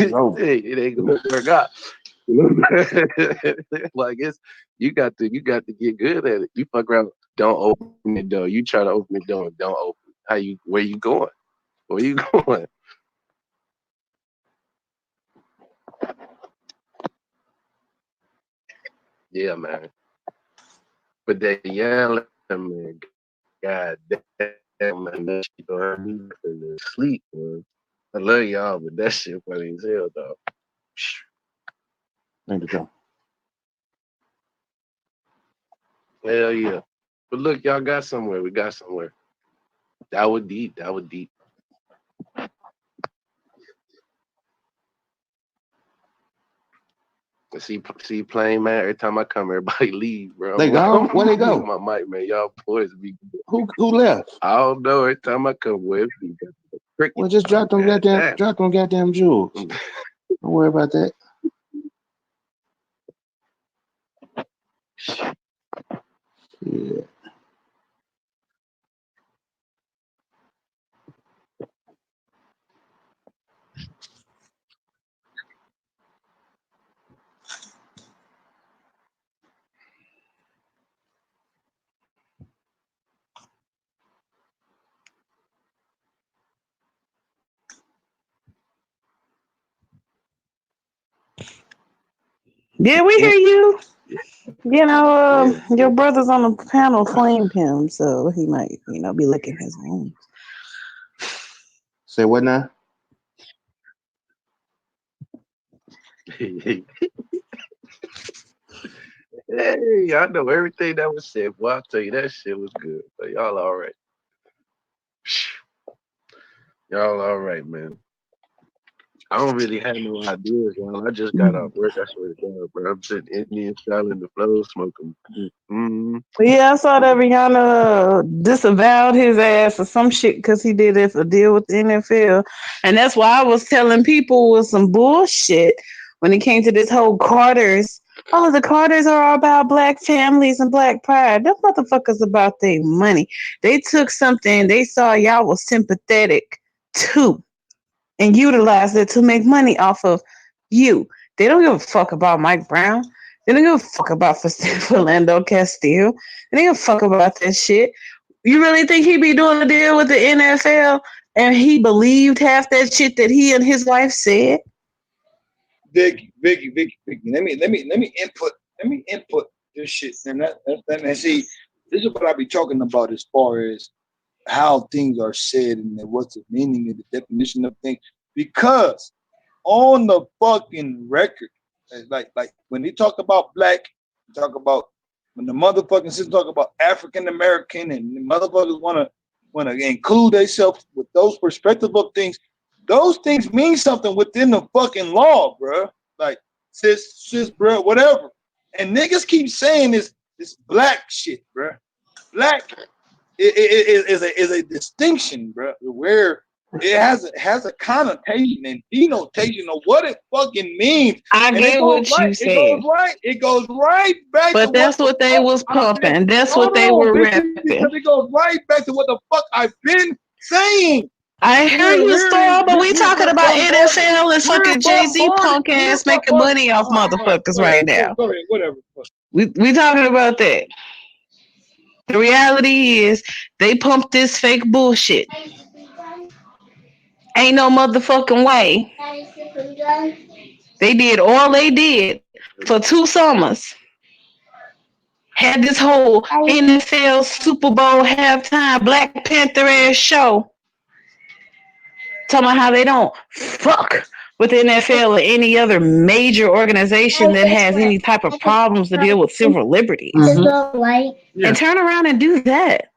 Speaker 7: No.
Speaker 16: It ain't gonna work out. You know? Like it's you got to get good at it. You fuck around, don't open the door. You try to open the door and don't open. How you where you going? Where you going? Yeah, man. But that yelling, man, god damn, man, that shit gonna have me in sleep, man. I love y'all, but that shit funny as hell, dog.
Speaker 7: Thank you, Joe.
Speaker 16: Hell yeah. But look, y'all got somewhere. We got somewhere. That was deep. That was deep. See, playing man. Every time I come, everybody leave, bro.
Speaker 7: They gone? Where they
Speaker 16: I'm
Speaker 7: go?
Speaker 16: my mic, man. Y'all boys be.
Speaker 7: Who left?
Speaker 16: I don't know. Every time I come, boy, it be cricket.
Speaker 7: Well, just drop them goddamn jewels. Don't worry about that. Yeah.
Speaker 3: Yeah, we hear you. You know,
Speaker 16: Yeah.
Speaker 3: your brother's on the panel claimed him, so he might, be licking his wounds.
Speaker 7: Say what now?
Speaker 16: Hey, I know everything that was said. Boy, I'll tell you that shit was good. But y'all all right. Y'all all right, man. I don't really have no ideas, y'all. I just got off work. I swear to God, bro. I'm sitting Indian style in the flow, smoking.
Speaker 3: Yeah, I saw that Rihanna disavowed his ass or some shit because he did a deal with the NFL, and that's why I was telling people was some bullshit when it came to this whole Carters. Oh, the Carters are all about black families and black pride. Them motherfuckers about their money. They took something they saw y'all was sympathetic to and utilized it to make money off of you. They don't give a fuck about Mike Brown. They don't give a fuck about Philando Castile. They don't give a fuck about that shit. You really think he be doing a deal with the NFL and he believed half that shit that he and his wife said?
Speaker 15: Vicky. Let me input this shit. And see, this is what I be talking about as far as how things are said and what's the meaning and the definition of things. Because on the fucking record, like when they talk about black, talk about when the motherfucking sisters talk about African American and the motherfuckers wanna include themselves with those perspective of things. Those things mean something within the fucking law, bro. Like sis, bro, whatever. And niggas keep saying this black shit, bro. Black is a distinction, bro, where it has a connotation and denotation of what it fucking means.
Speaker 3: I get what you said.
Speaker 15: It goes right back
Speaker 3: but
Speaker 15: to
Speaker 3: that's what they was pumping. That's what they were rapping.
Speaker 15: Because it goes right back to what the fuck I've been saying.
Speaker 3: I hear you, Star, but we talking about NFL and fucking Jay-Z punk ass making money off motherfuckers right now.
Speaker 15: Go ahead, whatever.
Speaker 3: We talking about that. The reality is they pumped this fake bullshit. Ain't no motherfucking way. They did all they did for 2 summers. Had this whole NFL Super Bowl halftime Black Panther ass show. Talking about how they don't fuck with the NFL or any other major organization that has any type of problems to deal with civil liberties. Mm-hmm. And turn around and do that.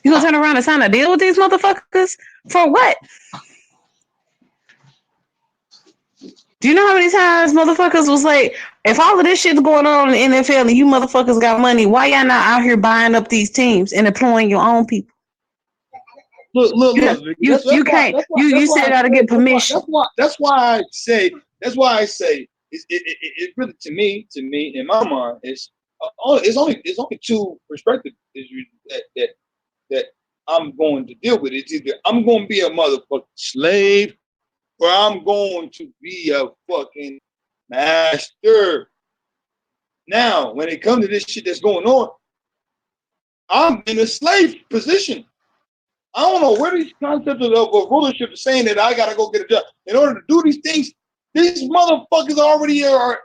Speaker 3: You gonna turn around and sign a deal with these motherfuckers? For what? Do you know how many times motherfuckers was like, if all of this shit's going on in the NFL and you motherfuckers got money, why y'all not out here buying up these teams and employing your own people?
Speaker 15: Look.
Speaker 3: You said gotta get permission.
Speaker 15: That's why I say it really to me in my mind it's only 2 perspectives that I'm going to deal with. It's either I'm going to be a motherfucking slave or I'm going to be a fucking master. Now, when it comes to this shit that's going on, I'm in a slave position. I don't know where these concepts of rulership is saying that I gotta go get a job. In order to do these things, these motherfuckers already are,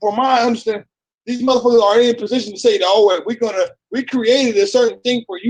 Speaker 15: from my understanding, these motherfuckers are in a position to say that, oh, we created a certain thing for you